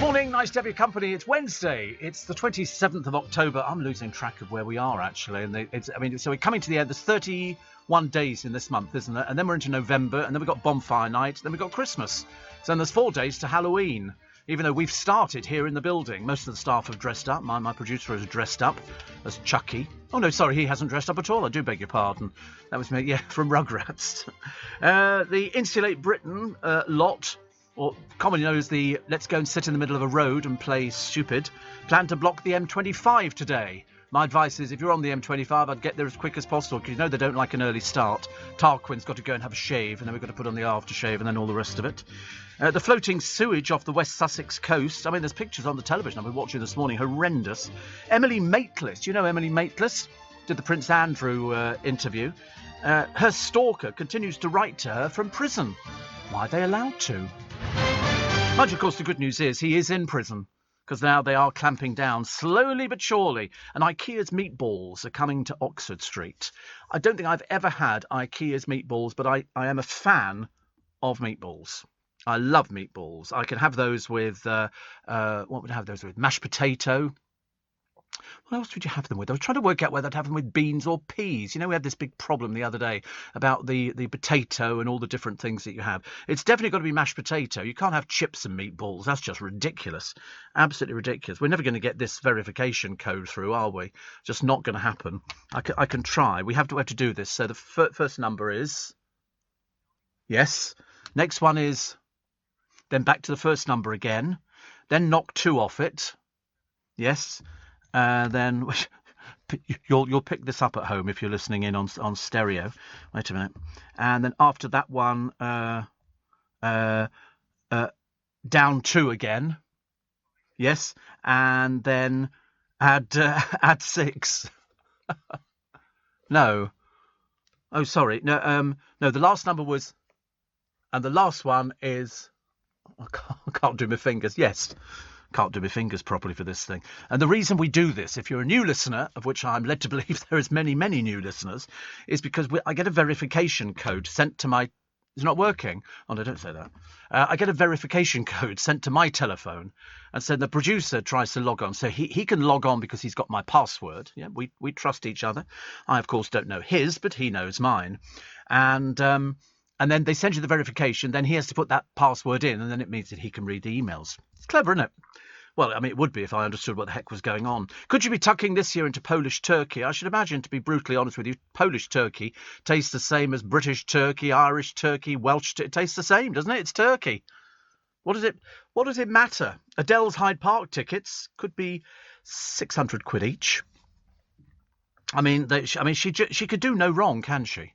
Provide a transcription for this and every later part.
Morning, nice to have your company. It's Wednesday. It's the 27th of October. I'm losing track of where we are, actually. And so we're coming to the end. There's 31 days in this month, isn't there? And then we're into November, and then we've got Bonfire Night, then we've got Christmas. So then there's 4 days to Halloween, even though we've started here in the building. Most of the staff have dressed up. My producer has dressed up as Chucky. Oh, no, sorry, he hasn't dressed up at all. I do beg your pardon. That was me, yeah, from Rugrats. The Insulate Britain lot, or commonly known as the let's go and sit in the middle of a road and play stupid, plan to block the M25 today. My advice is if you're on the M25, I'd get there as quick as possible because you know they don't like an early start. Tarquin's got to go and have a shave, and then we've got to put on the aftershave and then all the rest of it. The floating sewage off the West Sussex coast. I mean, there's pictures on the television I've been watching this morning. Horrendous. Emily Maitlis. Do you know Emily Maitlis? Did the Prince Andrew interview. Her stalker continues to write to her from prison. Why are they allowed to? Much, of course, the good news is he is in prison, because now they are clamping down, slowly but surely, and IKEA's meatballs are coming to Oxford Street. I don't think I've ever had IKEA's meatballs, but I am a fan of meatballs. I love meatballs. I can have those with, what would I have those with? Mashed potato. What else would you have them with? I was trying to work out whether I'd have them with beans or peas. You know, we had this big problem the other day about the potato and all the different things that you have. It's definitely got to be mashed potato. You can't have chips and meatballs. That's just ridiculous. Absolutely ridiculous. We're never going to get this verification code through, are we? Just not going to happen. I can try. We have to do this. So the first number is... Yes. Next one is... Then back to the first number again. Then knock 2 off it. Yes. Then you'll pick this up at home if you're listening in on stereo. Wait a minute. And then after that one, down 2 again. Yes. And then add 6. No. Oh, sorry. No. No. The last number was, and the last one is. I can't do my fingers. Yes. Can't do my fingers properly for this thing. And the reason we do this, if you're a new listener, of which I'm led to believe there is many, many new listeners, is because I get a verification code sent to my... It's not working. Oh, no, don't say that. I get a verification code sent to my telephone, and so the producer tries to log on. So he can log on because he's got my password. Yeah, we trust each other. I, of course, don't know his, but he knows mine. And then they send you the verification. Then he has to put that password in, and then it means that he can read the emails. It's clever, isn't it? Well, I mean, it would be if I understood what the heck was going on. Could you be tucking this year into Polish turkey? I should imagine, to be brutally honest with you, Polish turkey tastes the same as British turkey, Irish turkey, Welsh turkey. It tastes the same, doesn't it? It's turkey. What does it matter? Adele's Hyde Park tickets could be 600 quid each. I mean, she could do no wrong, can she?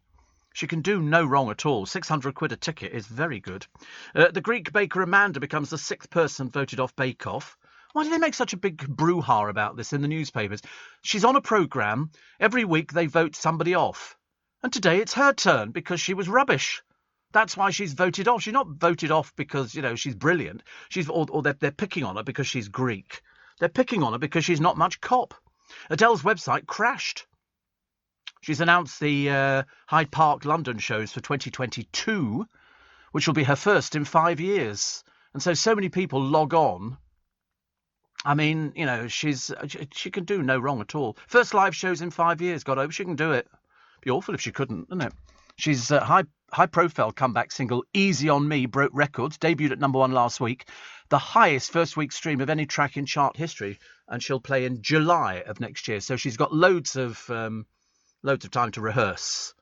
She can do no wrong at all. 600 quid a ticket is very good. The Greek baker Amanda becomes the 6th person voted off Bake Off. Why do they make such a big brouhaha about this in the newspapers? She's on a programme. Every week they vote somebody off. And today it's her turn because she was rubbish. That's why she's voted off. She's not voted off because, she's brilliant. Or they're picking on her because she's Greek. They're picking on her because she's not much cop. Adele's website crashed. She's announced the Hyde Park London shows for 2022, which will be her first in 5 years. And so many people log on. I mean, she can do no wrong at all. First live shows in 5 years. God, I hope she can do it. Be awful if she couldn't, wouldn't it? She's high-profile comeback single Easy on Me broke records, debuted at #1 last week, the highest first-week stream of any track in chart history, and she'll play in July of next year. So she's got loads of time to rehearse.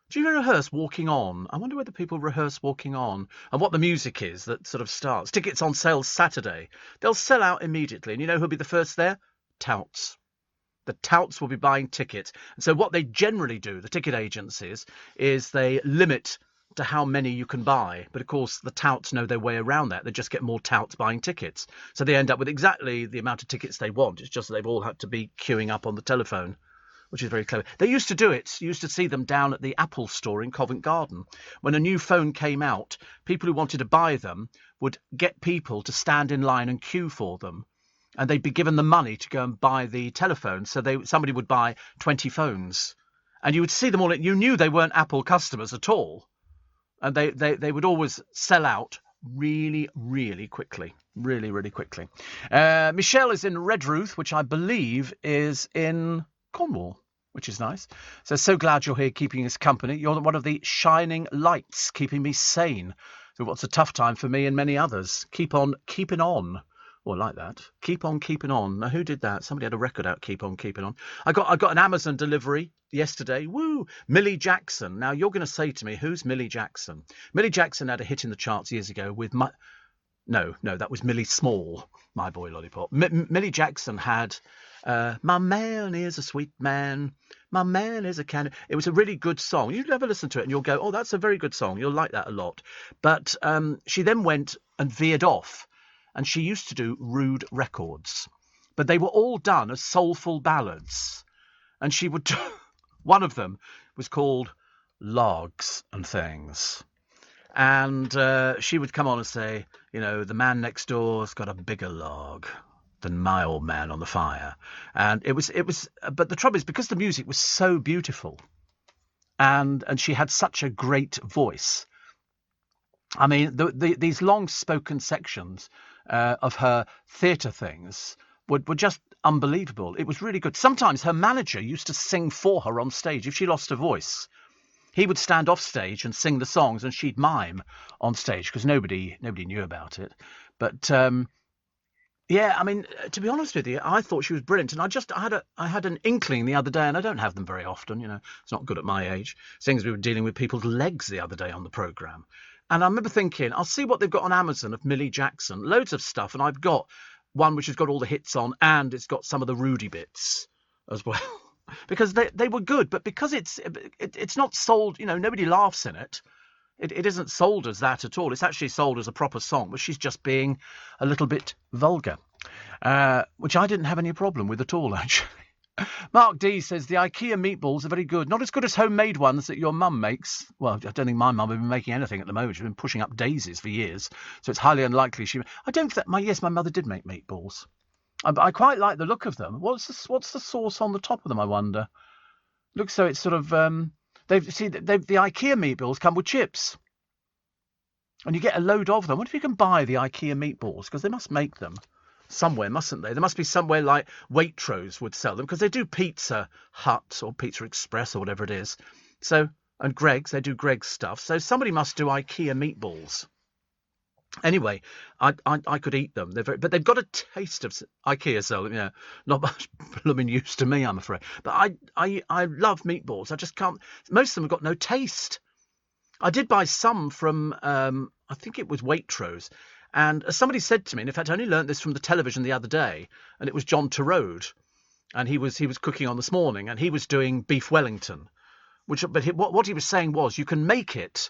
Do you rehearse Walking On? I wonder whether people rehearse Walking On and what the music is that sort of starts. Tickets on sale Saturday. They'll sell out immediately. And you know who'll be the first there? Touts. The touts will be buying tickets. And so what they generally do, the ticket agencies, is they limit to how many you can buy. But, of course, the touts know their way around that. They just get more touts buying tickets. So they end up with exactly the amount of tickets they want. It's just that they've all had to be queuing up on the telephone, which is very clever. They used to do it. You used to see them down at the Apple store in Covent Garden. When a new phone came out, people who wanted to buy them would get people to stand in line and queue for them. And they'd be given the money to go and buy the telephone. So somebody would buy 20 phones. And you would see them all. You knew they weren't Apple customers at all. And they would always sell out really, really quickly. Really, really quickly. Michelle is in Redruth, which I believe is in Cornwall, which is nice. So glad you're here keeping us company. You're one of the shining lights keeping me sane through what's a tough time for me and many others. Keep on keeping on. Oh, I like that. Keep on keeping on. Now, who did that? Somebody had a record out, Keep on keeping on. I got an Amazon delivery yesterday. Woo! Millie Jackson. Now, you're going to say to me, who's Millie Jackson? Millie Jackson had a hit in the charts years ago with No, that was Millie Small, My Boy Lollipop. Millie Jackson had My Man is a Sweet Man. My Man is a Candy. It was a really good song. You'd ever listen to it and you'll go, oh, that's a very good song. You'll like that a lot. But she then went and veered off. And she used to do Rude records, but they were all done as soulful ballads. And she would, one of them was called Logs and Things. And she would come on and say, the man next door's got a bigger log than my old man on the fire. And it was, but the trouble is, because the music was so beautiful and she had such a great voice. I mean, these long spoken sections of her theatre things were just unbelievable. It was really good. Sometimes her manager used to sing for her on stage. If she lost her voice, he would stand off stage and sing the songs, and she'd mime on stage because nobody knew about it. But yeah, I mean, to be honest with you, I thought she was brilliant, and I had an inkling the other day, and I don't have them very often. It's not good at my age. Seeing as we were dealing with people's legs the other day on the programme. And I remember thinking, I'll see what they've got on Amazon of Millie Jackson. Loads of stuff. And I've got one which has got all the hits on, and it's got some of the Rudy bits as well. Because they were good. But because it's not sold, nobody laughs in it. It isn't sold as that at all. It's actually sold as a proper song, but she's just being a little bit vulgar, which I didn't have any problem with at all, actually. Mark D says the IKEA meatballs are very good. Not as good as homemade ones that your mum makes. Well, I don't think my mum has been making anything at the moment. She's been pushing up daisies for years, so it's highly unlikely she. I don't think my mother did make meatballs. I quite like the look of them. What's the sauce on the top of them? I wonder. Looks so it's sort of the IKEA meatballs come with chips, and you get a load of them. I wonder if you can buy the IKEA meatballs, because they must make them somewhere, mustn't they? There must be somewhere like Waitrose would sell them, because they do Pizza Hut or Pizza Express or whatever it is. So, and Greggs, they do Greggs stuff. So somebody must do IKEA meatballs. Anyway, I could eat them. But they've got a taste of IKEA, so not much blooming use to me, I'm afraid. But I love meatballs. I just can't. Most of them have got no taste. I did buy some from I think it was Waitrose. And as somebody said to me, and in fact, I only learnt this from the television the other day, and it was John Turode, and he was cooking on this morning, and he was doing beef Wellington, what he was saying was you can make it,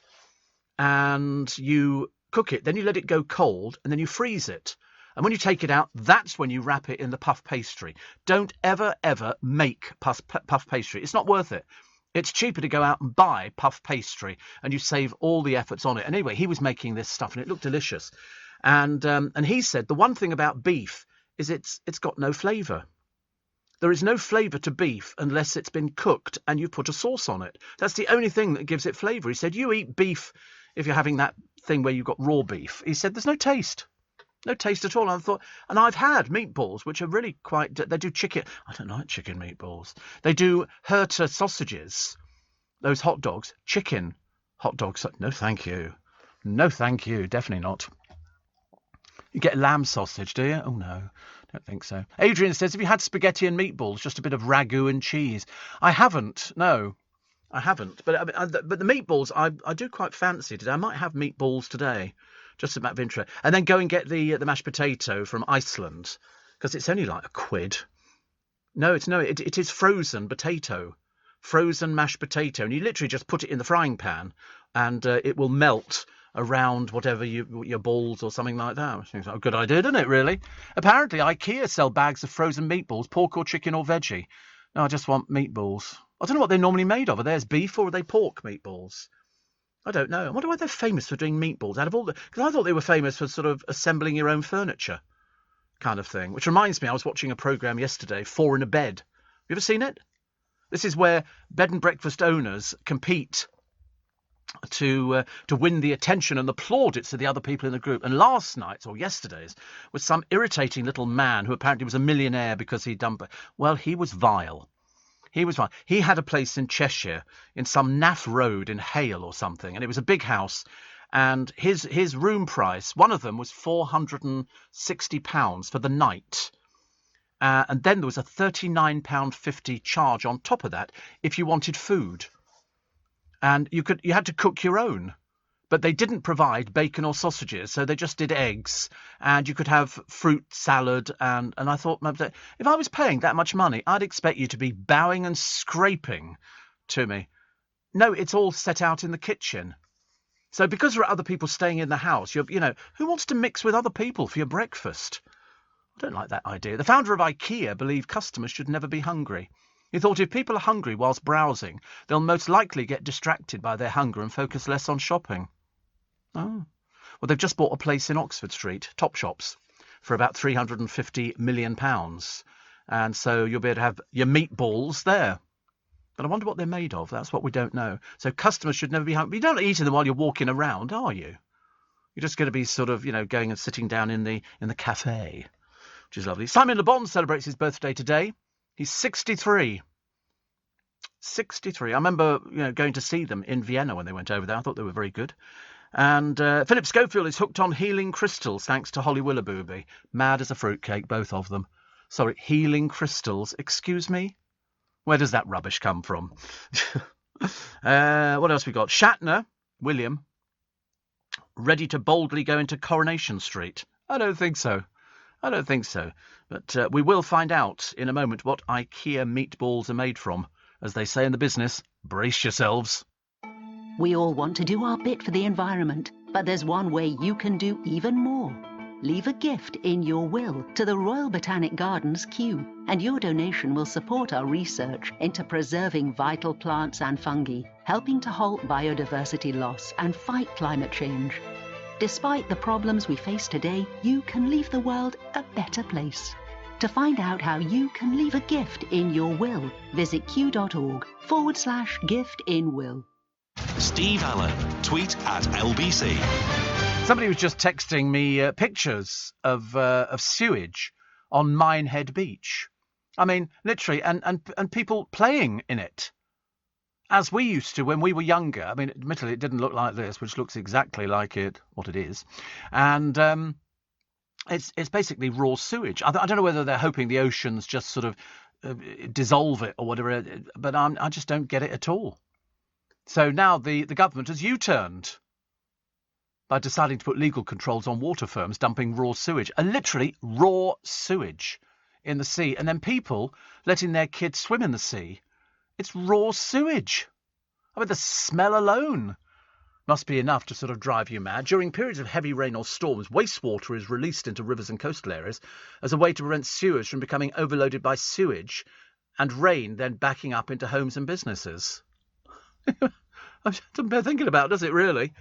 and you cook it, then you let it go cold, and then you freeze it, and when you take it out, that's when you wrap it in the puff pastry. Don't ever make puff pastry. It's not worth it. It's cheaper to go out and buy puff pastry, and you save all the efforts on it. And anyway, he was making this stuff, and it looked delicious. And he said the one thing about beef is it's got no flavour. There is no flavour to beef unless it's been cooked and you put a sauce on it. That's the only thing that gives it flavour. He said you eat beef if you're having that thing where you've got raw beef. He said there's no taste. No taste at all. And I've had meatballs, which are really quite. They do chicken. I don't like chicken meatballs. They do Herta sausages, those hot dogs, chicken hot dogs. No, thank you. No, thank you. Definitely not. You get lamb sausage, do you? Oh, no, don't think so. Adrian says, have you had spaghetti and meatballs? Just a bit of ragu and cheese. I haven't. No, I haven't. But the meatballs, I do quite fancy today. I might have meatballs today, just a matter of interest. And then go and get the mashed potato from Iceland, because it's only like £1. No, it is frozen potato. Frozen mashed potato. And you literally just put it in the frying pan, and it will melt around whatever your balls or something like that. Seems like a good idea, doesn't it, really? Apparently, IKEA sell bags of frozen meatballs, pork or chicken or veggie. No, I just want meatballs. I don't know what they're normally made of. Are theirs beef or are they pork meatballs? I don't know. I wonder why they're famous for doing meatballs out of all the... Because I thought they were famous for sort of assembling your own furniture kind of thing. Which reminds me, I was watching a programme yesterday, 4 in a Bed. Have you ever seen it? This is where bed and breakfast owners compete to win the attention and the plaudits of the other people in the group. And last night's or yesterday's was some irritating little man who apparently was a millionaire because he'd done. Well, he was vile. He was vile. He had a place in Cheshire in some naff road in Hale or something, and it was a big house. And his room price, one of them was £460 for the night. And then there was a £39.50 charge on top of that if you wanted food. And you had to cook your own. But they didn't provide bacon or sausages, so they just did eggs. And you could have fruit salad. And I thought, if I was paying that much money, I'd expect you to be bowing and scraping to me. No, it's all set out in the kitchen. So because there are other people staying in the house, who wants to mix with other people for your breakfast? I don't like that idea. The founder of IKEA believed customers should never be hungry. He thought if people are hungry whilst browsing, they'll most likely get distracted by their hunger and focus less on shopping. Oh. Well, they've just bought a place in Oxford Street, Topshops, for about £350 million. And so you'll be able to have your meatballs there. But I wonder what they're made of. That's what we don't know. So customers should never be hungry. You don't eat them while you're walking around, are you? You're just going to be sort of, going and sitting down in the cafe, which is lovely. Simon Le Bon celebrates his birthday today. He's 63. 63. I remember, going to see them in Vienna when they went over there. I thought they were very good. And Philip Schofield is hooked on healing crystals thanks to Holly Willoughby. Mad as a fruitcake, both of them. Sorry, healing crystals. Excuse me? Where does that rubbish come from? What else we got? Shatner, William, ready to boldly go into Coronation Street. I don't think so. But we will find out in a moment what IKEA meatballs are made from. As they say in the business, brace yourselves. We all want to do our bit for the environment, but there's one way you can do even more. Leave a gift in your will to the Royal Botanic Gardens Kew, and your donation will support our research into preserving vital plants and fungi, helping to halt biodiversity loss and fight climate change. Despite the problems we face today, you can leave the world a better place. To find out how you can leave a gift in your will, visit kew.org/gift-in-will. Steve Allen, tweet at LBC. Somebody was just texting me pictures of sewage on Minehead Beach. I mean, literally, and people playing in it, as we used to when we were younger. I mean, admittedly, it didn't look like this, which looks exactly like what it is. And it's basically raw sewage. I don't know whether they're hoping the oceans just sort of dissolve it or whatever, but I just don't get it at all. So now the government has U-turned by deciding to put legal controls on water firms dumping raw sewage, literally raw sewage in the sea, and then people letting their kids swim in the sea. It's raw sewage. I mean, the smell alone must be enough to sort of drive you mad. During periods of heavy rain or storms, wastewater is released into rivers and coastal areas as a way to prevent sewers from becoming overloaded by sewage and rain then backing up into homes and businesses. I don't bear thinking about, does it really?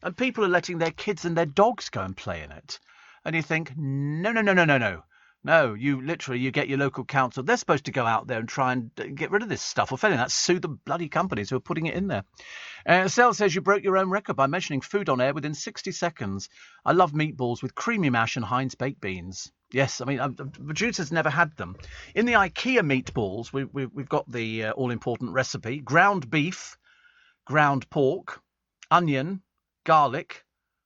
And people are letting their kids and their dogs go and play in it. And you think, no. No, you get your local council. They're supposed to go out there and try and get rid of this stuff. Or failing that, sue the bloody companies who are putting it in there. Sel says you broke your own record by mentioning food on air within 60 seconds. I love meatballs with creamy mash and Heinz baked beans. Yes, I mean, the producer's never had them. In the IKEA meatballs, we've got the all-important recipe. Ground beef, ground pork, onion, garlic,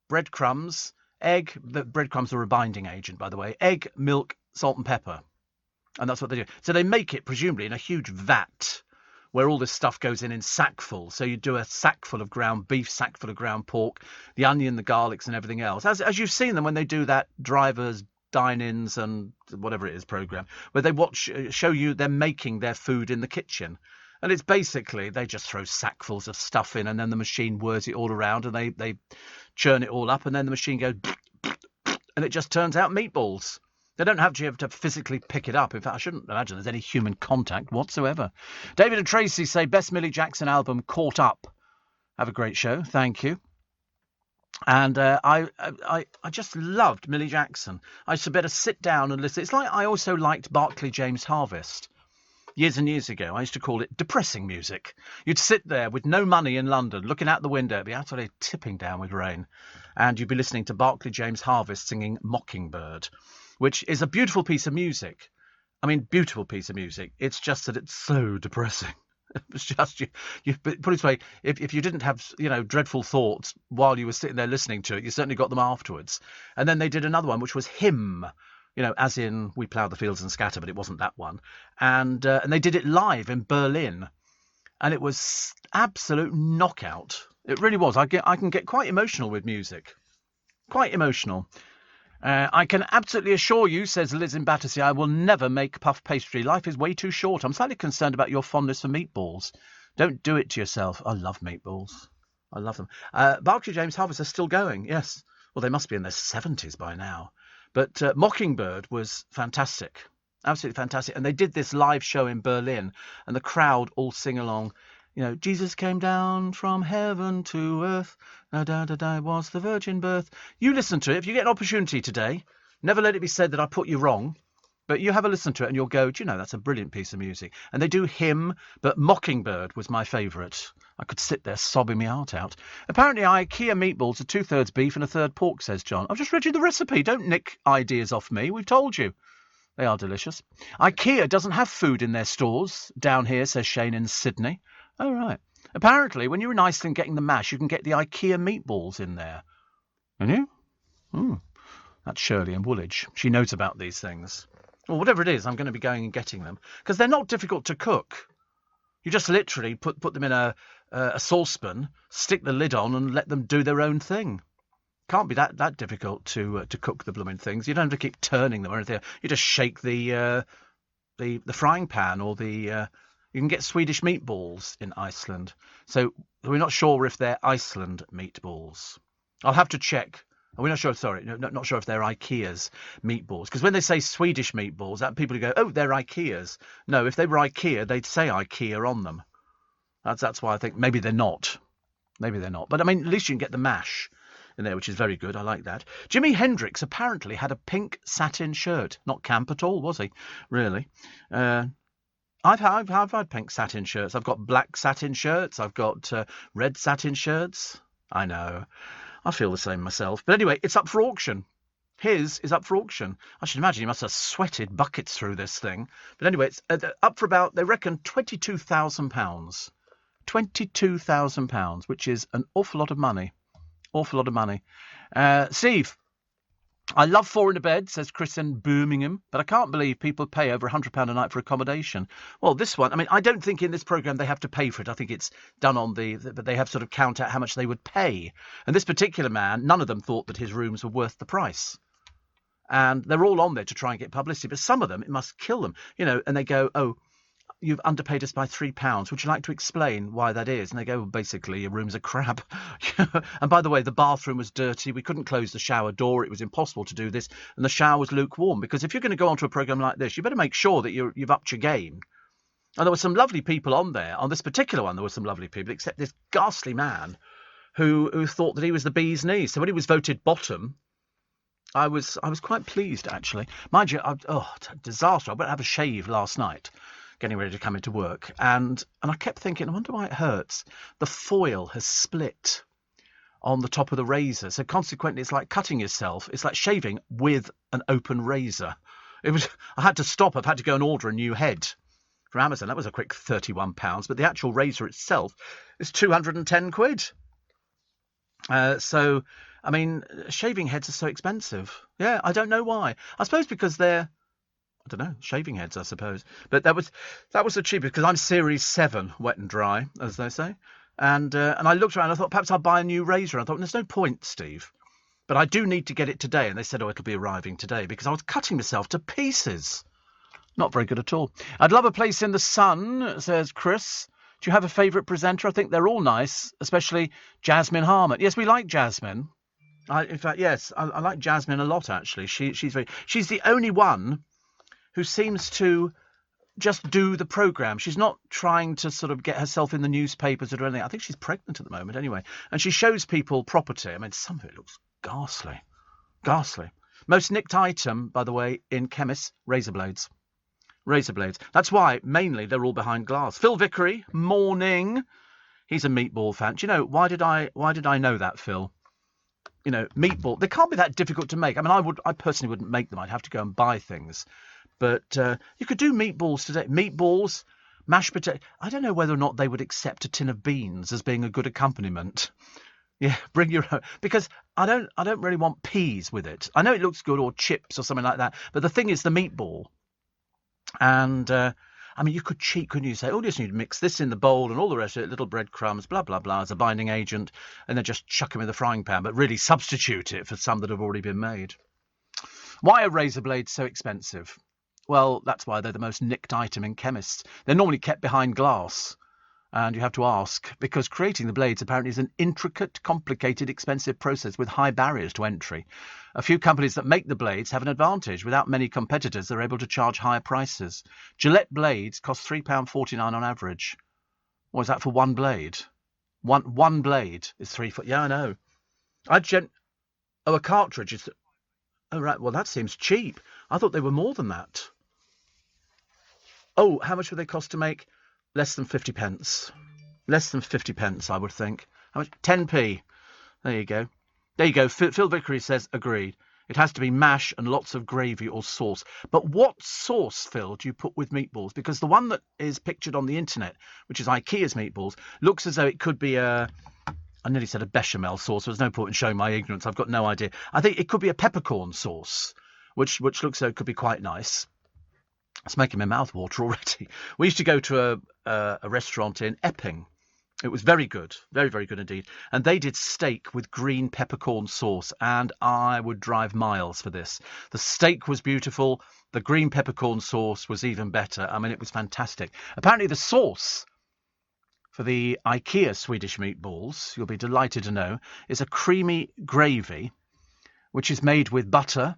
breadcrumbs, egg. The breadcrumbs are a binding agent, by the way. Egg, milk, salt and pepper. And that's what they do. So they make it, presumably, in a huge vat where all this stuff goes in sackfuls. So you do a sackful of ground beef, sackful of ground pork, the onion, the garlics and everything else. As you've seen them when they do that Drivers Dine-ins and whatever it is program, where they show you them making their food in the kitchen. And it's basically, they just throw sackfuls of stuff in and then the machine whirs it all around and they churn it all up and then the machine goes and it just turns out meatballs. They don't have to physically pick it up. In fact, I shouldn't imagine there's any human contact whatsoever. David and Tracy say best Millie Jackson album, Caught Up. Have a great show. Thank you. And I just loved Millie Jackson. I used to better sit down and listen. It's like I also liked Barclay James Harvest. Years and years ago, I used to call it depressing music. You'd sit there with no money in London, looking out the window, it'd be absolutely tipping down with rain, and you'd be listening to Barclay James Harvest singing Mockingbird, which is a beautiful piece of music. I mean, beautiful piece of music. It's just that it's so depressing. It's just, you put it this way, if you didn't have, dreadful thoughts while you were sitting there listening to it, you certainly got them afterwards. And then they did another one, which was Hymn, as in We Plough the Fields and Scatter, but it wasn't that one. And they did it live in Berlin, and it was absolute knockout. It really was. I can get quite emotional with music. Quite emotional. I can absolutely assure you, says Liz in Battersea, I will never make puff pastry. Life is way too short. I'm slightly concerned about your fondness for meatballs. Don't do it to yourself. I love meatballs. I love them. Barclay James Harvest are still going, yes. Well, they must be in their 70s by now. But Mockingbird was fantastic. Absolutely fantastic. And they did this live show in Berlin, and the crowd all sing along. Jesus came down from heaven to earth. Da was the virgin birth. You listen to it. If you get an opportunity today, never let it be said that I put you wrong. But you have a listen to it and you'll go, do you know, that's a brilliant piece of music. And they do Hymn, but Mockingbird was my favourite. I could sit there sobbing my heart out. Apparently, IKEA meatballs are 2/3 beef and 1/3 pork, says John. I've just read you the recipe. Don't nick ideas off me. We've told you. They are delicious. IKEA doesn't have food in their stores down here, says Shane in Sydney. Oh, right. Apparently, when you're in Iceland getting the mash, you can get the IKEA meatballs in there. Can you? That's Shirley in Woolwich. She knows about these things. Well, whatever it is, I'm going to be going and getting them. Because they're not difficult to cook. You just literally put them in a saucepan, stick the lid on, and let them do their own thing. Can't be that difficult to cook the blooming things. You don't have to keep turning them or anything. You just shake the frying pan or the... You can get Swedish meatballs in Iceland. So we're not sure if they're Iceland meatballs. I'll have to check. We're not sure, sorry, not sure if they're IKEA's meatballs. Because when they say Swedish meatballs, people go, oh, they're IKEA's. No, if they were IKEA, they'd say IKEA on them. That's why I think maybe they're not. Maybe they're not. But, I mean, at least you can get the mash in there, which is very good. I like that. Jimi Hendrix apparently had a pink satin shirt. Not camp at all, was he? Really. I've had pink satin shirts. I've got black satin shirts. I've got red satin shirts. I know. I feel the same myself. But anyway, it's up for auction. His is up for auction. I should imagine he must have sweated buckets through this thing. But anyway, it's up for about, they reckon, £22,000. £22,000, which is an awful lot of money. Awful lot of money. Steve, I love Four in a Bed, says Chris in Birmingham, but I can't believe people pay over £100 a night for accommodation. Well, this one, I mean, I don't think in this programme they have to pay for it. I think it's done on but they have sort of count out how much they would pay. And this particular man, none of them thought that his rooms were worth the price. And they're all on there to try and get publicity, but some of them, it must kill them, and they go, oh, you've underpaid us by £3. Would you like to explain why that is? And they go, well, basically, your room's a crap. And by the way, the bathroom was dirty. We couldn't close the shower door. It was impossible to do this. And the shower was lukewarm. Because if you're going to go onto a programme like this, you better make sure that you've upped your game. And there were some lovely people on there. On this particular one, there were some lovely people, except this ghastly man who thought that he was the bee's knees. So when he was voted bottom, I was quite pleased, actually. Mind you, it's a disaster. I went to have a shave last night, getting ready to come into work, and I kept thinking, I wonder why it hurts. The foil has split on the top of the razor, so consequently it's like cutting yourself. It's like shaving with an open razor. I had to stop. I've had to go and order a new head from Amazon. That was a quick £31, but the actual razor itself is 210 quid. So, I mean, shaving heads are so expensive. Yeah, I don't know why. I suppose because they're, I don't know, shaving heads, I suppose. But that was the cheapest, because I'm Series 7, wet and dry, as they say. And I looked around, I thought perhaps I'll buy a new razor. I thought, there's no point, Steve. But I do need to get it today. And they said, it'll be arriving today, because I was cutting myself to pieces. Not very good at all. I'd love a place in the sun, says Chris. Do you have a favourite presenter? I think they're all nice, especially Jasmine Harmon. Yes, we like Jasmine. In fact, yes, I like Jasmine a lot, actually. She's the only one who seems to just do the programme. She's not trying to sort of get herself in the newspapers or anything. I think she's pregnant at the moment anyway. And she shows people property. I mean, some of it looks ghastly. Ghastly. Most nicked item, by the way, in chemists, razor blades. Razor blades. That's why, mainly, they're all behind glass. Phil Vickery, morning. He's a meatball fan. Do you know, why did I know that, Phil? You know, meatball, they can't be that difficult to make. I mean, I personally wouldn't make them. I'd have to go and buy things. But you could do meatballs today. Meatballs, mashed potato. I don't know whether or not they would accept a tin of beans as being a good accompaniment. Yeah, bring your own. Because I don't really want peas with it. I know it looks good, or chips or something like that. But the thing is the meatball. And I mean, you could cheat, couldn't you? Say, oh, just need to mix this in the bowl and all the rest of it, little breadcrumbs, blah, blah, blah, as a binding agent, and then just chuck them in the frying pan, but really substitute it for some that have already been made. Why are razor blades so expensive? Well, that's why they're the most nicked item in chemists. They're normally kept behind glass. And you have to ask, because creating the blades apparently is an intricate, complicated, expensive process with high barriers to entry. A few companies that make the blades have an advantage. Without many competitors, they're able to charge higher prices. Gillette blades cost £3.49 on average. What is that for one blade? One blade is £3. Yeah, I know. A cartridge is... Oh, right. Well, that seems cheap. I thought they were more than that. Oh, how much would they cost to make? Less than 50 pence. Less than 50 pence, I would think. How much? 10p. There you go. There you go. Phil Vickery says, agreed. It has to be mash and lots of gravy or sauce. But what sauce, Phil, do you put with meatballs? Because the one that is pictured on the internet, which is IKEA's meatballs, looks as though it could be I nearly said a bechamel sauce. There's no point in showing my ignorance. I've got no idea. I think it could be a peppercorn sauce, which looks as though it could be quite nice. It's making my mouth water already. We used to go to a restaurant in Epping. It was very good, very, very good indeed. And they did steak with green peppercorn sauce, and I would drive miles for this. The steak was beautiful. The green peppercorn sauce was even better. I mean, it was fantastic. Apparently the sauce for the IKEA Swedish meatballs, you'll be delighted to know, is a creamy gravy, which is made with butter,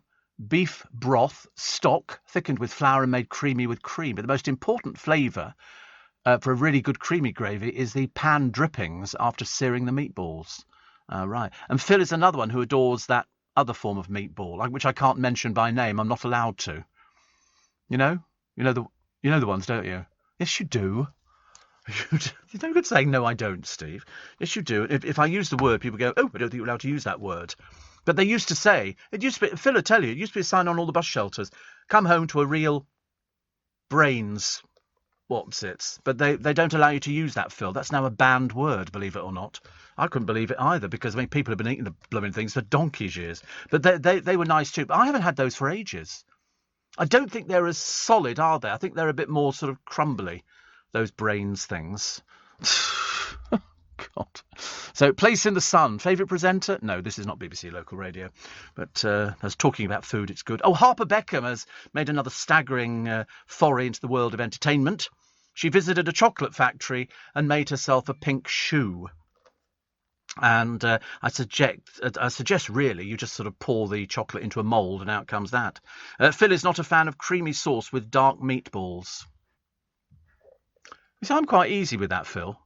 beef broth, stock, thickened with flour and made creamy with cream. But the most important flavour for a really good creamy gravy is the pan drippings after searing the meatballs. Right. And Phil is another one who adores that other form of meatball, which I can't mention by name. I'm not allowed to. You know the ones, don't you? Yes, you do. You're no good saying no, I don't, Steve. Yes, you do. If I use the word, people go, oh, I don't think you're allowed to use that word. But they used to say, Phil will tell you, it used to be a sign on all the bus shelters, come home to a real brains what's-its. But they don't allow you to use that, Phil. That's now a banned word, believe it or not. I couldn't believe it either, because, I mean, people have been eating the blooming things for donkey's years. But they were nice too. But I haven't had those for ages. I don't think they're as solid, are they? I think they're a bit more sort of crumbly, those brains things. God. So, Place in the Sun. Favourite presenter? No, this is not BBC Local Radio. But I was talking about food. It's good. Oh, Harper Beckham has made another staggering foray into the world of entertainment. She visited a chocolate factory and made herself a pink shoe. And I suggest really you just sort of pour the chocolate into a mould and out comes that. Phil is not a fan of creamy sauce with dark meatballs. You see, I'm quite easy with that, Phil.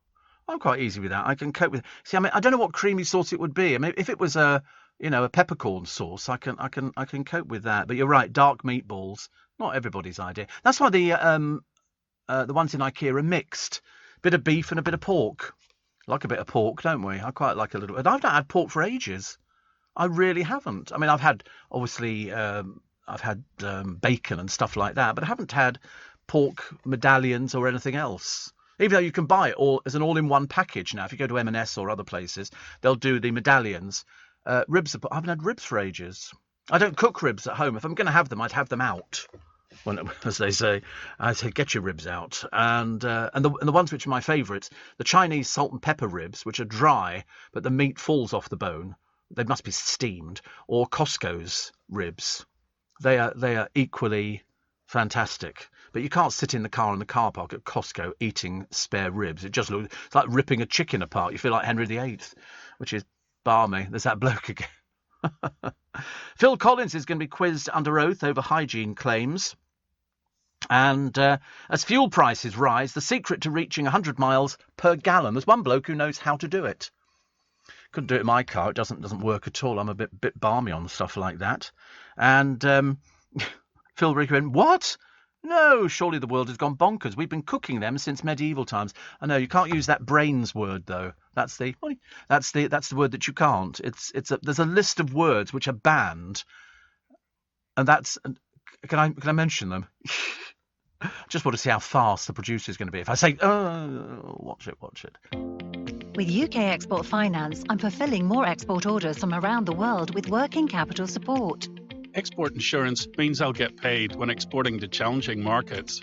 I'm quite easy with that. I can cope with. See, I mean, I don't know what creamy sauce it would be. I mean, if it was a peppercorn sauce, I can cope with that. But you're right, dark meatballs, not everybody's idea. That's why the ones in IKEA are mixed, bit of beef and a bit of pork. Like a bit of pork, don't we? I quite like a little. And I've not had pork for ages. I really haven't. I mean, I've had obviously bacon and stuff like that, but I haven't had pork medallions or anything else. Even though you can buy it all as an all-in-one package now. If you go to M&S or other places, they'll do the medallions. Ribs, I haven't had ribs for ages. I don't cook ribs at home. If I'm going to have them, I'd have them out. As they say, I say, get your ribs out. And the ones which are my favourites, the Chinese salt and pepper ribs, which are dry, but the meat falls off the bone. They must be steamed. Or Costco's ribs. They are equally fantastic. But you can't sit in the car park at Costco eating spare ribs. It's like ripping a chicken apart. You feel like Henry VIII, which is balmy. There's that bloke again. Phil Collins is going to be quizzed under oath over hygiene claims. And as fuel prices rise, the secret to reaching 100 miles per gallon. There's one bloke who knows how to do it. Couldn't do it in my car. It doesn't work at all. I'm a bit balmy on stuff like that. And Phil recommended, what? No, surely the world has gone bonkers. We've been cooking them since medieval times. I know you can't use that brains word though. That's the word that you can't. There's a list of words which are banned, and that's. Can I mention them? Just want to see how fast the producer is going to be. If I say, watch it. With UK Export Finance, I'm fulfilling more export orders from around the world with working capital support. Export insurance means I'll get paid when exporting to challenging markets.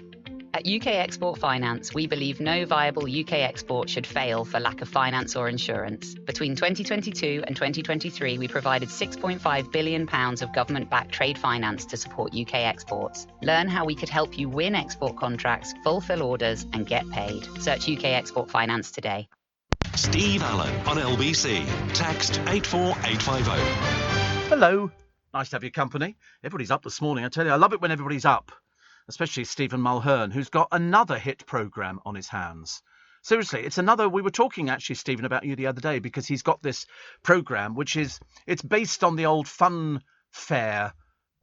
At UK Export Finance, we believe no viable UK export should fail for lack of finance or insurance. Between 2022 and 2023, we provided £6.5 billion of government-backed trade finance to support UK exports. Learn how we could help you win export contracts, fulfil orders, and get paid. Search UK Export Finance today. Steve Allen on LBC. Text 84850. Hello. Nice to have your company. Everybody's up this morning. I tell you, I love it when everybody's up. Especially Stephen Mulhern, who's got another hit programme on his hands. Seriously, it's another. We were talking actually, Stephen, about you the other day because he's got this programme it's based on the old fun fair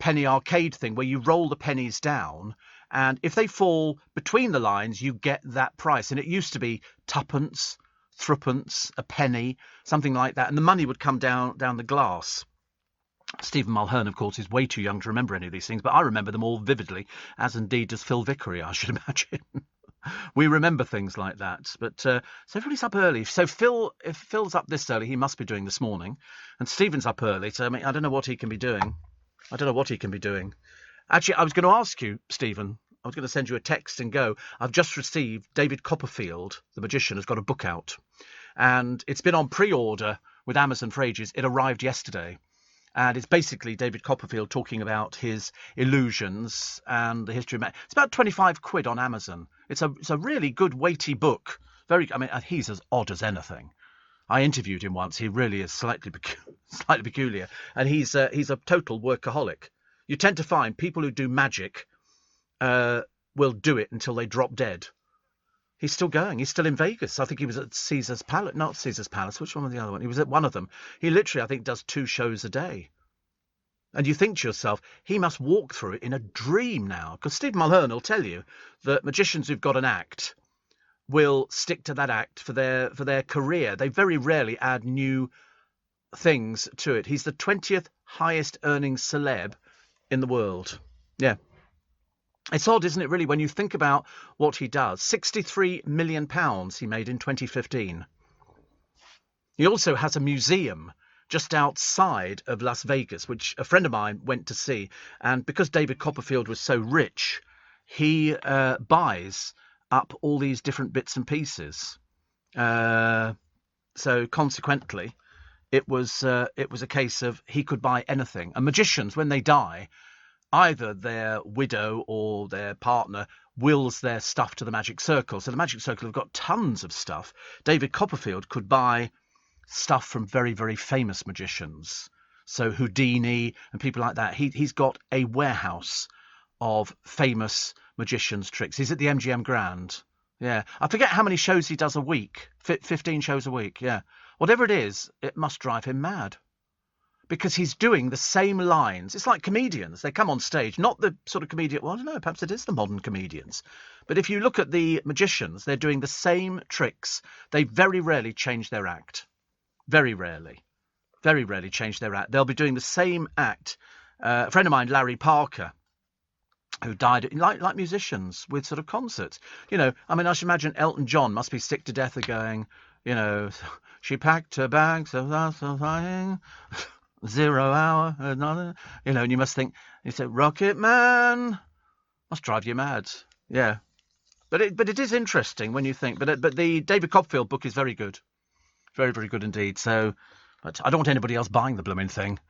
penny arcade thing where you roll the pennies down and if they fall between the lines, you get that price. And it used to be tuppence, threepence, a penny, something like that. And the money would come down the glass. Stephen Mulhern, of course, is way too young to remember any of these things, but I remember them all vividly, as indeed does Phil Vickery, I should imagine. We remember things like that. But so everybody's up early. So if Phil's up this early, he must be doing this morning. And Stephen's up early, so I mean, I don't know what he can be doing. Actually, I was going to ask you, Stephen, I was going to send you a text and go, I've just received David Copperfield, the magician, has got a book out. And it's been on pre-order with Amazon for ages. It arrived yesterday. And it's basically David Copperfield talking about his illusions and the history of magic. It's about 25 quid on Amazon. It's a really good weighty book. He's as odd as anything. I interviewed him once. He really is slightly peculiar. And he's a total workaholic. You tend to find people who do magic will do it until they drop dead. He's still going. He's still in Vegas. I think he was at Caesar's Palace. Not Caesar's Palace. Which one was the other one? He was at one of them. He literally, I think, does 2 shows a day. And you think to yourself, he must walk through it in a dream now. Because Steve Mulhern will tell you that magicians who've got an act will stick to that act for their career. They very rarely add new things to it. He's the 20th highest earning celeb in the world. Yeah. It's odd, isn't it, really, when you think about what he does. £63 million he made in 2015. He also has a museum just outside of Las Vegas, which a friend of mine went to see. And because David Copperfield was so rich, he buys up all these different bits and pieces. So consequently, it was a case of he could buy anything. And magicians, when they die, either their widow or their partner wills their stuff to the Magic Circle. So the Magic Circle have got tons of stuff. David Copperfield could buy stuff from very, very famous magicians. So Houdini and people like that. He's got a warehouse of famous magicians' tricks. He's at the MGM Grand. Yeah. I forget how many shows he does a week. 15 shows a week, yeah. Whatever it is, it must drive him mad. Because he's doing the same lines. It's like comedians. They come on stage, not the sort of comedian, well, I don't know, perhaps it is the modern comedians. But if you look at the magicians, they're doing the same tricks. They very rarely change their act. Very rarely change their act. They'll be doing the same act. A friend of mine, Larry Parker, who died like musicians with sort of concerts. You know, I mean, I should imagine Elton John must be sick to death of going, you know, she packed her bags of flying. 0 hour, another, you know, and you must think, you say, Rocket Man, must drive you mad. Yeah. But it is interesting when you think, but the David Copperfield book is very good. Very, very good indeed. So, but I don't want anybody else buying the blooming thing.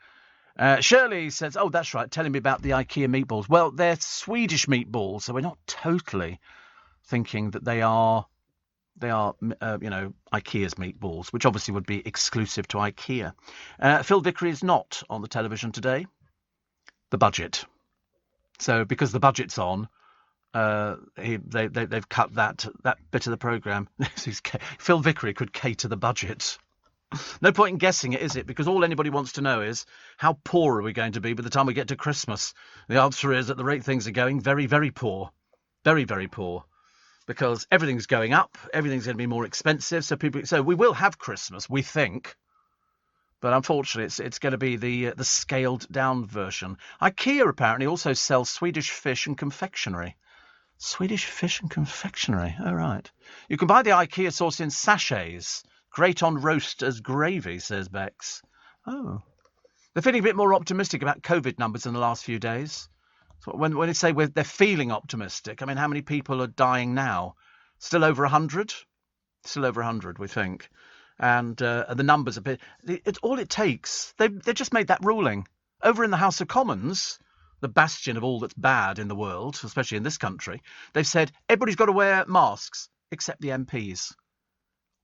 Shirley says, oh, that's right, telling me about the IKEA meatballs. Well, they're Swedish meatballs, so we're not totally thinking that they are, IKEA's meatballs, which obviously would be exclusive to IKEA. Phil Vickery is not on the television today. The budget. So because the budget's on, they've cut that bit of the programme. Phil Vickery could cater the budget. No point in guessing it, is it? Because all anybody wants to know is, how poor are we going to be by the time we get to Christmas? The answer is, at the rate things are going, very, very poor. Very, very poor. Because everything's going up, everything's going to be more expensive, so we will have Christmas, we think. But unfortunately, it's going to be the scaled down version. IKEA apparently also sells Swedish fish and confectionery. Swedish fish and confectionery. Oh, right. You can buy the IKEA sauce in sachets. Great on roast as gravy, says Bex. Oh. They're feeling a bit more optimistic about COVID numbers in the last few days. So when they say they're feeling optimistic, I mean, how many people are dying now? Still over 100? Still over 100, we think. And the numbers a bit. It's all it takes. They just made that ruling over in the House of Commons, the bastion of all that's bad in the world, especially in this country. They've said everybody's got to wear masks except the MPs.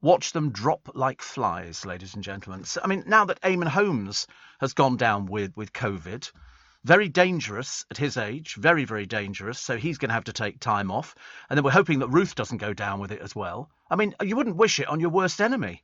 Watch them drop like flies, ladies and gentlemen. So, I mean, now that Eamon Holmes has gone down with COVID, very dangerous at his age, very, very dangerous. So he's going to have to take time off. And then we're hoping that Ruth doesn't go down with it as well. I mean, you wouldn't wish it on your worst enemy.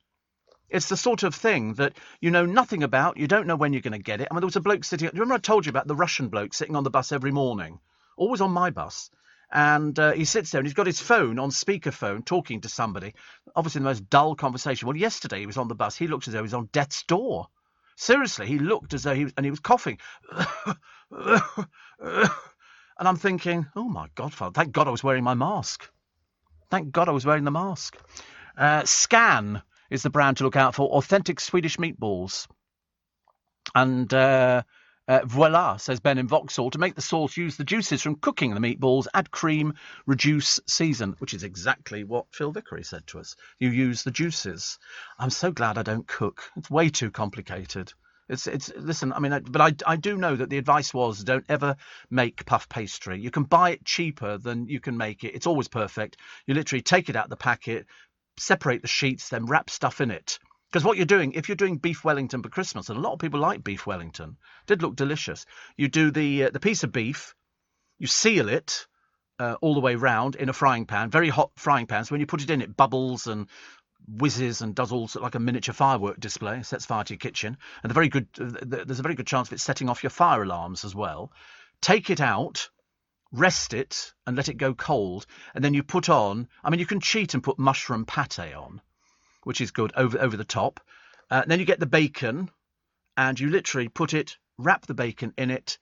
It's the sort of thing that you know nothing about. You don't know when you're going to get it. I mean, there was a bloke sitting. Do you remember I told you about the Russian bloke sitting on the bus every morning? Always on my bus. And he sits there and he's got his phone on speakerphone talking to somebody. Obviously the most dull conversation. Well, yesterday he was on the bus. He looked as though he was on death's door. Seriously, he looked as though he was coughing. And I'm thinking, oh, my God, Father, thank God I was wearing my mask. Thank God I was wearing the mask. Scan is the brand to look out for. Authentic Swedish meatballs. And voila, says Ben in Vauxhall. To make the sauce, use the juices from cooking the meatballs. Add cream, reduce, season, which is exactly what Phil Vickery said to us. You use the juices. I'm so glad I don't cook. It's way too complicated. Listen, I mean, but I do know that the advice was don't ever make puff pastry. You can buy it cheaper than you can make it. It's always perfect. You literally take it out of the packet, separate the sheets, then wrap stuff in it. Because what you're doing, if you're doing beef Wellington for Christmas, and a lot of people like beef Wellington, did look delicious. You do the piece of beef, you seal it all the way round in a frying pan, very hot frying pan. So when you put it in, it bubbles and whizzes and does all like a miniature firework display, sets fire to your kitchen. And there's a very good chance of it setting off your fire alarms as well. Take it out, rest it, and let it go cold. And then you put on, I mean, you can cheat and put mushroom pate on, which is good, over the top. Then you get the bacon, and you literally wrap the bacon in it.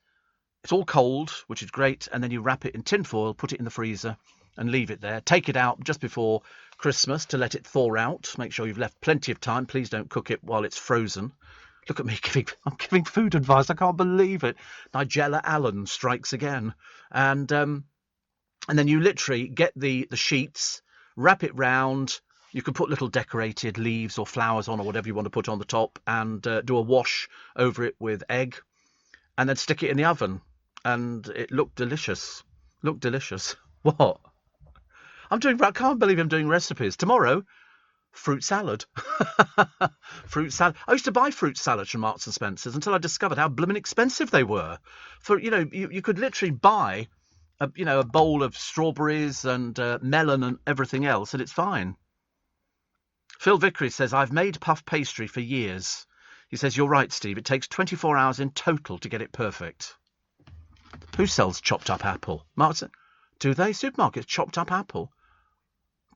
It's all cold, which is great, and then you wrap it in tin foil, put it in the freezer, and leave it there. Take it out just before Christmas to let it thaw out. Make sure you've left plenty of time. Please don't cook it while it's frozen. Look at me I'm giving food advice. I can't believe it. Nigella Allen strikes again. And then you literally get the sheets, wrap it round. You can put little decorated leaves or flowers on or whatever you want to put on the top, and do a wash over it with egg, and then stick it in the oven. And it looked delicious. What? I can't believe I'm doing recipes. Tomorrow, fruit salad. Fruit salad. I used to buy fruit salads from Marks and Spencer's until I discovered how blooming expensive they were. For, you could literally buy, a bowl of strawberries and melon and everything else, and it's fine. Phil Vickery says, I've made puff pastry for years. He says, you're right, Steve. It takes 24 hours in total to get it perfect. Who sells chopped up apple? Martin? Do they? Supermarkets, chopped up apple?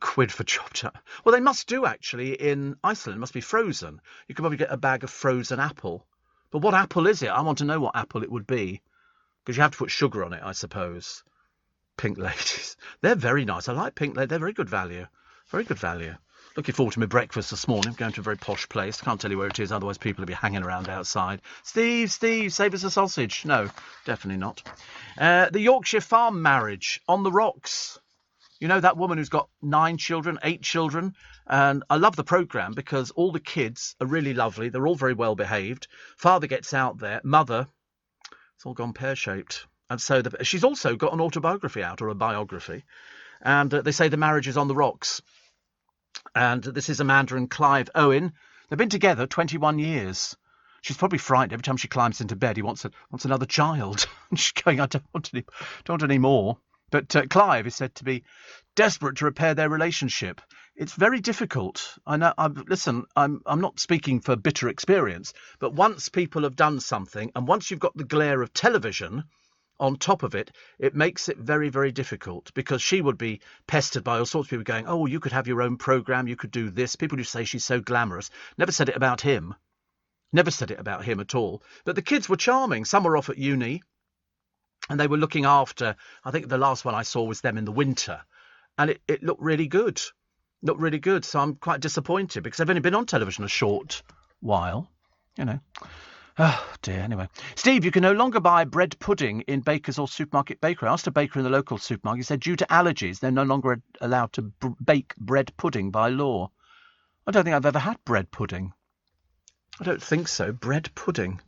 £1 for chopped up. Well, they must do, actually, in Iceland. It must be frozen. You could probably get a bag of frozen apple. But what apple is it? I want to know what apple it would be. Because you have to put sugar on it, I suppose. Pink Ladies. They're very nice. I like Pink Ladies. They're very good value. Very good value. Looking forward to my breakfast this morning. Going to a very posh place. Can't tell you where it is, otherwise people will be hanging around outside. Steve, save us a sausage. No, definitely not. The Yorkshire farm marriage on the rocks. You know, that woman who's got 8 children. And I love the programme because all the kids are really lovely. They're all very well behaved. Father gets out there. Mother, it's all gone pear-shaped. And so she's also got an autobiography out, or a biography. And they say the marriage is on the rocks. And this is Amanda and Clive Owen. They've been together 21 years. She's probably frightened every time she climbs into bed. He wants another child. And she's going, I don't want any more. But Clive is said to be desperate to repair their relationship. It's very difficult. I know. I'm not speaking for bitter experience, but once people have done something, and once you've got the glare of television on top of it, it makes it very, very difficult, because she would be pestered by all sorts of people going, oh, you could have your own programme, you could do this. People who say she's so glamorous. Never said it about him. Never said it about him at all. But the kids were charming. Some were off at uni, and they were looking after, I think the last one I saw was them in the winter, and it looked really good. Looked really good. So I'm quite disappointed, because they've only been on television a short while, you know. Oh, dear. Anyway. Steve, you can no longer buy bread pudding in bakers or supermarket bakery. I asked a baker in the local supermarket. He said due to allergies, they're no longer allowed to bake bread pudding by law. I don't think I've ever had bread pudding. I don't think so. Bread pudding.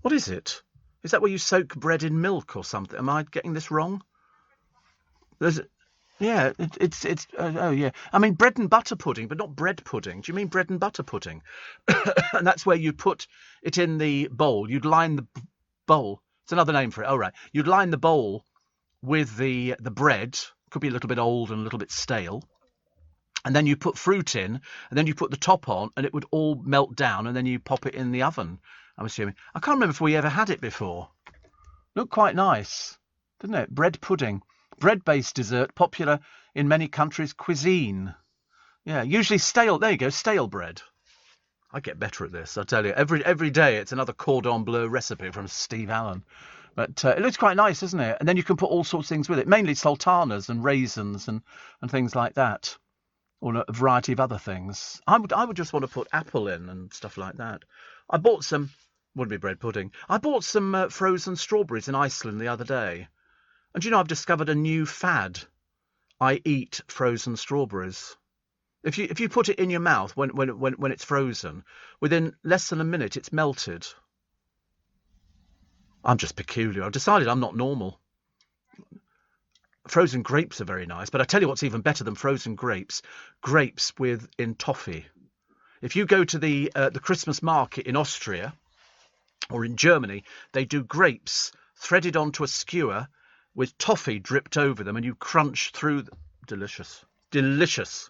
What is it? Is that where you soak bread in milk or something? Am I getting this wrong? Yeah, oh yeah. I mean bread and butter pudding, but not bread pudding. Do you mean bread and butter pudding? And that's where you put it in the bowl. You'd line the bowl. It's another name for it. Oh, right. You'd line the bowl with the bread. Could be a little bit old and a little bit stale. And then you put fruit in, and then you put the top on, and it would all melt down, and then you pop it in the oven, I'm assuming. I can't remember if we ever had it before. Looked quite nice, didn't it? Bread pudding. Bread-based dessert, popular in many countries' cuisine. Yeah, usually stale. There you go, stale bread. I get better at this, I tell you. Every day it's another cordon bleu recipe from Steve Allen. But it looks quite nice, doesn't it? And then you can put all sorts of things with it, mainly sultanas and raisins and things like that, or a variety of other things. I would just want to put apple in and stuff like that. I bought some, wouldn't be bread pudding. I bought some frozen strawberries in Iceland the other day. And you know, I've discovered a new fad. I eat frozen strawberries. If you put it in your mouth when it's frozen, within less than a minute it's melted. I'm just peculiar. I've decided I'm not normal. Frozen grapes are very nice, but I tell you what's even better than frozen grapes: grapes in toffee. If you go to the Christmas market in Austria or in Germany, they do grapes threaded onto a skewer with toffee dripped over them, and you crunch through them. Delicious. Delicious.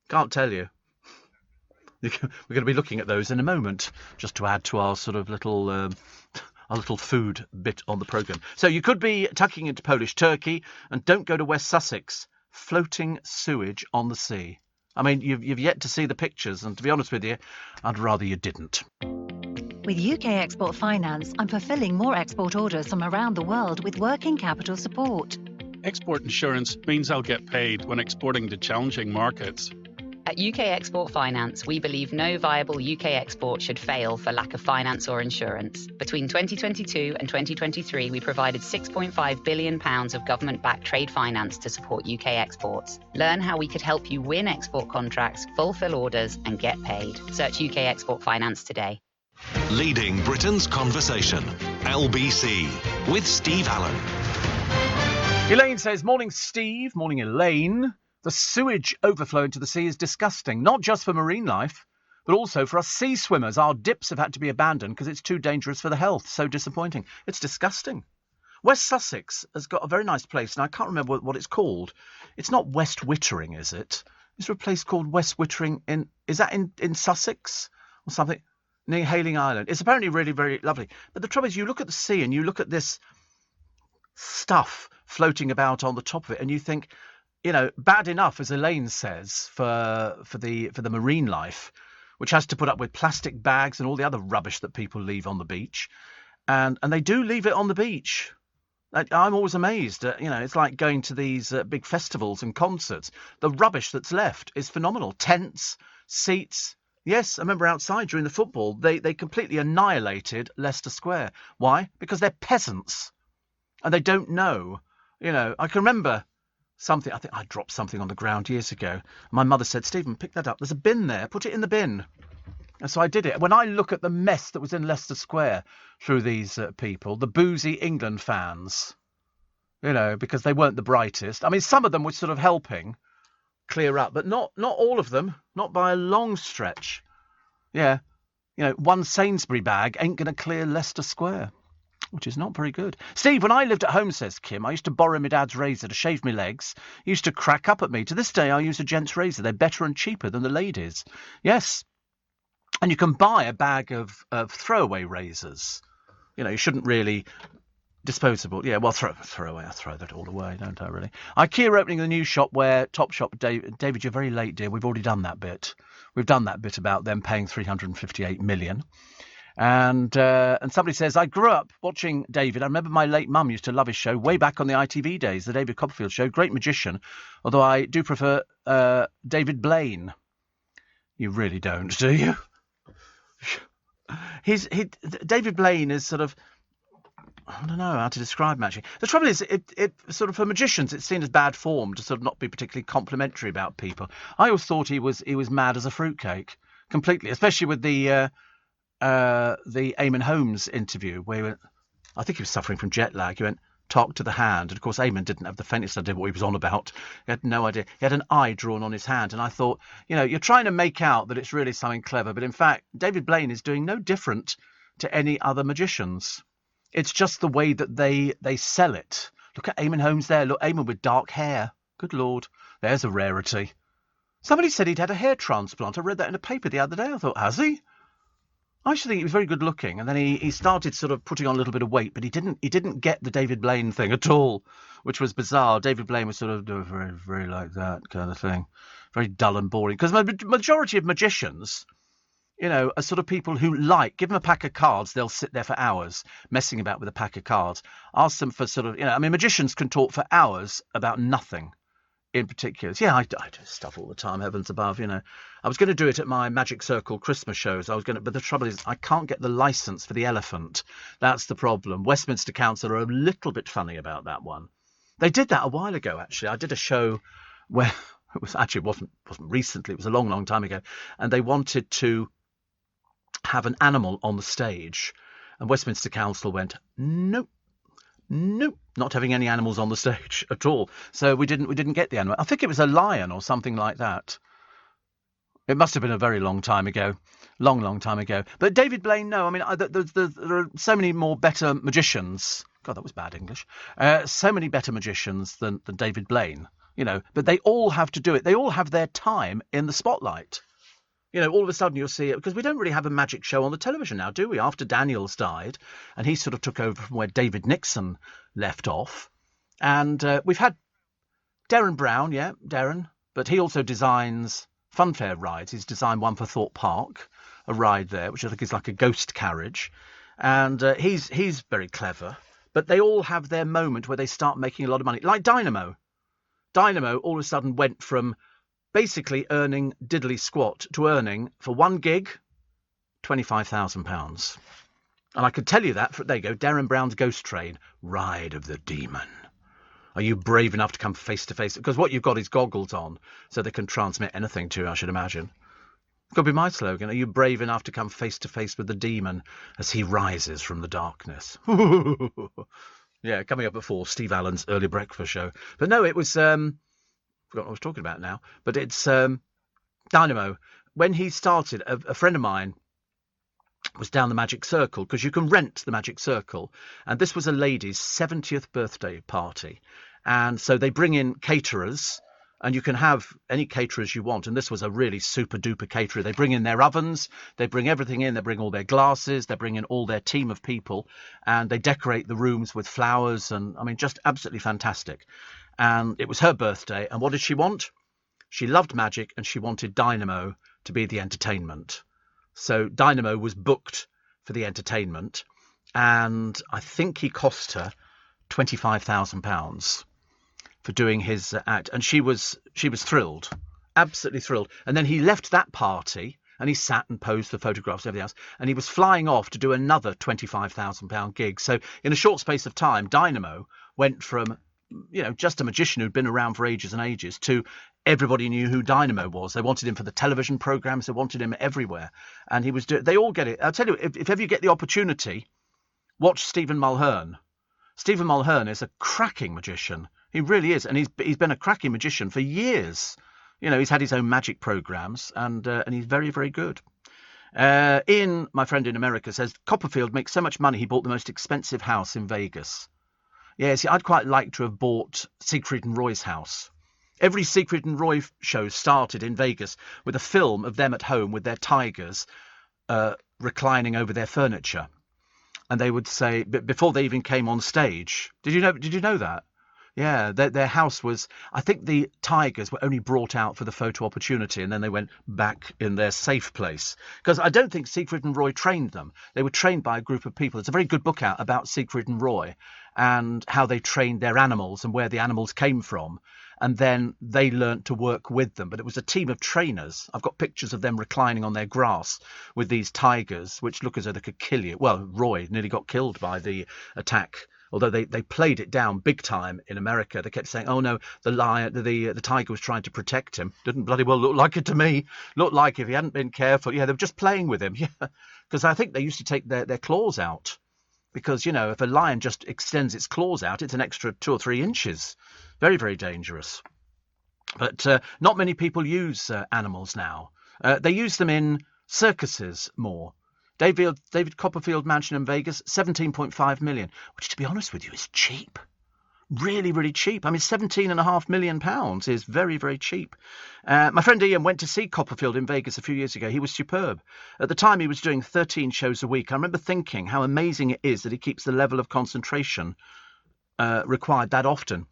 Can't tell you. We're going to be looking at those in a moment, just to add to our sort of little our little food bit on the programme. So you could be tucking into Polish Turkey, and don't go to West Sussex. Floating sewage on the sea. I mean, you've yet to see the pictures, and to be honest with you, I'd rather you didn't. With UK Export Finance, I'm fulfilling more export orders from around the world with working capital support. Export insurance means I'll get paid when exporting to challenging markets. At UK Export Finance, we believe no viable UK export should fail for lack of finance or insurance. Between 2022 and 2023, we provided £6.5 billion of government-backed trade finance to support UK exports. Learn how we could help you win export contracts, fulfil orders, and get paid. Search UK Export Finance today. Leading Britain's conversation. LBC with Steve Allen. Elaine says, morning Steve, morning Elaine. The sewage overflow into the sea is disgusting, not just for marine life, but also for us sea swimmers. Our dips have had to be abandoned because it's too dangerous for the health. So disappointing. It's disgusting. West Sussex has got a very nice place, and I can't remember what it's called. It's not West Wittering, is it? Is there a place called West Wittering is that in Sussex or something? Near Hayling Island. It's apparently really, very lovely. But the trouble is, you look at the sea and you look at this stuff floating about on the top of it, and you think, you know, bad enough, as Elaine says, for the marine life, which has to put up with plastic bags and all the other rubbish that people leave on the beach, and they do leave it on the beach. I'm always amazed. You know, it's like going to these big festivals and concerts. The rubbish that's left is phenomenal. Tents, seats. Yes, I remember outside during the football, they completely annihilated Leicester Square. Why? Because they're peasants, and they don't know. You know, I can remember something. I think I dropped something on the ground years ago. My mother said, Stephen, pick that up. There's a bin there. Put it in the bin. And so I did it. When I look at the mess that was in Leicester Square through these people, the boozy England fans, you know, because they weren't the brightest. I mean, some of them were sort of helping clear up, but not all of them, not by a long stretch. Yeah, you know, one Sainsbury bag ain't going to clear Leicester Square. which is not very good. Steve, when I lived at home, says Kim, I used to borrow my dad's razor to shave my legs. He used to crack up at me. To this day, I use a gent's razor. They're better and cheaper than the ladies. Yes. And you can buy a bag of throwaway razors. You know, you shouldn't really... Disposable, yeah. Well, throw away. I throw that all away, don't I? Really. IKEA opening the new shop where Topshop. David, you're very late, dear. We've already done that bit. We've done that bit about them paying 358 million. And somebody says, I grew up watching David. I remember my late mum used to love his show way back on the ITV days, the David Copperfield show. Great magician, although I do prefer David Blaine. You really don't, do you? David Blaine is sort of. I don't know how to describe him, actually. The trouble is, it sort of, for magicians, it's seen as bad form to sort of not be particularly complimentary about people. I always thought he was mad as a fruitcake, completely, especially with the Eamon Holmes interview, where he went, I think he was suffering from jet lag. He went, talk to the hand. And, of course, Eamon didn't have the faintest idea what he was on about. He had no idea. He had an eye drawn on his hand. And I thought, you know, you're trying to make out that it's really something clever. But, in fact, David Blaine is doing no different to any other magicians. It's just the way that they sell it. Look at Eamon Holmes there. Look, Eamon with dark hair. Good Lord. There's a rarity. Somebody said he'd had a hair transplant. I read that in a paper the other day. I thought, has he? I actually think he was very good looking. And then he started sort of putting on a little bit of weight, but he didn't get the David Blaine thing at all, which was bizarre. David Blaine was sort of very, very like that kind of thing. Very dull and boring. Because the majority of magicians... You know, are sort of people who give them a pack of cards, they'll sit there for hours messing about with a pack of cards. Ask them for sort of, you know, I mean, magicians can talk for hours about nothing in particular. Yeah, I do stuff all the time, heavens above, you know. I was going to do it at my Magic Circle Christmas shows. But the trouble is I can't get the licence for the elephant. That's the problem. Westminster Council are a little bit funny about that one. They did that a while ago, actually. I did a show where it wasn't recently, it was a long, long time ago. And they wanted to have an animal on the stage, and Westminster Council went, nope, not having any animals on the stage at all. So we didn't get the animal. I think it was a lion or something like that. It must have been a very long time ago, long time ago. But David Blaine, no. I mean, there are so many more better magicians. God, that was bad English. So many better magicians than David Blaine, you know. But they all have to do it. They all have their time in the spotlight. You know, all of a sudden you'll see it, because we don't really have a magic show on the television now, do we? After Daniels died, and he sort of took over from where David Nixon left off. And we've had Darren Brown, Darren, but he also designs funfair rides. He's designed one for Thorpe Park, a ride there, which I think is like a ghost carriage. And he's very clever. But they all have their moment where they start making a lot of money. Like Dynamo. Dynamo all of a sudden went from basically earning diddly squat to earning, for one gig, £25,000. And I could tell you that, there you go, Darren Brown's Ghost Train, Ride of the Demon. Are you brave enough to come face to face? Because what you've got is goggles on, so they can transmit anything to you, I should imagine. Could be my slogan. Are you brave enough to come face to face with the demon as he rises from the darkness? Yeah, coming up at 4, Steve Allen's Early Breakfast Show. But no, it was... forgot what I was talking about now, but it's Dynamo. When he started, a friend of mine was down the Magic Circle, because you can rent the Magic Circle, and this was a lady's 70th birthday party, and so they bring in caterers, and you can have any caterers you want, and this was a really super duper caterer. They bring in their ovens, they bring everything in, they bring all their glasses, they bring in all their team of people, and they decorate the rooms with flowers, and I mean, just absolutely fantastic. And it was her birthday, and what did she want? She loved magic, and she wanted Dynamo to be the entertainment. So Dynamo was booked for the entertainment, and I think he cost her £25,000 for doing his act, and she was thrilled, absolutely thrilled. And then he left that party, and he sat and posed for photographs and everything else, and he was flying off to do another £25,000 gig. So in a short space of time, Dynamo went from, you know, just a magician who'd been around for ages and ages to everybody knew who Dynamo was. They wanted him for the television programs. They wanted him everywhere. And he was they all get it. I'll tell you, if ever you get the opportunity, watch Stephen Mulhern. Stephen Mulhern is a cracking magician. He really is. And he's been a cracking magician for years. You know, he's had his own magic programs, and he's very, very good. Ian, my friend in America, says Copperfield makes so much money he bought the most expensive house in Vegas. Yeah, see, I'd quite like to have bought Siegfried and Roy's house. Every Siegfried and Roy show started in Vegas with a film of them at home with their tigers reclining over their furniture. And they would say, before they even came on stage, did you know that? Yeah, their house was, I think the tigers were only brought out for the photo opportunity and then they went back in their safe place. Because I don't think Siegfried and Roy trained them. They were trained by a group of people. There's a very good book out about Siegfried and Roy and how they trained their animals and where the animals came from. And then they learnt to work with them. But it was a team of trainers. I've got pictures of them reclining on their grass with these tigers, which look as though they could kill you. Well, Roy nearly got killed by the attack. Although they played it down big time in America. They kept saying, oh, no, the tiger was trying to protect him. Didn't bloody well look like it to me. Looked like if he hadn't been careful. Yeah, they were just playing with him. Yeah, because I think they used to take their claws out. Because, you know, if a lion just extends its claws out, it's an extra 2 or 3 inches. Very, very dangerous. But not many people use animals now. They use them in circuses more. David Copperfield Mansion in Vegas, 17.5 million, which, to be honest with you, is cheap. Really, really cheap. I mean, £17.5 million is very, very cheap. My friend Ian went to see Copperfield in Vegas a few years ago. He was superb. At the time, he was doing 13 shows a week. I remember thinking how amazing it is that he keeps the level of concentration required that often.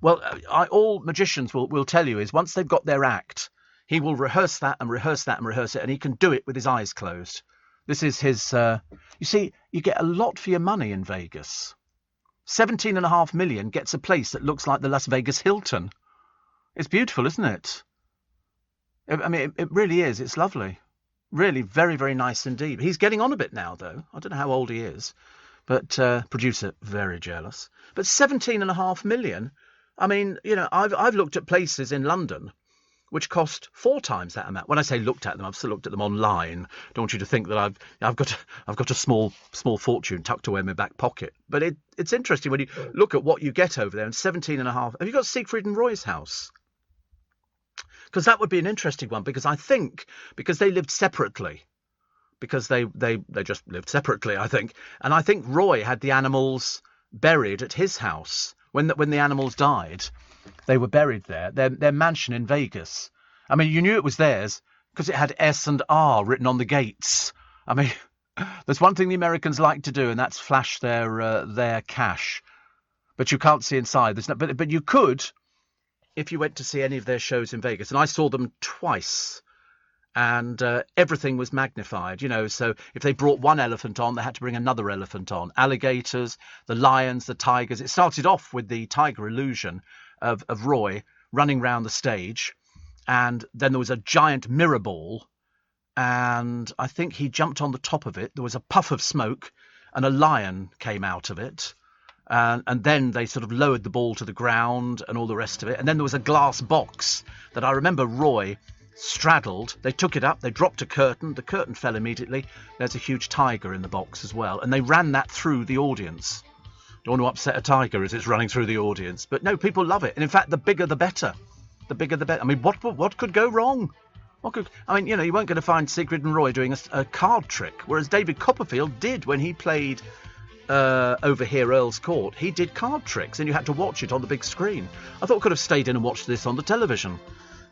Well, all magicians will tell you is once they've got their act, he will rehearse that and rehearse that and rehearse it, and he can do it with his eyes closed. This is his... you see, you get a lot for your money in Vegas. 17.5 million gets a place that looks like the Las Vegas Hilton. It's beautiful, isn't it? I mean, it really is. It's lovely. Really very, very nice indeed. He's getting on a bit now, though. I don't know how old he is. But producer, very jealous. But 17.5 million... I mean, you know, I've looked at places in London which cost 4 times that amount. When I say looked at them, I've still looked at them online. Don't want you to think that I've got a small fortune tucked away in my back pocket. But it's interesting when you look at what you get over there. And 17.5. Have you got Siegfried and Roy's house? Because that would be an interesting one. Because I think because they lived separately. Because they just lived separately, I think. And I think Roy had the animals buried at his house. When the animals died, they were buried there. Their mansion in Vegas. I mean, you knew it was theirs because it had S and R written on the gates. I mean, there's one thing the Americans like to do, and that's flash their cash. But you can't see inside. There's no, but you could if you went to see any of their shows in Vegas. And I saw them twice. And everything was magnified, you know. So if they brought one elephant on, they had to bring another elephant on. Alligators, the lions, the tigers. It started off with the tiger illusion of Roy running round the stage. And then there was a giant mirror ball. And I think he jumped on the top of it. There was a puff of smoke and a lion came out of it. And then they sort of lowered the ball to the ground and all the rest of it. And then there was a glass box that I remember Roy straddled. They took it up, they dropped a curtain, the curtain fell immediately. There's a huge tiger in the box as well, and they ran that through the audience. Don't want to upset a tiger as it's running through the audience, but no, people love it. And in fact, the bigger the better. The bigger the better. I mean, what could go wrong? I mean, you know, you weren't going to find Siegfried and Roy doing a card trick, whereas David Copperfield did when he played over here Earl's Court. He did card tricks and you had to watch it on the big screen. I thought I could have stayed in and watched this on the television.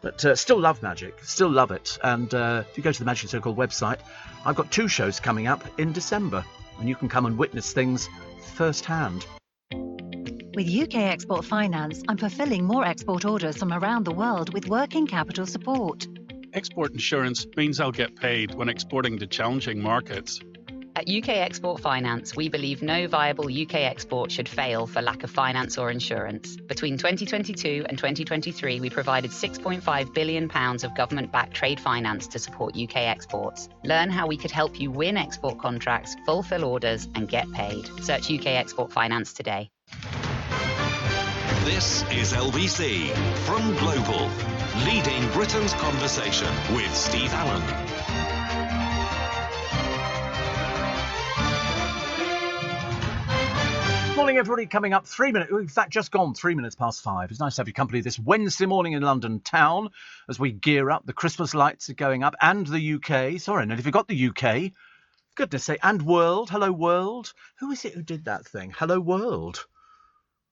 But still love magic, still love it. And if you go to the Magic Circle website, I've got 2 shows coming up in December. And you can come and witness things firsthand. With UK Export Finance, I'm fulfilling more export orders from around the world with working capital support. Export insurance means I'll get paid when exporting to challenging markets. At UK Export Finance, we believe no viable UK export should fail for lack of finance or insurance. Between 2022 and 2023, we provided £6.5 billion of government-backed trade finance to support UK exports. Learn how we could help you win export contracts, fulfill orders, and get paid. Search UK Export Finance today. This is LBC from Global, leading Britain's conversation with Steve Allen. Morning, everybody. Coming up 3 minutes. In fact, just gone 3 minutes past 5. It's nice to have your company this Wednesday morning in London town as we gear up. The Christmas lights are going up, and the UK. Sorry, and if you got the UK, goodness sake, and world. Hello, world. Who is it who did that thing? Hello, world.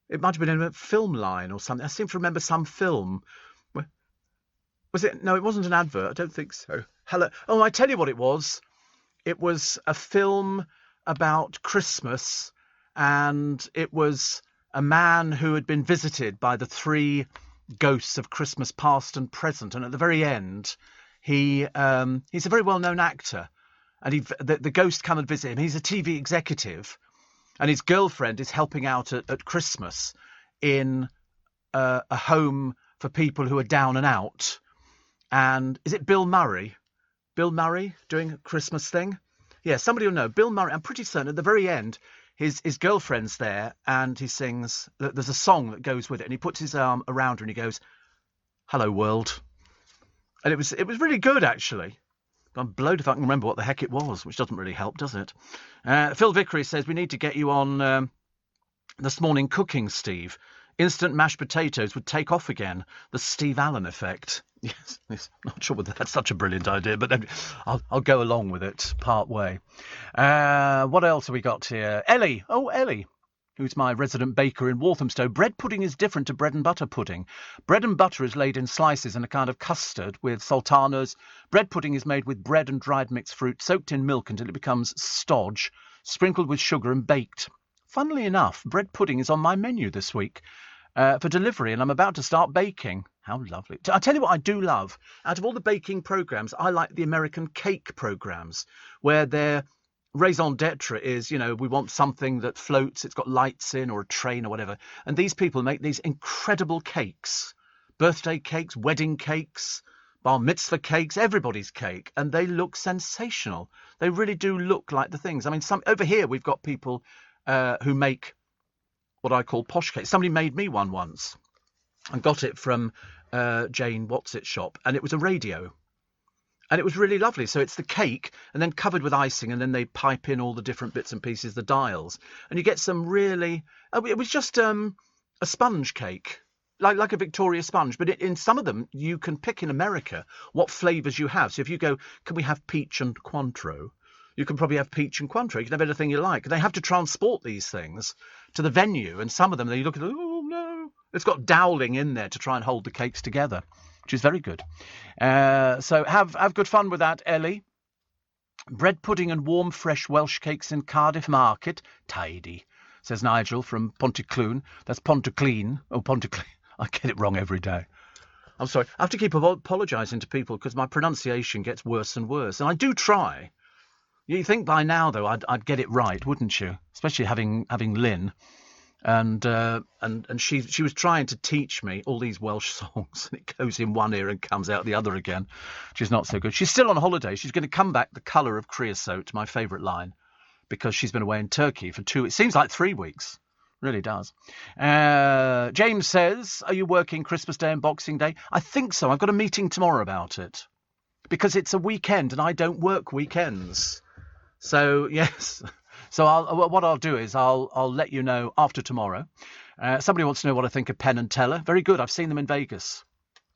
It might have been in a film line or something. I seem to remember some film. Was it? No, it wasn't an advert. I don't think so. Hello. Oh, I tell you what it was. It was a film about Christmas. And it was a man who had been visited by the three ghosts of Christmas past and present. And at the very end, he's a very well-known actor. And the ghosts come and visit him. He's a TV executive. And his girlfriend is helping out at Christmas in a home for people who are down and out. And is it Bill Murray? Bill Murray doing a Christmas thing? Yeah, somebody will know. Bill Murray, I'm pretty certain at the very end, his girlfriend's there and he sings, there's a song that goes with it, and he puts his arm around her and he goes, "Hello, world." And it was really good, actually. I'm blowed if I can remember what the heck it was, which doesn't really help, does it? Phil Vickery says, we need to get you on this morning cooking, Steve. Instant mashed potatoes would take off again. The Steve Allen effect. Yes, not sure whether that's such a brilliant idea, but I'll go along with it part way. What else have we got here? Ellie. Oh, Ellie, who's my resident baker in Walthamstow. Bread pudding is different to bread and butter pudding. Bread and butter is laid in slices in a kind of custard with sultanas. Bread pudding is made with bread and dried mixed fruit, soaked in milk until it becomes stodge, sprinkled with sugar and baked. Funnily enough, bread pudding is on my menu this week for delivery, and I'm about to start baking. How lovely. I tell you what I do love. Out of all the baking programmes, I like the American cake programmes, where their raison d'etre is, we want something that floats, it's got lights in or a train or whatever. And these people make these incredible cakes. Birthday cakes, wedding cakes, bar mitzvah cakes, everybody's cake. And they look sensational. They really do look like the things. I mean, over here we've got people who make what I call posh cakes. Somebody made me one once. And got it from Jane What's-It shop, and it was a radio. And it was really lovely. So it's the cake, and then covered with icing, and then they pipe in all the different bits and pieces, the dials. And you get some really... it was just a sponge cake, like a Victoria sponge. But in some of them, you can pick in America what flavours you have. So if you go, can we have peach and Cointreau? You can probably have peach and Cointreau. You can have anything you like. They have to transport these things to the venue, and some of them, they look at, oh, no. It's got dowling in there to try and hold the cakes together, which is very good. So have good fun with that, Ellie. Bread pudding and warm, fresh Welsh cakes in Cardiff Market. Tidy, says Nigel from Pontyclun. That's Pontyclean. Oh, Pontyclean. I get it wrong every day. I'm sorry. I have to keep apologising to people because my pronunciation gets worse and worse. And I do try. You think by now, though, I'd get it right, wouldn't you? Especially having Lynn. And she was trying to teach me all these Welsh songs, and it goes in one ear and comes out the other again, which is not so good. She's still on holiday. She's going to come back the colour of creosote, my favourite line, because she's been away in Turkey for it seems like 3 weeks. Really does. James says, are you working Christmas Day and Boxing Day? I think so. I've got a meeting tomorrow about it because it's a weekend and I don't work weekends. So, yes. So what I'll do is I'll let you know after tomorrow. Somebody wants to know what I think of Penn and Teller. Very good. I've seen them in Vegas.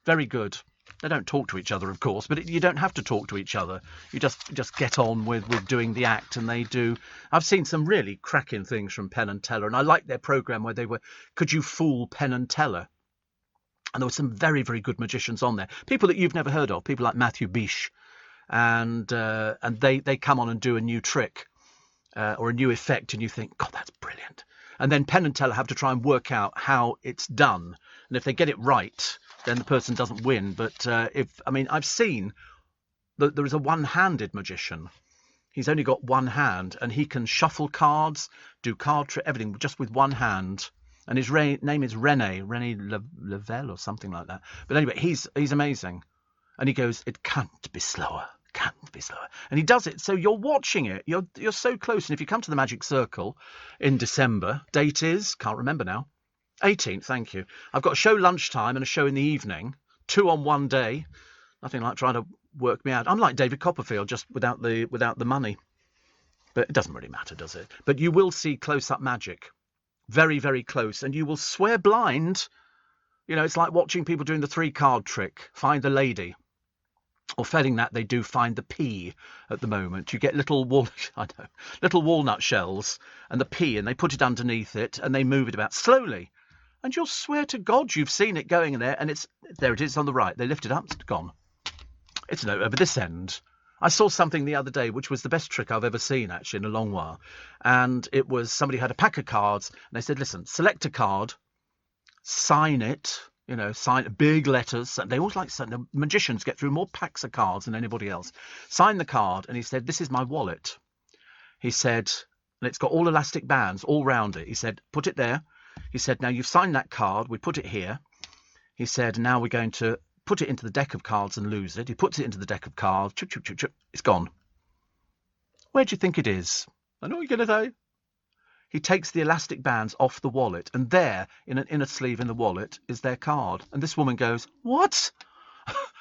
Very good. They don't talk to each other, of course, but you don't have to talk to each other. You just get on with doing the act, and they do. I've seen some really cracking things from Penn and Teller, and I like their programme where they were, Could You Fool Penn and Teller? And there were some very, very good magicians on there. People that you've never heard of, people like Matthew Bish, and they come on and do a new trick. Or a new effect, and you think, God, that's brilliant. And then Penn and Teller have to try and work out how it's done. And if they get it right, then the person doesn't win. But I've seen that there is a one-handed magician. He's only got one hand, and he can shuffle cards, do card trick, everything just with one hand. And his name is René Lavelle or something like that. But anyway, he's amazing. And he goes, it can't be slower. Can't be slower. And he does it, so you're watching it. You're so close. And if you come to the Magic Circle in December, date is, can't remember now, 18th, thank you. I've got a show lunchtime and a show in the evening, 2 on one day. Nothing like trying to work me out. I'm like David Copperfield, just without the money. But it doesn't really matter, does it? But you will see close-up magic very, very close, and you will swear blind. You know, it's like watching people doing the 3-card trick, find the lady. Or failing that, they do find the pea at the moment. You get little walnut shells and the pea, and they put it underneath it, and they move it about slowly. And you'll swear to God you've seen it going in there, and there it is on the right. They lift it up, it's gone. It's no over this end. I saw something the other day, which was the best trick I've ever seen, actually, in a long while. And it was somebody had a pack of cards, and they said, listen, select a card, sign it, sign big letters. And they always like the magicians get through more packs of cards than anybody else. Sign the card, and he said, this is my wallet. He said, and it's got all elastic bands all round it. He said, put it there. He said, now you've signed that card, we put it here. He said, now we're going to put it into the deck of cards and lose it. He puts it into the deck of cards. Chip, chip, chip, chip. It's gone. Where do you think it is? I know what you're going to say. He takes the elastic bands off the wallet, and there, in an inner sleeve in the wallet, is their card. And this woman goes, what?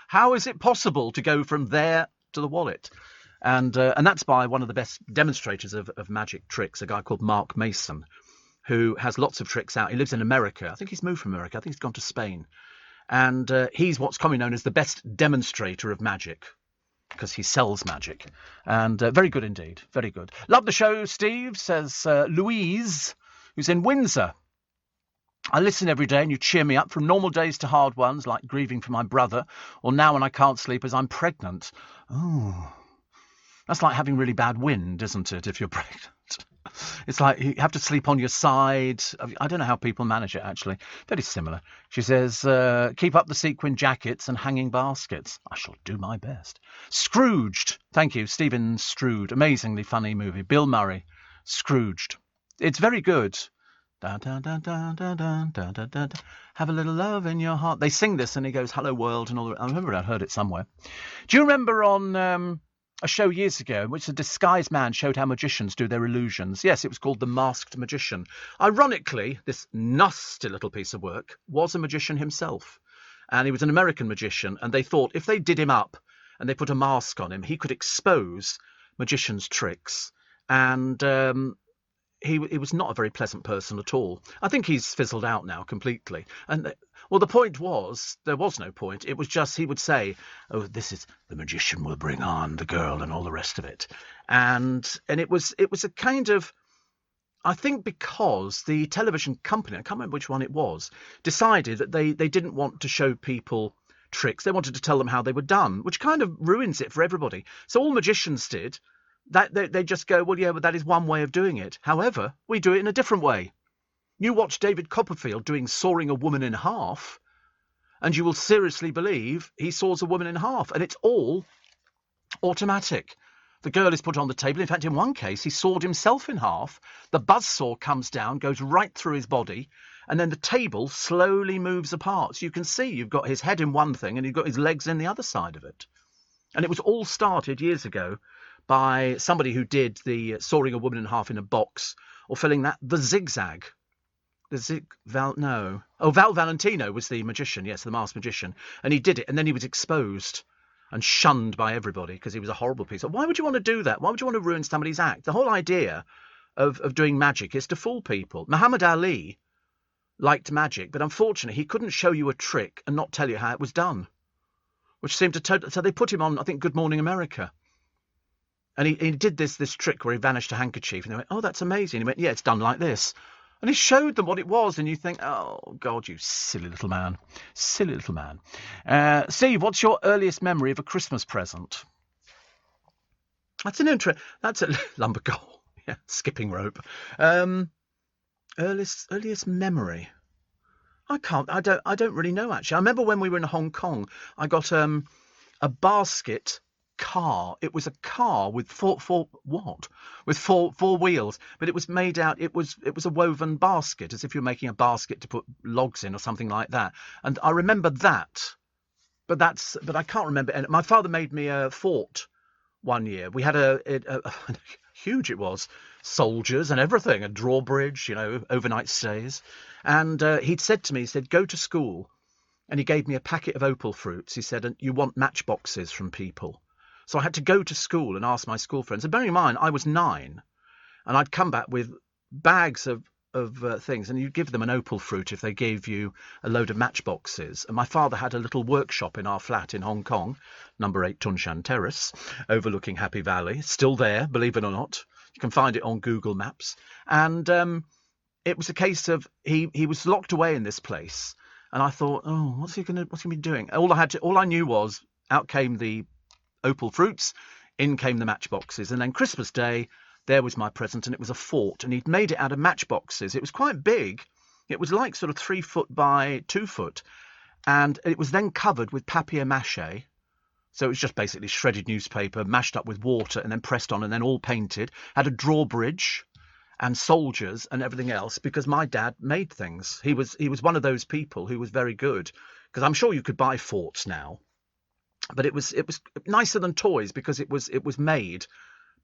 How is it possible to go from there to the wallet? And that's by one of the best demonstrators of magic tricks, a guy called Mark Mason, who has lots of tricks out. He lives in America. I think he's moved from America. I think he's gone to Spain. And he's what's commonly known as the best demonstrator of magic, because he sells magic. And very good indeed. Very good. Love the show, Steve, says Louise, who's in Windsor. I listen every day and you cheer me up, from normal days to hard ones, like grieving for my brother, or now when I can't sleep as I'm pregnant. Oh, that's like having really bad wind, isn't it, if you're pregnant? It's like you have to sleep on your side. I don't know how people manage it, actually. Very similar. She says, keep up the sequin jackets and hanging baskets. I shall do my best. Scrooged. Thank you, Stephen Strood. Amazingly funny movie. Bill Murray. Scrooged. It's very good. Dun, dun, dun, dun, dun, dun, dun, dun, dun. Have a little love in your heart. They sing this and he goes, hello world, and all that. I remember I heard it somewhere. Do you remember on a show years ago in which a disguised man showed how magicians do their illusions? Yes, it was called The Masked Magician. Ironically, this nasty little piece of work was a magician himself. And he was an American magician, and they thought if they did him up and they put a mask on him, he could expose magicians' tricks. And he was not a very pleasant person at all. I think he's fizzled out now completely. And well, the point was, there was no point. It was just he would say, oh, this is the magician will bring on the girl and all the rest of it. And it was a kind of, I think because the television company, I can't remember which one it was, decided that they didn't want to show people tricks. They wanted to tell them how they were done, which kind of ruins it for everybody. So all magicians did, that they just go, well, yeah, but that is one way of doing it. However, we do it in a different way. You watch David Copperfield doing sawing a woman in half, and you will seriously believe he saws a woman in half, and it's all automatic. The girl is put on the table. In fact, in one case, he sawed himself in half. The buzzsaw comes down, goes right through his body, and then the table slowly moves apart. So you can see you've got his head in one thing, and you've got his legs in the other side of it. And it was all started years ago by somebody who did the sawing a woman in half in a box, or filling that the zigzag. Val Valentino was the magician, yes, the masked magician, and he did it, and then he was exposed and shunned by everybody because he was a horrible piece. Why would you want to do that? Why would you want to ruin somebody's act? The whole idea of doing magic is to fool people. Muhammad Ali liked magic, but unfortunately he couldn't show you a trick and not tell you how it was done, which seemed to so they put him on, I think, Good Morning America. And he did this trick where he vanished a handkerchief, and they went, oh, that's amazing. He went, yeah, it's done like this. And he showed them what it was, and you think, oh, God, you silly little man. Silly little man. Steve, what's your earliest memory of a Christmas present? That's a lumber goal. Yeah, skipping rope. Earliest memory. I don't really know, actually. I remember when we were in Hong Kong, I got a basket car. It was a car with four wheels, but it was made out, it was a woven basket, as if you're making a basket to put logs in or something like that. And I remember that, but I can't remember. And my father made me a fort one year. We had a huge, it was, soldiers and everything, a drawbridge, overnight stays. And he'd said to me, he said, go to school. And he gave me a packet of opal fruits. He said, and you want matchboxes from people. So I had to go to school and ask my school friends. And bearing in mind, I was 9, and I'd come back with bags of things, and you'd give them an opal fruit if they gave you a load of matchboxes. And my father had a little workshop in our flat in Hong Kong, number 8 Tun Shan Terrace, overlooking Happy Valley. Still there, believe it or not. You can find it on Google Maps. And it was a case of he was locked away in this place, and I thought, oh, what's he gonna be doing? All I knew was out came the opal fruits, in came the matchboxes, and then Christmas Day, there was my present, and it was a fort, and he'd made it out of matchboxes. It was quite big. It was like sort of 3 foot by 2 foot, and it was then covered with papier-mâché. So it was just basically shredded newspaper, mashed up with water, and then pressed on, and then all painted. Had a drawbridge and soldiers and everything else, because my dad made things. He was one of those people who was very good, because I'm sure you could buy forts now, but it was nicer than toys because it was made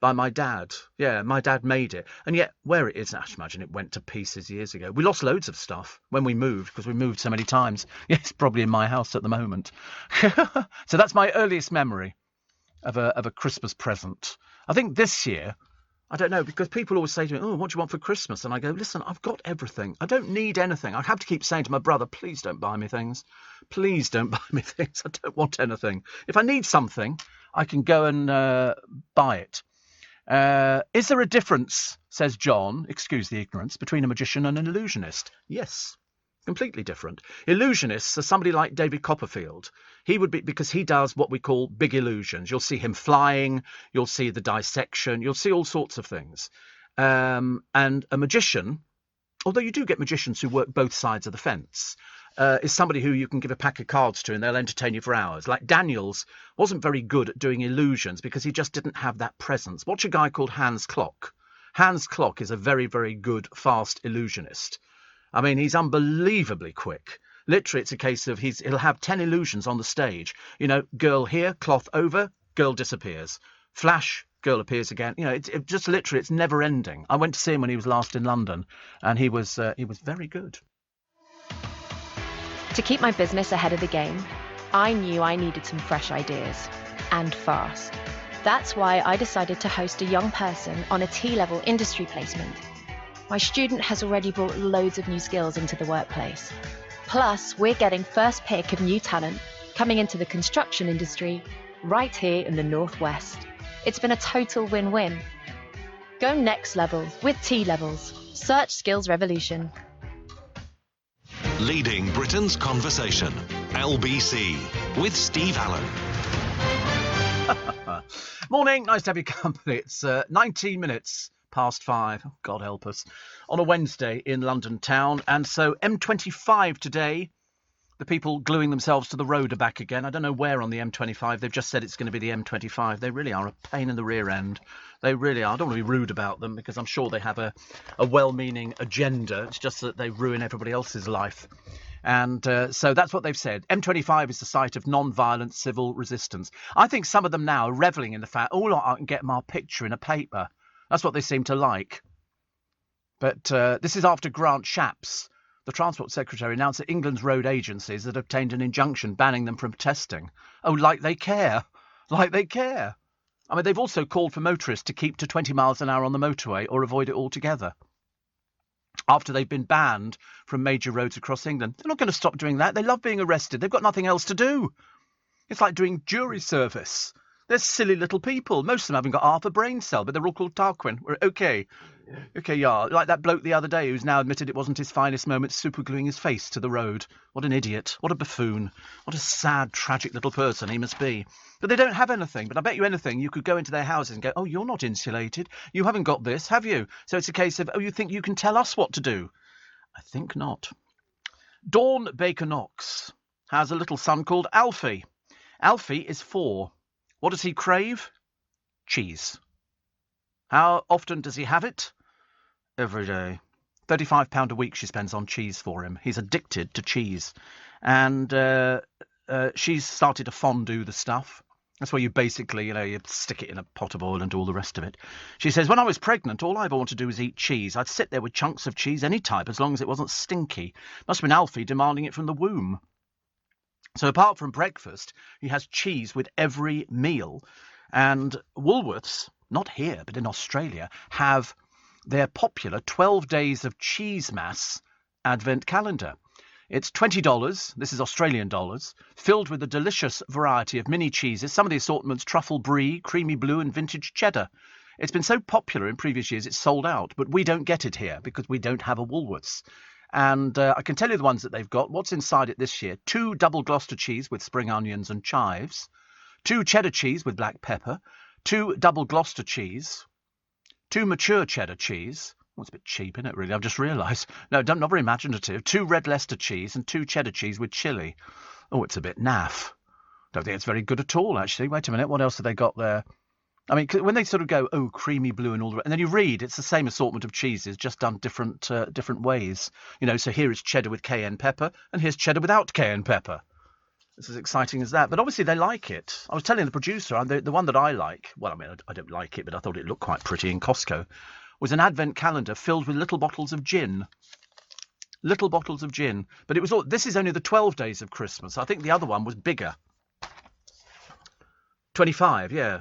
by my dad. Yeah, my dad made it. And yet, where it is, I imagine it went to pieces years ago. We lost loads of stuff when we moved, because we moved so many times. Yeah, it's probably in my house at the moment. So that's my earliest memory of a Christmas present. I think this year, I don't know, because people always say to me, oh, what do you want for Christmas? And I go, listen, I've got everything. I don't need anything. I have to keep saying to my brother, please don't buy me things. Please don't buy me things. I don't want anything. If I need something, I can go and buy it. Is there a difference, says John, excuse the ignorance, between a magician and an illusionist? Yes, completely different. Illusionists are somebody like David Copperfield. He would be, because he does what we call big illusions. You'll see him flying, you'll see the dissection, you'll see all sorts of things. And a magician, although you do get magicians who work both sides of the fence, is somebody who you can give a pack of cards to and they'll entertain you for hours. Like Daniels wasn't very good at doing illusions because he just didn't have that presence. Watch a guy called Hans Klok. Hans Klok is a very, very good, fast illusionist. I mean, he's unbelievably quick. Literally, it's a case of he'll have 10 illusions on the stage. You know, girl here, cloth over, girl disappears. Flash, girl appears again. You know, it just literally, it's never ending. I went to see him when he was last in London, and he was very good. To keep my business ahead of the game, I knew I needed some fresh ideas, and fast. That's why I decided to host a young person on a T-level industry placement. My student has already brought loads of new skills into the workplace. Plus, we're getting first pick of new talent coming into the construction industry right here in the Northwest. It's been a total win-win. Go next level with T-levels. Search Skills Revolution. Leading Britain's Conversation, LBC, with Steve Allen. Morning, nice to have your company. It's 19 minutes past 5, oh, God help us, on a Wednesday in London town. And so M25 today, the people gluing themselves to the road are back again. I don't know where on the M25. They've just said it's going to be the M25. They really are a pain in the rear end. They really are. I don't want to be rude about them because I'm sure they have a well-meaning agenda. It's just that they ruin everybody else's life. And so that's what they've said. M25 is the site of non-violent civil resistance. I think some of them now are revelling in the fact, oh, I can get my picture in a paper. That's what they seem to like. But this is after Grant Shapps, the Transport Secretary, announced that England's road agencies had obtained an injunction banning them from protesting. Oh, like they care. Like they care. I mean, they've also called for motorists to keep to 20 miles an hour on the motorway or avoid it altogether. After they've been banned from major roads across England. They're not going to stop doing that. They love being arrested. They've got nothing else to do. It's like doing jury service. They're silly little people. Most of them haven't got half a brain cell, but they're all called Tarquin. We're okay. Okay, yeah. Like that bloke the other day who's now admitted it wasn't his finest moment supergluing his face to the road. What an idiot. What a buffoon. What a sad, tragic little person he must be. But they don't have anything. But I bet you anything, you could go into their houses and go, oh, you're not insulated. You haven't got this, have you? So it's a case of, oh, you think you can tell us what to do? I think not. Dawn Baker-Knox has a little son called Alfie. Alfie is 4. What does he crave? Cheese. How often does he have it? Every day. £35 a week she spends on cheese for him. He's addicted to cheese. And she's started to fondue the stuff. That's where you basically, you stick it in a pot of oil and do all the rest of it. She says, when I was pregnant, all I ever wanted to do was eat cheese. I'd sit there with chunks of cheese any type as long as it wasn't stinky. Must have been Alfie demanding it from the womb. So apart from breakfast, he has cheese with every meal. And Woolworths, not here, but in Australia, have their popular 12 Days of Cheesemass Advent calendar. It's $20, this is Australian dollars, filled with a delicious variety of mini cheeses, some of the assortments truffle brie, creamy blue and vintage cheddar. It's been so popular in previous years it's sold out, but we don't get it here because we don't have a Woolworths. And I can tell you the ones that they've got. What's inside it this year? 2 double Gloucester cheese with spring onions and chives, 2 cheddar cheese with black pepper, 2 double Gloucester cheese, 2 mature cheddar cheese. Well, it's a bit cheap, isn't it, really? I've just realised. No, not very imaginative. 2 red Leicester cheese and 2 cheddar cheese with chilli. Oh, it's a bit naff. Don't think it's very good at all, actually. Wait a minute. What else have they got there? I mean, when they sort of go, oh, creamy blue and all the rest, and then you read, it's the same assortment of cheeses, just done different ways. You know, so here is cheddar with cayenne pepper, and here's cheddar without cayenne pepper. It's as exciting as that. But obviously they like it. I was telling the producer, the one that I like, well, I mean, I don't like it, but I thought it looked quite pretty in Costco, was an advent calendar filled with little bottles of gin. Little bottles of gin. But it was all, this is only the 12 days of Christmas. I think the other one was bigger. 25, yeah.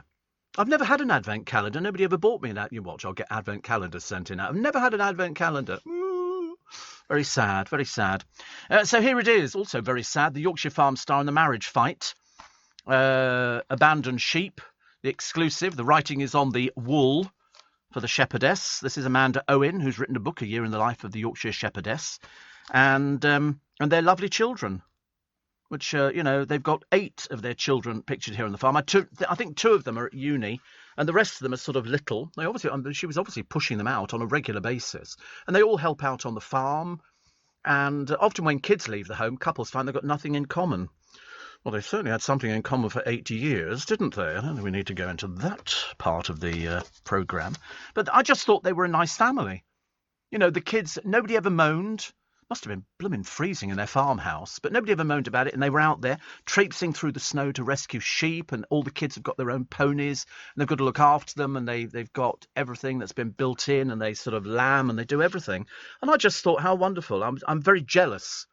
I've never had an advent calendar. Nobody ever bought me an advent. You watch, I'll get advent calendars sent in. I've never had an advent calendar. Ooh, very sad, very sad. So here it is, also very sad. The Yorkshire Farm Star in the marriage fight. Abandoned sheep, the exclusive. The writing is on the wool for the shepherdess. This is Amanda Owen, who's written a book, A Year in the Life of the Yorkshire Shepherdess. And their lovely children. Which, you know, they've got 8 of their children pictured here on the farm. I think 2 of them are at uni, and the rest of them are sort of little. She was obviously pushing them out on a regular basis. And they all help out on the farm. And often when kids leave the home, couples find they've got nothing in common. Well, they certainly had something in common for 80 years, didn't they? I don't think we need to go into that part of the programme. But I just thought they were a nice family. You know, the kids, nobody ever moaned. Must have been blooming freezing in their farmhouse, but nobody ever moaned about it, and they were out there traipsing through the snow to rescue sheep, and all the kids have got their own ponies, and they've got to look after them, and they've got everything that's been built in, and they sort of lamb, and they do everything. And I just thought, how wonderful. I'm very jealous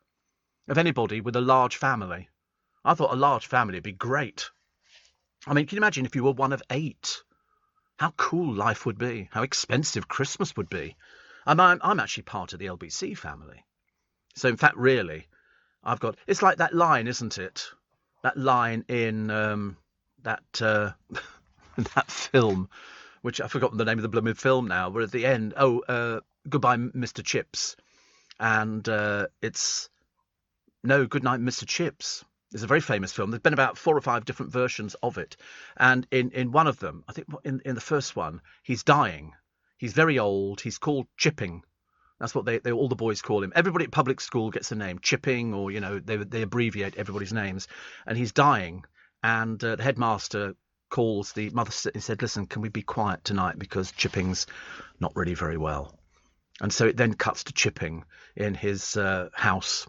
of anybody with a large family. I thought a large family would be great. I mean, can you imagine if you were one of 8? How cool life would be, how expensive Christmas would be. I'm actually part of the LBC family. So, in fact, really, I've got... It's like that line, isn't it? That line in that film, which I've forgotten the name of the blooming film now, where at the end, goodbye, Mr. Chips. And it's... No, Good Night, Mr. Chips. It's a very famous film. There's been about 4 or 5 different versions of it. And in one of them, I think in the first one, he's dying. He's very old. He's called Chipping. That's what they all the boys call him. Everybody at public school gets a name, Chipping, or, you know, they abbreviate everybody's names. And he's dying. And the headmaster calls the mother and said, listen, can we be quiet tonight because Chipping's not really very well. And so it then cuts to Chipping in his house.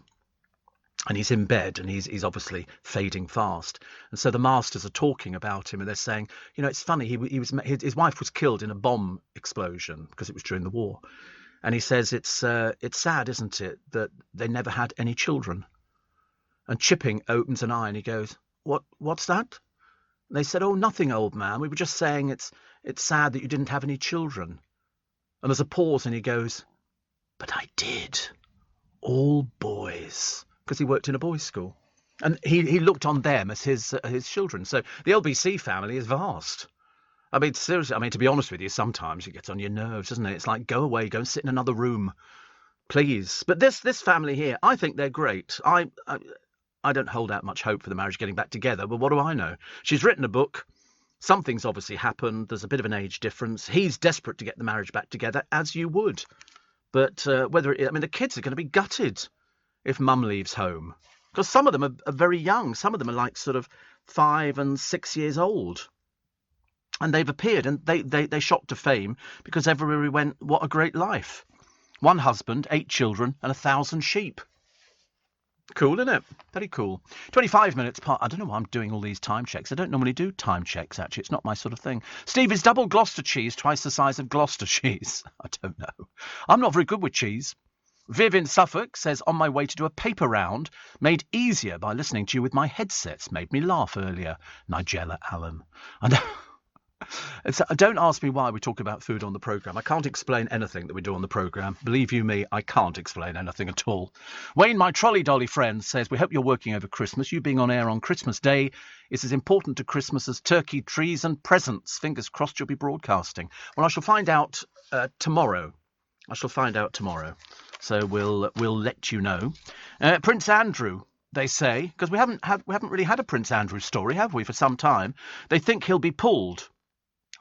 And he's in bed, and he's obviously fading fast. And so the masters are talking about him, and they're saying, you know, it's funny, his wife was killed in a bomb explosion because it was during the war. And he says, it's sad, isn't it, that they never had any children. And Chipping opens an eye and he goes, what's that? And they said, oh, nothing, old man. We were just saying it's sad that you didn't have any children. And there's a pause and he goes, but I did. All boys. Because he worked in a boys' school. And he looked on them as his children. So the LBC family is vast. I mean, seriously, to be honest with you, sometimes it gets on your nerves, doesn't it? It's like, go away, go and sit in another room, please. But this family here, I think they're great. I don't hold out much hope for the marriage getting back together, but what do I know? She's written a book. Something's obviously happened. There's a bit of an age difference. He's desperate to get the marriage back together, as you would. But the kids are going to be gutted if mum leaves home. Because some of them are very young. Some of them are like sort of 5 and 6 years old. And they've appeared, and they shot to fame because everybody went, what a great life. 1 husband, 8 children, and 1,000 sheep. Cool, isn't it? Very cool. 25 minutes part. I don't know why I'm doing all these time checks. I don't normally do time checks, actually. It's not my sort of thing. Steve, is double Gloucester cheese twice the size of Gloucester cheese? I don't know. I'm not very good with cheese. Viv in Suffolk says, on my way to do a paper round, made easier by listening to you with my headsets. Made me laugh earlier. Nigella Allen. I know. Don't ask me why we talk about food on the programme. I can't explain anything that we do on the programme. Believe you me, I can't explain anything at all. Wayne, my trolley dolly friend, says, we hope you're working over Christmas. You being on air on Christmas Day is as important to Christmas as turkey, trees and presents. Fingers crossed you'll be broadcasting. Well, I shall find out tomorrow. So we'll let you know. Prince Andrew, they say, because we haven't really had a Prince Andrew story, have we, for some time? They think he'll be pulled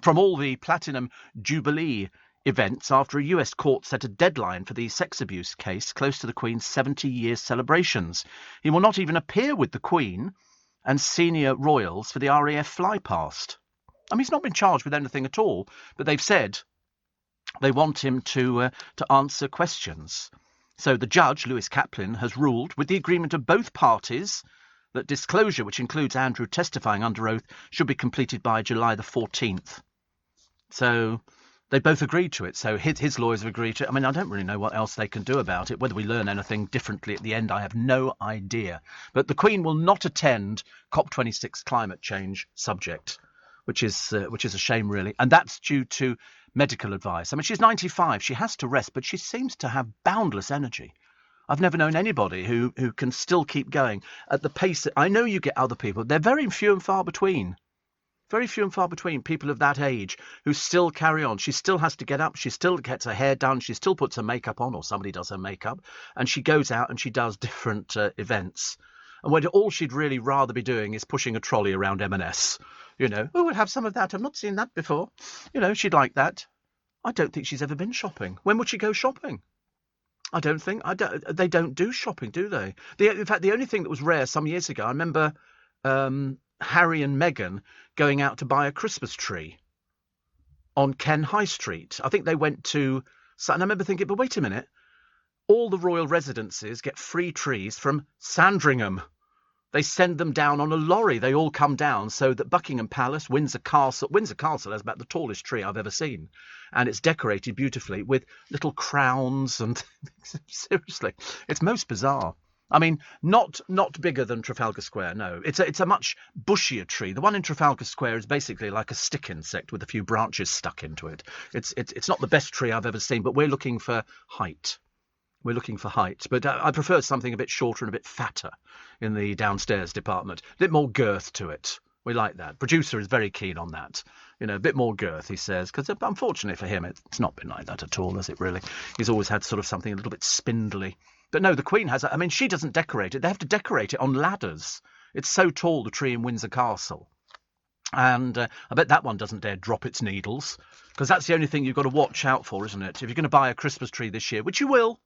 from all the Platinum Jubilee events after a US court set a deadline for the sex abuse case close to the Queen's 70-year celebrations. He will not even appear with the Queen and senior royals for the RAF flypast. I mean, he's not been charged with anything at all, but they've said they want him to answer questions. So the judge, Lewis Kaplan, has ruled, with the agreement of both parties, that disclosure, which includes Andrew testifying under oath, should be completed by July the 14th. So they both agreed to it. So his lawyers have agreed to it. I mean, I don't really know what else they can do about it. Whether we learn anything differently at the end, I have no idea. But the Queen will not attend COP26 climate change subject, which is a shame, really. And that's due to medical advice. I mean, she's 95. She has to rest, but she seems to have boundless energy. I've never known anybody who can still keep going at the pace that I know you get other people. They're very few and far between. Very few and far between people of that age who still carry on. She still has to get up. She still gets her hair done. She still puts her makeup on, or somebody does her makeup, and she goes out and she does different events. And when all she'd really rather be doing is pushing a trolley around M&S. You know, oh, we'll have some of that. I've not seen that before. You know, she'd like that. I don't think she's ever been shopping. When would she go shopping? I don't think. They don't do shopping, do they? In fact, the only thing that was rare some years ago, I remember Harry and Meghan going out to buy a Christmas tree on Ken High Street. I think they went to... And I remember thinking, but wait a minute. All the royal residences get free trees from Sandringham. They send them down on a lorry. They all come down so that Buckingham Palace, Windsor Castle has about the tallest tree I've ever seen. And it's decorated beautifully with little crowns and seriously, it's most bizarre. I mean, not bigger than Trafalgar Square, no. It's a much bushier tree. The one in Trafalgar Square is basically like a stick insect with a few branches stuck into it. It's not the best tree I've ever seen, but we're looking for height. But I prefer something a bit shorter and a bit fatter in the downstairs department. A bit more girth to it. We like that. Producer is very keen on that. You know, a bit more girth, he says, because unfortunately for him, it's not been like that at all, has it really? He's always had sort of something a little bit spindly. But no, the Queen has... I mean, she doesn't decorate it. They have to decorate it on ladders. It's so tall, the tree in Windsor Castle. And I bet that one doesn't dare drop its needles, because that's the only thing you've got to watch out for, isn't it? If you're going to buy a Christmas tree this year, which you will,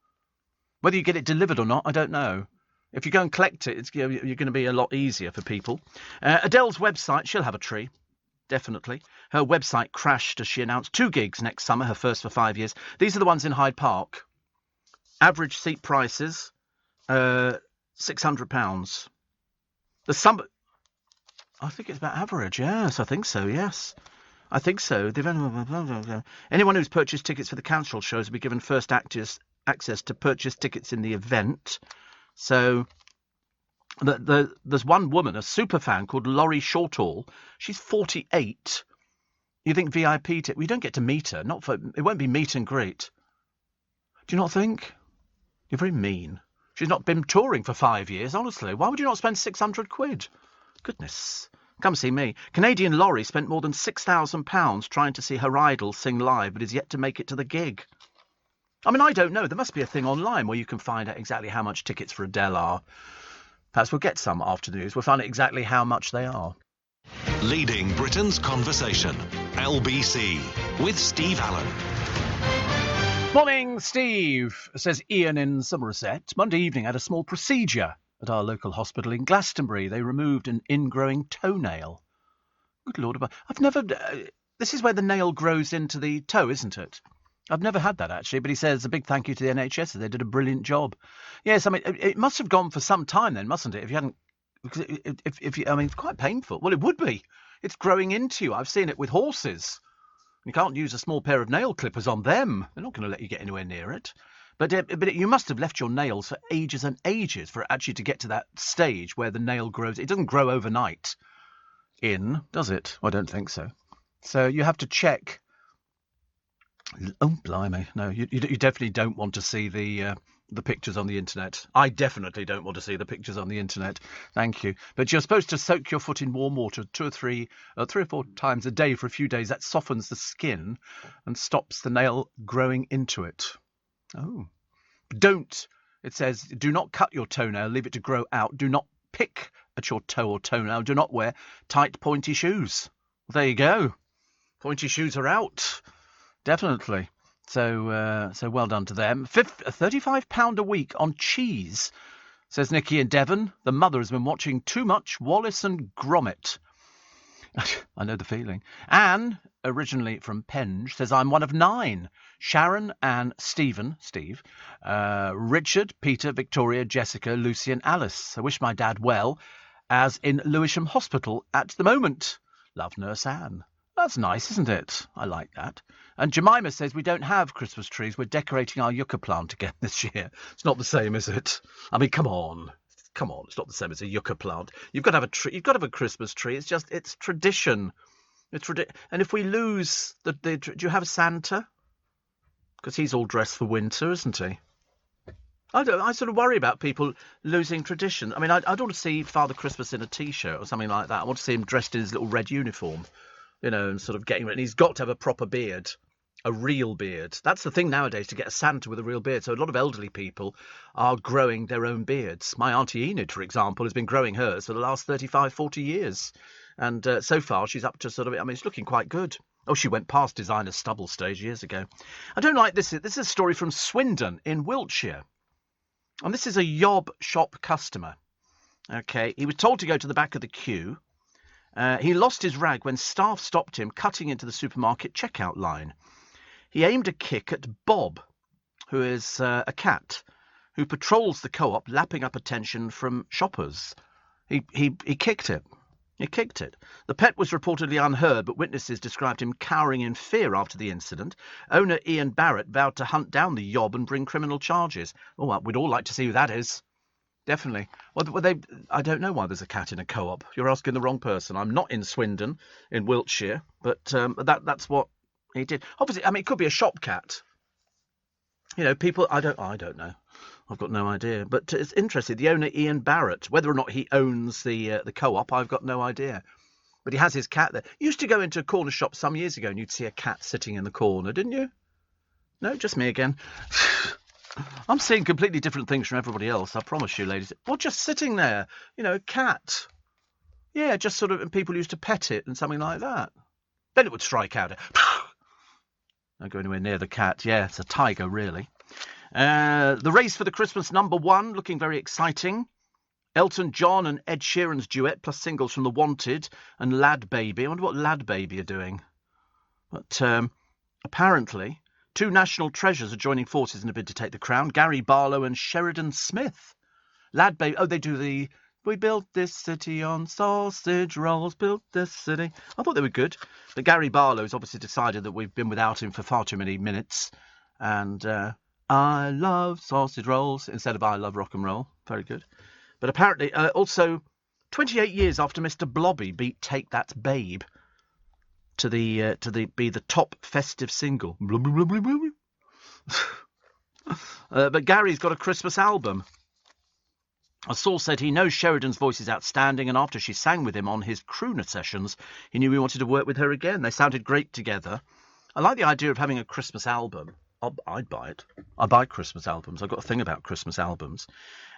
whether you get it delivered or not, I don't know. If you go and collect it, you're going to be a lot easier for people. Adele's website, she'll have a tree. Definitely. Her website crashed as she announced 2 gigs next summer, her first for 5 years. These are the ones in Hyde Park. Average seat prices, £600. I think it's about average. Yes, I think so. Yes, I think so. Anyone who's purchased tickets for the council shows will be given first access to purchase tickets in the event. So there's one woman, a super fan called Laurie Shortall. She's 48. You think VIP ticket? We don't get to meet her. It won't be meet and greet. Do you not think? You're very mean. She's not been touring for 5 years, honestly. Why would you not spend £600? Goodness. Come see me. Canadian Laurie spent more than £6,000 trying to see her idol sing live, but is yet to make it to the gig. I mean, I don't know. There must be a thing online where you can find out exactly how much tickets for Adele are. Perhaps we'll get some after the news. We'll find out exactly how much they are. Leading Britain's conversation. LBC with Steve Allen. Morning, Steve, says Ian in Somerset. Monday evening, I had a small procedure at our local hospital in Glastonbury. They removed an ingrowing toenail. Good Lord. I've never... this is where the nail grows into the toe, isn't it? I've never had that, actually, but he says a big thank you to the NHS. They did a brilliant job. Yes, I mean, it must have gone for some time then, mustn't it, if you hadn't... I mean, it's quite painful. Well, it would be. It's growing into you. I've seen it with horses. You can't use a small pair of nail clippers on them. They're not going to let you get anywhere near it. But you must have left your nails for ages and ages for it actually to get to that stage where the nail grows. It doesn't grow overnight does it? I don't think so. So you have to check. Oh, blimey. No, you definitely don't want to see the pictures on the internet. I definitely don't want to see the pictures on the internet. Thank you. But you're supposed to soak your foot in warm water 3 or 4 times a day for a few days. That softens the skin and stops the nail growing into it. Oh. Don't, it says, do not cut your toenail, leave it to grow out. Do not pick at your toe or toenail. Do not wear tight, pointy shoes. There you go. Pointy shoes are out. Definitely. So well done to them. £35 a week on cheese, says Nikki in Devon. The mother has been watching too much Wallace and Gromit. I know the feeling. Anne, originally from Penge, says, I'm one of 9. Sharon, Anne, Steve, Richard, Peter, Victoria, Jessica, Lucy and Alice. I wish my dad well, as in Lewisham Hospital at the moment. Love, Nurse Anne. That's nice, isn't it? I like that. And Jemima says we don't have Christmas trees. We're decorating our yucca plant again this year. It's not the same, is it? I mean, come on. Come on. It's not the same as a yucca plant. You've got to have a tree. You've got to have a Christmas tree. It's tradition. And if we lose do you have a Santa? Because he's all dressed for winter, isn't he? I sort of worry about people losing tradition. I mean, I don't want to see Father Christmas in a T-shirt or something like that. I want to see him dressed in his little red uniform. And sort of getting ready. And he's got to have a proper beard, a real beard. That's the thing nowadays, to get a Santa with a real beard. So a lot of elderly people are growing their own beards. My Auntie Enid, for example, has been growing hers for the last 35, 40 years. And so far, she's up to it's looking quite good. Oh, she went past designer stubble stage years ago. I don't like this. This is a story from Swindon in Wiltshire. And this is a Yob shop customer. Okay, he was told to go to the back of the queue. He lost his rag when staff stopped him cutting into the supermarket checkout line. He aimed a kick at Bob, who is a cat, who patrols the co-op, lapping up attention from shoppers. He kicked it. He kicked it. The pet was reportedly unheard, but witnesses described him cowering in fear after the incident. Owner Ian Barrett vowed to hunt down the Yob and bring criminal charges. Oh, well, we'd all like to see who that is. Definitely. Well, I don't know why there's a cat in a co-op. You're asking the wrong person. I'm not in Swindon, in Wiltshire, but that's what he did. Obviously, I mean, it could be a shop cat. People. I don't know. I've got no idea. But it's interesting. The owner, Ian Barrett, whether or not he owns the co-op, I've got no idea. But he has his cat there. You used to go into a corner shop some years ago, and you'd see a cat sitting in the corner, didn't you? No, just me again. I'm seeing completely different things from everybody else, I promise you, ladies. Well, just sitting there, a cat. Yeah, just sort of, and people used to pet it and something like that. Then it would strike out. Don't go anywhere near the cat. Yeah, it's a tiger, really. The race for the Christmas #1, looking very exciting. Elton John and Ed Sheeran's duet, plus singles from The Wanted and Lad Baby. I wonder what Lad Baby are doing. But apparently, 2 national treasures are joining forces in a bid to take the crown. Gary Barlow and Sheridan Smith. Lad Baby. Oh, they do the "We built this city on sausage rolls, built this city." I thought they were good. But Gary Barlow's obviously decided that we've been without him for far too many minutes. And I love sausage rolls instead of I love rock and roll. Very good. But apparently, also, 28 years after Mr. Blobby beat Take That Babe to be the top festive single. But Gary's got a Christmas album. A source said he knows Sheridan's voice is outstanding, and after she sang with him on his crooner sessions, he knew he wanted to work with her again. They sounded great together. I like the idea of having a Christmas album. I'd buy it. I buy Christmas albums. I've got a thing about Christmas albums.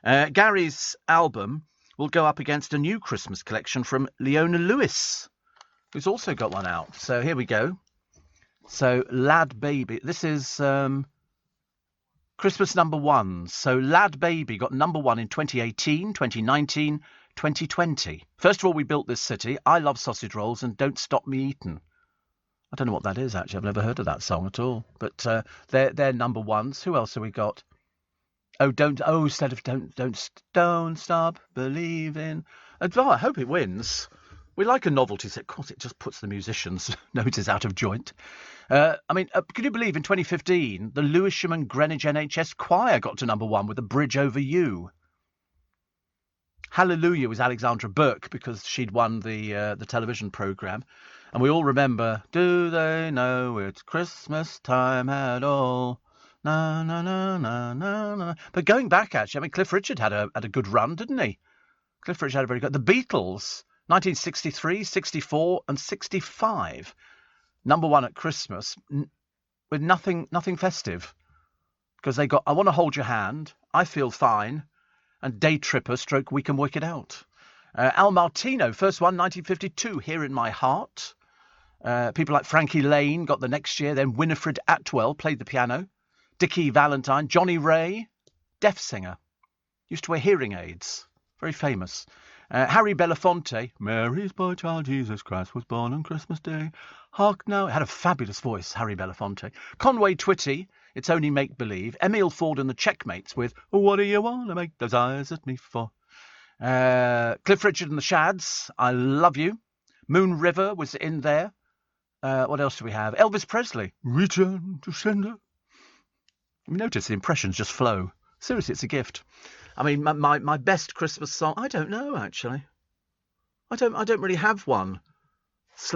Gary's album will go up against a new Christmas collection from Leona Lewis, who's also got one out. So here we go. So Lad Baby. This is Christmas #1. So Lad Baby got #1 in 2018, 2019, 2020. First of all, we built this city. I love sausage rolls and Don't Stop Me Eatin'. I don't know what that is, actually. I've never heard of that song at all. But they're #1s. Who else have we got? Instead of don't stop believing. I hope it wins. We like a novelty set. Of course, it just puts the musicians' noses out of joint. Can you believe in 2015, the Lewisham and Greenwich NHS Choir got to #1 with A Bridge Over You? Hallelujah was Alexandra Burke because she'd won the television programme. And we all remember, do they know it's Christmas time at all? Na, na, na, na, na, na. But going back, actually, I mean, Cliff Richard had a good run, didn't he? Cliff Richard had a very good... The Beatles, 1963, 64 and 65. Number one at Christmas with nothing festive. Because they got I Want to Hold Your Hand, I Feel Fine, and Day Tripper / We Can Work It Out. Al Martino, first one, 1952, Here in My Heart. People like Frankie Lane got the next year. Then Winifred Atwell played the piano. Dickie Valentine, Johnny Ray, deaf singer. Used to wear hearing aids. Very famous. Harry Belafonte, Mary's boy child Jesus Christ was born on Christmas Day. Hark now. Had a fabulous voice, Harry Belafonte. Conway Twitty, It's Only Make Believe. Emile Ford and the Checkmates with What Do You Want to Make Those Eyes at Me For? Cliff Richard and the Shads, I Love You. Moon River was in there. What else do we have? Elvis Presley, Return to Sender. You notice the impressions just flow. Seriously, it's a gift. I mean, my best Christmas song, I don't know, actually. I don't really have one.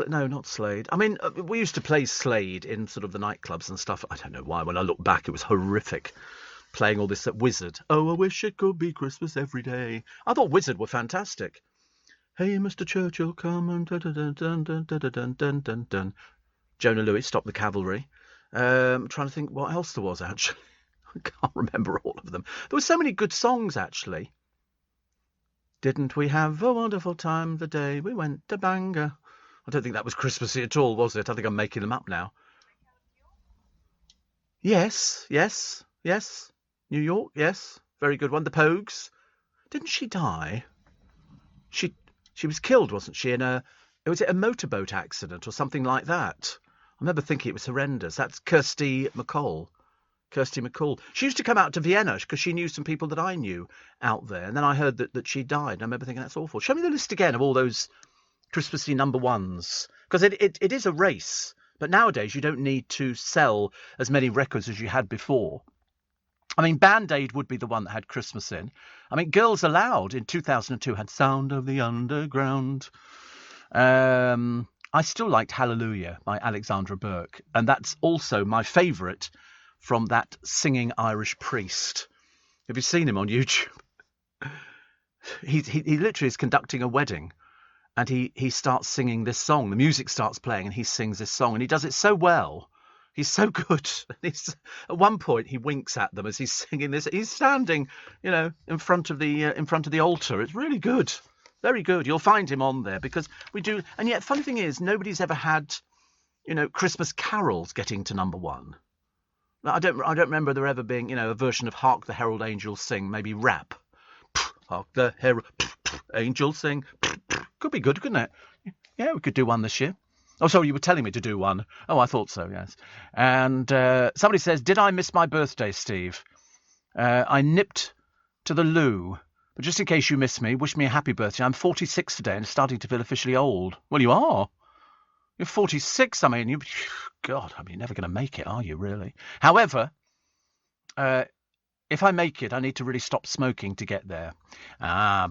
No, not Slade. I mean, we used to play Slade in sort of the nightclubs and stuff. I don't know why. When I look back, it was horrific. Playing all this at Wizard. Oh, I wish it could be Christmas every day. I thought Wizard were fantastic. Hey, Mr. Churchill, come and dun-dun-dun-dun-dun-dun-dun-dun. Jonah Lewis, Stop the Cavalry. I'm trying to think what else there was, actually. I can't remember all of them. There were so many good songs, actually. Didn't we have a wonderful time the day we went to Bangor? I don't think that was Christmassy at all, was it? I think I'm making them up now. Yes. New York, yes. Very good one. The Pogues. Didn't she die? She was killed, wasn't she, in was it a motorboat accident or something like that? I remember thinking it was horrendous. That's Kirsty MacColl. She used to come out to Vienna because she knew some people that I knew out there. And then I heard that she died. And I remember thinking, that's awful. Show me the list again of all those Christmassy number ones. Because it is a race. But nowadays you don't need to sell as many records as you had before. I mean, Band Aid would be the one that had Christmas in. I mean, Girls Aloud in 2002 had Sound of the Underground. I still liked Hallelujah by Alexandra Burke. And that's also my favourite from that singing Irish priest. Have you seen him on YouTube? He literally is conducting a wedding. And he starts singing this song. The music starts playing and he sings this song. And he does it so well. He's so good. At one point, he winks at them as he's singing this. He's standing, in front of the altar. It's really good, very good. You'll find him on there because we do. And yet, funny thing is, nobody's ever had, Christmas carols getting to number one. I don't remember there ever being, a version of "Hark the Herald Angels Sing," maybe rap. Hark the Herald Angels Sing. Could be good, couldn't it? Yeah, we could do one this year. Oh, sorry, you were telling me to do one. Oh, I thought so, yes. And somebody says, did I miss my birthday, Steve? I nipped to the loo. But just in case you miss me, wish me a happy birthday. I'm 46 today and starting to feel officially old. Well, you are. You're 46. I mean, God, you're never going to make it, are you, really? However, if I make it, I need to really stop smoking to get there.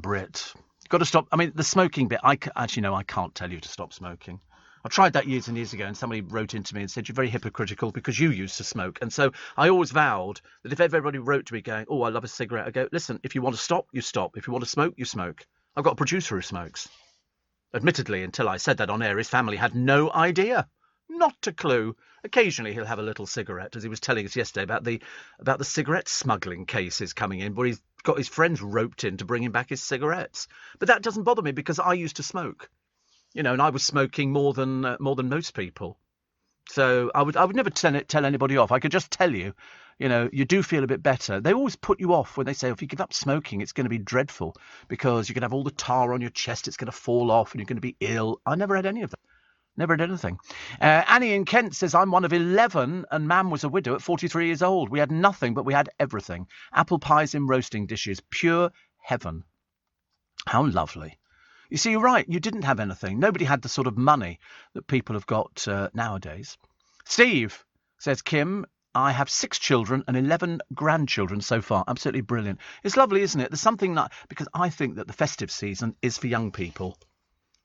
Brit. Got to stop. I mean, the smoking bit, I can't tell you to stop smoking. I tried that years and years ago, and somebody wrote into me and said, you're very hypocritical because you used to smoke. And so I always vowed that if everybody wrote to me going, oh, I love a cigarette, I go, listen, if you want to stop, you stop. If you want to smoke, you smoke. I've got a producer who smokes. Admittedly, until I said that on air, his family had no idea. Not a clue. Occasionally he'll have a little cigarette, as he was telling us yesterday about the cigarette smuggling cases coming in, where he's got his friends roped in to bring him back his cigarettes. But that doesn't bother me because I used to smoke. And I was smoking more than most people. So I would never tell anybody off. I could just tell you, you do feel a bit better. They always put you off when they say, if you give up smoking, it's going to be dreadful because you're going to have all the tar on your chest. It's going to fall off and you're going to be ill. I never had any of that. Never had anything. Annie in Kent says, I'm one of 11 and Mam was a widow at 43 years old. We had nothing, but we had everything. Apple pies in roasting dishes. Pure heaven. How lovely. You see, you're right. You didn't have anything. Nobody had the sort of money that people have got nowadays. Steve, says Kim, I have 6 children and 11 grandchildren so far. Absolutely brilliant. It's lovely, isn't it? There's something like, because I think that the festive season is for young people.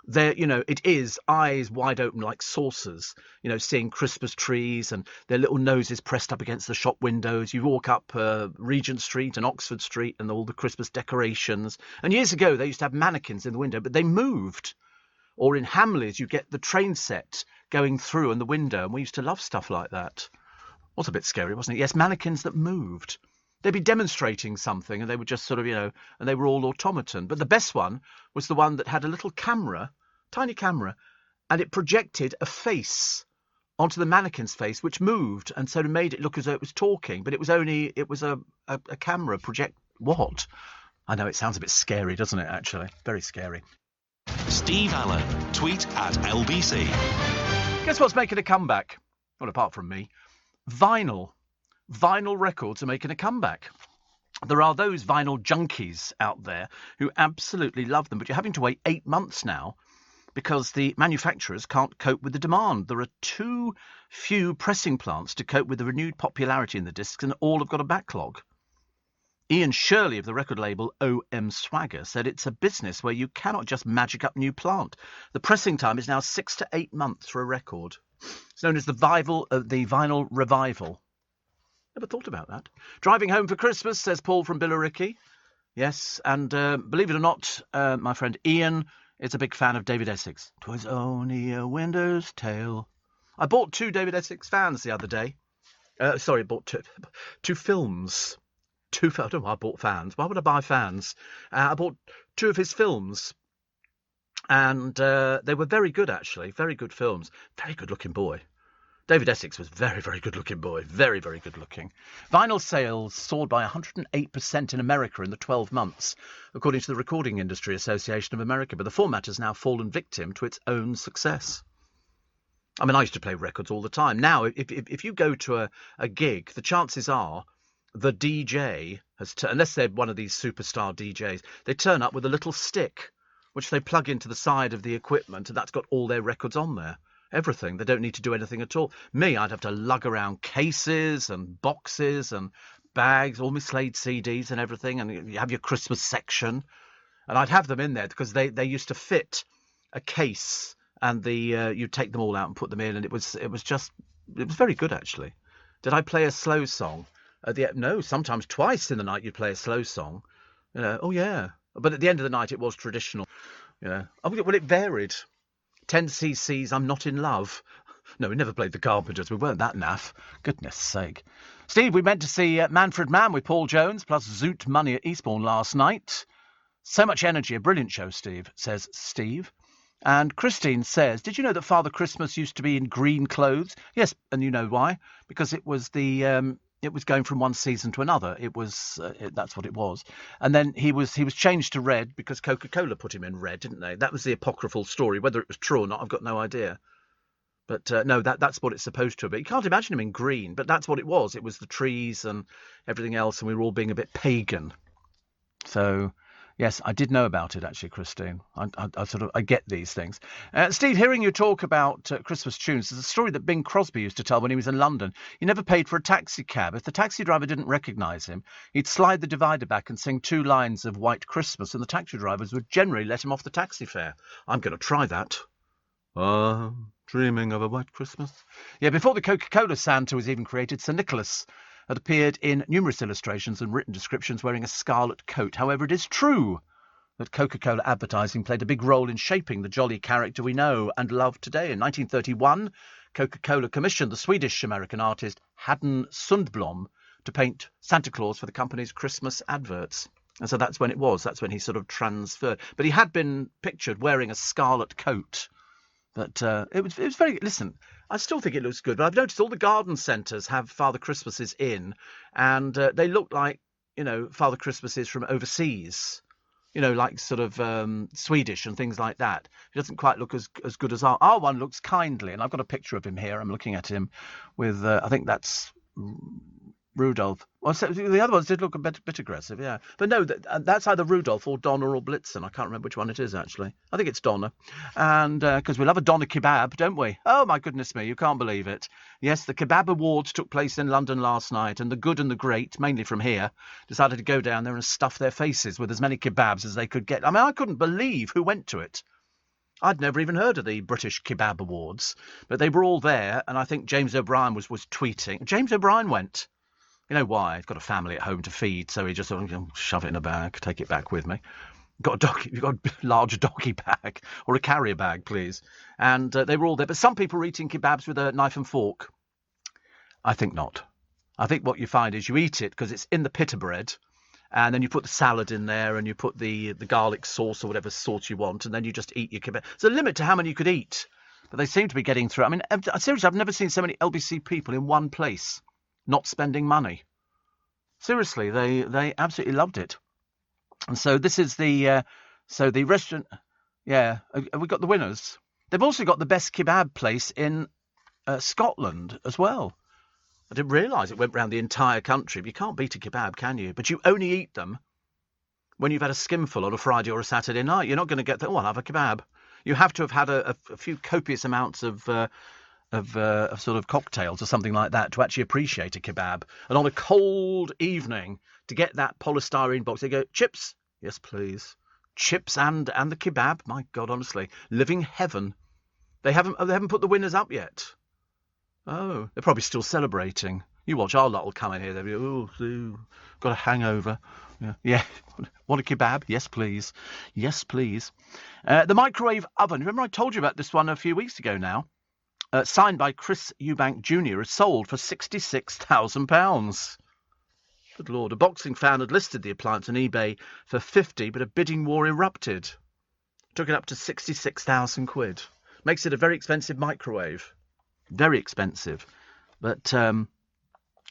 There, it is eyes wide open like saucers, seeing Christmas trees and their little noses pressed up against the shop windows. You walk up Regent Street and Oxford Street and all the Christmas decorations. And years ago, they used to have mannequins in the window, but they moved. Or in Hamleys, you get the train set going through in the window. And we used to love stuff like that. Was a bit scary, wasn't it? Yes, mannequins that moved. They'd be demonstrating something and they would just sort of, and they were all automaton. But the best one was the one that had a little camera, tiny camera, and it projected a face onto the mannequin's face, which moved and sort of made it look as though it was talking. But it was a camera project. What? I know it sounds a bit scary, doesn't it, actually? Very scary. Steve Allen, tweet at LBC. Guess what's making a comeback? Well, apart from me. Vinyl. Vinyl records are making a comeback. There are those vinyl junkies out there who absolutely love them, but you're having to wait 8 months now because the manufacturers can't cope with the demand. There are too few pressing plants to cope with the renewed popularity in the discs, and all have got a backlog. Ian Shirley of the record label OM Swagger said it's a business where you cannot just magic up new plant. The pressing time is now 6 to 8 months for a record. It's known as the vinyl revival. Never thought about that. Driving home for Christmas, says Paul from Billericay. Yes, and believe it or not, my friend Ian is a big fan of David Essex. 'Twas only a winter's tale. I bought 2 David Essex fans the other day. I bought two films. I don't know why I bought fans. Why would I buy fans? I bought 2 of his films. And they were very good, actually. Very good films. Very good-looking boy. David Essex was very, very good-looking boy. Very, very good-looking. Vinyl sales soared by 108% in America in the 12 months, according to the Recording Industry Association of America. But the format has now fallen victim to its own success. I mean, I used to play records all the time. Now, if you go to a gig, the chances are the DJ has, unless they're one of these superstar DJs, they turn up with a little stick, which they plug into the side of the equipment, and that's got all their records on there. Everything. They don't need to do anything at all. Me, I'd have to lug around cases and boxes and bags, all my Slade CDs and everything, and you have your Christmas section. And I'd have them in there because they used to fit a case, and you'd take them all out and put them in, and it was very good, actually. Did I play a slow song? No, sometimes twice in the night you'd play a slow song. Oh yeah. But at the end of the night it was traditional. Yeah. Well, it varied. 10 cc's, I'm Not in Love. No, we never played the Carpenters. We weren't that naff. Goodness sake. Steve, we went to see Manfred Mann with Paul Jones, plus Zoot Money at Eastbourne last night. So much energy. A brilliant show, Steve, says Steve. And Christine says, did you know that Father Christmas used to be in green clothes? Yes, and you know why? Because it was it was going from one season to another. It was that's what it was. And then he was changed to red because Coca-Cola put him in red, didn't they? That was the apocryphal story. Whether it was true or not, I've got no idea. But no, that's what it's supposed to be. You can't imagine him in green, but that's what it was. It was the trees and everything else, and we were all being a bit pagan. So, yes, I did know about it, actually, Christine. I get these things. Steve, hearing you talk about Christmas tunes, there's a story that Bing Crosby used to tell when he was in London. He never paid for a taxi cab. If the taxi driver didn't recognise him, he'd slide the divider back and sing 2 lines of White Christmas, and the taxi drivers would generally let him off the taxi fare. I'm going to try that. Dreaming of a white Christmas. Yeah, before the Coca-Cola Santa was even created, Sir Nicholas had appeared in numerous illustrations and written descriptions wearing a scarlet coat. However, it is true that Coca-Cola advertising played a big role in shaping the jolly character we know and love today. In 1931, Coca-Cola commissioned the Swedish-American artist Haddon Sundblom to paint Santa Claus for the company's Christmas adverts. And so that's when it was. That's when he sort of transferred. But he had been pictured wearing a scarlet coat. But it was very... Listen, I still think it looks good. But I've noticed all the garden centres have Father Christmases in. And they look like, Father Christmases from overseas. Like sort of Swedish and things like that. It doesn't quite look as good as our one looks kindly. And I've got a picture of him here. I'm looking at him with, I think that's Rudolph. Well, so the other ones did look a bit aggressive, yeah. But no, that's either Rudolph or Donna or Blitzen. I can't remember which one it is, actually. I think it's Donna. And because we love a Donna kebab, don't we? Oh, my goodness me, you can't believe it. Yes, the Kebab Awards took place in London last night, and the good and the great, mainly from here, decided to go down there and stuff their faces with as many kebabs as they could get. I mean, I couldn't believe who went to it. I'd never even heard of the British Kebab Awards, but they were all there, and I think James O'Brien was tweeting. James O'Brien went. You know why? He's got a family at home to feed, so he just thought, shove it in a bag, take it back with me. You've got a large doggy bag, or a carrier bag, please. And they were all there. But some people were eating kebabs with a knife and fork. I think not. I think what you find is you eat it because it's in the pita bread, and then you put the salad in there, and you put the garlic sauce or whatever sauce you want, and then you just eat your kebab. There's a limit to how many you could eat, but they seem to be getting through. I mean, seriously, I've never seen so many LBC people in one place not spending money. Seriously, they absolutely loved it. And so this is the restaurant. Yeah, we got the winners. They've also got the best kebab place in Scotland as well. I didn't realise it went round the entire country. But you can't beat a kebab, can you? But you only eat them when you've had a skimful on a Friday or a Saturday night. You're not going to get I'll have a kebab. You have to have had a few copious amounts of sort of cocktails or something like that to actually appreciate a kebab. And on a cold evening, to get that polystyrene box, they go, chips, yes please, chips and the kebab. My God, honestly, living heaven. They haven't put the winners up yet. Oh, they're probably still celebrating. You watch, our lot will come in here. They'll be, ooh, got a hangover. Yeah. Want a kebab? Yes, please. Yes, please. The microwave oven. Remember I told you about this one a few weeks ago now? Signed by Chris Eubank Jr. is sold for £66,000. Good Lord. A boxing fan had listed the appliance on eBay for 50, but a bidding war erupted. Took it up to 66,000 quid. Makes it a very expensive microwave. Very expensive. But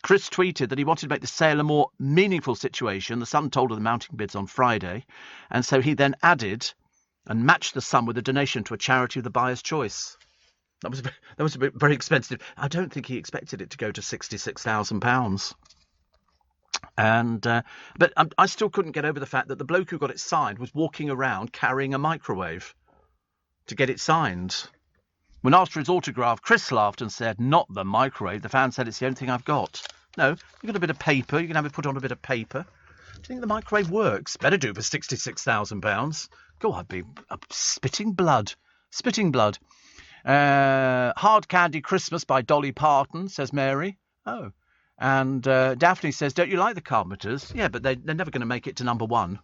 Chris tweeted that he wanted to make the sale a more meaningful situation. The Sun told of the mounting bids on Friday. And so he then added and matched the sum with a donation to a charity of the buyer's choice. That was a bit very expensive. I don't think he expected it to go to £66,000. And but I still couldn't get over the fact that the bloke who got it signed was walking around carrying a microwave to get it signed. When asked for his autograph, Chris laughed and said, "Not the microwave." The fan said, "It's the only thing I've got." No, you've got a bit of paper. You can have it put on a bit of paper. Do you think the microwave works? Better do for £66,000. Go, I'd be spitting blood. Spitting blood. Hard Candy Christmas by Dolly Parton, says Mary. Oh. And Daphne says, don't you like the Carpenters? Yeah, but they're never going to make it to number one.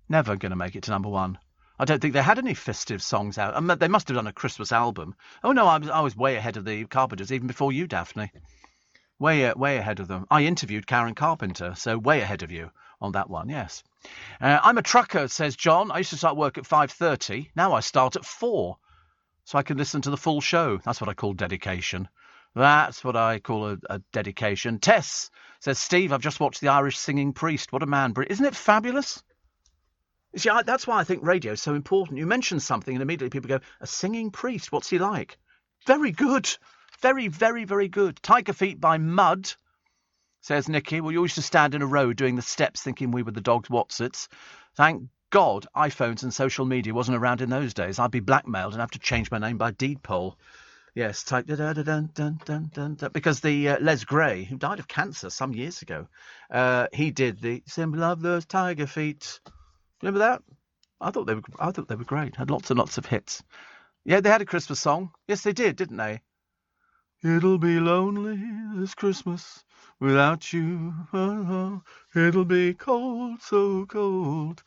Never going to make it to number one. I don't think they had any festive songs out. They must have done a Christmas album. Oh, no, I was way ahead of the Carpenters, even before you, Daphne. Way ahead of them. I interviewed Karen Carpenter, so way ahead of you on that one, yes. I'm a trucker, says John. I used to start work at 5:30. Now I start at 4, so I can listen to the full show. That's what I call dedication. That's what I call a dedication. Tess says, Steve, I've just watched The Irish Singing Priest. What a man. Isn't it fabulous? You see, that's why I think radio is so important. You mention something and immediately people go, a singing priest, what's he like? Very good. Very, very, very good. Tiger Feet by Mud, says Nikki. Well, you used to stand in a row doing the steps thinking we were the dogs Watsits. Thank God iPhones and social media wasn't around in those days. I'd be blackmailed and have to change my name by deed poll. Yes, type da-da-da-dun-dun-dun-dun-dun, because the Les Gray, who died of cancer some years ago, he did the Symbol of those Tiger Feet. Remember that? I thought they were great. Had lots and lots of hits. Yeah, they had a Christmas song. Yes, they did, didn't they? It'll be lonely this Christmas without you. It'll be cold, so cold.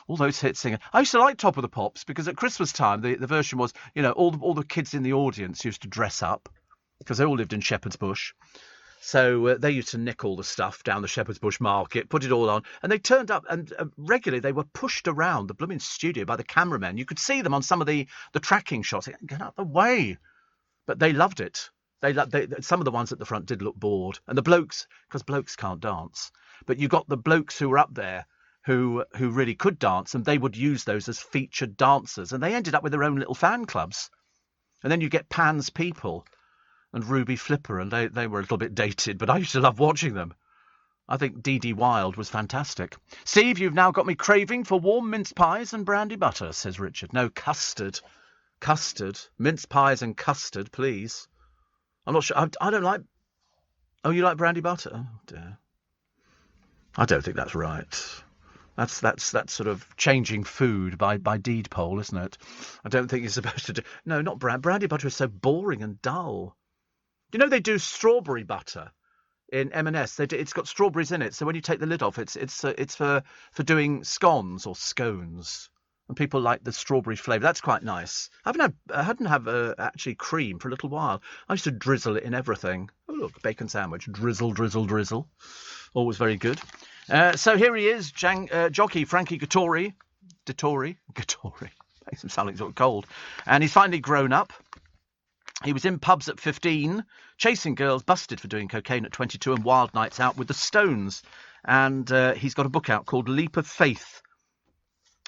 All those hit singing. I used to like Top of the Pops because at Christmas time the version was, all the kids in the audience used to dress up because they all lived in Shepherd's Bush. So they used to nick all the stuff down the Shepherd's Bush market, put it all on, and they turned up and regularly they were pushed around the blooming studio by the cameramen. You could see them on some of the tracking shots. Get out of the way. But they loved it. Some of the ones at the front did look bored. And the blokes, because blokes can't dance, but you got the blokes who were up there who really could dance, and they would use those as featured dancers, and they ended up with their own little fan clubs. And then you get Pan's People and Ruby Flipper, and they were a little bit dated, but I used to love watching them. I think Dee Dee Wild was fantastic. Steve, you've now got me craving for warm mince pies and brandy butter, says Richard. No, custard. Custard. Mince pies and custard, please. I'm not sure. I don't like... Oh, you like brandy butter? Oh, dear. I don't think that's right. That's sort of changing food by deed poll, isn't it? I don't think you're supposed to do... No, not brandy butter is so boring and dull. You know they do strawberry butter in M&S. It's got strawberries in it, so when you take the lid off, it's for doing scones or scones, and people like the strawberry flavour. That's quite nice. I hadn't had actually cream for a little while. I used to drizzle it in everything. Oh look, bacon sandwich, drizzle, drizzle, drizzle. Always very good. So here he is, jockey Frankie Dettori. Makes him sound like he's got cold. And he's finally grown up. He was in pubs at 15, chasing girls, busted for doing cocaine at 22, and wild nights out with the Stones. And he's got a book out called Leap of Faith,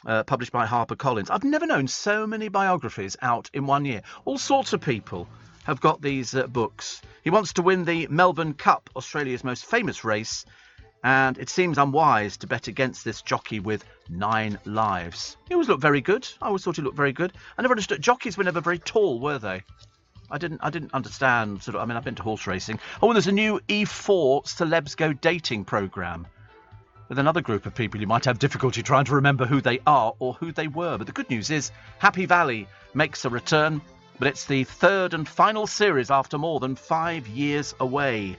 published by HarperCollins. I've never known so many biographies out in 1 year. All sorts of people have got these books. He wants to win the Melbourne Cup, Australia's most famous race, and it seems unwise to bet against this jockey with 9 lives. He always looked very good. I always thought he looked very good. I never understood. Jockeys were never very tall, were they? I didn't understand. I've been to horse racing. Oh, and there's a new E4 Celebs Go Dating programme with another group of people you might have difficulty trying to remember who they are or who they were. But the good news is Happy Valley makes a return, but it's the 3rd and final series after more than 5 years away.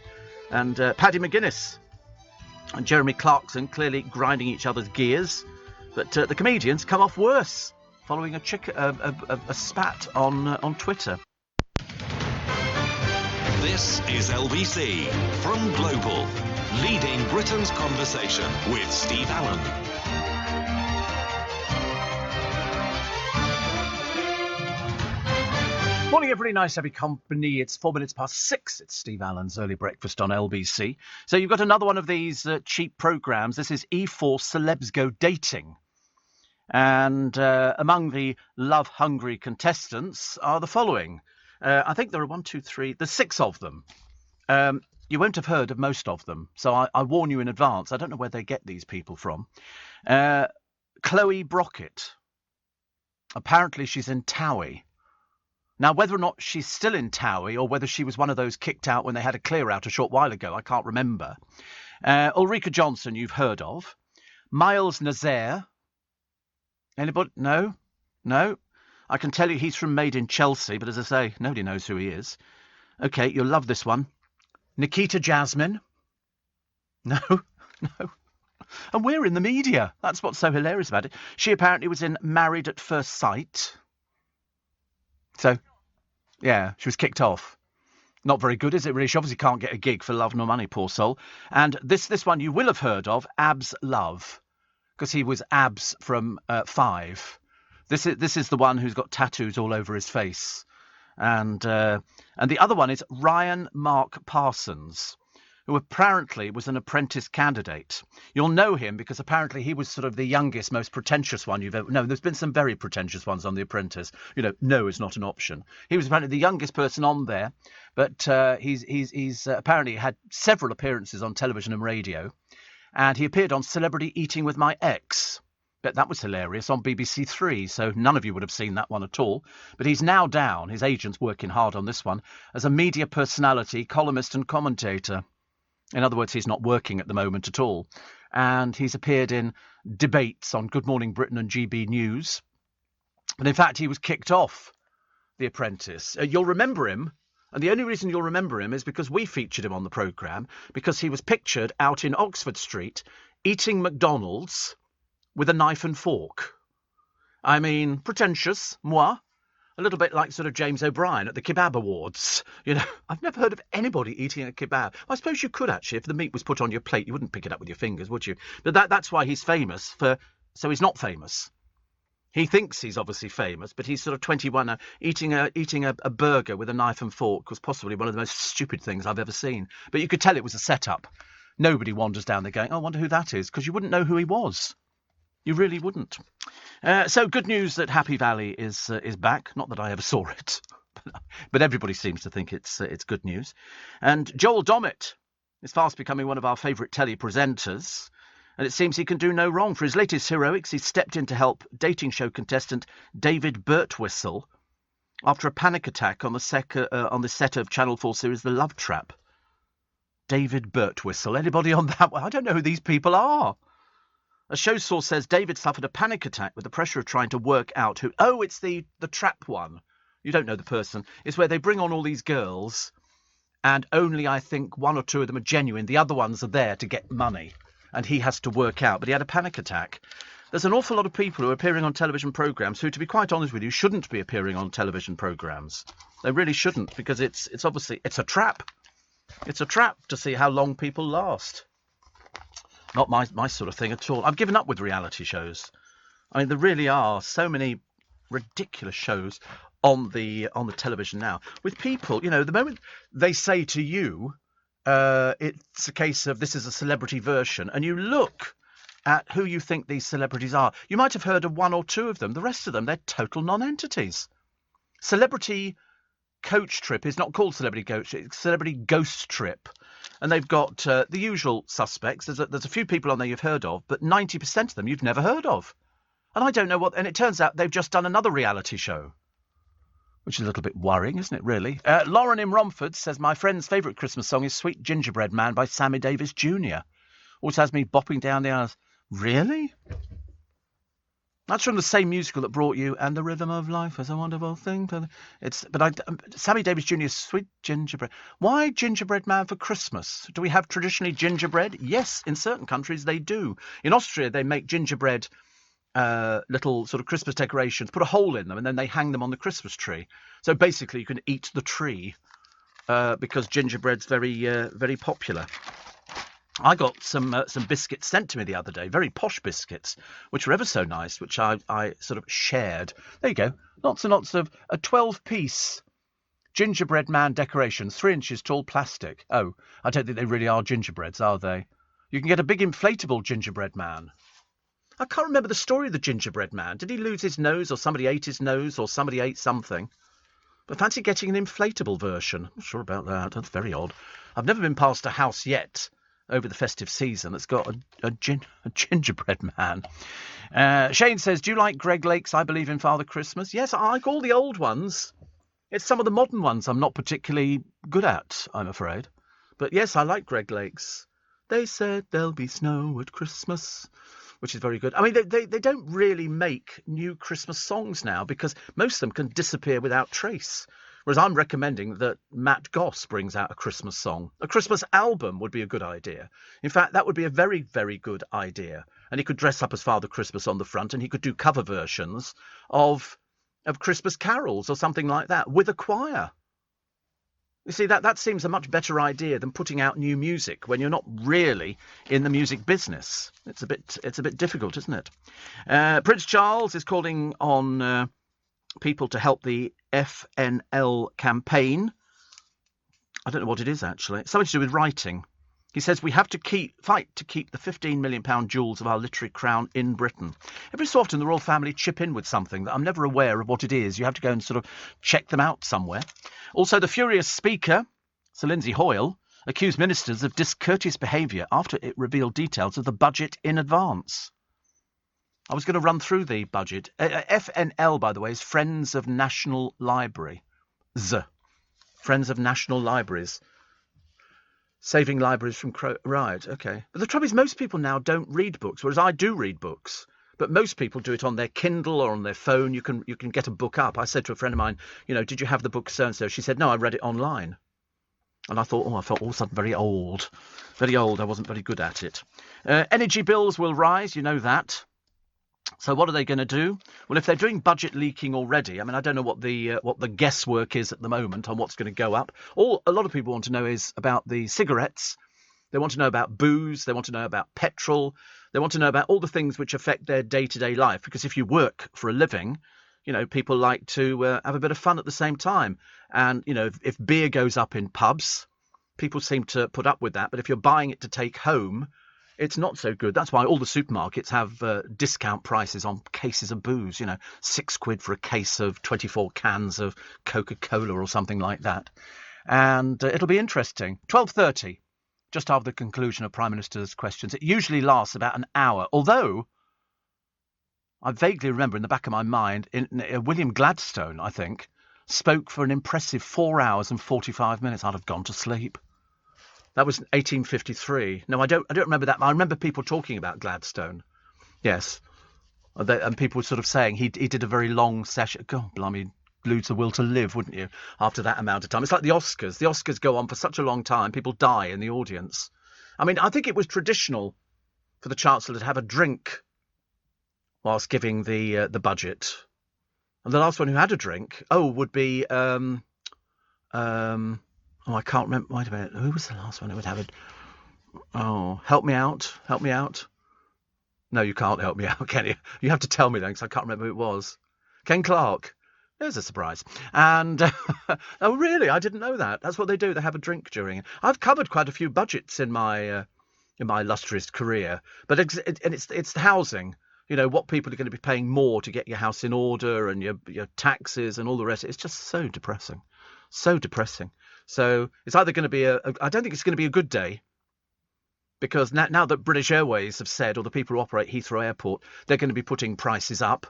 And Paddy McGuinness and Jeremy Clarkson clearly grinding each other's gears, but the comedians come off worse following a spat on Twitter. This is LBC from Global, leading Britain's conversation with Steve Allen. Morning, everybody. Nice to have your company. It's 4 minutes past 6. It's Steve Allen's early breakfast on LBC. So you've got another one of these cheap programmes. This is E4 Celebs Go Dating. And among the love-hungry contestants are the following. I think there are there's 6 of them. You won't have heard of most of them, so I warn you in advance. I don't know where they get these people from. Chloe Brockett. Apparently she's in Towie. Now, whether or not she's still in Towie or whether she was one of those kicked out when they had a clear-out a short while ago, I can't remember. Ulrika Johnson, you've heard of. Miles Nazaire. Anybody? No? I can tell you he's from Made in Chelsea, but as I say, nobody knows who he is. OK, you'll love this one. Nikita Jasmine. No. And we're in the media. That's what's so hilarious about it. She apparently was in Married at First Sight. So, yeah, she was kicked off. Not very good, is it really? She obviously can't get a gig for love nor money, poor soul. And this one you will have heard of, Abs Love, because he was Abs from 5. This is the one who's got tattoos all over his face. And the other one is Ryan Mark Parsons, who apparently was an apprentice candidate. You'll know him because apparently he was sort of the youngest, most pretentious one you've ever... No, there's been some very pretentious ones on The Apprentice. No is not an option. He was apparently the youngest person on there, but he's apparently had several appearances on television and radio, and he appeared on Celebrity Eating with My Ex. Bet that was hilarious on BBC 3, so none of you would have seen that one at all. But he's now down, his agent's working hard on this one, as a media personality, columnist and commentator. In other words, he's not working at the moment at all. And he's appeared in debates on Good Morning Britain and GB News. And in fact, he was kicked off The Apprentice. You'll remember him. And the only reason you'll remember him is because we featured him on the programme, because he was pictured out in Oxford Street eating McDonald's with a knife and fork. I mean, pretentious, moi. A little bit like sort of James O'Brien at the Kebab Awards. I've never heard of anybody eating a kebab. I suppose you could, actually. If the meat was put on your plate, you wouldn't pick it up with your fingers, would you? But that's why he's famous so he's not famous. He thinks he's obviously famous, but he's sort of 21 now. Eating a burger with a knife and fork was possibly one of the most stupid things I've ever seen. But you could tell it was a setup. Nobody wanders down there going, I wonder who that is, because you wouldn't know who he was. You really wouldn't. So good news that Happy Valley is back. Not that I ever saw it, but everybody seems to think it's good news. And Joel Dommett is fast becoming one of our favourite telly presenters, and it seems he can do no wrong. For his latest heroics, he stepped in to help dating show contestant David Birtwistle after a panic attack on the set of Channel 4 series The Love Trap. David Birtwistle. Anybody on that one? I don't know who these people are. A show source says David suffered a panic attack with the pressure of trying to work out who... Oh, it's the trap one. You don't know the person. It's where they bring on all these girls and only, I think, one or two of them are genuine. The other ones are there to get money. And he has to work out. But he had a panic attack. There's an awful lot of people who are appearing on television programmes who, to be quite honest with you, shouldn't be appearing on television programmes. They really shouldn't, because it's obviously... It's a trap. It's a trap to see how long people last. Not my sort of thing at all. I've given up with reality shows. I mean, there really are so many ridiculous shows on the television now. With people, you know, the moment they say to you, it's a case of this is a celebrity version, and you look at who you think these celebrities are. You might have heard of one or two of them. The rest of them, they're total non-entities. Celebrity Coach Trip is not called Celebrity Coach, it's Celebrity Ghost Trip. And they've got the usual suspects. There's a few people on there you've heard of, but 90% of them you've never heard of. And I don't know what... And it turns out they've just done another reality show, which is a little bit worrying, isn't it, really? Lauren in Romford says, my friend's favourite Christmas song is Sweet Gingerbread Man by Sammy Davis Jr. Always has me bopping down the aisles. Really? That's from the same musical that brought you And the Rhythm of Life is a Wonderful Thing. Sammy Davis Jr.'s Sweet Gingerbread. Why Gingerbread Man for Christmas? Do we have traditionally gingerbread? Yes, in certain countries they do. In Austria, they make gingerbread little sort of Christmas decorations, put a hole in them, and then they hang them on the Christmas tree. So basically you can eat the tree because gingerbread's very popular. I got some biscuits sent to me the other day, very posh biscuits, which were ever so nice, which I sort of shared. There you go. Lots and lots of a 12-piece gingerbread man decorations, 3 inches tall plastic. Oh, I don't think they really are gingerbreads, are they? You can get a big inflatable gingerbread man. I can't remember the story of the gingerbread man. Did he lose his nose, or somebody ate his nose, or somebody ate something? But fancy getting an inflatable version. I'm not sure about that. That's very odd. I've never been past a house yet over the festive season that's got a gingerbread man. Shane says, do you like Greg Lake's I Believe in Father Christmas? Yes, I like all the old ones. It's some of the modern ones I'm not particularly good at, I'm afraid. But yes, I like Greg Lake's. They said there'll be snow at Christmas, which is very good. I mean, they don't really make new Christmas songs now because most of them can disappear without trace. Whereas I'm recommending that Matt Goss brings out a Christmas song. A Christmas album would be a good idea. In fact, that would be a very, very good idea. And he could dress up as Father Christmas on the front, and he could do cover versions of Christmas carols or something like that with a choir. You see, that seems a much better idea than putting out new music when you're not really in the music business. It's a bit difficult, isn't it? Prince Charles is calling on people to help the FNL campaign. I don't know what it is, actually. It's something to do with writing. He says we have to fight to keep the £15 million jewels of our literary crown in Britain. Every so often the royal family chip in with something that I'm never aware of what it is. You have to go and sort of check them out somewhere. Also, the furious Speaker, Sir Lindsay Hoyle, accused ministers of discourteous behaviour after it revealed details of the budget in advance. I was going to run through the budget. FNL, by the way, is Friends of National Library. Friends of National Libraries. Saving libraries from... Right, OK. But the trouble is most people now don't read books, whereas I do read books. But most people do it on their Kindle or on their phone. You can get a book up. I said to a friend of mine, did you have the book so-and-so? She said, no, I read it online. And I thought, I felt all of a sudden very old. Very old. I wasn't very good at it. Energy bills will rise. You know that. So what are they going to do? Well, if they're doing budget leaking already, I mean, I don't know what the guesswork is at the moment on what's going to go up. All a lot of people want to know is about the cigarettes. They want to know about booze. They want to know about petrol. They want to know about all the things which affect their day-to-day life. Because if you work for a living, people like to have a bit of fun at the same time. And, if beer goes up in pubs, people seem to put up with that. But if you're buying it to take home, it's not so good. That's why all the supermarkets have discount prices on cases of booze, £6 for a case of 24 cans of Coca-Cola or something like that. And it'll be interesting. 12:30, just after the conclusion of Prime Minister's questions. It usually lasts about an hour, although I vaguely remember in the back of my mind, William Gladstone, I think, spoke for an impressive 4 hours and 45 minutes. I'd have gone to sleep. That was 1853. No, I don't remember that. I remember people talking about Gladstone. Yes. And people were sort of saying he did a very long session. God, blimey, lose the will to live, wouldn't you, after that amount of time? It's like the Oscars. The Oscars go on for such a long time, people die in the audience. I mean, I think it was traditional for the Chancellor to have a drink whilst giving the budget. And the last one who had a drink, would be I can't remember. Wait a minute. Who was the last one who would have it? Oh, help me out. No, you can't help me out, can you? You have to tell me then, because I can't remember who it was. Ken Clarke. There's a surprise. And, oh, really? I didn't know that. That's what they do. They have a drink during it. I've covered quite a few budgets in my illustrious career. But it's the housing. You know, what people are going to be paying more to get your house in order and your taxes and all the rest. It's just so depressing. So depressing. So it's either going to be I don't think it's going to be a good day. Because now that British Airways have said, or the people who operate Heathrow Airport, they're going to be putting prices up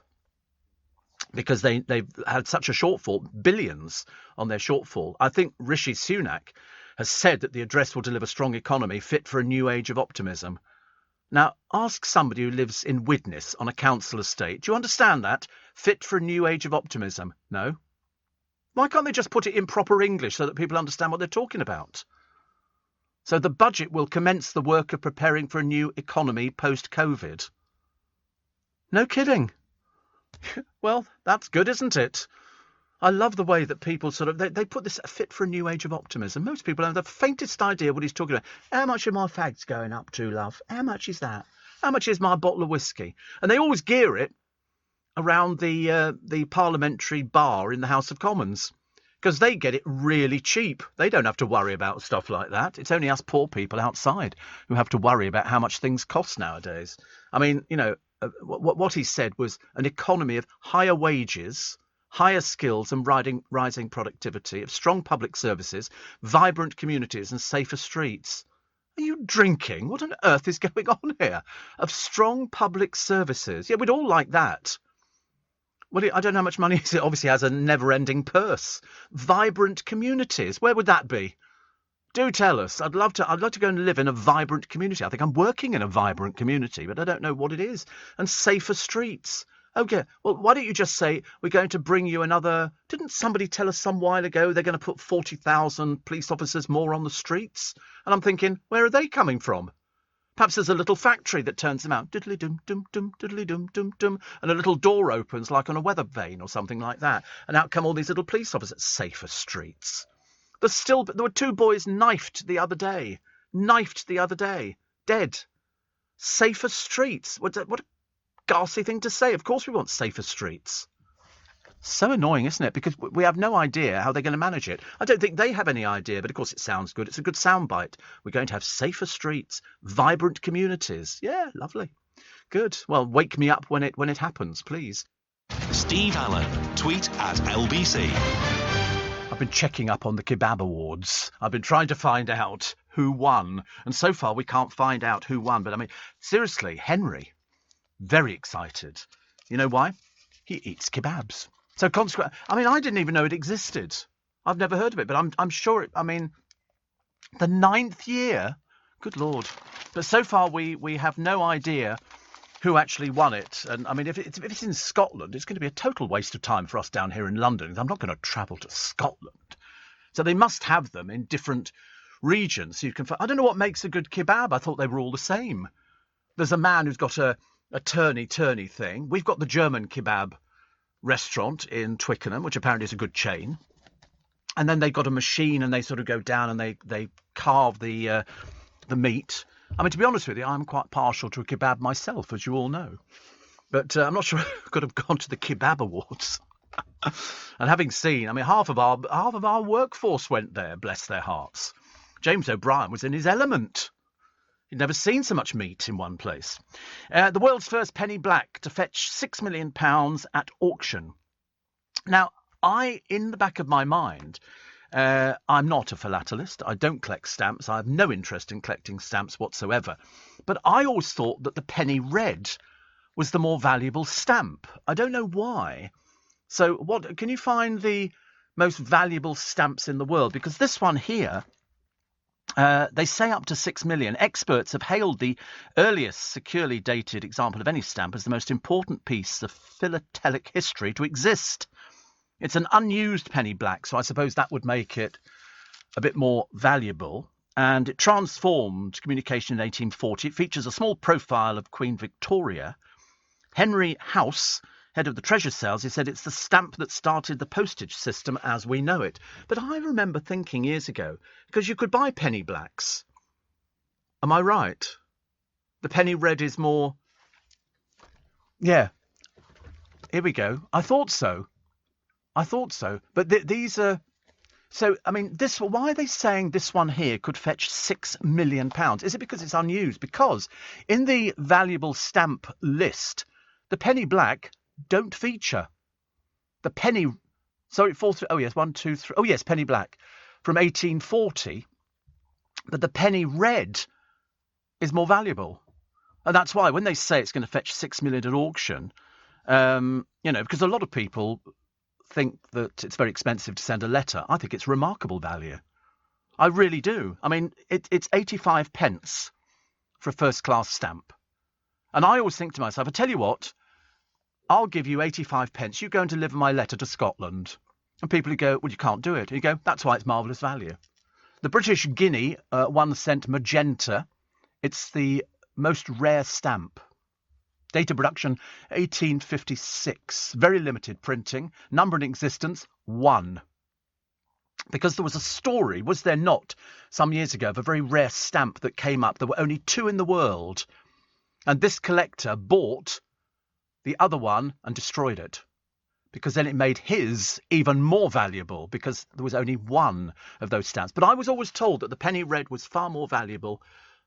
because they've had such a shortfall, billions on their shortfall. I think Rishi Sunak has said that the address will deliver strong economy fit for a new age of optimism. Now, ask somebody who lives in Widnes on a council estate. Do you understand that? Fit for a new age of optimism? No? Why can't they just put it in proper English so that people understand what they're talking about? So the budget will commence the work of preparing for a new economy post-COVID. No kidding. Well, that's good, isn't it? I love the way that people sort of, they put this fit for a new age of optimism. Most people have the faintest idea what he's talking about. How much are my fags going up to, love? How much is that? How much is my bottle of whiskey? And they always gear it around the parliamentary bar in the House of Commons. Because they get it really cheap. They don't have to worry about stuff like that. It's only us poor people outside who have to worry about how much things cost nowadays. I mean, you know, what he said was an economy of higher wages, higher skills and rising productivity, of strong public services, vibrant communities and safer streets. Are you drinking? What on earth is going on here? Of strong public services. Yeah, we'd all like that. Well, I don't know how much money it obviously has a never-ending purse. Vibrant communities. Where would that be? Do tell us. I'd love to go and live in a vibrant community. I think I'm working in a vibrant community, but I don't know what it is. And safer streets. Okay, well, why don't you just say we're going to bring you another... Didn't somebody tell us some while ago they're going to put 40,000 police officers more on the streets? And I'm thinking, where are they coming from? Perhaps there's a little factory that turns them out. Diddly-dum-dum-dum, diddly-dum-dum-dum. And a little door opens like on a weather vane or something like that. And out come all these little police officers. Safer streets. There were 2 boys knifed the other day. Dead. Safer streets. What a ghastly thing to say. Of course we want safer streets. So annoying, isn't it? Because we have no idea how they're going to manage it. I don't think they have any idea, but of course it sounds good. It's a good soundbite. We're going to have safer streets, vibrant communities. Yeah, lovely. Good. Well, wake me up when it happens, please. Steve Allen, tweet at LBC. I've been checking up on the Kebab Awards. I've been trying to find out who won. And so far we can't find out who won. But I mean, seriously, Henry, very excited. You know why? He eats kebabs. So consequently, I mean, I didn't even know it existed. I've never heard of it, but I'm sure it. I mean, the 9th year. Good Lord! But so far we have no idea who actually won it. And I mean, if it's in Scotland, it's going to be a total waste of time for us down here in London. I'm not going to travel to Scotland. So they must have them in different regions. So you can. I don't know what makes a good kebab. I thought they were all the same. There's a man who's got a turny thing. We've got the German kebab restaurant in Twickenham, which apparently is a good chain, and then they've got a machine and they sort of go down and they carve the meat. I mean, to be honest with you, I'm quite partial to a kebab myself, as you all know, but I'm not sure I could have gone to the Kebab Awards. And having seen, I mean, half of our workforce went there, bless their hearts. James O'Brien was in his element. He'd never seen so much meat in one place. The world's first penny black to fetch £6 million at auction. Now, in the back of my mind, I'm not a philatelist. I don't collect stamps. I have no interest in collecting stamps whatsoever. But I always thought that the penny red was the more valuable stamp. I don't know why. So can you find the most valuable stamps in the world? Because this one here They say up to 6 million. Experts have hailed the earliest securely dated example of any stamp as the most important piece of philatelic history to exist. It's an unused penny black, so I suppose that would make it a bit more valuable. And it transformed communication in 1840. It features a small profile of Queen Victoria. Henry House, head of the Treasure Sales, he said it's the stamp that started the postage system as we know it. But I remember thinking years ago, because you could buy penny blacks. Am I right? The penny red is more... Yeah. Here we go. I thought so. But these are... So, I mean, why are they saying this one here could fetch £6 million? Is it because it's unused? Because in the valuable stamp list, the penny black don't feature. The penny... Sorry, 4, 3... Oh, yes, 1, 2, 3... Oh, yes, penny black from 1840. But the penny red is more valuable. And that's why when they say it's going to fetch £6 million at auction, because a lot of people think that it's very expensive to send a letter. I think it's remarkable value. I really do. I mean, it's 85 pence for a first-class stamp. And I always think to myself, I tell you what, I'll give you 85 pence. You go and deliver my letter to Scotland. And people who go, well, you can't do it. And you go, that's why it's marvellous value. The British Guinea 1 cent magenta. It's the most rare stamp. Date of production, 1856. Very limited printing. Number in existence, 1. Because there was a story, was there not, some years ago, of a very rare stamp that came up. There were only 2 in the world. And this collector bought the other one and destroyed it. Because then it made his even more valuable, because there was only 1 of those stamps. But I was always told that the penny red was far more valuable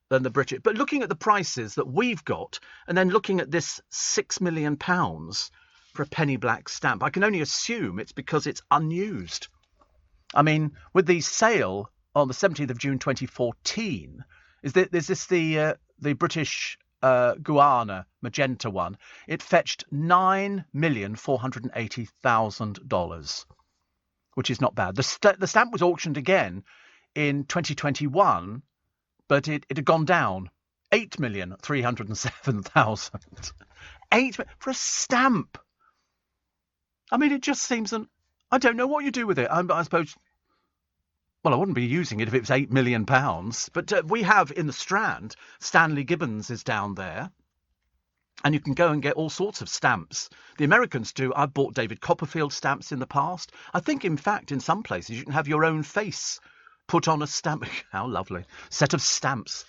than the British. But looking at the prices that we've got, and then looking at this £6 million for a penny black stamp, I can only assume it's because it's unused. I mean, with the sale on the 17th of June 2014, is this the British Guiana magenta one? It fetched $9,480,000, which is not bad. The stamp was auctioned again in 2021, but it had gone down. 8,307,000. 8 for a stamp. I mean, it just seems I don't know what you do with it. I suppose. Well, I wouldn't be using it if it was £8 million. But we have in the Strand, Stanley Gibbons is down there. And you can go and get all sorts of stamps. The Americans do. I've bought David Copperfield stamps in the past. I think, in fact, in some places, you can have your own face put on a stamp. How lovely. Set of stamps.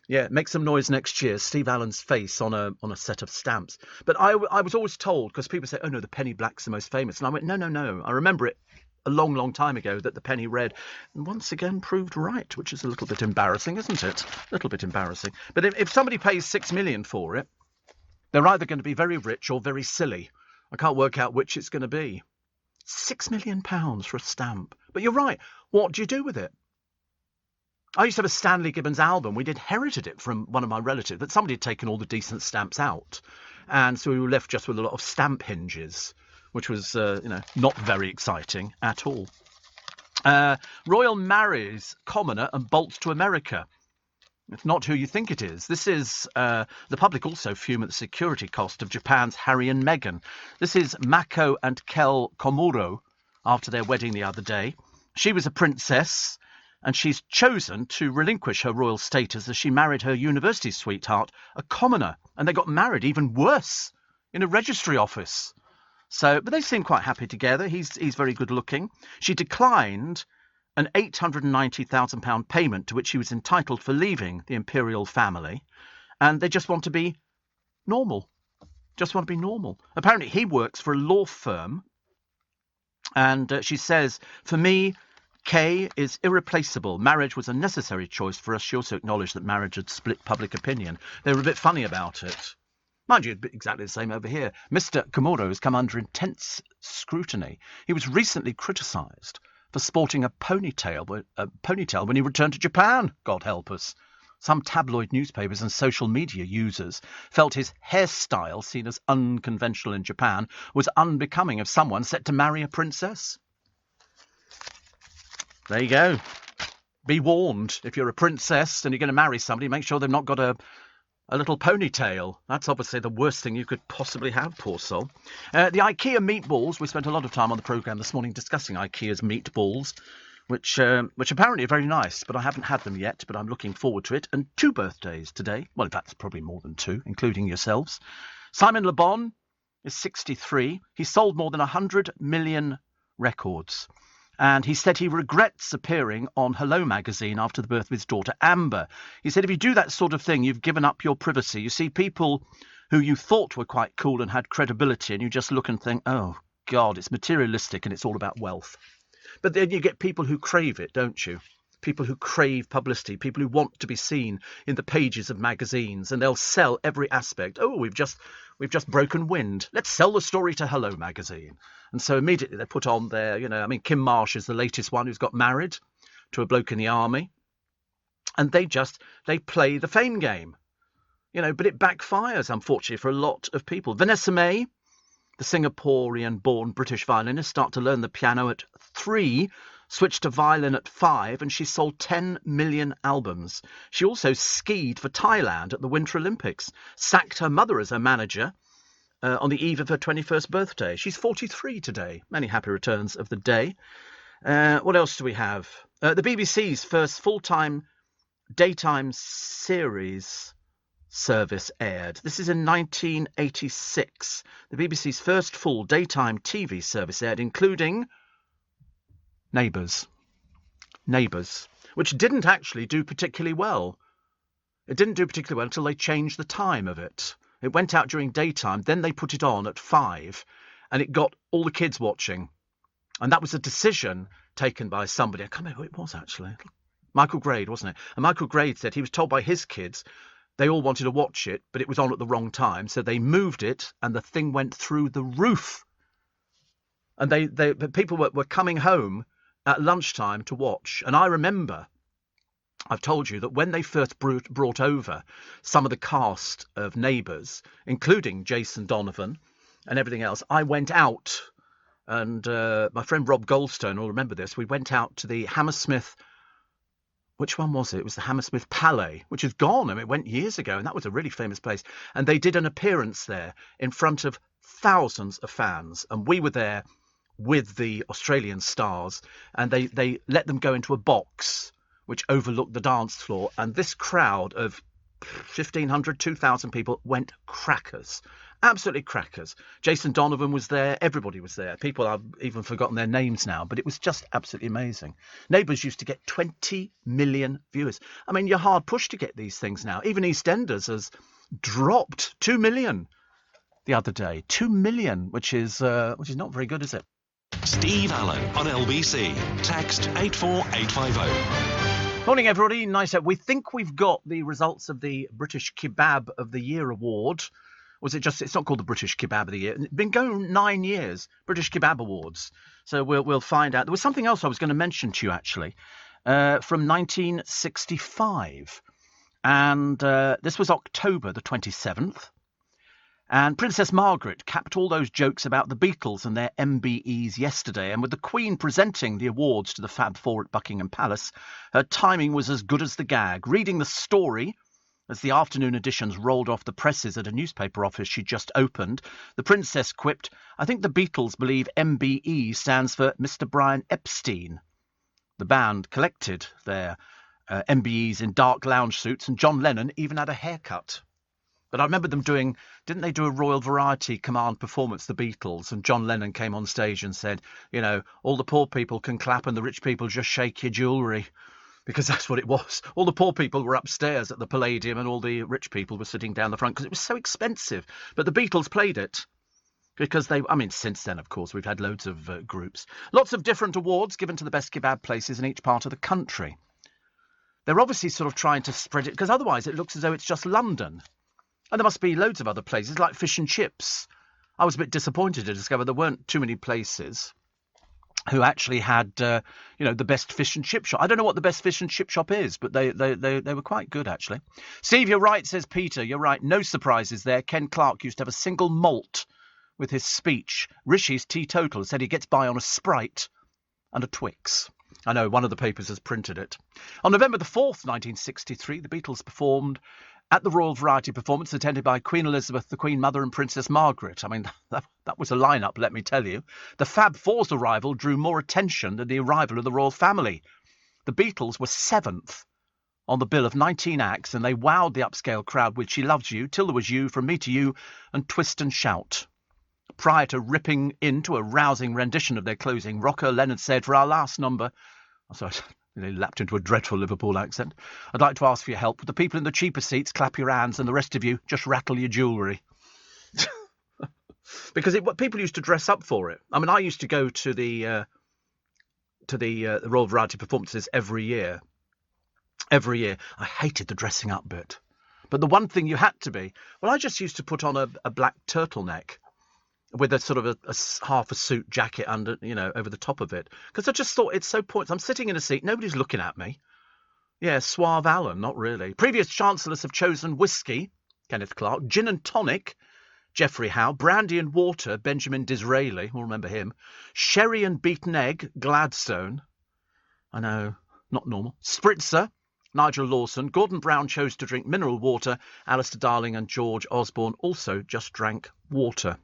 Yeah, make some noise next year. Steve Allen's face on a set of stamps. But I was always told, because people say, oh, no, the penny black's the most famous. And I went, no. I remember it a long, long time ago that the penny red once again proved right, which is a little bit embarrassing, isn't it? A little bit embarrassing. But if somebody pays $6 million for it, they're either going to be very rich or very silly. I can't work out which it's going to be. £6 million for a stamp. But you're right. What do you do with it? I used to have a Stanley Gibbons album. We'd inherited it from one of my relatives, but somebody had taken all the decent stamps out. And so we were left just with a lot of stamp hinges, which was, not very exciting at all. Royal marries commoner and bolts to America. It's not who you think it is. This is the public also fume at the security cost of Japan's Harry and Meghan. This is Mako and Kel Komuro after their wedding the other day. She was a princess, and she's chosen to relinquish her royal status as she married her university sweetheart, a commoner. And they got married, even worse, in a registry office. But they seem quite happy together. He's very good looking. She declined an £890,000 payment to which he was entitled for leaving the imperial family. And they just want to be normal. Apparently he works for a law firm. And she says, for me, Kay is irreplaceable. Marriage was a necessary choice for us. She also acknowledged that marriage had split public opinion. They were a bit funny about it. Mind you, exactly the same over here. Mr. Komuro has come under intense scrutiny. He was recently criticised for sporting a ponytail when he returned to Japan, God help us. Some tabloid newspapers and social media users felt his hairstyle, seen as unconventional in Japan, was unbecoming of someone set to marry a princess. There you go. Be warned, if you're a princess and you're going to marry somebody, make sure they've not got a little ponytail. That's obviously the worst thing you could possibly have, poor soul. The IKEA meatballs, we spent a lot of time on the programme this morning discussing IKEA's meatballs, which apparently are very nice, but I haven't had them yet, but I'm looking forward to it. And 2 birthdays today. Well, in fact, it's probably more than 2, including yourselves. Simon Le Bon is 63. He sold more than 100 million records. And he said he regrets appearing on Hello magazine after the birth of his daughter, Amber. He said, if you do that sort of thing, you've given up your privacy. You see people who you thought were quite cool and had credibility, and you just look and think, oh, God, it's materialistic and it's all about wealth. But then you get people who crave it, don't you? People who crave publicity, people who want to be seen in the pages of magazines, and they'll sell every aspect. Oh, we've just broken wind. Let's sell the story to Hello magazine. And so immediately they put on their, Kim Marsh is the latest one who's got married to a bloke in the army. And they play the fame game, but it backfires, unfortunately, for a lot of people. Vanessa May, the Singaporean-born British violinist, started to learn the piano at 3, switched to violin at 5, and she sold 10 million albums. She also skied for Thailand at the Winter Olympics, sacked her mother as her manager on the eve of her 21st birthday. She's 43 today. Many happy returns of the day. What else do we have? The BBC's first full-time daytime series service aired. This is in 1986. The BBC's first full daytime TV service aired, including Neighbours, which didn't actually do particularly well. It didn't do particularly well until they changed the time of it. It went out during daytime, then they put it on at 5, and it got all the kids watching. And that was a decision taken by somebody. I can't remember who it was, actually. Michael Grade, wasn't it? And Michael Grade said he was told by his kids they all wanted to watch it, but it was on at the wrong time, so they moved it, and the thing went through the roof. And people were coming home at lunchtime to watch. And I remember, I've told you that when they first brought over some of the cast of Neighbours, including Jason Donovan and everything else, I went out, and my friend Rob Goldstone will remember this. We went out to the Hammersmith, which one was it? It was the Hammersmith Palais, which is gone. I mean, it went years ago, and that was a really famous place. And they did an appearance there in front of thousands of fans, and we were there with the Australian stars, and they let them go into a box which overlooked the dance floor, and this crowd of 1,500, 2,000 people went crackers. Absolutely crackers. Jason Donovan was there. Everybody was there. People, I've even forgotten their names now, but it was just absolutely amazing. Neighbours used to get 20 million viewers. I mean, you're hard pushed to get these things now. Even EastEnders has dropped 2 million the other day. 2 million, which is not very good, is it? Steve Allen on LBC. Text 84850. Morning, everybody. Nice. We think we've got the results of the British Kebab of the Year award. Was it just? It's not called the British Kebab of the Year. It's been going 9 years. British Kebab Awards. So we'll find out. There was something else I was going to mention to you actually, from 1965, and this was October the 27th. And Princess Margaret capped all those jokes about the Beatles and their MBEs yesterday, and with the Queen presenting the awards to the Fab Four at Buckingham Palace, her timing was as good as the gag. Reading the story as the afternoon editions rolled off the presses at a newspaper office she just opened, the Princess quipped, "I think the Beatles believe MBE stands for Mr. Brian Epstein." The band collected their MBEs in dark lounge suits, and John Lennon even had a haircut. But I remember them didn't they do a Royal Variety Command performance, the Beatles, and John Lennon came on stage and said, all the poor people can clap and the rich people just shake your jewellery. Because that's what it was. All the poor people were upstairs at the Palladium and all the rich people were sitting down the front because it was so expensive. But the Beatles played it because since then, of course, we've had loads of groups. Lots of different awards given to the best kebab places in each part of the country. They're obviously sort of trying to spread it because otherwise it looks as though it's just London. And there must be loads of other places, like fish and chips. I was a bit disappointed to discover there weren't too many places who actually had, the best fish and chip shop. I don't know what the best fish and chip shop is, but they were quite good, actually. Steve, you're right, says Peter. You're right. No surprises there. Ken Clark used to have a single malt with his speech. Rishi's teetotal, said he gets by on a Sprite and a Twix. I know, one of the papers has printed it. On November the 4th, 1963, the Beatles performed at the Royal Variety Performance, attended by Queen Elizabeth, the Queen Mother and Princess Margaret. I mean, that was a lineup, let me tell you. The Fab Four's arrival drew more attention than the arrival of the royal family. The Beatles were 7th on the bill of 19 acts, and they wowed the upscale crowd with She Loves You, Till There Was You, From Me to You, and Twist and Shout. Prior to ripping into a rousing rendition of their closing rocker, Leonard said, for our last number... Oh, sorry, they lapped into a dreadful Liverpool accent. I'd like to ask for your help. The people in the cheaper seats, clap your hands, and the rest of you, just rattle your jewellery. Because people used to dress up for it. I mean, I used to go to the Royal Variety Performances every year. Every year. I hated the dressing up bit. But the one thing you had to be... Well, I just used to put on a black turtleneck with a sort of a half a suit jacket under, over the top of it. Because I just thought it's so pointless. I'm sitting in a seat, nobody's looking at me. Yeah, Suave Alan, not really. Previous chancellors have chosen whiskey, Kenneth Clarke, gin and tonic, Geoffrey Howe, brandy and water, Benjamin Disraeli, we'll remember him, sherry and beaten egg, Gladstone. I know, not normal. Spritzer, Nigel Lawson. Gordon Brown chose to drink mineral water. Alistair Darling and George Osborne also just drank water.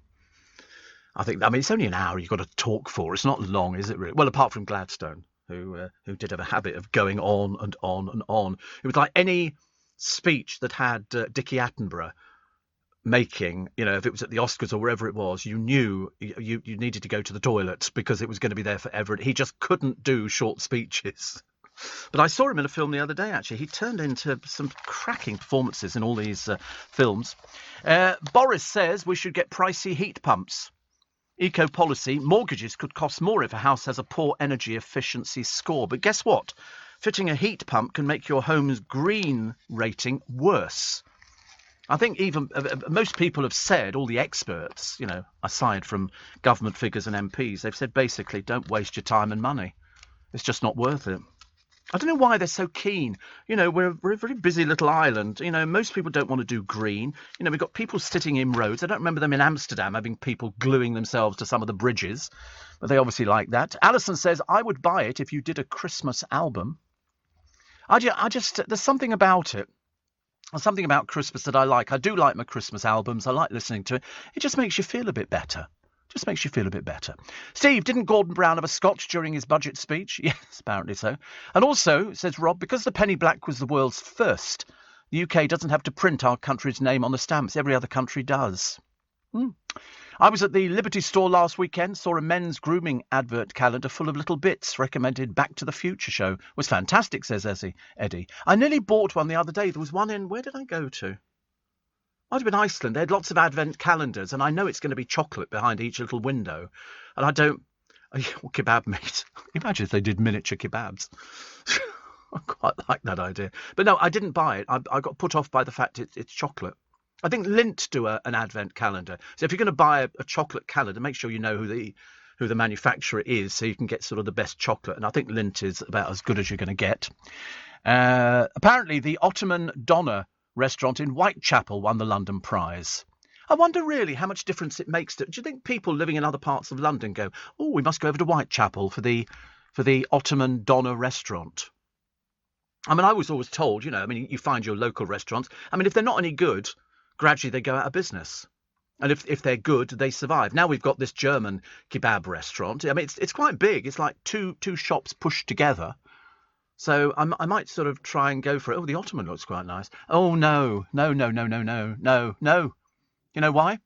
I mean, it's only an hour you've got to talk for. It's not long, is it really? Well, apart from Gladstone, who did have a habit of going on and on and on. It was like any speech that had Dickie Attenborough making, if it was at the Oscars or wherever it was, you knew you needed to go to the toilet because it was going to be there forever. He just couldn't do short speeches. But I saw him in a film the other day, actually. He turned into some cracking performances in all these films. Boris says we should get pricey heat pumps. Eco policy, mortgages could cost more if a house has a poor energy efficiency score. But guess what? Fitting a heat pump can make your home's green rating worse. I think even most people have said, all the experts, aside from government figures and MPs, they've said basically don't waste your time and money. It's just not worth it. I don't know why they're so keen. We're a very busy little island. Most people don't want to do green. We've got people sitting in roads. I don't remember them in Amsterdam having people gluing themselves to some of the bridges, but they obviously like that. Alison says, I would buy it if you did a Christmas album. There's something about it. There's something about Christmas that I like. I do like my Christmas albums. I like listening to it. It just makes you feel a bit better. Just makes you feel a bit better. Steve, didn't Gordon Brown have a scotch during his budget speech? Yes, apparently so. And also, says Rob, because the penny black was the world's first, the UK doesn't have to print our country's name on the stamps. Every other country does. I was at the Liberty store last weekend, saw a men's grooming advert calendar full of little bits, recommended Back to the Future show. It was fantastic, says Eddie. I nearly bought one the other day. There was one in, where did I go to? Might have been Iceland. They had lots of advent calendars, and I know it's going to be chocolate behind each little window. And I don't... kebab meat. Imagine if they did miniature kebabs. I quite like that idea. But no, I didn't buy it. I got put off by the fact it's chocolate. I think Lindt do an advent calendar. So if you're going to buy a chocolate calendar, make sure you know who the manufacturer is so you can get sort of the best chocolate. And I think Lindt is about as good as you're going to get. Apparently, the Ottoman Doner restaurant in Whitechapel won the London Prize. I wonder really how much difference it makes. Do you think people living in other parts of London go, oh, we must go over to Whitechapel for the Ottoman Doner restaurant? I mean, I was always told, you find your local restaurants. I mean, if they're not any good, gradually they go out of business. And if they're good, they survive. Now we've got this German kebab restaurant. I mean, it's quite big. It's like two shops pushed together. So I might sort of try and go for it. Oh, the Ottoman looks quite nice. Oh, no. You know why?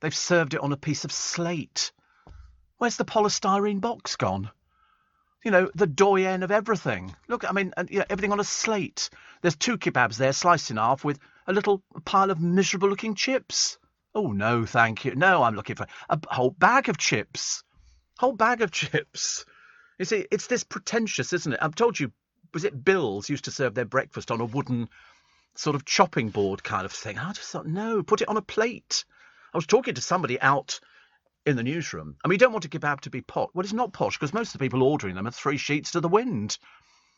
They've served it on a piece of slate. Where's the polystyrene box gone? The doyen of everything. Look, I mean, everything on a slate. There's 2 kebabs there sliced in half with a little pile of miserable-looking chips. Oh, no, thank you. No, I'm looking for a whole bag of chips. You see, it's this pretentious, isn't it? I've told you, was it Bill's used to serve their breakfast on a wooden sort of chopping board kind of thing? I just thought, no, put it on a plate. I was talking to somebody out in the newsroom. I mean, you don't want a kebab to be posh. Well, it's not posh because most of the people ordering them are 3 sheets to the wind.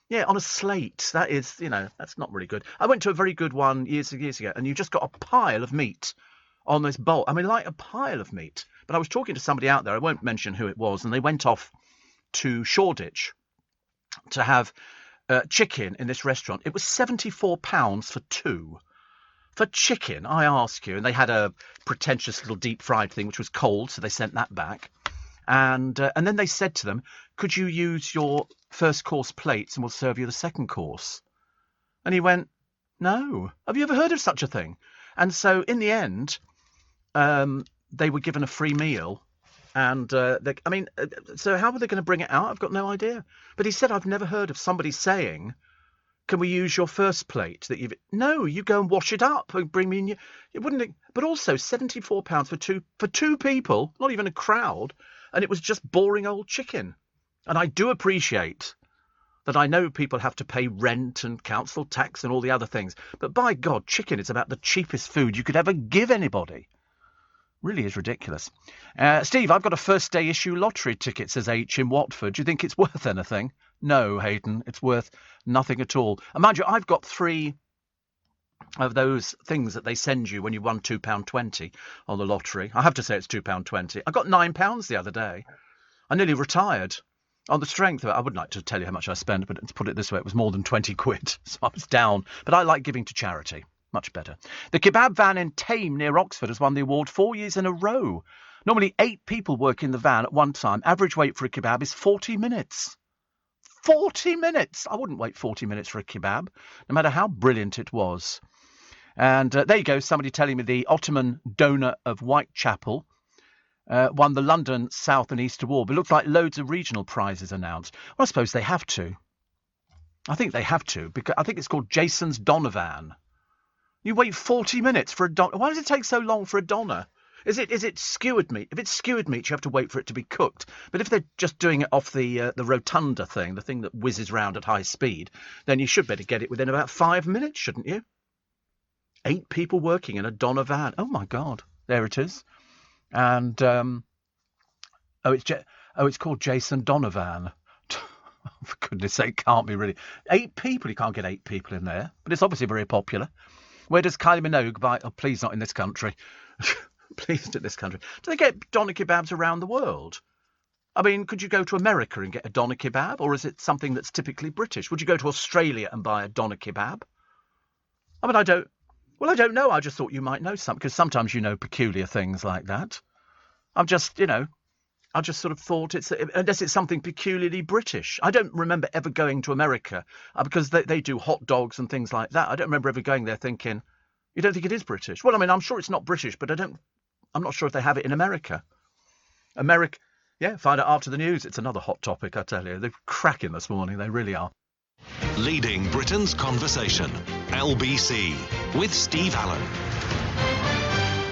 Yeah, on a slate. That is, that's not really good. I went to a very good one years ago, and you just got a pile of meat on this bowl. I mean, like a pile of meat. But I was talking to somebody out there, I won't mention who it was, and they went off to Shoreditch to have chicken in this restaurant. It was £74 for two. For chicken, I ask you. And they had a pretentious little deep fried thing, which was cold, so they sent that back. And then they said to them, could you use your first course plates and we'll serve you the second course? And he went, no. Have you ever heard of such a thing? And so in the end, they were given a free meal. And so how were they going to bring it out? I've got no idea. But he said, I've never heard of somebody saying, can we use your first plate that you've... No, you go and wash it up and bring me in. It wouldn't... But also £74 for two people, not even a crowd. And it was just boring old chicken. And I do appreciate that I know people have to pay rent and council tax and all the other things. But by God, chicken is about the cheapest food you could ever give anybody. Really is ridiculous. Steve, I've got a first day issue lottery ticket, says H in Watford. Do you think it's worth anything? No, Hayden, it's worth nothing at all. And mind you, I've got 3 of those things that they send you when you won £2.20 on the lottery. I have to say it's £2.20. I got £9 the other day. I nearly retired on the strength of it. I wouldn't like to tell you how much I spent, but to put it this way, it was more than 20 quid. So I was down. But I like giving to charity. Much better. The kebab van in Thame near Oxford has won the award 4 years in a row. Normally 8 people work in the van at one time. Average wait for a kebab is 40 minutes. 40 minutes! I wouldn't wait 40 minutes for a kebab, no matter how brilliant it was. And there you go, somebody telling me the Ottoman donor of Whitechapel won the London South and East Award. But it looks like loads of regional prizes announced. Well, I suppose they have to. I think they have to, because I think it's called Jason's Donovan. You wait 40 minutes for a doner. Why does it take so long for a doner? Is it skewered meat? If it's skewered meat, you have to wait for it to be cooked. But if they're just doing it off the rotunda thing, the thing that whizzes round at high speed, then you should better get it within about 5 minutes, shouldn't you? 8 people working in a doner van. Oh my God, there it is. And it's called Jason Donovan. For goodness sake, can't be really 8 people. You can't get 8 people in there, but it's obviously very popular. Where does Kylie Minogue buy? Oh, please, not in this country. Please, not in this country. Do they get doner kebabs around the world? I mean, could you go to America and get a doner kebab, or is it something that's typically British? Would you go to Australia and buy a doner kebab? I mean, I don't know. I just thought you might know something, because sometimes you know peculiar things like that. I just sort of thought unless it's something peculiarly British. I don't remember ever going to America because they do hot dogs and things like that. I don't remember ever going there thinking, you don't think it is British? Well, I mean, I'm sure it's not British, but I'm not sure if they have it in America. Yeah, find out after the news. It's another hot topic, I tell you. They're cracking this morning. They really are. Leading Britain's conversation. LBC with Steve Allen.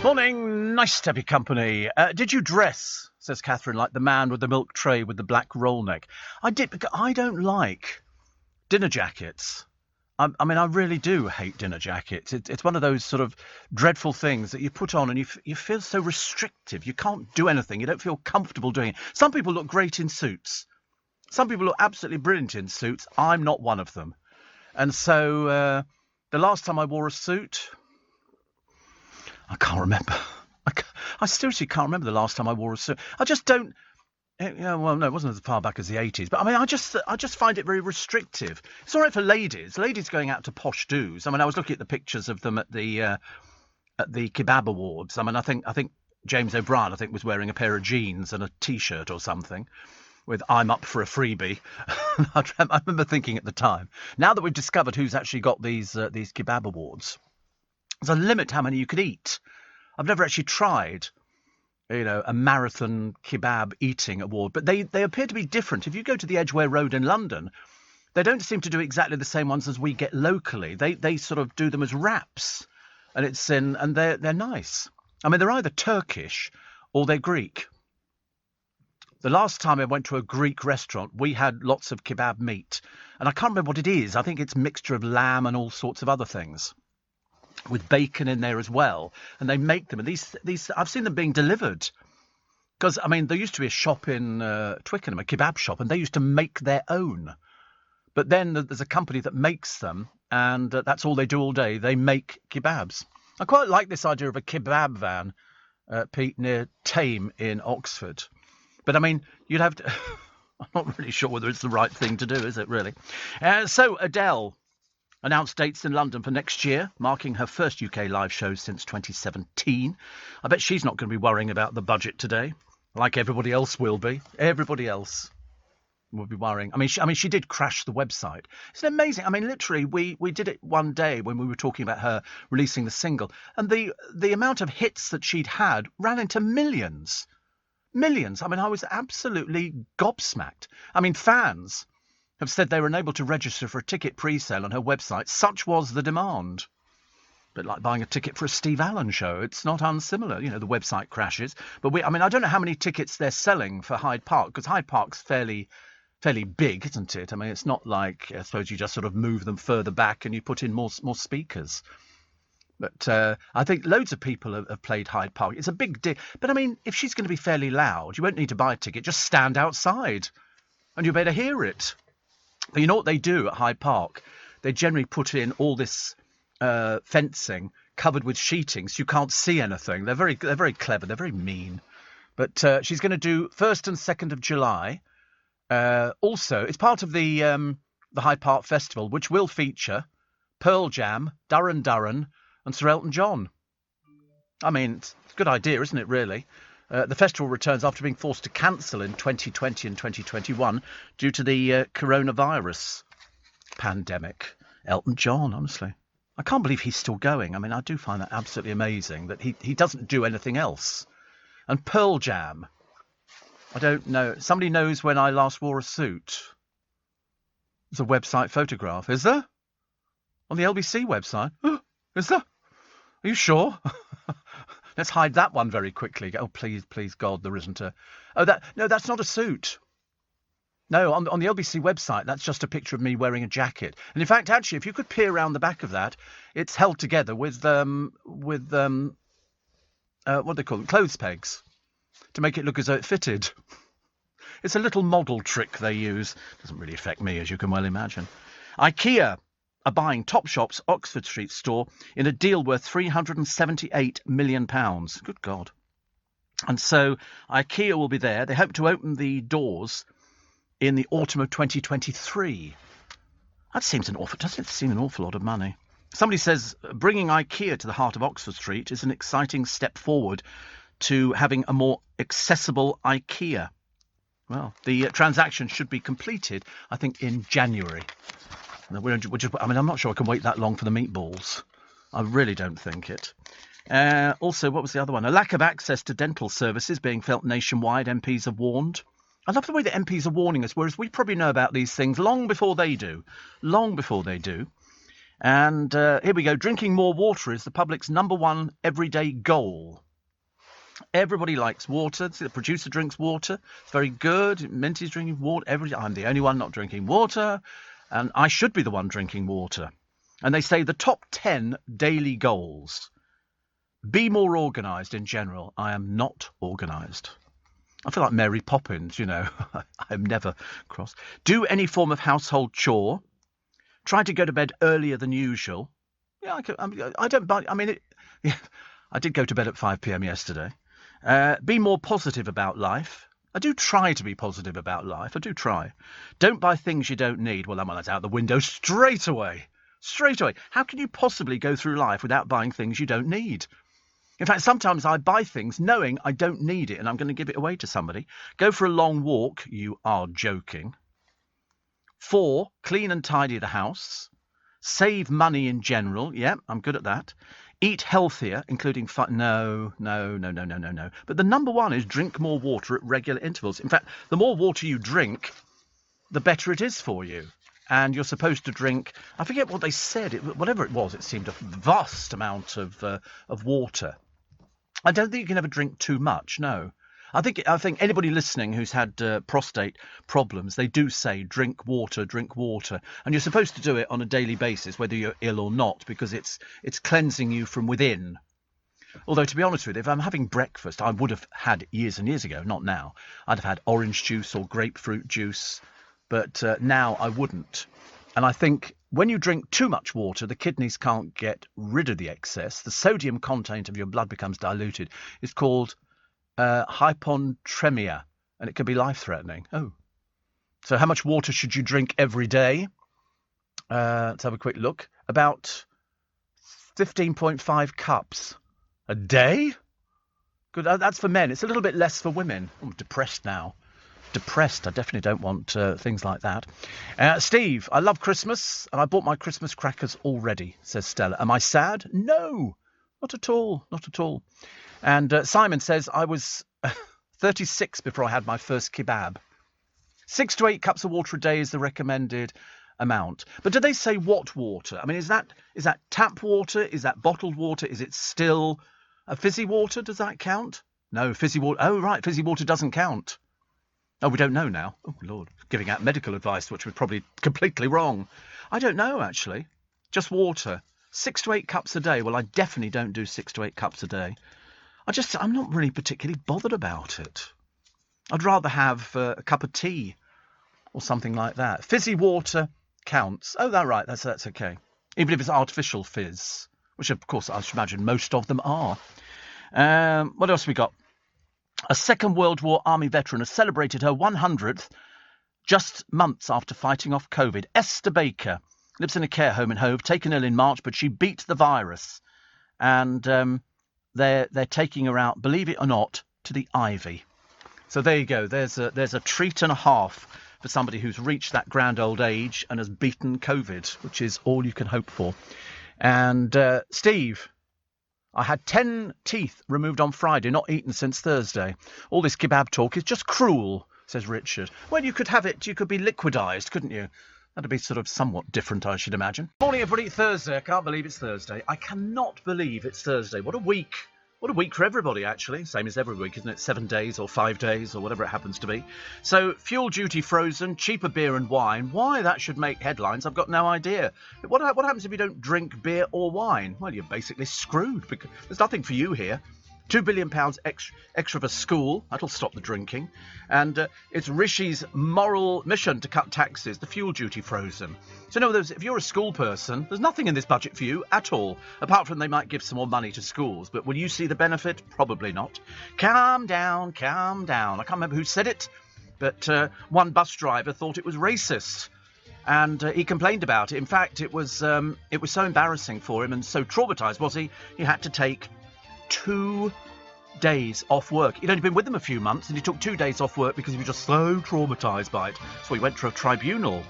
Morning, nice to have your company. Did you dress, says Catherine, like the man with the milk tray with the black roll neck? I did, because I don't like dinner jackets. I mean, I really do hate dinner jackets. It's one of those sort of dreadful things that you put on and you feel so restrictive. You can't do anything. You don't feel comfortable doing it. Some people look great in suits. Some people look absolutely brilliant in suits. I'm not one of them. And so the last time I wore a suit, I can't remember. I seriously can't remember the last time I wore a suit. I just don't. Yeah, well, no, it wasn't as far back as the 80s. But I mean, I just find it very restrictive. It's all right for ladies. Ladies going out to posh do's. I mean, I was looking at the pictures of them at the Kebab Awards. I mean, I think James O'Brien, was wearing a pair of jeans and a T-shirt or something with "I'm up for a freebie." I remember thinking at the time. Now that we've discovered who's actually got these Kebab Awards, there's a limit how many you could eat. I've never actually tried, a marathon kebab eating award, but they appear to be different. If you go to the Edgware Road in London, they don't seem to do exactly the same ones as we get locally. They sort of do them as wraps, and they're nice. I mean, they're either Turkish or they're Greek. The last time I went to a Greek restaurant, we had lots of kebab meat, and I can't remember what it is. I think it's a mixture of lamb and all sorts of other things, with bacon in there as well. And they make them. And these I've seen them being delivered. Because, I mean, there used to be a shop in Twickenham, a kebab shop, and they used to make their own. But then there's a company that makes them, and that's all they do all day. They make kebabs. I quite like this idea of a kebab van, Pete, near Thame in Oxford. But, I mean, you'd have to... I'm not really sure whether it's the right thing to do, is it, really? So Adele announced dates in London for next year, marking her first UK live show since 2017. I bet she's not going to be worrying about the budget today, like everybody else will be. Everybody else will be worrying. I mean, she did crash the website. It's amazing. I mean, literally, we did it one day when we were talking about her releasing the single, and the amount of hits that she'd had ran into millions. Millions. I mean, I was absolutely gobsmacked. I mean, fans have said they were unable to register for a ticket pre-sale on her website. Such was the demand. But like buying a ticket for a Steve Allen show, it's not unsimilar. You know, the website crashes. But I don't know how many tickets they're selling for Hyde Park, because Hyde Park's fairly big, isn't it? I mean, it's not like, I suppose, you just sort of move them further back and you put in more speakers. But I think loads of people have played Hyde Park. It's a big deal. But I mean, if she's going to be fairly loud, you won't need to buy a ticket. Just stand outside and you better hear it. But you know what they do at Hyde Park? They generally put in all this fencing covered with sheeting, so you can't see anything. They're very clever. They're very mean. But she's going to do 1st and 2nd of July. Also, it's part of the Hyde Park Festival, which will feature Pearl Jam, Duran Duran, and Sir Elton John. I mean, it's a good idea, isn't it, really? The festival returns after being forced to cancel in 2020 and 2021 due to the coronavirus pandemic. Elton John, honestly. I can't believe he's still going. I mean, I do find that absolutely amazing that he doesn't do anything else. And Pearl Jam. I don't know. Somebody knows when I last wore a suit. There's a website photograph. Is there? On the LBC website? Is there? Are you sure? Let's hide that one very quickly. Oh, please, God, there isn't a... Oh, that's not a suit. No, on the LBC website, that's just a picture of me wearing a jacket. And in fact, actually, if you could peer around the back of that, it's held together with what do they call them? Clothes pegs, to make it look as though it fitted. It's a little model trick they use. Doesn't really affect me, as you can well imagine. IKEA are buying Topshop's Oxford Street store in a deal worth £378 million. Good God. And so IKEA will be there. They hope to open the doors in the autumn of 2023. That seems doesn't it seem an awful lot of money? Somebody says bringing IKEA to the heart of Oxford Street is an exciting step forward to having a more accessible IKEA. Well, the transaction should be completed, I think, in January. I'm not sure I can wait that long for the meatballs. I really don't think it. Also, what was the other one? A lack of access to dental services being felt nationwide, MPs have warned. I love the way that MPs are warning us, whereas we probably know about these things long before they do. Long before they do. And here we go. Drinking more water is the public's #1 everyday goal. Everybody likes water. The producer drinks water. It's very good. Minty's drinking water. I'm the only one not drinking water. And I should be the one drinking water. And they say the top 10 daily goals. Be more organised in general. I am not organised. I feel like Mary Poppins, you know. I'm never cross. Do any form of household chore. Try to go to bed earlier than usual. Yeah, I don't. I mean, I did go to bed at 5 p.m. yesterday. Be more positive about life. I do try to be positive about life. I do try. Don't buy things you don't need. Well, that's out the window straight away. Straight away. How can you possibly go through life without buying things you don't need? In fact, sometimes I buy things knowing I don't need it and I'm going to give it away to somebody. Go for a long walk. You are joking. 4, clean and tidy the house. Save money in general. Yeah, I'm good at that. Eat healthier, including no. But the #1 is drink more water at regular intervals. In fact, the more water you drink, the better it is for you. And you're supposed to drink, I forget what they said, whatever it was, it seemed a vast amount of water. I don't think you can ever drink too much, no. I think anybody listening who's had prostate problems, they do say drink water, and you're supposed to do it on a daily basis, whether you're ill or not, because it's cleansing you from within. Although, to be honest with you, if I'm having breakfast, I would have had years and years ago, not now. I'd have had orange juice or grapefruit juice, but now I wouldn't. And I think when you drink too much water, the kidneys can't get rid of the excess. The sodium content of your blood becomes diluted. It's called hyponatremia, and it can be life-threatening. Oh, So how much water should you drink every day? Let's have a quick look. About 15.5 cups a day. Good. That's for men. It's a little bit less for women. I'm depressed now. Depressed. I definitely don't want things like that. Steve, I love Christmas and I bought my Christmas crackers already, says Stella. Am I sad? No, not at all. Not at all. And Simon says, I was 36 before I had my first kebab. 6 to 8 cups of water a day is the recommended amount. But do they say what water? I mean, is that tap water? Is that bottled water? Is it still a fizzy water? Does that count? No, fizzy water. Oh, right. Fizzy water doesn't count. Oh, we don't know now. Oh, Lord. Giving out medical advice, which was probably completely wrong. I don't know, actually. Just water. 6 to 8 cups a day. Well, I definitely don't do 6 to 8 cups a day. I'm not really particularly bothered about it. I'd rather have a cup of tea or something like that. Fizzy water counts. Oh, that's right. That's okay. Even if it's artificial fizz, which, of course, I should imagine most of them are. What else we got? A Second World War Army veteran has celebrated her 100th just months after fighting off COVID. Esther Baker lives in a care home in Hove, taken ill in March, but she beat the virus. And they're taking her out, believe it or not, to the Ivy. So there you go. There's a treat and a half for somebody who's reached that grand old age and has beaten COVID, which is all you can hope for. And Steve, I had 10 teeth removed on Friday, not eaten since Thursday. All this kebab talk is just cruel, says Richard. Well, you could have it. You could be liquidised, couldn't you? That'd be sort of somewhat different, I should imagine. Morning, everybody. Thursday. I can't believe it's Thursday. I cannot believe it's Thursday. What a week. What a week for everybody, actually. Same as every week, isn't it? 7 days or 5 days or whatever it happens to be. So, fuel duty frozen, cheaper beer and wine. Why that should make headlines, I've got no idea. What happens if you don't drink beer or wine? Well, you're basically screwed because there's nothing for you here. £2 billion extra for school. That'll stop the drinking. And it's Rishi's moral mission to cut taxes, the fuel duty frozen. So, in other words, if you're a school person, there's nothing in this budget for you at all, apart from they might give some more money to schools. But will you see the benefit? Probably not. Calm down, calm down. I can't remember who said it, but one bus driver thought it was racist. And he complained about it. In fact, it was so embarrassing for him and so traumatised was he had to take 2 days off work. He'd only been with them a few months and he took 2 days off work because he was just so traumatised by it. So he went to a tribunal.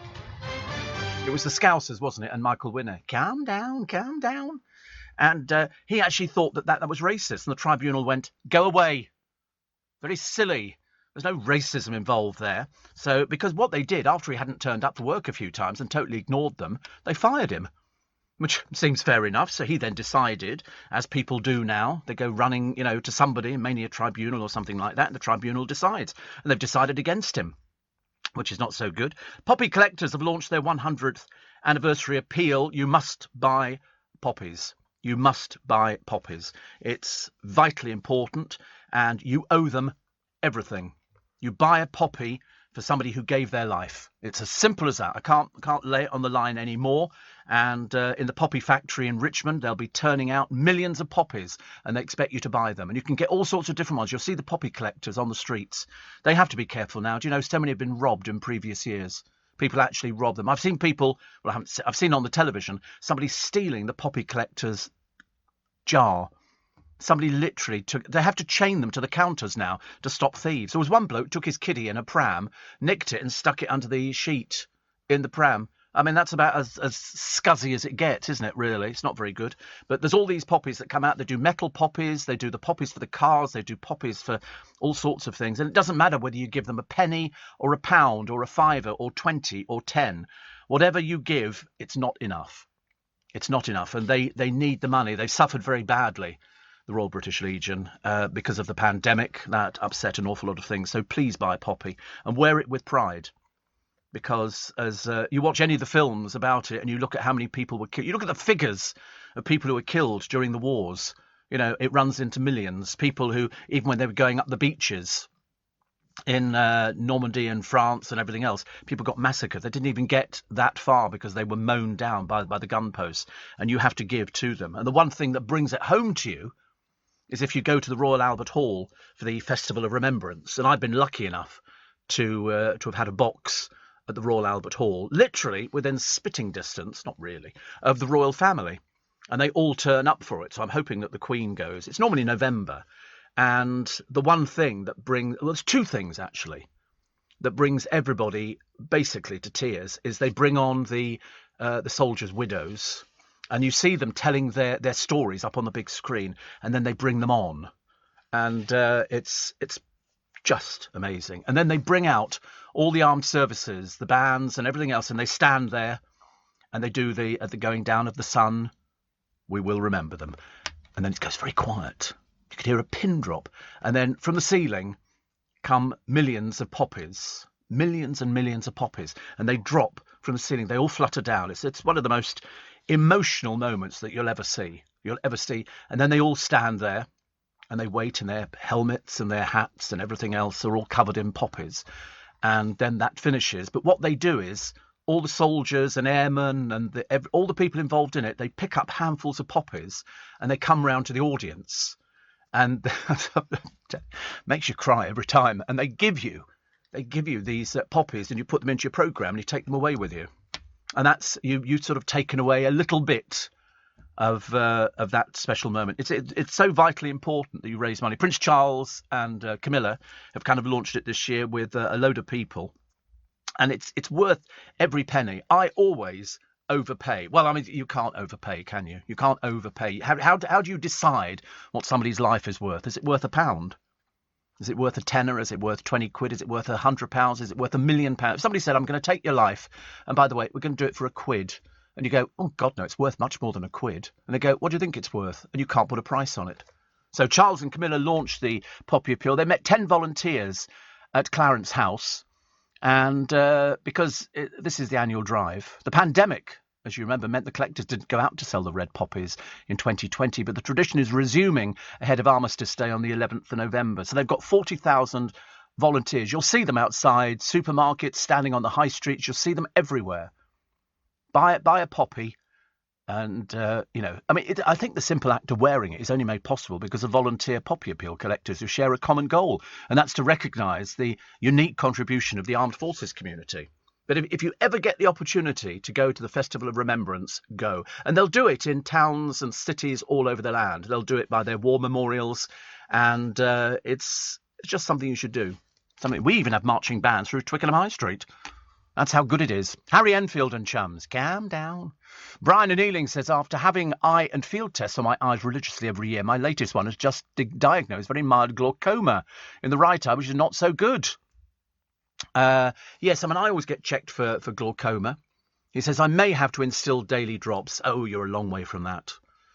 It was the Scousers, wasn't it? And Michael Winner. Calm down, calm down. And he actually thought that was racist. And the tribunal went, go away. Very silly. There's no racism involved there. So because what they did after he hadn't turned up to work a few times and totally ignored them, they fired him. Which seems fair enough. So he then decided, as people do now, they go running, to somebody, mainly a tribunal or something like that, and the tribunal decides. And they've decided against him, which is not so good. Poppy collectors have launched their 100th anniversary appeal. You must buy poppies. You must buy poppies. It's vitally important, and you owe them everything. You buy a poppy for somebody who gave their life. It's as simple as that. I can't lay it on the line anymore. And in the poppy factory in Richmond, they'll be turning out millions of poppies and they expect you to buy them. And you can get all sorts of different ones. You'll see the poppy collectors on the streets. They have to be careful now. Do you know so many have been robbed in previous years? People actually rob them. I've seen people, I've seen on the television, somebody stealing the poppy collector's jar. Somebody literally they have to chain them to the counters now to stop thieves. There was one bloke took his kiddie in a pram, nicked it and stuck it under the sheet in the pram. I mean, that's about as scuzzy as it gets, isn't it, really? It's not very good. But there's all these poppies that come out. They do metal poppies. They do the poppies for the cars. They do poppies for all sorts of things. And it doesn't matter whether you give them a penny or a pound or a fiver or 20 or 10. Whatever you give, it's not enough. It's not enough. And they need the money. They've suffered very badly, the Royal British Legion, because of the pandemic. That upset an awful lot of things. So please buy a poppy and wear it with pride. Because as you watch any of the films about it and you look at how many people were killed, you look at the figures of people who were killed during the wars, it runs into millions. People who, even when they were going up the beaches in Normandy and France and everything else, people got massacred. They didn't even get that far because they were mown down by the gun posts, and you have to give to them. And the one thing that brings it home to you is if you go to the Royal Albert Hall for the Festival of Remembrance, and I've been lucky enough to have had a box at the Royal Albert Hall, literally within spitting distance, not really, of the royal family. And they all turn up for it. So I'm hoping that the Queen goes. It's normally November. And the one thing that there's two things actually, that brings everybody basically to tears is they bring on the soldiers' widows, and you see them telling their stories up on the big screen, and then they bring them on. And it's just amazing. And then they bring out all the armed services, the bands and everything else, and they stand there and they do at the going down of the sun, we will remember them. And then it goes very quiet. You could hear a pin drop. And then from the ceiling come millions of poppies, millions and millions of poppies, and they drop from the ceiling. They all flutter down. It's one of the most emotional moments that you'll ever see. And then they all stand there and they wait, and their helmets and their hats and everything else are all covered in poppies. And then that finishes. But what they do is all the soldiers and airmen and all the people involved in it, they pick up handfuls of poppies and they come round to the audience. And makes you cry every time. And they give you these poppies, and you put them into your programme and you take them away with you. And that's you've sort of taken away a little bit of that special moment. It's so vitally important that you raise money. Prince Charles and Camilla have kind of launched it this year with a load of people, and it's worth every penny. I always overpay. Well, I mean, you can't overpay, can you? You can't overpay. How do you decide what somebody's life is worth? Is it worth £1? Is it worth a tenner? Is it worth 20 quid? Is it worth £100? Is it worth £1 million? If somebody said, I'm going to take your life, and by the way, we're going to do it for £1, and you go, oh God, no, it's worth much more than £1. And they go, what do you think it's worth? And you can't put a price on it. So Charles and Camilla launched the Poppy Appeal. They met 10 volunteers at Clarence House. And because this is the annual drive, the pandemic, as you remember, meant the collectors didn't go out to sell the red poppies in 2020. But the tradition is resuming ahead of Armistice Day on the 11th of November. So they've got 40,000 volunteers. You'll see them outside supermarkets, standing on the high streets. You'll see them everywhere. Buy a poppy. And, I think the simple act of wearing it is only made possible because of volunteer Poppy Appeal collectors who share a common goal, and that's to recognise the unique contribution of the armed forces community. But if you ever get the opportunity to go to the Festival of Remembrance, go. And they'll do it in towns and cities all over the land. They'll do it by their war memorials, and it's just something you should do. We even have marching bands through Twickenham High Street. That's how good it is. Harry Enfield and chums, calm down. Brian and Ealing says, after having eye and field tests on my eyes religiously every year, my latest one has just diagnosed very mild glaucoma in the right eye, which is not so good. Yes, I always get checked for glaucoma. He says, I may have to instill daily drops. Oh, you're a long way from that.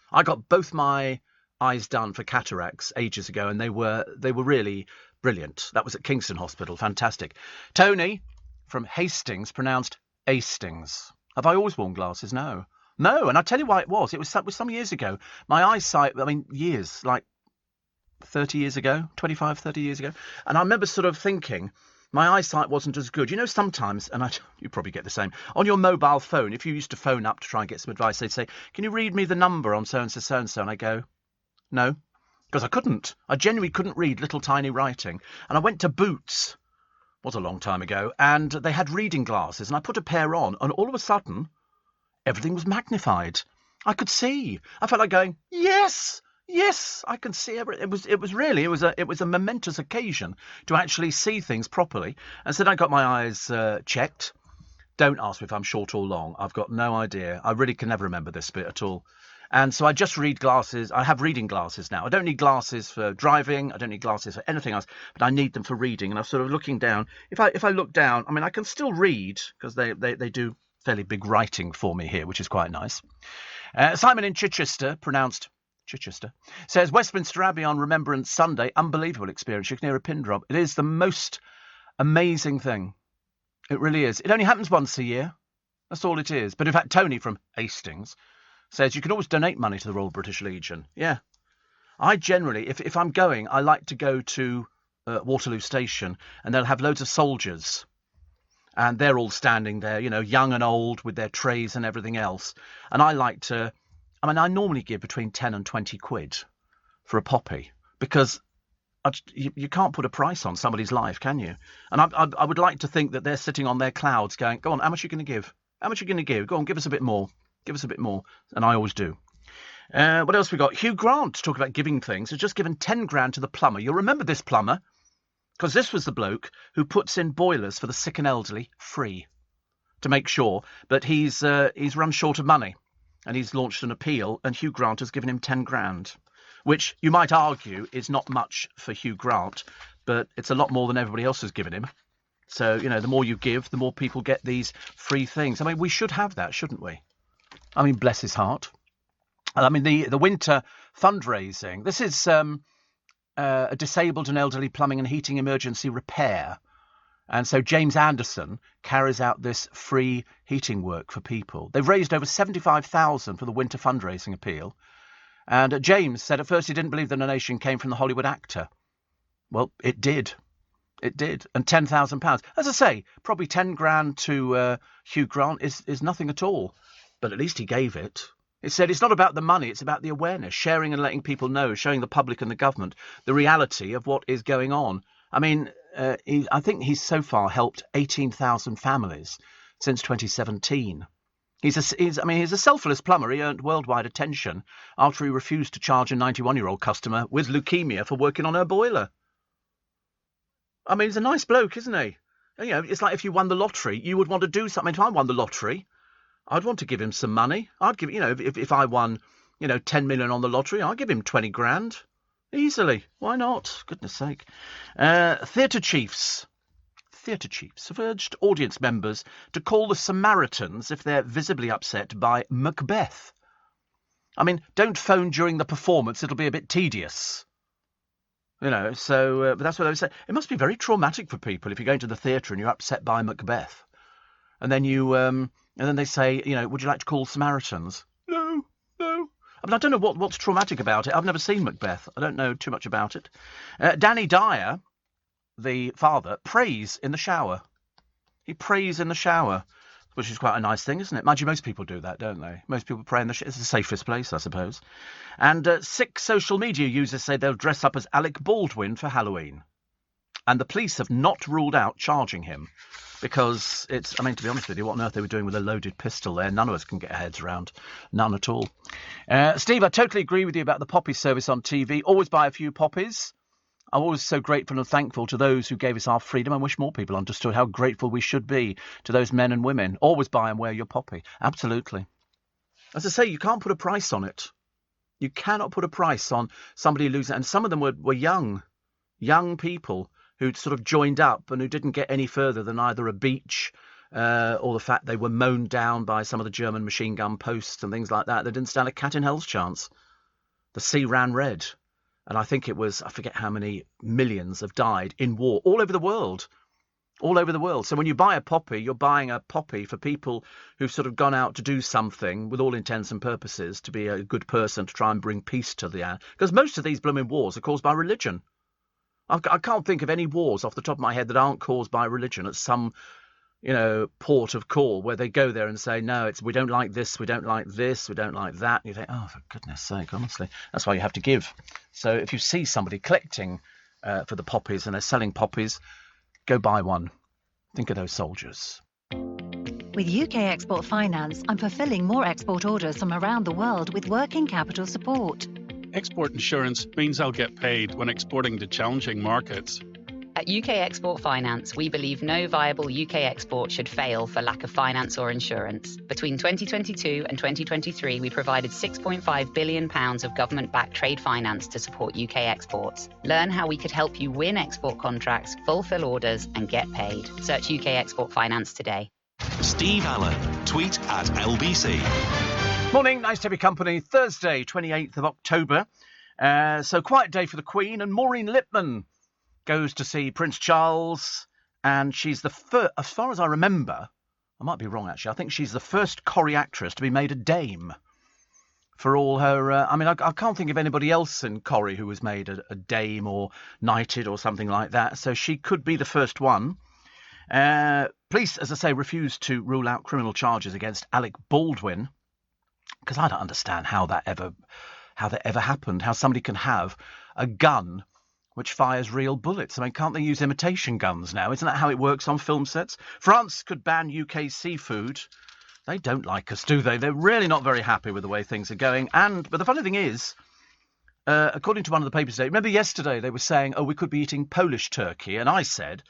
I got both my eyes done for cataracts ages ago, and they were really brilliant. That was at Kingston Hospital. Fantastic. Tony from Hastings, pronounced Astings. Have I always worn glasses? No. And I'll tell you why it was. It was some years ago. My eyesight, years, like 30 years ago, 25, 30 years ago. And I remember sort of thinking my eyesight wasn't as good. You know, sometimes, and you probably get the same, on your mobile phone, if you used to phone up to try and get some advice, they'd say, can you read me the number on so-and-so, so-and-so? And I go, no, because I couldn't. I genuinely couldn't read little tiny writing. And I went to Boots, was a long time ago, and they had reading glasses, and I put a pair on, and all of a sudden, everything was magnified. I could see. I felt like going, yes, I can see everything. It was a momentous occasion to actually see things properly. And so then I got my eyes checked. Don't ask me if I'm short or long. I've got no idea. I really can never remember this bit at all. And so I just read glasses. I have reading glasses now. I don't need glasses for driving. I don't need glasses for anything else, but I need them for reading. And I'm sort of looking down. If I look down, I can still read because they do fairly big writing for me here, which is quite nice. Simon in Chichester, pronounced Chichester, says, Westminster Abbey on Remembrance Sunday, unbelievable experience. You can hear a pin drop. It is the most amazing thing. It really is. It only happens once a year. That's all it is. But in fact, Tony from Hastings says you can always donate money to the Royal British Legion. Yeah. I generally, if I'm going, I like to go to Waterloo Station, and they'll have loads of soldiers. And they're all standing there, young and old with their trays and everything else. And I like to, I normally give between 10 and 20 quid for a poppy because you can't put a price on somebody's life, can you? And I would like to think that they're sitting on their clouds going, go on, how much are you going to give? How much are you going to give? Go on, give us a bit more. Give us a bit more. And I always do. What else we got? Hugh Grant, talking about giving things, has just given 10 grand to the plumber. You'll remember this plumber, because this was the bloke who puts in boilers for the sick and elderly free to make sure. But he's run short of money, and he's launched an appeal, and Hugh Grant has given him 10 grand, which you might argue is not much for Hugh Grant, but it's a lot more than everybody else has given him. So, the more you give, the more people get these free things. I mean, we should have that, shouldn't we? I mean, bless his heart. I mean, the winter fundraising, this is a disabled and elderly plumbing and heating emergency repair. And so James Anderson carries out this free heating work for people. They've raised over $75,000 for the winter fundraising appeal. And James said at first he didn't believe the donation came from the Hollywood actor. Well, it did. It did. And £10,000. As I say, probably 10 grand to Hugh Grant is nothing at all. But at least he gave it. It said it's not about the money, it's about the awareness, sharing and letting people know, showing the public and the government the reality of what is going on. I mean, I think he's so far helped 18,000 families since 2017. He's a selfless plumber. He earned worldwide attention after he refused to charge a 91-year-old customer with leukemia for working on her boiler. I mean, he's a nice bloke, isn't he? It's like if you won the lottery, you would want to do something. If I won the lottery, I'd want to give him some money. I'd give, if I won, 10 million on the lottery, I'd give him 20 grand. Easily. Why not? Goodness sake. Theatre chiefs have urged audience members to call the Samaritans if they're visibly upset by Macbeth. I mean, don't phone during the performance. It'll be a bit tedious. But that's what I would say. It must be very traumatic for people if you go into the theatre and you're upset by Macbeth. And then and then they say, would you like to call Samaritans? No. I mean, I don't know what's traumatic about it. I've never seen Macbeth. I don't know too much about it. Danny Dyer, the father, prays in the shower. He prays in the shower, which is quite a nice thing, isn't it? Mind you, most people do that, don't they? Most people pray in the shower. It's the safest place, I suppose. And 6 social media users say they'll dress up as Alec Baldwin for Halloween. And the police have not ruled out charging him. Because to be honest with you, what on earth they were doing with a loaded pistol there, none of us can get our heads around. None at all. Steve, I totally agree with you about the poppy service on TV. Always buy a few poppies. I'm always so grateful and thankful to those who gave us our freedom. I wish more people understood how grateful we should be to those men and women. Always buy and wear your poppy. Absolutely. As I say, you can't put a price on it. You cannot put a price on somebody losing. And some of them were young people who'd sort of joined up and who didn't get any further than either a beach or the fact they were mown down by some of the German machine gun posts and things like that. They didn't stand a cat in hell's chance. The sea ran red. And I think it was, I forget how many millions have died in war all over the world. All over the world. So when you buy a poppy, you're buying a poppy for people who've sort of gone out to do something with all intents and purposes, to be a good person, to try and bring peace to the end. Because most of these blooming wars are caused by religion. I can't think of any wars off the top of my head that aren't caused by religion at some, port of call where they go there and say, no, we don't like this, we don't like this, we don't like that. And you think, oh, for goodness sake, honestly. That's why you have to give. So if you see somebody collecting for the poppies and they're selling poppies, go buy one. Think of those soldiers. With UK Export Finance, I'm fulfilling more export orders from around the world with working capital support. Export insurance means I'll get paid when exporting to challenging markets. At UK Export Finance, we believe no viable UK export should fail for lack of finance or insurance. Between 2022 and 2023, we provided £6.5 billion of government-backed trade finance to support UK exports. Learn how we could help you win export contracts, fulfil orders, and get paid. Search UK Export Finance today. Steve Allen, tweet at LBC. Morning, nice to have your company. Thursday, 28th of October. So quiet day for the Queen, and Maureen Lipman goes to see Prince Charles, and she's the first, as far as I remember, I might be wrong actually, I think she's the first Corrie actress to be made a dame for all her, I can't think of anybody else in Corrie who was made a dame or knighted or something like that, so she could be the first one. Police, as I say, refused to rule out criminal charges against Alec Baldwin, because I don't understand how that ever happened, how somebody can have a gun which fires real bullets. I mean, can't they use imitation guns now? Isn't that how it works on film sets? France could ban UK seafood. They don't like us, do they? They're really not very happy with the way things are going. But the funny thing is, according to one of the papers today, remember yesterday they were saying, oh, we could be eating Polish turkey. And I said,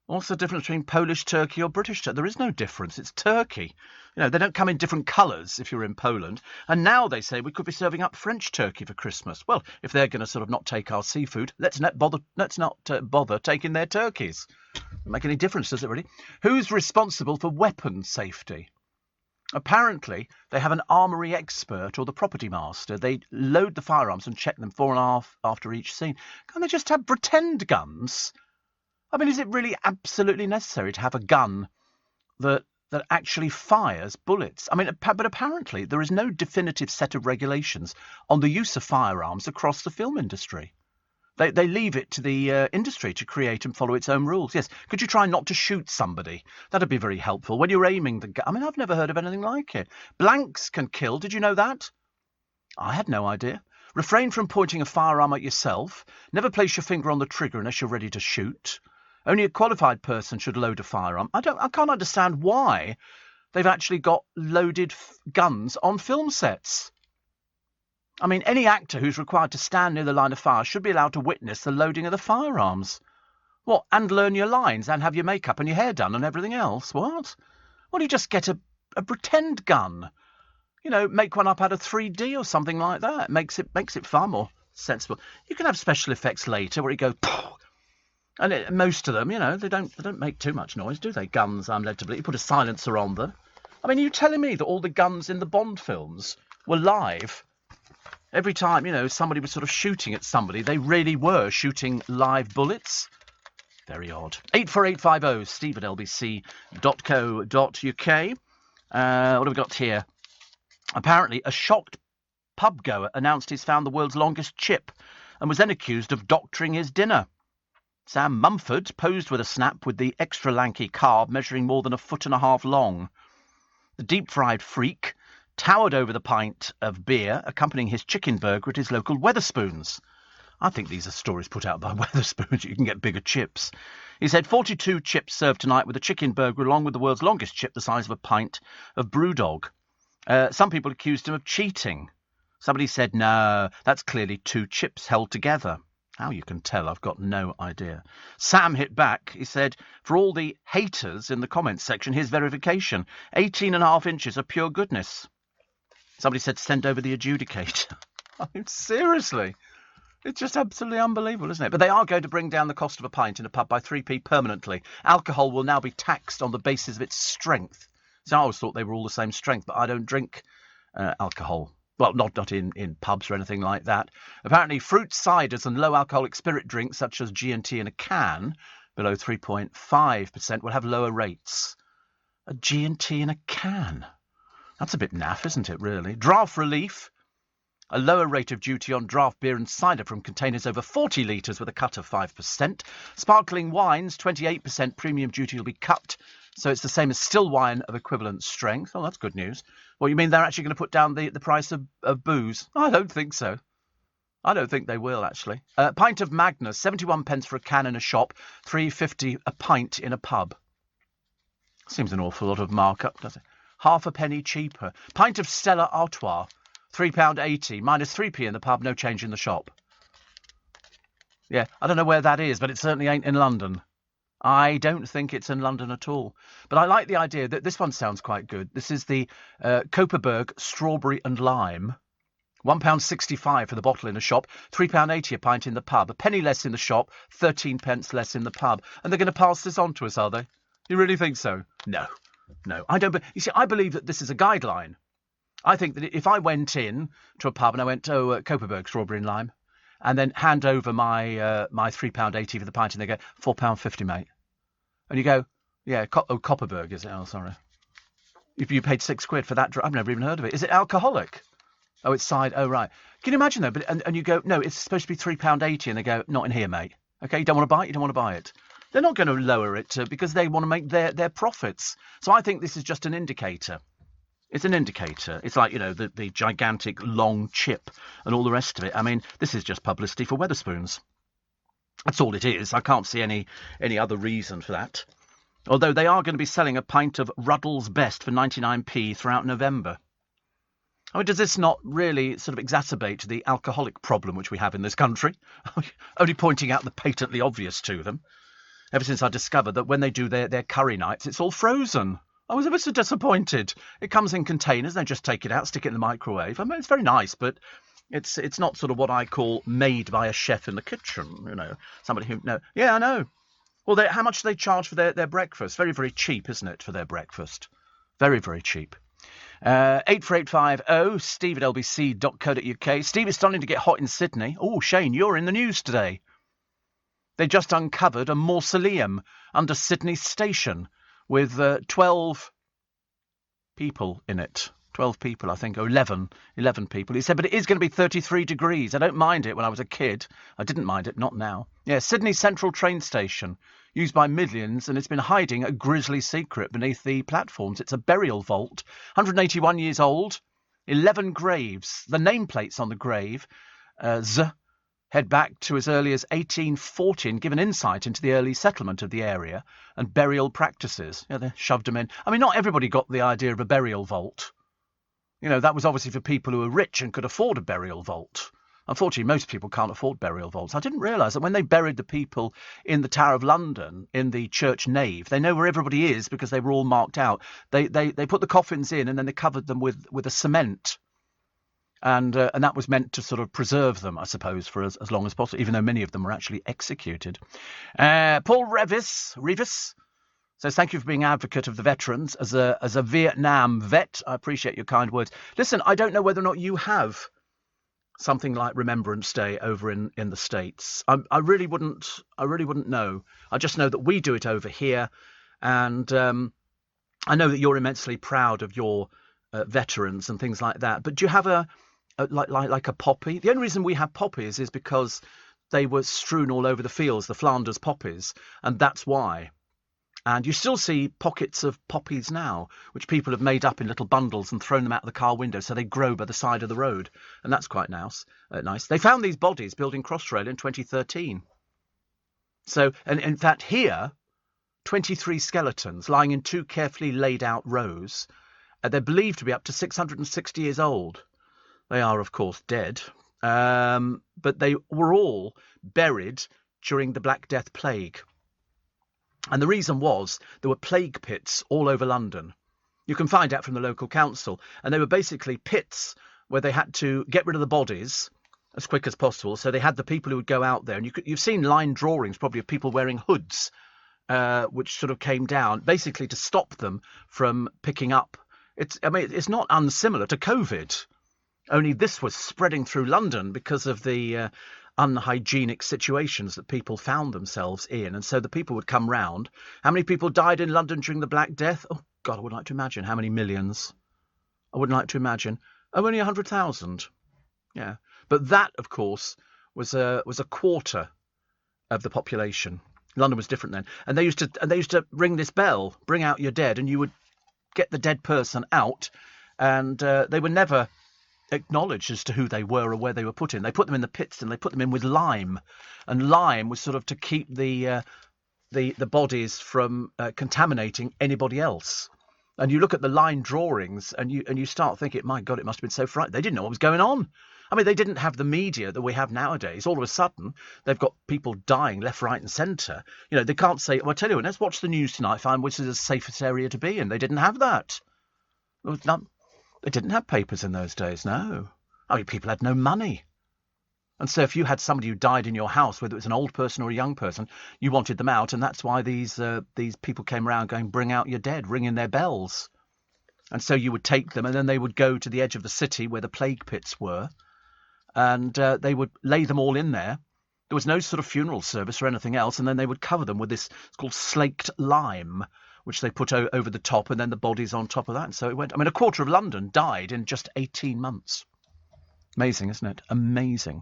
what's the difference between Polish turkey or British turkey? There is no difference. It's turkey. You know, they don't come in different colours if you're in Poland. And now they say we could be serving up French turkey for Christmas. Well, if they're going to sort of not take our seafood, let's not bother taking their turkeys. Doesn't make any difference, does it really? Who's responsible for weapon safety? Apparently, they have an armoury expert or the property master. They load the firearms and check them 4.5 after each scene. Can't they just have pretend guns? I mean, is it really absolutely necessary to have a gun that actually fires bullets? I mean, but apparently there is no definitive set of regulations on the use of firearms across the film industry. They leave it to the industry to create and follow its own rules. Yes, could you try not to shoot somebody? That'd be very helpful. When you're aiming the gun, I mean, I've never heard of anything like it. Blanks can kill. Did you know that? I had no idea. Refrain from pointing a firearm at yourself. Never place your finger on the trigger unless you're ready to shoot. Only a qualified person should load a firearm. I can't understand why they've actually got loaded guns on film sets. I mean, any actor who's required to stand near the line of fire should be allowed to witness the loading of the firearms. What? And learn your lines and have your makeup and your hair done and everything else? What? Well, you just get a pretend gun. You know, make one up out of 3D or something like that. Makes it far more sensible. You can have special effects later where you go, and most of them, you know, they don't make too much noise, do they? Guns, I'm led to believe. You put a silencer on them. I mean, are you telling me that all the guns in the Bond films were live? Every time, you know, somebody was sort of shooting at somebody, they really were shooting live bullets? Very odd. 84850 steve@lbc.co.uk. What have we got here? Apparently, a shocked pub goer announced he's found the world's longest chip and was then accused of doctoring his dinner. Sam Mumford posed with a snap with the extra lanky carb measuring more than 1.5 feet long. The deep-fried freak towered over the pint of beer, accompanying his chicken burger at his local Wetherspoons. I think these are stories put out by Wetherspoons. You can get bigger chips. He said 42 chips served tonight with a chicken burger along with the world's longest chip the size of a pint of Brewdog. Some people accused him of cheating. Somebody said, no, that's clearly 2 chips held together. How you can tell, I've got no idea. Sam hit back. He said, for all the haters in the comments section, here's verification. 18.5 inches of pure goodness. Somebody said, send over the adjudicator. I mean, seriously. It's just absolutely unbelievable, isn't it? But they are going to bring down the cost of a pint in a pub by 3p permanently. Alcohol will now be taxed on the basis of its strength. So I always thought they were all the same strength, but I don't drink alcohol. Well, not in pubs or anything like that. Apparently, fruit ciders and low-alcoholic spirit drinks, such as G&T in a can, below 3.5%, will have lower rates. A G&T in a can? That's a bit naff, isn't it, really? Draft relief. A lower rate of duty on draft beer and cider from containers over 40 litres with a cut of 5%. Sparkling wines, 28% premium duty will be cut. So it's the same as still wine of equivalent strength. Oh, that's good news. Well, you mean they're actually going to put down the price of booze? I don't think so. I don't think they will, actually. Pint of Magnus, 71 pence for a can in a shop, 3.50 a pint in a pub. Seems an awful lot of markup, does it? Half a penny cheaper. Pint of Stella Artois, £3.80, minus 3p in the pub, no change in the shop. Yeah, I don't know where that is, but it certainly ain't in London. I don't think it's in London at all. But I like the idea that this one sounds quite good. This is the Kopparberg Strawberry and Lime. £1.65 for the bottle in a shop, £3.80 a pint in the pub, a penny less in the shop, 13 pence less in the pub. And they're going to pass this on to us, are they? You really think so? No, I don't. You see, I believe that this is a guideline. I think that if I went in to a pub and I went, Kopparberg Strawberry and Lime, and then hand over my my £3.80 for the pint, and they go, £4.50, mate. And you go, yeah, Kopparberg, is it? Oh, sorry. You paid £6 for that. I've never even heard of it. Is it alcoholic? Oh, it's cider. Oh, right. Can you imagine, though? But and you go, no, it's supposed to be £3.80, and they go, not in here, mate. Okay, you don't want to buy it? You don't want to buy it. They're not going to lower it because they want to make their profits. So I think this is just an indicator. It's an indicator. It's like, you know, the gigantic long chip and all the rest of it. I mean, this is just publicity for Wetherspoons. That's all it is. I can't see any other reason for that. Although they are going to be selling a pint of Ruddle's Best for 99p throughout November. I mean, does this not really sort of exacerbate the alcoholic problem which we have in this country? Only pointing out the patently obvious to them. Ever since I discovered that when they do their curry nights, it's all frozen. I was ever so disappointed. It comes in containers, they just take it out, stick it in the microwave. I mean, it's very nice, but it's not sort of what I call made by a chef in the kitchen, you know. Somebody who... No. Yeah, I know. Well, how much do they charge for their breakfast? Very, very cheap, isn't it, for their breakfast? Very, very cheap. 84850 steve at lbc.co.uk. Steve, it's starting to get hot in Sydney. Oh, Shane, you're in the news today. They just uncovered a mausoleum under Sydney Station with 12 people in it. 12 people, I think, or 11 people. He said, but it is going to be 33 degrees. I don't mind it when I was a kid. I didn't mind it, not now. Yeah, Sydney Central train station, used by millions, and it's been hiding a grisly secret beneath the platforms. It's a burial vault, 181 years old, 11 graves. The nameplates on the grave, head back to as early as 1840 and give an insight into the early settlement of the area and burial practices. Yeah, they shoved them in. I mean, not everybody got the idea of a burial vault. You know, that was obviously for people who were rich and could afford a burial vault. Unfortunately, most people can't afford burial vaults. I didn't realise that when they buried the people in the Tower of London, in the church nave, they know where everybody is because they were all marked out. They put the coffins in and then they covered them with a cement. And that was meant to sort of preserve them, I suppose, for as long as possible, even though many of them were actually executed. Paul Revis says, thank you for being advocate of the veterans. As a Vietnam vet, I appreciate your kind words. Listen, I don't know whether or not you have something like Remembrance Day over in the States. I really wouldn't know. I just know that we do it over here. And I know that you're immensely proud of your veterans and things like that. But do you have like a poppy? The only reason we have poppies is because they were strewn all over the fields, the Flanders poppies, and that's why. And you still see pockets of poppies now, which people have made up in little bundles and thrown them out of the car window so they grow by the side of the road. And that's quite nice. They found these bodies building Crossrail in 2013. So, and in fact here, 23 skeletons lying in 2 carefully laid out rows. They're believed to be up to 660 years old. They are, of course, dead. But they were all buried during the Black Death Plague. And the reason was there were plague pits all over London. You can find out from the local council. And they were basically pits where they had to get rid of the bodies as quick as possible. So they had the people who would go out there. And you've seen line drawings probably of people wearing hoods, which sort of came down, basically to stop them from picking up. It's not unsimilar to COVID. Only this was spreading through London because of the unhygienic situations that people found themselves in. And so the people would come round. How many people died in London during the Black Death? Oh, God, I wouldn't like to imagine how many millions. I wouldn't like to imagine. Oh, only 100,000. Yeah. But that, of course, was a quarter of the population. London was different then. And they used to ring this bell, bring out your dead, and you would get the dead person out, and they were never acknowledged as to who they were or where they were put in. They put them in the pits and they put them in with lime, and lime was sort of to keep the bodies from contaminating anybody else. And you look at the line drawings and you start thinking, my God, it must have been so frightening. They didn't know what was going on. I mean, they didn't have the media that we have nowadays. All of a sudden, they've got people dying left, right and centre. You know, they can't say, well, I tell you what, let's watch the news tonight, find which is the safest area to be in. They didn't have that. There was none. They didn't have papers in those days, no. I mean, people had no money. And so if you had somebody who died in your house, whether it was an old person or a young person, you wanted them out. And that's why these people came around going, bring out your dead, ringing their bells. And so you would take them and then they would go to the edge of the city where the plague pits were. And they would lay them all in there. There was no sort of funeral service or anything else. And then they would cover them with this, it's called slaked lime, which they put over the top, and then the bodies on top of that. And so it went. I mean, a quarter of London died in just 18 months. Amazing, isn't it? Amazing.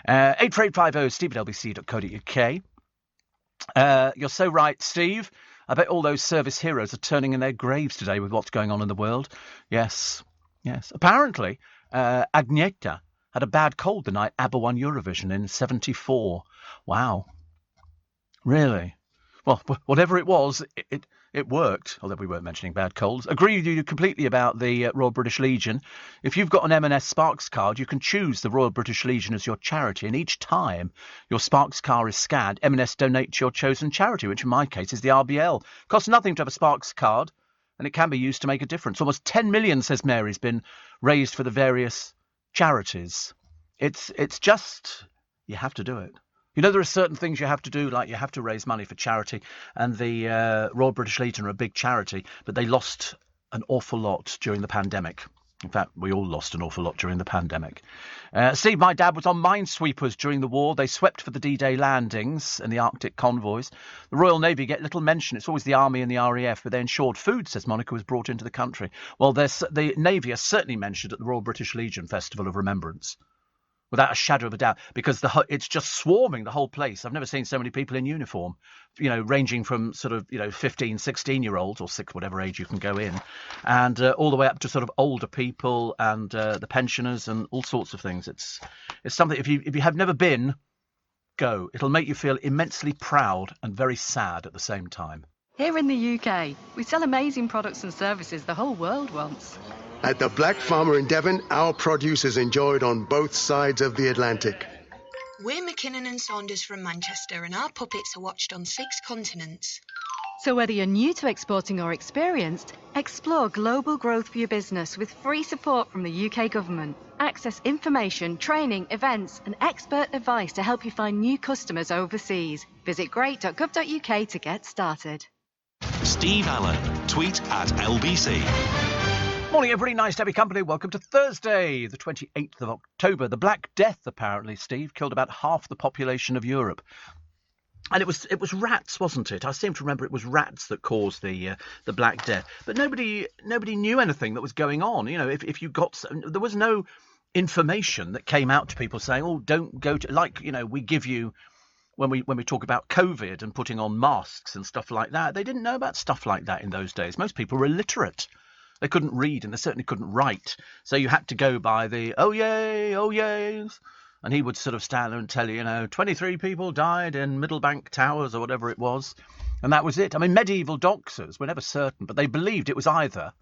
84850 steve@lbc.co.uk. You're so right, Steve. I bet all those service heroes are turning in their graves today with what's going on in the world. Yes. Apparently, Agnieszka had a bad cold the night ABBA won Eurovision in 1974. Wow. Really? Well, whatever it was, it worked, although we weren't mentioning bad colds. Agree with you completely about the Royal British Legion. If you've got an M&S Sparks card, you can choose the Royal British Legion as your charity, and each time your Sparks card is scanned, M&S donate to your chosen charity, which in my case is the RBL. Costs nothing to have a Sparks card, and it can be used to make a difference. Almost 10 million, says Mary, has been raised for the various charities. It's just, you have to do it. You know, there are certain things you have to do, like you have to raise money for charity, and the Royal British Legion are a big charity, but they lost an awful lot during the pandemic. In fact, we all lost an awful lot during the pandemic. Steve, my dad was on minesweepers during the war. They swept for the D-Day landings and the Arctic convoys. The Royal Navy get little mention. It's always the Army and the RAF, but they ensured food, says Monica, was brought into the country. Well, the Navy are certainly mentioned at the Royal British Legion Festival of Remembrance. Without a shadow of a doubt, because it's just swarming the whole place. I've never seen so many people in uniform, ranging from sort of, 15, 16-year-olds or whatever age you can go in, and all the way up to sort of older people and the pensioners and all sorts of things. It's something, if you have never been, go. It'll make you feel immensely proud and very sad at the same time. Here in the UK, we sell amazing products and services the whole world wants. At the Black Farmer in Devon, our produce is enjoyed on both sides of the Atlantic. We're McKinnon and Saunders from Manchester, and our puppets are watched on 6 continents. So whether you're new to exporting or experienced, explore global growth for your business with free support from the UK government. Access information, training, events and expert advice to help you find new customers overseas. Visit great.gov.uk to get started. Steve Allen. Tweet at LBC. Morning, everybody. Nice to have your company. Welcome to Thursday, the 28th of October. The Black Death, apparently, Steve, killed about half the population of Europe. And it was rats, wasn't it? I seem to remember it was rats that caused the Black Death. But nobody knew anything that was going on. If you got... There was no information that came out to people saying, oh, don't go to... Like, we give you... When we talk about COVID and putting on masks and stuff like that, they didn't know about stuff like that in those days. Most people were illiterate. They couldn't read and they certainly couldn't write. So you had to go by the, oh, yay, oh, yays. And he would sort of stand there and tell you, 23 people died in Middlebank Towers or whatever it was. And that was it. I mean, medieval doctors were never certain, but they believed it was either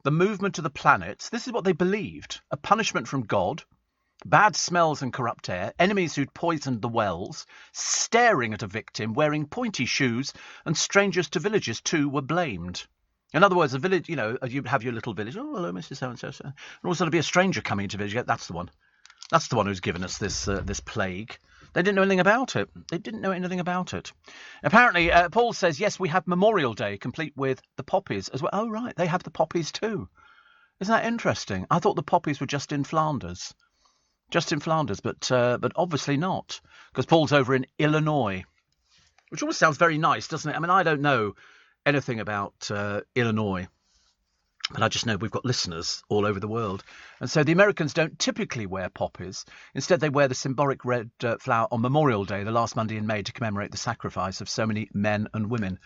the movement of the planets. This is what they believed. A punishment from God, bad smells and corrupt air, enemies who'd poisoned the wells, staring at a victim, wearing pointy shoes, and strangers to villages too were blamed. In other words, a village, you'd have your little village. Oh, hello, Mrs. So-and-so. And also there'd be a stranger coming into the village. That's the one. That's the one who's given us this plague. They didn't know anything about it. They didn't know anything about it. Apparently, Paul says, yes, we have Memorial Day, complete with the poppies as well. Oh, right, they have the poppies too. Isn't that interesting? I thought the poppies were just in Flanders. But obviously not, because Paul's over in Illinois, which always sounds very nice, doesn't it? I mean, I don't know anything about Illinois, but I just know we've got listeners all over the world. And so the Americans don't typically wear poppies. Instead, they wear the symbolic red flower on Memorial Day, the last Monday in May, to commemorate the sacrifice of so many men and women.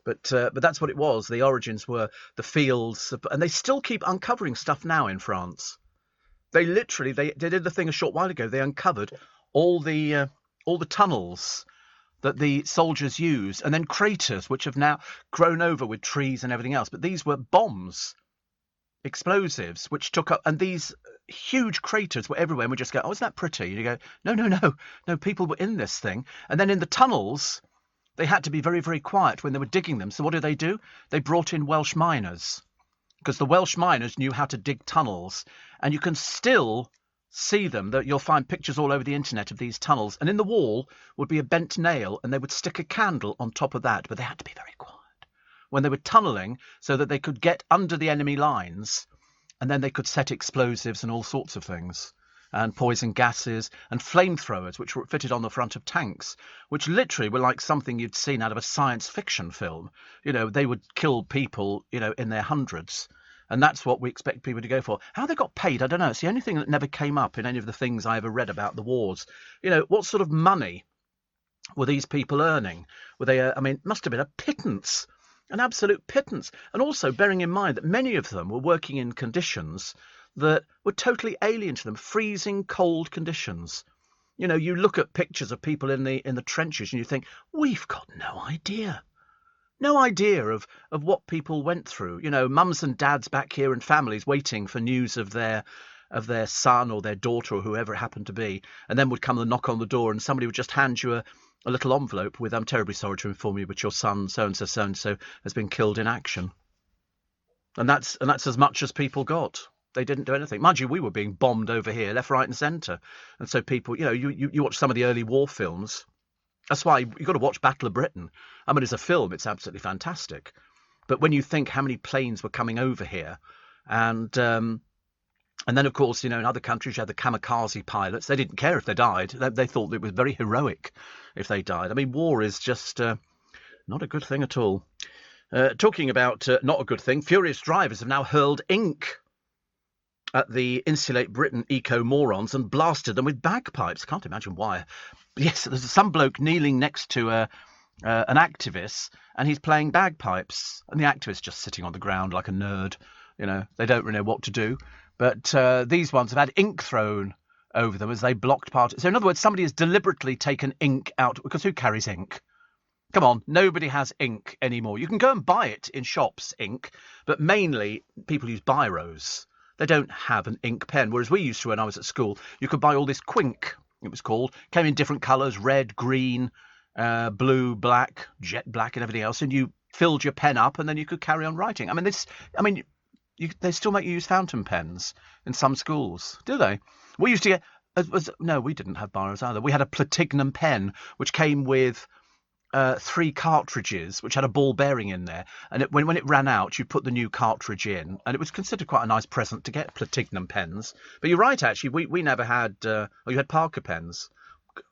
But that's what it was. The origins were the fields, and they still keep uncovering stuff now in France. They literally, they did the thing a short while ago. They uncovered all the tunnels that the soldiers used, and then craters which have now grown over with trees and everything else. But these were bombs, explosives, which took up, and these huge craters were everywhere. And we just go, oh, isn't that pretty? And you go, no, people were in this thing. And then in the tunnels, they had to be very, very quiet when they were digging them. So what do? They brought in Welsh miners, because the Welsh miners knew how to dig tunnels, and you can still see them. That you'll find pictures all over the internet of these tunnels, and in the wall would be a bent nail, and they would stick a candle on top of that, but they had to be very quiet when they were tunneling so that they could get under the enemy lines, and then they could set explosives and all sorts of things, and poison gases and flamethrowers, which were fitted on the front of tanks, which literally were like something you'd seen out of a science fiction film. They would kill people, in their hundreds. And that's what we expect people to go for. How they got paid, I don't know. It's the only thing that never came up in any of the things I ever read about the wars. What sort of money were these people earning? Were they, it must have been a pittance, an absolute pittance. And also bearing in mind that many of them were working in conditions that were totally alien to them, freezing cold conditions. You know, you look at pictures of people in the trenches and you think, we've got no idea. No idea of what people went through. You know, mums and dads back here and families waiting for news of their son or their daughter or whoever it happened to be, and then would come and knock on the door and somebody would just hand you a little envelope with, I'm terribly sorry to inform you, but your son so-and-so has been killed in action. And that's as much as people got. They didn't do anything. Mind you, we were being bombed over here, left, right and centre. And so people, you know, you watch some of the early war films. That's why you've got to watch Battle of Britain. I mean, as a film, it's absolutely fantastic. But when you think how many planes were coming over here, and then, of course, you know, in other countries, you had the kamikaze pilots. They didn't care if they died. They thought it was very heroic if they died. I mean, war is just not a good thing at all. Talking about not a good thing, furious drivers have now hurled ink at the Insulate Britain eco-morons and blasted them with bagpipes. Can't imagine why. Yes, there's some bloke kneeling next to an activist, and he's playing bagpipes, and the activist's just sitting on the ground like a nerd. You know, they don't really know what to do. But these ones have had ink thrown over them as they blocked part. So in other words, somebody has deliberately taken ink out, because who carries ink? Come on, nobody has ink anymore. You can go and buy it in shops, ink, but mainly people use biros. They don't have an ink pen, whereas we used to when I was at school. You could buy all this Quink, it was called, came in different colours, red, green, blue, black, jet black and everything else, and you filled your pen up and then you could carry on writing. They still make you use fountain pens in some schools, do they? We used to get... No, we didn't have biros either. We had a Platinum pen, which came with 3 cartridges, which had a ball bearing in there. And when it ran out, you put the new cartridge in. And it was considered quite a nice present to get Platinum pens. But you're right, actually. We never had... you had Parker pens.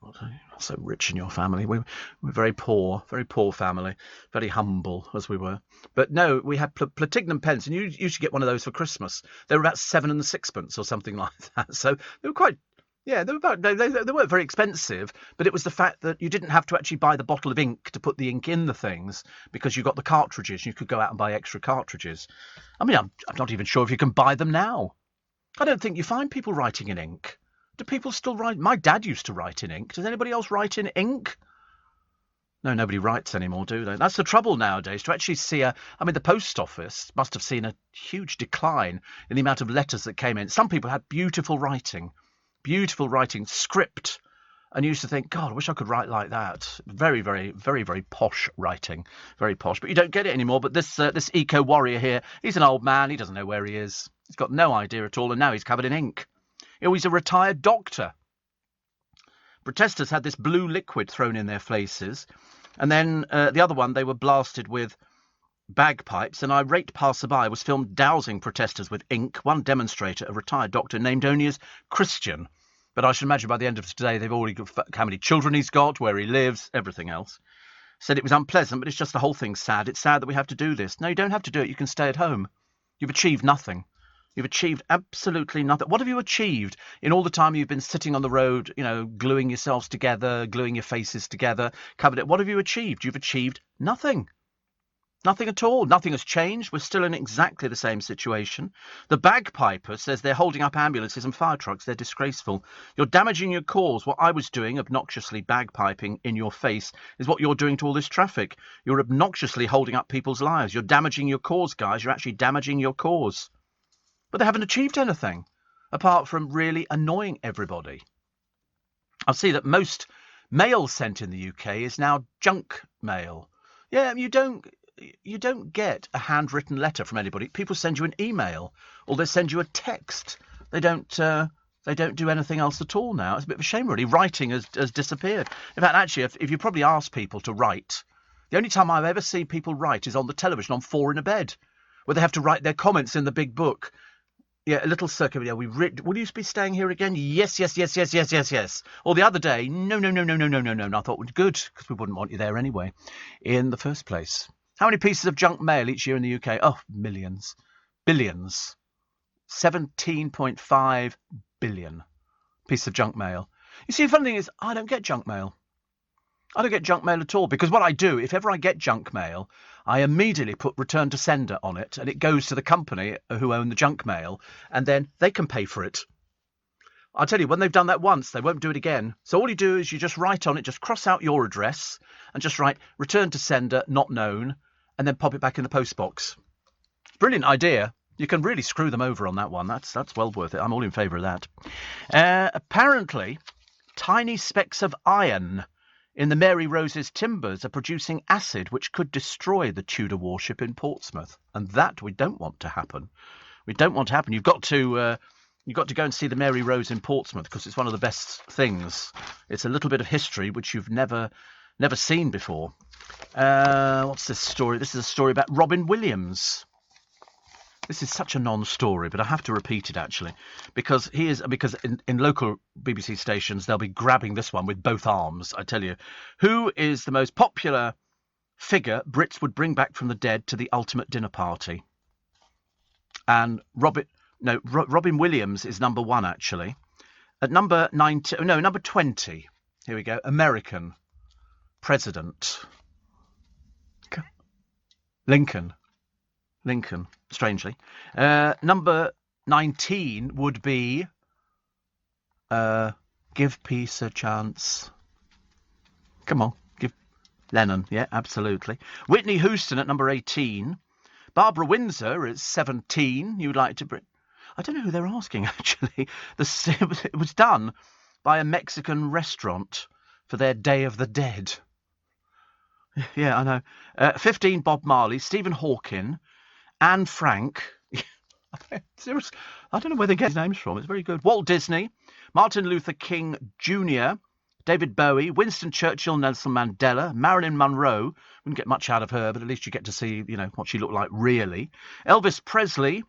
God, you're so rich in your family. We're very poor family, very humble as we were. But no, we had Platinum pens, and you used to get one of those for Christmas. They were about 7 and 6pence or something like that. So they were quite, they weren't very expensive, but it was the fact that you didn't have to actually buy the bottle of ink to put the ink in the things, because you got the cartridges. You could go out and buy extra cartridges. I mean, I'm not even sure if you can buy them now. I don't think you find people writing in ink. Do people still write? My dad used to write in ink. Does anybody else write in ink? No, nobody writes anymore, do they? That's the trouble nowadays, to actually see the post office must have seen a huge decline in the amount of letters that came in. Some people had beautiful writing, script, and you used to think, God, I wish I could write like that. Very, very, very, very posh writing, very posh. But you don't get it anymore. But this eco-warrior here, he's an old man. He doesn't know where he is. He's got no idea at all, and now he's covered in ink. He's a retired doctor. Protesters had this blue liquid thrown in their faces, and then the other one, they were blasted with bagpipes. An irate passerby was filmed dousing protesters with ink. One demonstrator, a retired doctor, named only as Christian. But I should imagine by the end of today, they've already got how many children he's got, where he lives, everything else. Said it was unpleasant, but it's just the whole thing's sad. It's sad that we have to do this. No, you don't have to do it. You can stay at home. You've achieved nothing. You've achieved absolutely nothing. What have you achieved in all the time you've been sitting on the road, gluing yourselves together, gluing your faces together, covered it? What have you achieved? You've achieved nothing. Nothing at all. Nothing has changed. We're still in exactly the same situation. The bagpiper says they're holding up ambulances and fire trucks. They're disgraceful. You're damaging your cause. What I was doing, obnoxiously bagpiping in your face, is what you're doing to all this traffic. You're obnoxiously holding up people's lives. You're damaging your cause, guys. You're actually damaging your cause. But they haven't achieved anything, apart from really annoying everybody. I see that most mail sent in the UK is now junk mail. Yeah, you don't get a handwritten letter from anybody. People send you an email, or they send you a text. They don't do anything else at all now. It's a bit of a shame, really. Writing has disappeared. In fact, actually, if you probably ask people to write, the only time I've ever seen people write is on the television on 4 in a Bed, where they have to write their comments in the big book. Yeah, a little circular. Yeah, will you be staying here again? Yes. Or the other day, no. And I thought, well, good, because we wouldn't want you there anyway, in the first place. How many pieces of junk mail each year in the UK? Oh, millions. Billions. 17.5 billion pieces of junk mail. You see, the funny thing is, I don't get junk mail. I don't get junk mail at all, because what I do, if ever I get junk mail, I immediately put return to sender on it, and it goes to the company who own the junk mail, and then they can pay for it. I'll tell you, when they've done that once, they won't do it again. So all you do is you just write on it, just cross out your address and just write return to sender, not known, and then pop it back in the postbox. Brilliant idea. You can really screw them over on that one. That's well worth it. I'm all in favour of that. Apparently, tiny specks of iron in the Mary Rose's timbers are producing acid which could destroy the Tudor warship in Portsmouth. And that we don't want to happen. We don't want to happen. You've got to go and see the Mary Rose in Portsmouth because it's one of the best things. It's a little bit of history which you've never seen before. What's this story? This is a story about Robin Williams. This is such a non-story, but I have to repeat it actually, because in local BBC stations they'll be grabbing this one with both arms. I tell you, who is the most popular figure Brits would bring back from the dead to the ultimate dinner party? And Robin Williams is number 1 actually. At number 20. Here we go. American president. Lincoln, strangely. Number 19 would be Give Peace a Chance. Come on, give Lennon. Yeah, absolutely. Whitney Houston at number 18. Barbara Windsor at 17. You'd like to bring... I don't know who they're asking, actually. It was done by a Mexican restaurant for their Day of the Dead. Yeah, I know. 15, Bob Marley, Stephen Hawking, Anne Frank. Seriously, I don't know where they get his names from. It's very good. Walt Disney, Martin Luther King Jr., David Bowie, Winston Churchill, Nelson Mandela, Marilyn Monroe. Wouldn't get much out of her, but at least you get to see, what she looked like really. Elvis Presley,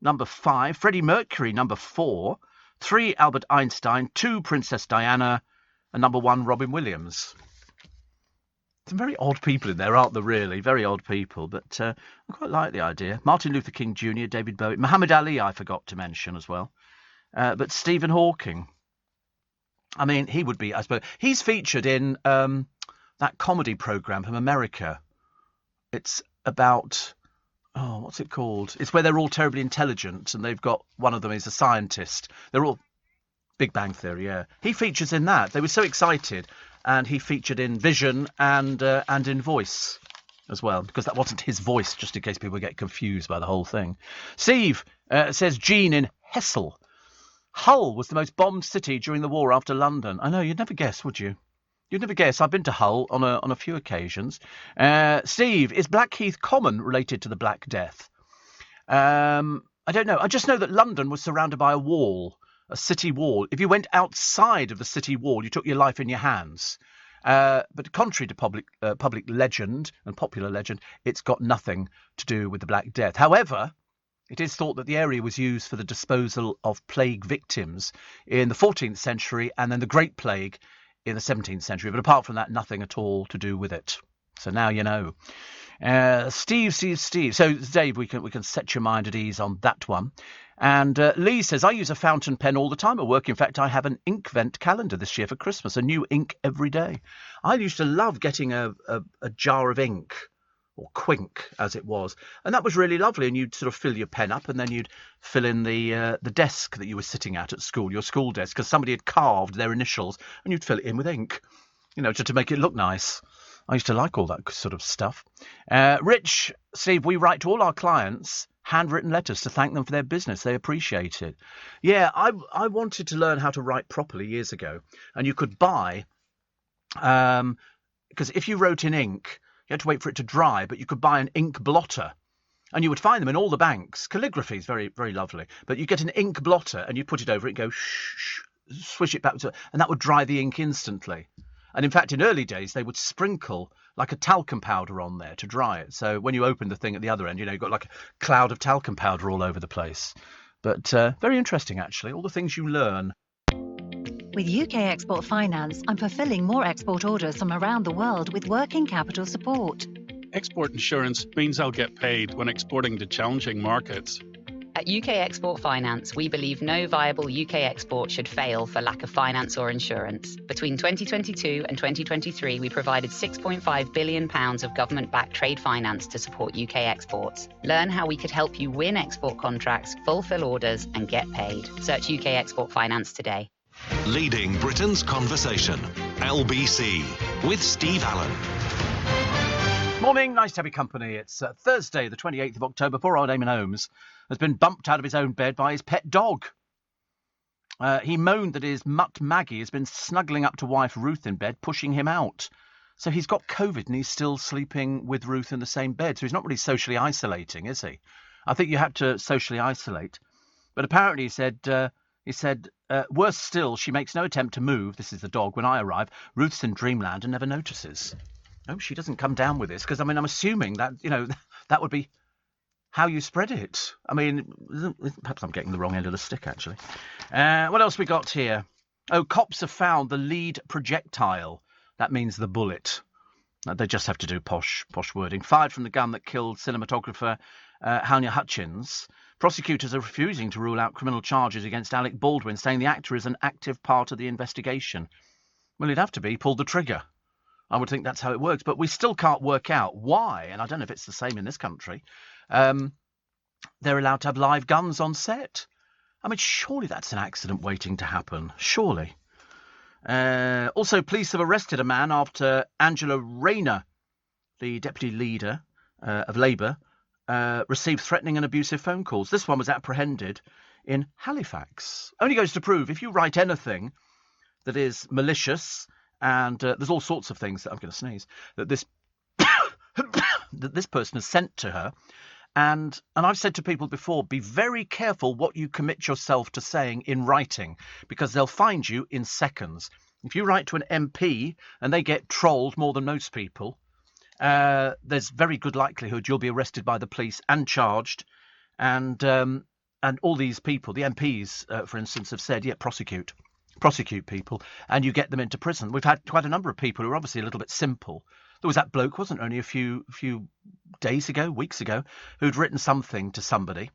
number 5. Freddie Mercury, number 4. 3, Albert Einstein. 2, Princess Diana. And number 1, Robin Williams. Some very odd people in there, aren't there, really? Very odd people, but I quite like the idea. Martin Luther King Jr., David Bowie. Muhammad Ali, I forgot to mention as well. But Stephen Hawking. I mean, he would be, I suppose. He's featured in that comedy programme from America. It's about... Oh, what's it called? It's where they're all terribly intelligent and they've got... One of them is a scientist. They're all... Big Bang Theory, yeah. He features in that. They were so excited... And he featured in Vision and in Voice as well, because that wasn't his voice, just in case people get confused by the whole thing. Steve says Jean in Hessel. Hull was the most bombed city during the war after London. I know, you'd never guess, would you? You'd never guess. I've been to Hull on a few occasions. Steve, is Blackheath Common related to the Black Death? I don't know. I just know that London was surrounded by a wall. A city wall. If you went outside of the city wall, you took your life in your hands. But contrary to public legend and popular legend, it's got nothing to do with the Black Death. However, it is thought that the area was used for the disposal of plague victims in the 14th century and then the Great Plague in the 17th century. But apart from that, nothing at all to do with it. So now you know. Steve. So, Dave, we can set your mind at ease on that one. And Lee says, I use a fountain pen all the time at work. In fact, I have an Inkvent calendar this year for Christmas, a new ink every day. I used to love getting a jar of ink, or quink as it was. And that was really lovely. And you'd sort of fill your pen up and then you'd fill in the desk that you were sitting at school, your school desk, because somebody had carved their initials and you'd fill it in with ink, just to make it look nice. I used to like all that sort of stuff. Rich, Steve, we write to all our clients handwritten letters to thank them for their business. They appreciate it. Yeah, I wanted to learn how to write properly years ago. And you could buy, because if you wrote in ink, you had to wait for it to dry, but you could buy an ink blotter. And you would find them in all the banks. Calligraphy is very, very lovely. But you get an ink blotter and you put it over it and go shh, swish it back to it, and that would dry the ink instantly. And in fact, in early days, they would sprinkle like a talcum powder on there to dry it. So when you open the thing at the other end, you've got like a cloud of talcum powder all over the place. But very interesting, actually, all the things you learn. With UK Export Finance, I'm fulfilling more export orders from around the world with working capital support. Export insurance means I'll get paid when exporting to challenging markets. At At UK Export Finance, we believe no viable UK export should fail for lack of finance or insurance. Between 2022 and 2023, we provided £6.5 billion of government-backed trade finance to support UK exports. Learn how we could help you win export contracts, fulfill orders, and get paid. Search UK Export Finance today. Leading Britain's Conversation, LBC, with Steve Allen. Morning, nice to have your company. It's Thursday, the 28th of October. Poor old Eamon Holmes has been bumped out of his own bed by his pet dog. He moaned that his mutt Maggie has been snuggling up to wife Ruth in bed, pushing him out. So he's got COVID and he's still sleeping with Ruth in the same bed. So he's not really socially isolating, is he? I think you have to socially isolate. But apparently he said, worse still, she makes no attempt to move. This is the dog. When I arrive, Ruth's in dreamland and never notices. Oh, she doesn't come down with this because, I mean, I'm assuming that, that would be how you spread it. I mean, perhaps I'm getting the wrong end of the stick, actually. What else we got here? Oh, cops have found the lead projectile. That means the bullet. They just have to do posh wording. Fired from the gun that killed cinematographer Halyna Hutchins. Prosecutors are refusing to rule out criminal charges against Alec Baldwin, saying the actor is an active part of the investigation. Well, he'd have to be. He pulled the trigger. I would think that's how it works, but we still can't work out why, and I don't know if it's the same in this country, they're allowed to have live guns on set. I mean, surely that's an accident waiting to happen. Surely. Also, police have arrested a man after Angela Rayner, the deputy leader of Labour, received threatening and abusive phone calls. This one was apprehended in Halifax. Only goes to prove if you write anything that is malicious, and there's all sorts of things that I'm going to sneeze, that this that this person has sent to her. And I've said to people before, be very careful what you commit yourself to saying in writing, because they'll find you in seconds. If you write to an MP and they get trolled more than most people, there's very good likelihood you'll be arrested by the police and charged. And all these people, the MPs, for instance, have said, yeah, prosecute people, and you get them into prison. We've had quite a number of people who are obviously a little bit simple. There was that bloke, wasn't there, only a few days ago, weeks ago, who'd written something to somebody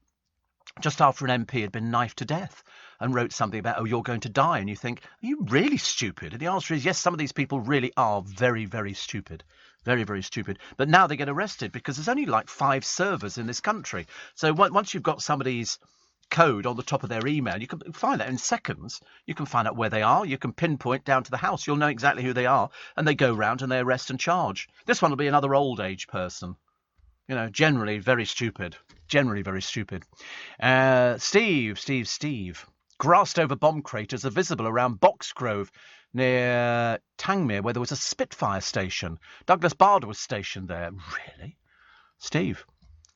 just after an MP had been knifed to death and wrote something about, oh, you're going to die. And you think, are you really stupid? And the answer is yes, some of these people really are very, very stupid. Very, very stupid. But now they get arrested because there's only like 5 servers in this country. So once you've got somebody's code on the top of their email, you can find that in seconds. You can find out where they are. You can pinpoint down to the house. You'll know exactly who they are. And they go round and they arrest and charge. This one will be another old age person. Generally very stupid. Generally very stupid. Steve. Grassed over bomb craters are visible around Boxgrove near Tangmere, where there was a Spitfire station. Douglas Bader was stationed there. Really? Steve.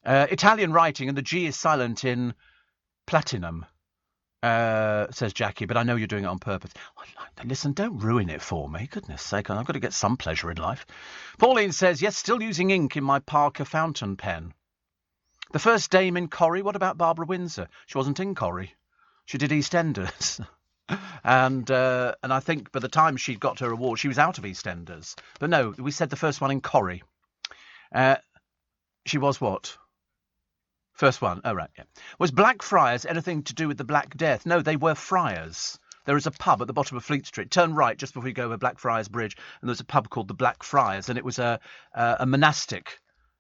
Italian writing, and the G is silent in platinum, says Jackie, but I know you're doing it on purpose. Listen, don't ruin it for me. Goodness sake, I've got to get some pleasure in life. Pauline says, yes, still using ink in my Parker fountain pen. The first dame in Corrie, what about Barbara Windsor? She wasn't in Corrie. She did EastEnders. and I think by the time she'd got her award, she was out of EastEnders. But no, we said the first one in Corrie. She was what? First one. Oh, right, yeah. Was Blackfriars anything to do with the Black Death? No, they were friars. There is a pub at the bottom of Fleet Street. Turn right just before you go over Blackfriars Bridge, and there's a pub called the Blackfriars, and it was a monastic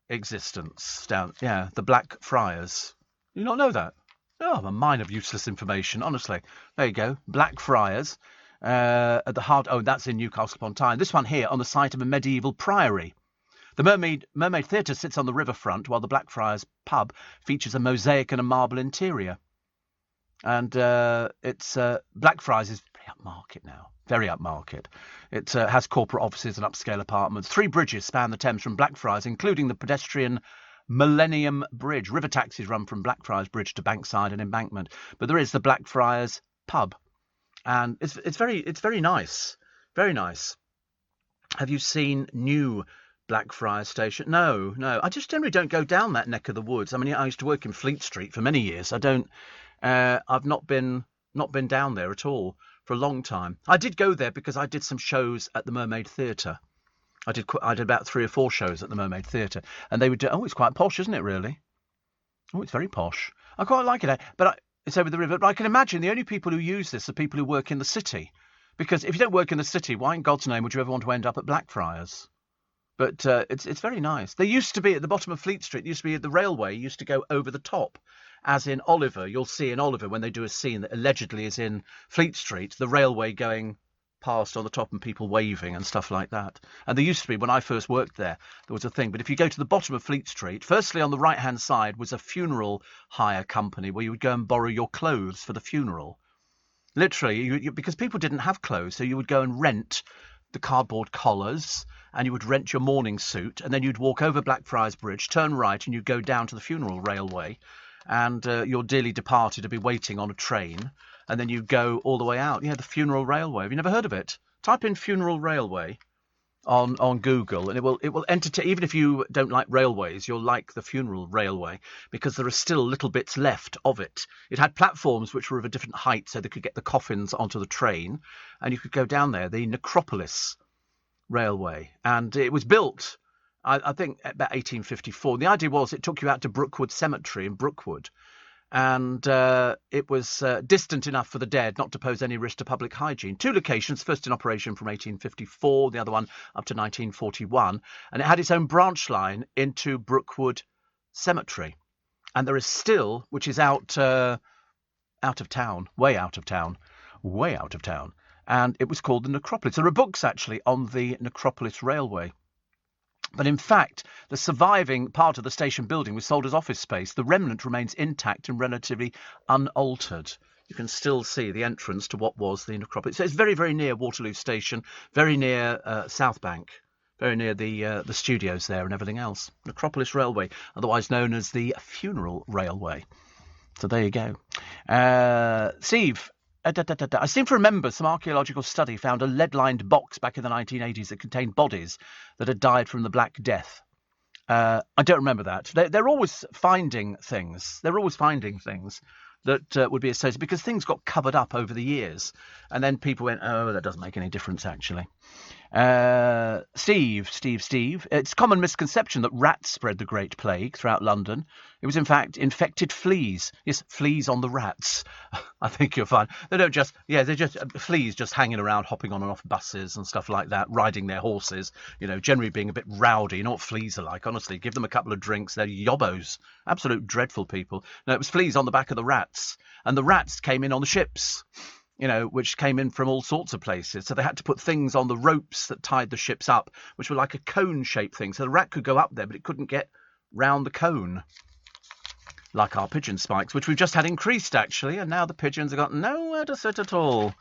existence down. Yeah, the Blackfriars. You not know that? Oh, I'm a mine of useless information, honestly. There you go. Blackfriars at the heart. Oh, that's in Newcastle upon Tyne. This one here on the site of a medieval priory. The Mermaid Theatre sits on the riverfront, while the Blackfriars pub features a mosaic and a marble interior. And it's Blackfriars is very upmarket now, very upmarket. It has corporate offices and upscale apartments. 3 bridges span the Thames from Blackfriars, including the pedestrian Millennium Bridge. River taxis run from Blackfriars Bridge to Bankside and Embankment. But there is the Blackfriars pub, and it's very nice, very nice. Have you seen new Blackfriars Station? No. I just generally don't go down that neck of the woods. I mean, I used to work in Fleet Street for many years. I've not been down there at all for a long time. I did go there because I did some shows at the Mermaid Theatre. I did about 3 or 4 shows at the Mermaid Theatre, and they would do. Oh, it's quite posh, isn't it? Really. Oh, it's very posh. I quite like it. But it's over the river. But I can imagine the only people who use this are people who work in the city. Because if you don't work in the city, why in God's name would you ever want to end up at Blackfriars? But it's very nice. They used to be at the bottom of Fleet Street. There used to be the railway used to go over the top. As in Oliver, you'll see in Oliver when they do a scene that allegedly is in Fleet Street, the railway going past on the top and people waving and stuff like that. And there used to be, when I first worked there was a thing. But if you go to the bottom of Fleet Street, firstly on the right-hand side was a funeral hire company where you would go and borrow your clothes for the funeral. Literally, because people didn't have clothes, so you would go and rent the cardboard collars and you would rent your morning suit, and then you'd walk over Blackfriars Bridge, turn right, and you'd go down to the funeral railway, and your dearly departed would be waiting on a train, and then you'd go all the way out. Yeah, the funeral railway. Have you never heard of it? Type in funeral railway on Google, and it will entertain. Even if you don't like railways, you'll like the funeral railway, because there are still little bits left of it. It had platforms which were of a different height, so they could get the coffins onto the train, and you could go down there. The Necropolis Railway, and it was built, I think, about 1854. The idea was it took you out to Brookwood Cemetery in Brookwood, and it was distant enough for the dead not to pose any risk to public hygiene. 2 locations, first in operation from 1854, the other one up to 1941, and it had its own branch line into Brookwood Cemetery. And there is still, which is out of town, way out of town, and it was called the Necropolis. There are books, actually, on the Necropolis Railway. But in fact, the surviving part of the station building was sold as office space. The remnant remains intact and relatively unaltered. You can still see the entrance to what was the Necropolis. So it's very, very near Waterloo Station, very near South Bank, very near the studios there and everything else. Necropolis Railway, otherwise known as the Funeral Railway. So there you go. Steve, I seem to remember some archaeological study found a lead-lined box back in the 1980s that contained bodies that had died from the Black Death. I don't remember that. They're always finding things. They're always finding things that would be associated, because things got covered up over the years. And then people went, oh, that doesn't make any difference, actually. Steve. It's a common misconception that rats spread the Great Plague throughout London. It was, in fact, infected fleas. Yes, fleas on the rats. I think you'll find they're just fleas just hanging around, hopping on and off buses and stuff like that, riding their horses, generally being a bit rowdy. You know what fleas are like, honestly. Give them a couple of drinks, they're yobbos. Absolute dreadful people. No, it was fleas on the back of the rats. And the rats came in on the ships, which came in from all sorts of places. So they had to put things on the ropes that tied the ships up, which were like a cone-shaped thing. So the rat could go up there, but it couldn't get round the cone, like our pigeon spikes, which we've just had increased, actually. And now the pigeons have got nowhere to sit at all.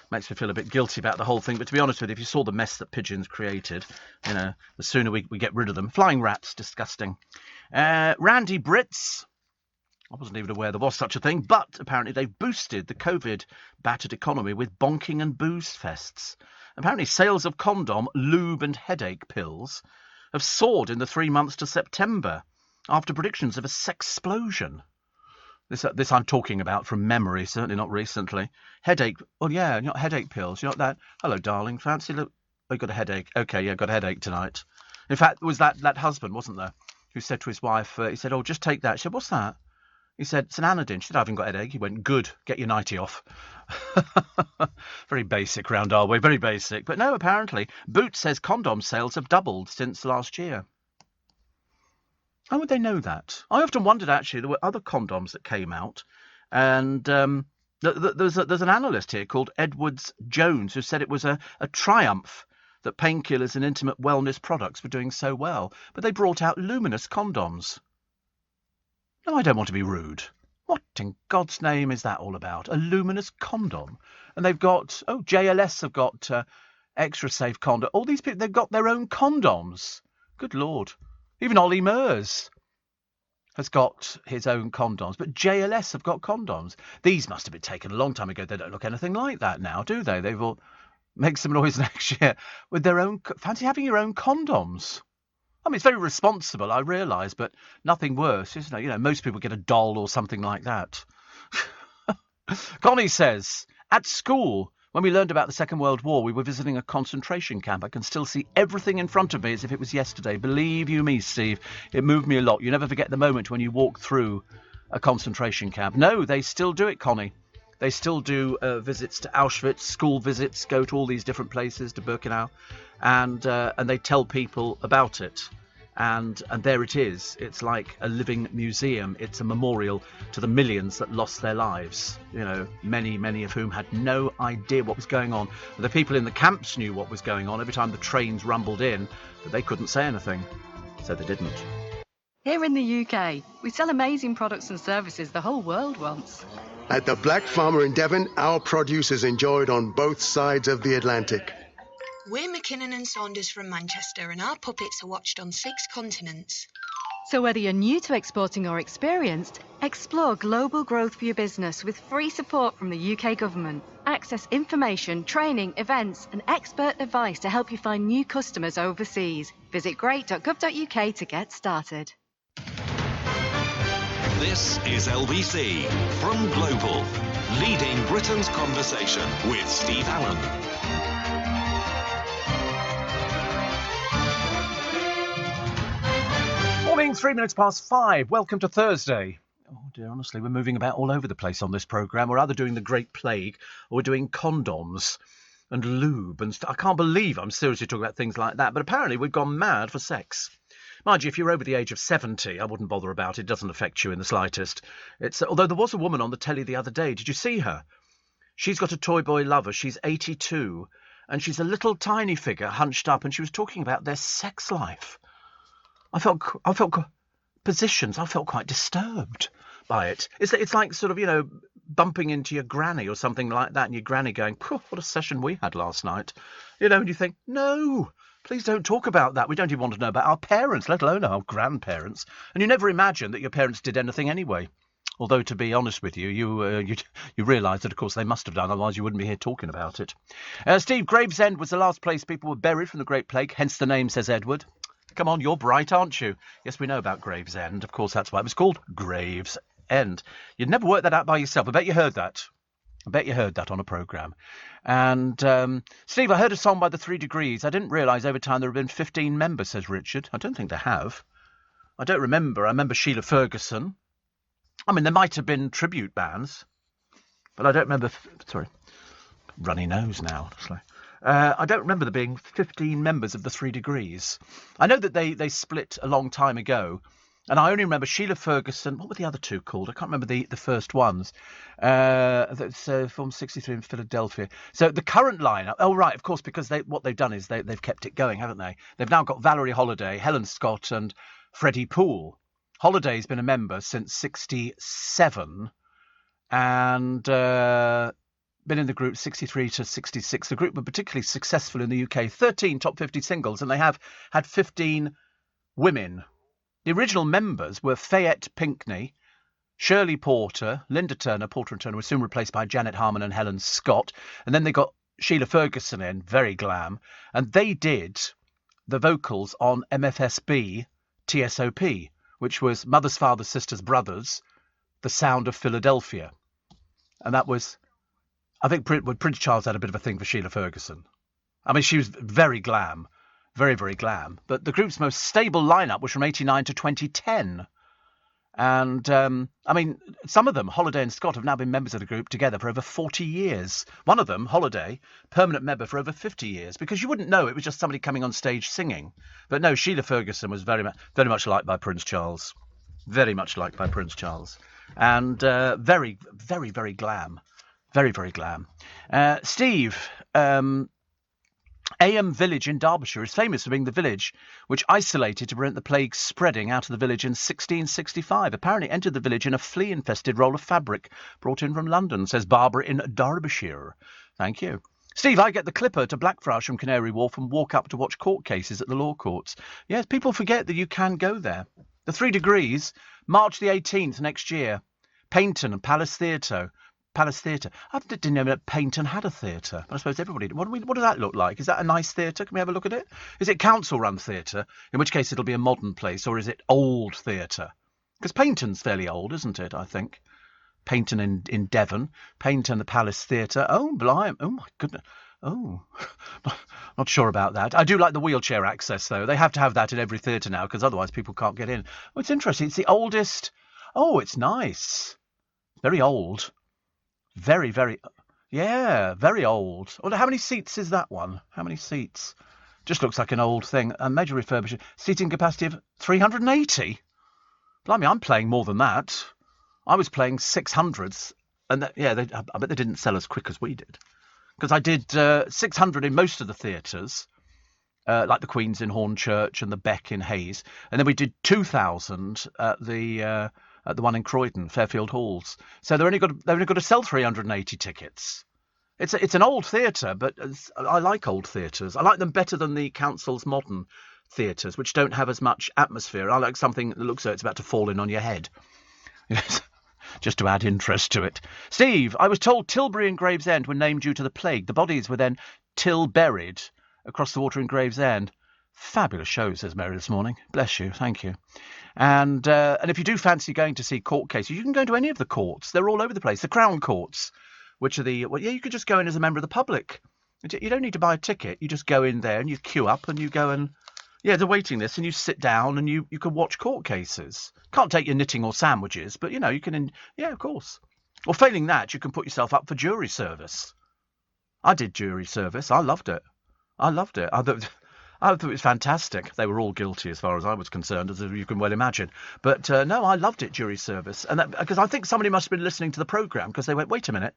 Makes me feel a bit guilty about the whole thing. But to be honest with you, if you saw the mess that pigeons created, the sooner we get rid of them. Flying rats, disgusting. Randy Brits. I wasn't even aware there was such a thing, but apparently they've boosted the COVID-battered economy with bonking and booze fests. Apparently sales of condom, lube and headache pills have soared in the 3 months to September after predictions of a sexplosion. This I'm talking about from memory, certainly not recently. Headache, oh yeah, headache pills, that. Hello, darling, fancy, look, oh, you got a headache. Okay, yeah, got a headache tonight. In fact, it was that husband, wasn't there, who said to his wife, he said, oh, just take that. She said, what's that? He said, it's an Anadin. She said, I haven't got a headache. He went, good, get your nightie off. Very basic round our way, very basic. But no, apparently, Boots says condom sales have doubled since last year. How would they know that? I often wondered, actually, there were other condoms that came out. And there's an analyst here called Edwards Jones who said it was a triumph that painkillers and intimate wellness products were doing so well. But they brought out luminous condoms. No, I don't want to be rude. What in God's name is that all about? A luminous condom? And they've got, JLS have got Extra Safe condom. All these people, they've got their own condoms. Good Lord. Even Ollie Murs has got his own condoms. But JLS have got condoms. These must have been taken a long time ago. They don't look anything like that now, do they? They've all make some noise next year with their own. Fancy having your own condoms. I mean, it's very responsible, I realise, but nothing worse, isn't it? Most people get a doll or something like that. Connie says, at school, when we learned about the Second World War, we were visiting a concentration camp. I can still see everything in front of me as if it was yesterday. Believe you me, Steve, it moved me a lot. You never forget the moment when you walk through a concentration camp. No, they still do it, Connie. They still do visits to Auschwitz, school visits, go to all these different places, to Birkenau, and they tell people about it. And there it is. It's like a living museum. It's a memorial to the millions that lost their lives. You know, many of whom had no idea what was going on. The people in the camps knew what was going on every time the trains rumbled in, but they couldn't say anything, so they didn't. Here in the UK, we sell amazing products and services the whole world wants. At the Black Farmer in Devon, our produce is enjoyed on both sides of the Atlantic. We're McKinnon and Saunders from Manchester, and our puppets are watched on 6 continents. So whether you're new to exporting or experienced, explore global growth for your business with free support from the UK government. Access information, training, events and expert advice to help you find new customers overseas. Visit great.gov.uk to get started. This is LBC from Global, leading Britain's conversation with Steve Allen. Morning, 3 minutes past 5. Welcome to Thursday. Oh dear, honestly, we're moving about all over the place on this programme. We're either doing the Great Plague or we're doing condoms and lube and stuff. I can't believe I'm seriously talking about things like that, but apparently we've gone mad for sex. Mind you, if you're over the age of 70, I wouldn't bother about it. It doesn't affect you in the slightest. Although there was a woman on the telly the other day. Did you see her? She's got a toy boy lover. She's 82, and she's a little tiny figure hunched up, and she was talking about their sex life. I felt positions. I felt quite disturbed by it. It's like sort of, you know, bumping into your granny or something like that, and your granny going, "What a session we had last night," you know, and you think, no. Please don't talk about that. We don't even want to know about our parents, let alone our grandparents. And you never imagined that your parents did anything anyway. Although, to be honest with you, you realise that, of course, they must have done, otherwise you wouldn't be here talking about it. Steve, Gravesend was the last place people were buried from the Great Plague, hence the name, says Edward. Come on, you're bright, aren't you? Yes, we know about Gravesend. Of course, that's why it was called Gravesend. You'd never worked that out by yourself. I bet you heard that. I bet you heard that on a programme. And, Steve, I heard a song by the 3 Degrees. I didn't realise over time there have been 15 members, says Richard. I don't think there have. I don't remember. I remember Sheila Ferguson. I mean, there might have been tribute bands, but I don't remember... Sorry. Runny nose now, honestly. I don't remember there being 15 members of the 3 Degrees. I know that they split a long time ago. And I only remember Sheila Ferguson. What were the other two called? I can't remember the first ones. That's from 63 in Philadelphia. So the current lineup. Oh, right, of course, because what they've done is they've kept it going, haven't they? They've now got Valerie Holiday, Helen Scott and Freddie Poole. Holiday's been a member since 67 and been in the group 63 to 66. The group were particularly successful in the UK. 13 top 50 singles, and they have had 15 women. The original members were Fayette Pinkney, Shirley Porter, Linda Turner. Porter and Turner were soon replaced by Janet Harmon and Helen Scott. And then they got Sheila Ferguson in, very glam. And they did the vocals on MFSB TSOP, which was Mothers, Fathers, Sisters, Brothers, The Sound of Philadelphia. And that was, I think Prince Charles had a bit of a thing for Sheila Ferguson. I mean, she was very glam. Very, very glam. But the group's most stable lineup was from 89 to 2010. And, I mean, some of them, Holiday and Scott, have now been members of the group together for over 40 years. One of them, Holiday, permanent member for over 50 years, because you wouldn't know it was just somebody coming on stage singing. But no, Sheila Ferguson was very much liked by Prince Charles. Very much liked by Prince Charles. And very, very, very glam. Very, very glam. Steve... AM Village in Derbyshire is famous for being the village which isolated to prevent the plague spreading out of the village in 1665. Apparently entered the village in a flea-infested roll of fabric brought in from London, says Barbara in Derbyshire. Thank you. Steve, I get the Clipper to Blackfriars from Canary Wharf and walk up to watch court cases at the law courts. Yes, people forget that you can go there. The 3 Degrees, March the 18th next year. Paignton and Palace Theatre. I didn't know that Paignton had a theatre. I suppose everybody... What does that look like? Is that a nice theatre? Can we have a look at it? Is it council-run theatre? In which case it'll be a modern place, or is it old theatre? Because Paignton's fairly old, isn't it, I think? Paignton in Devon. Paignton, the Palace Theatre. Oh, blimey. Oh, my goodness. Oh, not sure about that. I do like the wheelchair access, though. They have to have that in every theatre now, because otherwise people can't get in. Oh, it's interesting. It's the oldest... Oh, it's nice. Very old. Very, very... Yeah, very old. Well, how many seats is that one? How many seats? Just looks like an old thing. A major refurbishment. Seating capacity of 380? Blimey, I'm playing more than that. I was playing 600s. And I bet they didn't sell as quick as we did. Because I did 600 in most of the theatres, like the Queen's in Hornchurch and the Beck in Hayes. And then we did 2,000 at the one in Croydon, Fairfield Halls. So they've only got to sell 380 tickets. It's an old theatre, but I like old theatres. I like them better than the council's modern theatres, which don't have as much atmosphere. I like something that looks like it's about to fall in on your head. Just to add interest to it. Steve, I was told Tilbury and Gravesend were named due to the plague. The bodies were then buried across the water in Gravesend. Fabulous show, says Mary this morning. Bless you, thank you. And if you do fancy going to see court cases, you can go to any of the courts. They're all over the place. The Crown Courts, which are you could just go in as a member of the public. You don't need to buy a ticket. You just go in there and you queue up and you go and... Yeah, the waiting list, and you sit down and you can watch court cases. Can't take your knitting or sandwiches, but, you can... Yeah, of course. Or failing that, you can put yourself up for jury service. I did jury service. I loved it. I thought it was fantastic. They were all guilty as far as I was concerned, as you can well imagine. But, no, I loved it, jury service. And because I think somebody must have been listening to the programme, because they went, wait a minute,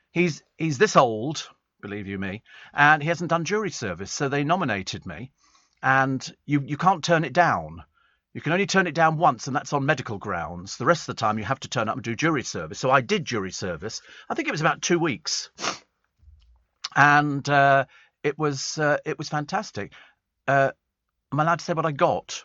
he's this old, believe you me, and he hasn't done jury service, so they nominated me. And you can't turn it down. You can only turn it down once, and that's on medical grounds. The rest of the time, you have to turn up and do jury service. So I did jury service. I think it was about 2 weeks. And it was fantastic. Am I allowed to say what I got?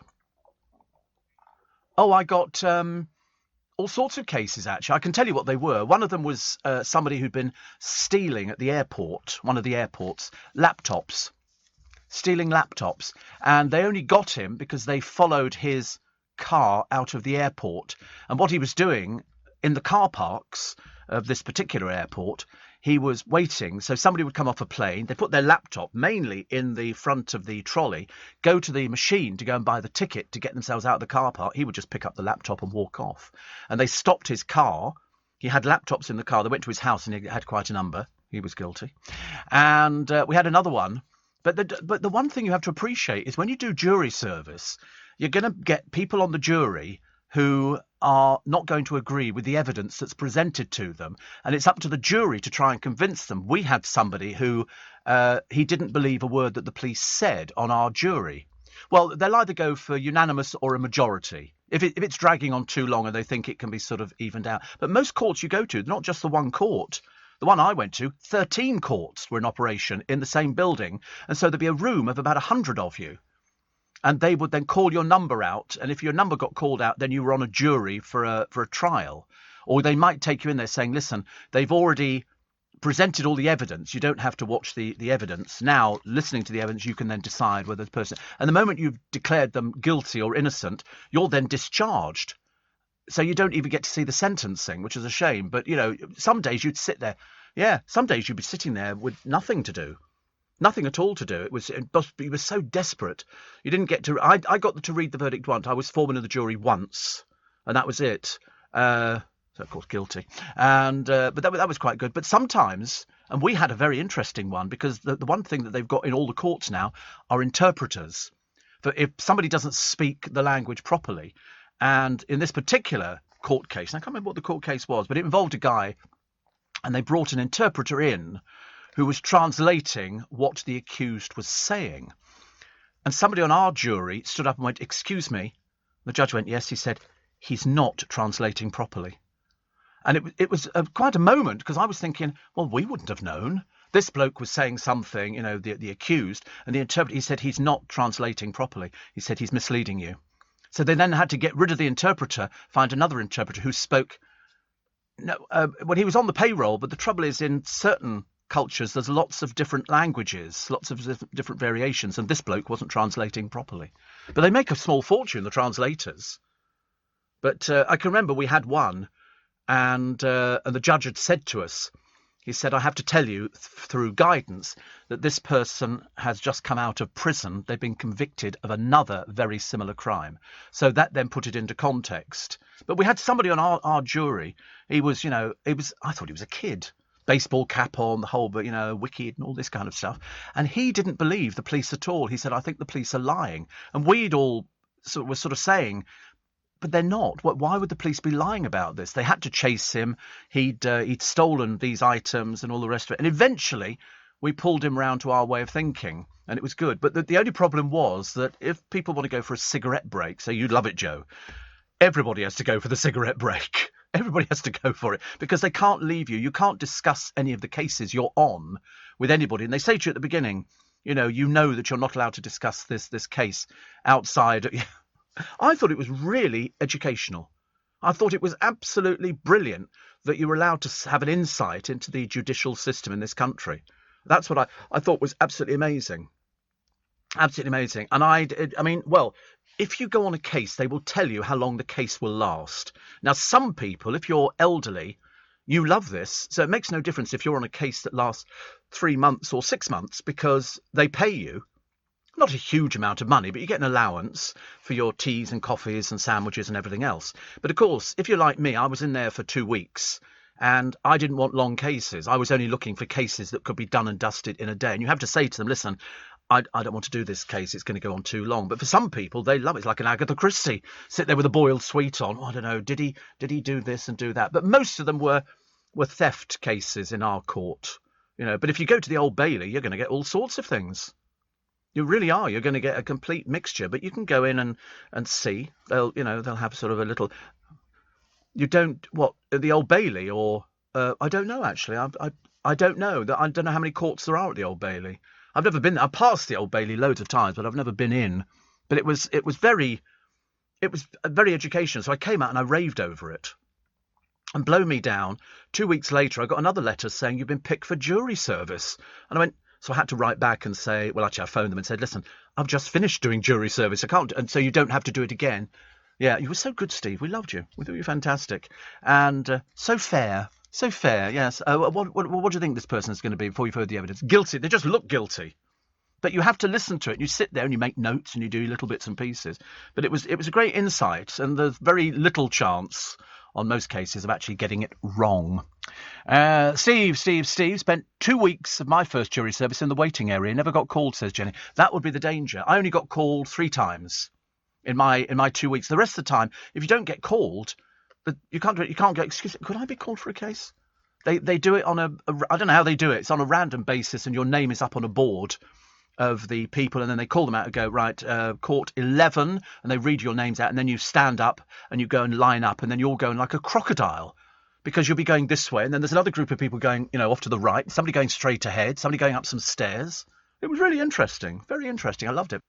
Oh, I got all sorts of cases, actually. I can tell you what they were. One of them was somebody who'd been stealing at the airport, one of the airports, laptops. Stealing laptops, and they only got him because they followed his car out of the airport. And what he was doing in the car parks of this particular airport, he was waiting. So somebody would come off a plane, they put their laptop mainly in the front of the trolley, go to the machine to go and buy the ticket to get themselves out of the car park. He would just pick up the laptop and walk off. And they stopped his car. He had laptops in the car. They went to his house and he had quite a number. He was guilty. And we had another one. But the one thing you have to appreciate is when you do jury service, you're going to get people on the jury who are not going to agree with the evidence that's presented to them. And it's up to the jury to try and convince them. We had somebody who he didn't believe a word that the police said on our jury. Well, they'll either go for unanimous or a majority. If it's dragging on too long and they think it can be sort of evened out. But most courts you go to, not just the one court. The one I went to, 13 courts were in operation in the same building. And so there'd be a room of about 100 of you. And they would then call your number out. And if your number got called out, then you were on a jury for a trial. Or they might take you in there saying, listen, they've already presented all the evidence. You don't have to watch the evidence. Now, listening to the evidence, you can then decide whether the person... And the moment you've declared them guilty or innocent, you're then discharged. So you don't even get to see the sentencing, which is a shame. But, some days you'd sit there. Yeah, some days you'd be sitting there with nothing to do. Nothing at all to do. It was so desperate. You didn't get to... I got to read the verdict once. I was foreman of the jury once. And that was it. So, of course, guilty. And but that was quite good. But sometimes... And we had a very interesting one, because the one thing that they've got in all the courts now are interpreters. For if somebody doesn't speak the language properly... And in this particular court case, and I can't remember what the court case was, but it involved a guy, and they brought an interpreter in who was translating what the accused was saying. And somebody on our jury stood up and went, "Excuse me." The judge went, "Yes." He said, "He's not translating properly." And it was quite a moment, because I was thinking, well, we wouldn't have known. This bloke was saying something, the accused, and the interpreter, he said, "He's not translating properly." He said, "He's misleading you." So they then had to get rid of the interpreter, find another interpreter who spoke... Well, he was on the payroll, but the trouble is, in certain cultures, there's lots of different languages, lots of different variations, and this bloke wasn't translating properly. But they make a small fortune, the translators. But I can remember we had one, and the judge had said to us, he said, I have to tell you through guidance that this person has just come out of prison. They've been convicted of another very similar crime. So that then put it into context. But we had somebody on our jury. He was, I thought he was a kid. Baseball cap on, the whole, wicked and all this kind of stuff. And he didn't believe the police at all. He said, I think the police are lying. And we'd all were sort of saying, but they're not. Why would the police be lying about this? They had to chase him. He'd stolen these items and all the rest of it. And eventually we pulled him round to our way of thinking, and it was good. But the only problem was that if people want to go for a cigarette break, so you'd love it, Joe, everybody has to go for the cigarette break. Everybody has to go for it because they can't leave you. You can't discuss any of the cases you're on with anybody. And they say to you at the beginning, you know that you're not allowed to discuss this case outside. I thought it was really educational. I thought it was absolutely brilliant that you were allowed to have an insight into the judicial system in this country. That's what I thought was absolutely amazing. Absolutely amazing. And if you go on a case, they will tell you how long the case will last. Now, some people, if you're elderly, you love this. So it makes no difference if you're on a case that lasts 3 months or 6 months because they pay you. Not a huge amount of money, but you get an allowance for your teas and coffees and sandwiches and everything else. But of course, if you're like me, I was in there for 2 weeks and I didn't want long cases. I was only looking for cases that could be done and dusted in a day. And you have to say to them, listen, I don't want to do this case. It's going to go on too long. But for some people, they love it. It's like an Agatha Christie. Sit there with a boiled sweet on. I don't know. Did he do this and do that? But most of them were theft cases in our court. But if you go to the Old Bailey, you're going to get all sorts of things. You really are. You're going to get a complete mixture. But you can go in and see. They'll have sort of a little. You don't the Old Bailey or I don't know actually. I don't know. I don't know how many courts there are at the Old Bailey. I've never been there. I've passed the Old Bailey loads of times, but I've never been in. But it was very educational. So I came out and I raved over it. And blow me down, 2 weeks later, I got another letter saying you've been picked for jury service. And I went, so I had to write back and say, well, actually, I phoned them and said, listen, I've just finished doing jury service. I can't, and so you don't have to do it again. Yeah, you were so good, Steve. We loved you. We thought you were fantastic. And so fair. So fair, yes. What do you think this person is going to be before you've heard the evidence? Guilty. They just look guilty. But you have to listen to it. You sit there and you make notes and you do little bits and pieces. But it was a great insight, and there's very little chance on most cases of actually getting it wrong. Steve spent 2 weeks of my first jury service in the waiting area. Never got called, says Jenny. That would be the danger. I only got called 3 times in my 2 weeks. The rest of the time, if you don't get called, you can't go, excuse me, could I be called for a case? They do it on I don't know how they do it. It's on a random basis and your name is up on a board of the people, and then they call them out and go, right, court 11, and they read your names out, and then you stand up and you go and line up, and then you're going like a crocodile because you'll be going this way, and then there's another group of people going, off to the right, somebody going straight ahead, somebody going up some stairs. It was really interesting, very interesting. I loved it.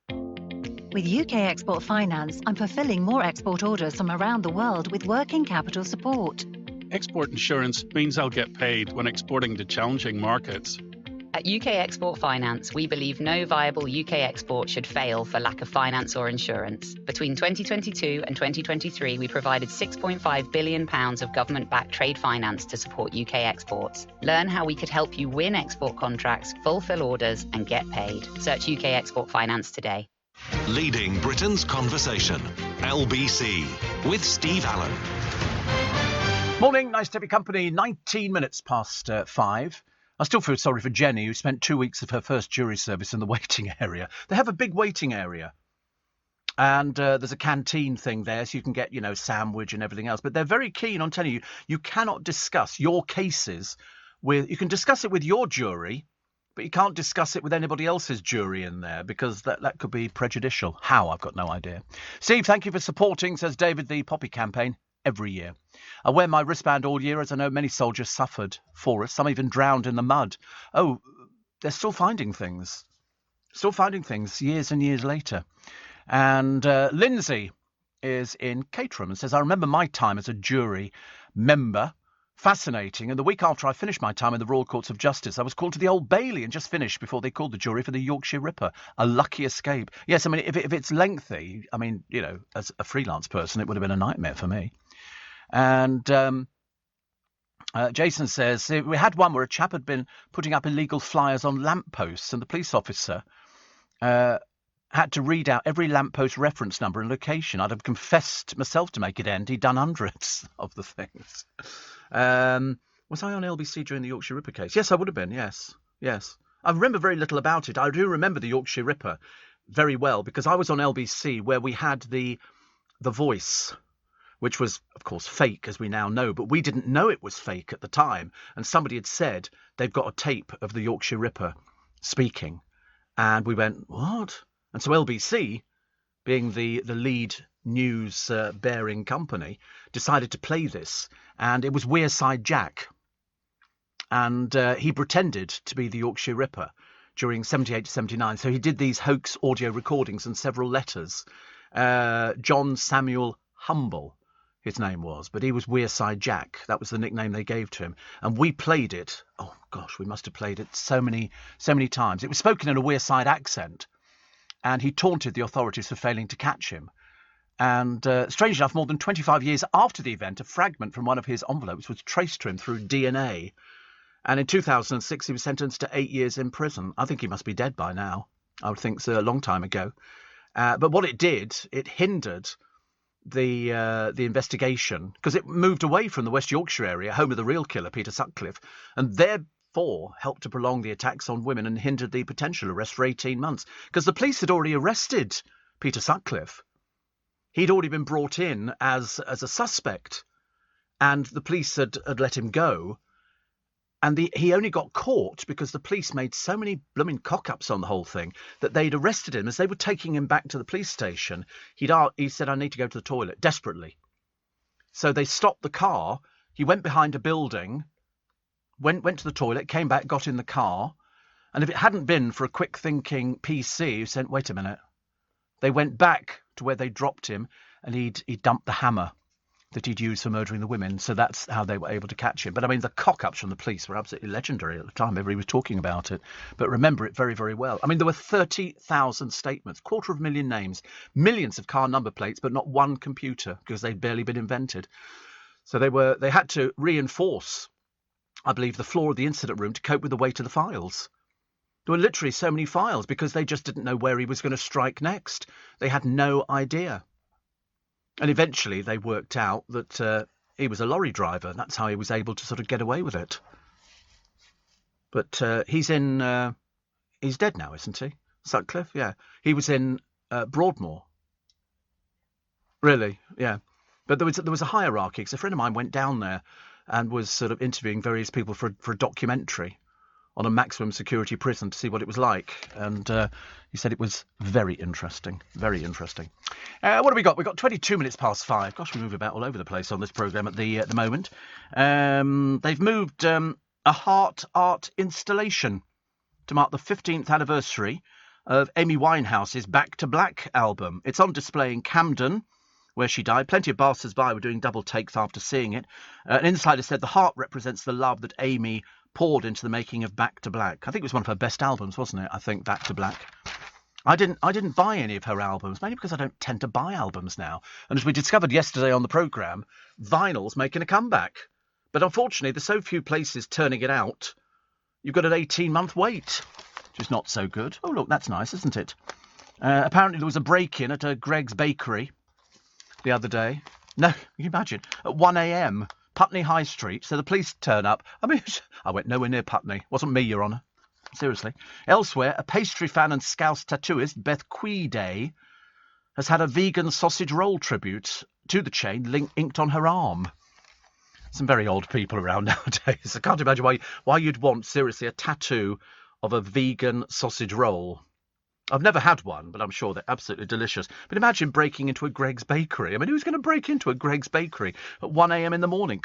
With UK Export Finance, I'm fulfilling more export orders from around the world with working capital support. Export insurance means I'll get paid when exporting to challenging markets. At UK Export Finance, we believe no viable UK export should fail for lack of finance or insurance. Between 2022 and 2023, we provided £6.5 billion of government-backed trade finance to support UK exports. Learn how we could help you win export contracts, fulfill orders, and get paid. Search UK Export Finance today. Leading Britain's conversation, LBC, with Steve Allen. Morning, nice to have your company. 19 minutes past 5. I still feel sorry for Jenny, who spent 2 weeks of her first jury service in the waiting area. They have a big waiting area. And there's a canteen thing there, so you can get, sandwich and everything else. But they're very keen on telling you, you cannot discuss your cases you can discuss it with your jury, but you can't discuss it with anybody else's jury in there because that could be prejudicial. How? I've got no idea. Steve, thank you for supporting, says David, the Poppy campaign every year. I wear my wristband all year, as I know many soldiers suffered for us. Some even drowned in the mud. Oh, they're still finding things. Still finding things years and years later. And Lindsay is in Caterham and says, I remember my time as a jury member. Fascinating. And the week after I finished my time in the Royal Courts of Justice, I was called to the Old Bailey and just finished before they called the jury for the Yorkshire Ripper. A lucky escape. Yes, I mean, if it's lengthy, I mean, as a freelance person, it would have been a nightmare for me. And Jason says, we had one where a chap had been putting up illegal flyers on lampposts, and the police officer had to read out every lamppost reference number and location. I'd have confessed myself to make it end. He'd done hundreds of the things. Was I on LBC during the Yorkshire Ripper case? Yes, I would have been, yes. I remember very little about it. I do remember the Yorkshire Ripper very well, because I was on LBC where we had the Voice, which was, of course, fake, as we now know, but we didn't know it was fake at the time. And somebody had said they've got a tape of the Yorkshire Ripper speaking. And we went, what? And so LBC, being the lead news bearing company, decided to play this. And it was Wearside Jack. And he pretended to be the Yorkshire Ripper during 78 to 79. So he did these hoax audio recordings and several letters. John Samuel Humble, his name was, but he was Wearside Jack. That was the nickname they gave to him. And we played it. Oh, gosh, we must have played it so many times. It was spoken in a Wearside accent. And he taunted the authorities for failing to catch him. And strange enough, more than 25 years after the event, a fragment from one of his envelopes was traced to him through DNA. And in 2006, he was sentenced to 8 years in prison. I think he must be dead by now. I would think so, a long time ago. But what it did, it hindered the investigation, because it moved away from the West Yorkshire area, home of the real killer, Peter Sutcliffe, and therefore helped to prolong the attacks on women and hindered the potential arrest for 18 months. Because the police had already arrested Peter Sutcliffe. He'd already been brought in as a suspect, and the police had let him go. And he only got caught because the police made so many blooming cock-ups on the whole thing that they'd arrested him. As they were taking him back to the police station, he said, I need to go to the toilet, desperately. So they stopped the car. He went behind a building, went to the toilet, came back, got in the car. And if it hadn't been for a quick-thinking PC who said, wait a minute, they went back to where they dropped him, and he'd dumped the hammer that he'd used for murdering the women. So that's how they were able to catch him. But I mean, the cock-ups from the police were absolutely legendary at the time. Everybody was talking about it. But remember it very, very well. I mean, there were 30,000 statements, 250,000 names, millions of car number plates, but not one computer, because they'd barely been invented. So they had to reinforce, I believe, the floor of the incident room to cope with the weight of the files. There were literally so many files because they just didn't know where he was going to strike next. They had no idea. And eventually they worked out that he was a lorry driver. And that's how he was able to sort of get away with it. But he's dead now, isn't he? Sutcliffe, yeah. He was in Broadmoor. Really, yeah. But there was a hierarchy, because a friend of mine went down there and was sort of interviewing various people for a documentary on a maximum security prison to see what it was like. And he said it was very interesting, very interesting. What have we got? We've got 22 minutes past 5. Gosh, we move about all over the place on this programme at the moment. They've moved a Heart art installation to mark the 15th anniversary of Amy Winehouse's Back to Black album. It's on display in Camden, where she died. Plenty of passers-by were doing double takes after seeing it. An insider said the heart represents the love that Amy poured into the making of Back to Black. I think it was one of her best albums, wasn't it? I think Back to Black. I didn't buy any of her albums, mainly because I don't tend to buy albums now. And as we discovered yesterday on the programme, vinyl's making a comeback. But unfortunately, there's so few places turning it out, you've got an 18-month wait, which is not so good. Oh, look, that's nice, isn't it? Apparently there was a break-in at a Greg's Bakery the other day. No, can you imagine? At 1 a.m, Putney High Street, so the police turn up. I mean, I went nowhere near Putney. Wasn't me, Your Honour. Seriously. Elsewhere, a pastry fan and Scouse tattooist, Beth Queeday, has had a vegan sausage roll tribute to the chain inked on her arm. Some very old people around nowadays. I can't imagine why you'd want, seriously, a tattoo of a vegan sausage roll. I've never had one, but I'm sure they're absolutely delicious. But imagine breaking into a Greg's Bakery. I mean, who's going to break into a Greg's Bakery at 1 a.m. in the morning?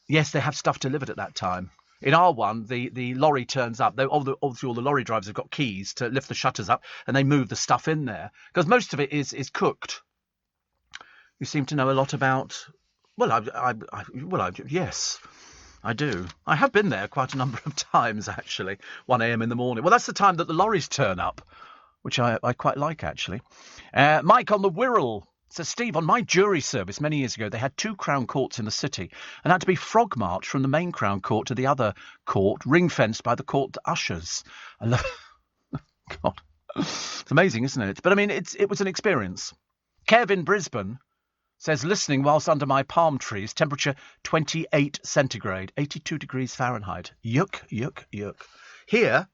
Yes, they have stuff delivered at that time. In our one, the lorry turns up. Obviously, all the lorry drivers have got keys to lift the shutters up, and they move the stuff in there. Because most of it is cooked. You seem to know a lot about... Well, yes, I do. I have been there quite a number of times, actually, 1 a.m. in the morning. Well, that's the time that the lorries turn up, which I quite like, actually. Mike on the Wirral So, Steve, on my jury service many years ago, they had 2 Crown Courts in the city and had to be frog marched from the main Crown Court to the other court, ring-fenced by the court ushers. I love... God. It's amazing, isn't it? But, I mean, it was an experience. Kev in Brisbane says, listening whilst under my palm trees, temperature 28 centigrade, 82 degrees Fahrenheit. Yuck, yuck, yuck. Here...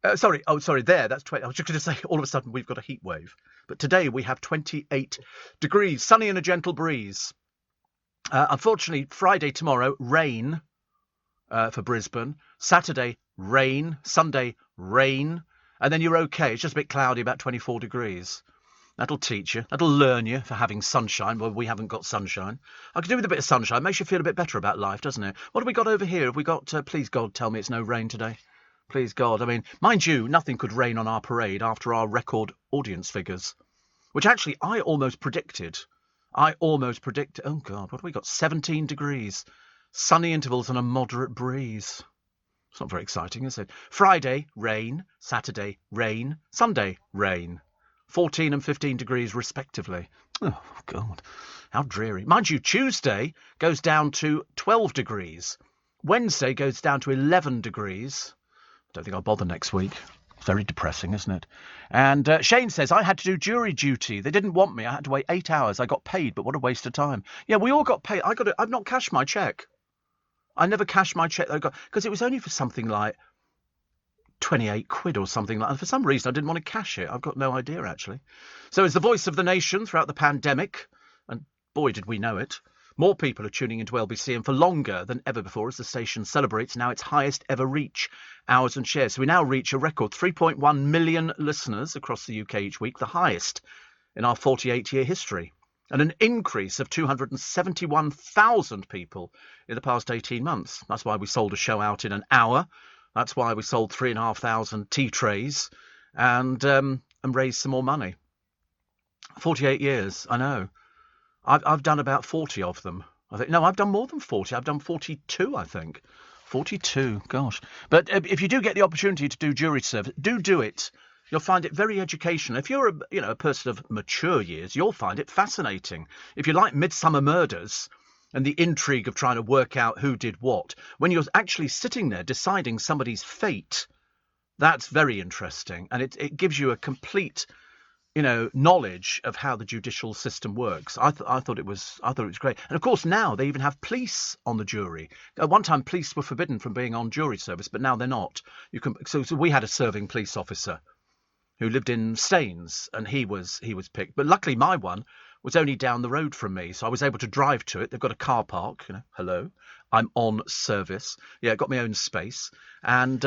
there, that's 20. I was just going to say, all of a sudden, we've got a heat wave. But today we have 28 degrees, sunny and a gentle breeze. Unfortunately, Friday tomorrow, rain for Brisbane. Saturday, rain. Sunday, rain. And then you're okay. It's just a bit cloudy, about 24 degrees. That'll teach you. That'll learn you for having sunshine. Well, we haven't got sunshine. I could do with a bit of sunshine. Makes you feel a bit better about life, doesn't it? What have we got over here? Have we got, please God, tell me it's no rain today. Please God. I mean, mind you, nothing could rain on our parade after our record audience figures, which actually I almost predicted. Oh, God, what have we got? 17 degrees, sunny intervals and a moderate breeze. It's not very exciting, is it? Friday, rain. Saturday, rain. Sunday, rain. 14 and 15 degrees respectively. Oh, God, how dreary. Mind you, Tuesday goes down to 12 degrees. Wednesday goes down to 11 degrees. Don't think I'll bother next week. Very depressing, isn't it? And Shane says, I had to do jury duty. They didn't want me. I had to wait 8 hours. I got paid, but what a waste of time. Yeah, we all got paid. I've not cashed my cheque. I never cashed my cheque because it was only for something like 28 quid or something like that. For some reason, I didn't want to cash it. I've got no idea, actually. So it's the voice of the nation throughout the pandemic. And boy, did we know it. More people are tuning into LBC and for longer than ever before as the station celebrates now its highest ever reach, hours and shares. So we now reach a record 3.1 million listeners across the UK each week, the highest in our 48-year history, and an increase of 271,000 people in the past 18 months. That's why we sold a show out in an hour. That's why we sold 3,500 tea trays and raised some more money. 48 years, I know. I've done about 40 of them. I think. No, I've done more than 40. I've done 42, I think. 42, gosh. But if you do get the opportunity to do jury service, do it. You'll find it very educational. If you're a person of mature years, you'll find it fascinating. If you like Midsummer Murders and the intrigue of trying to work out who did what, when you're actually sitting there deciding somebody's fate, that's very interesting. And it gives you a complete... knowledge of how the judicial system works. I thought it was great. And of course now they even have police on the jury. At one time police were forbidden from being on jury service, but now they're not. So we had a serving police officer who lived in Staines, and he was picked. But luckily my one was only down the road from me, so I was able to drive to it. They've got a car park. Hello, I'm on service. Yeah, got my own space, and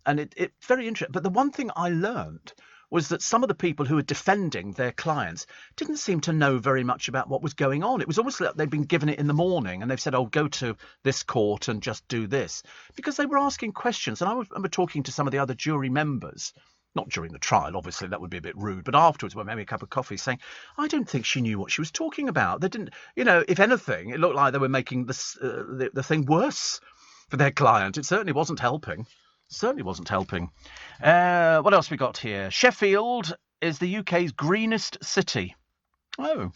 it's very interesting. But the one thing I learned was that some of the people who were defending their clients didn't seem to know very much about what was going on. It was almost like they'd been given it in the morning and they've said, oh, go to this court and just do this. Because they were asking questions. And I remember talking to some of the other jury members, not during the trial, obviously, that would be a bit rude, but afterwards when we had a cup of coffee saying, I don't think she knew what she was talking about. They didn't, if anything, it looked like they were making this, the thing worse for their client. It certainly wasn't helping. What else we got here? Sheffield is the UK's greenest city. Oh,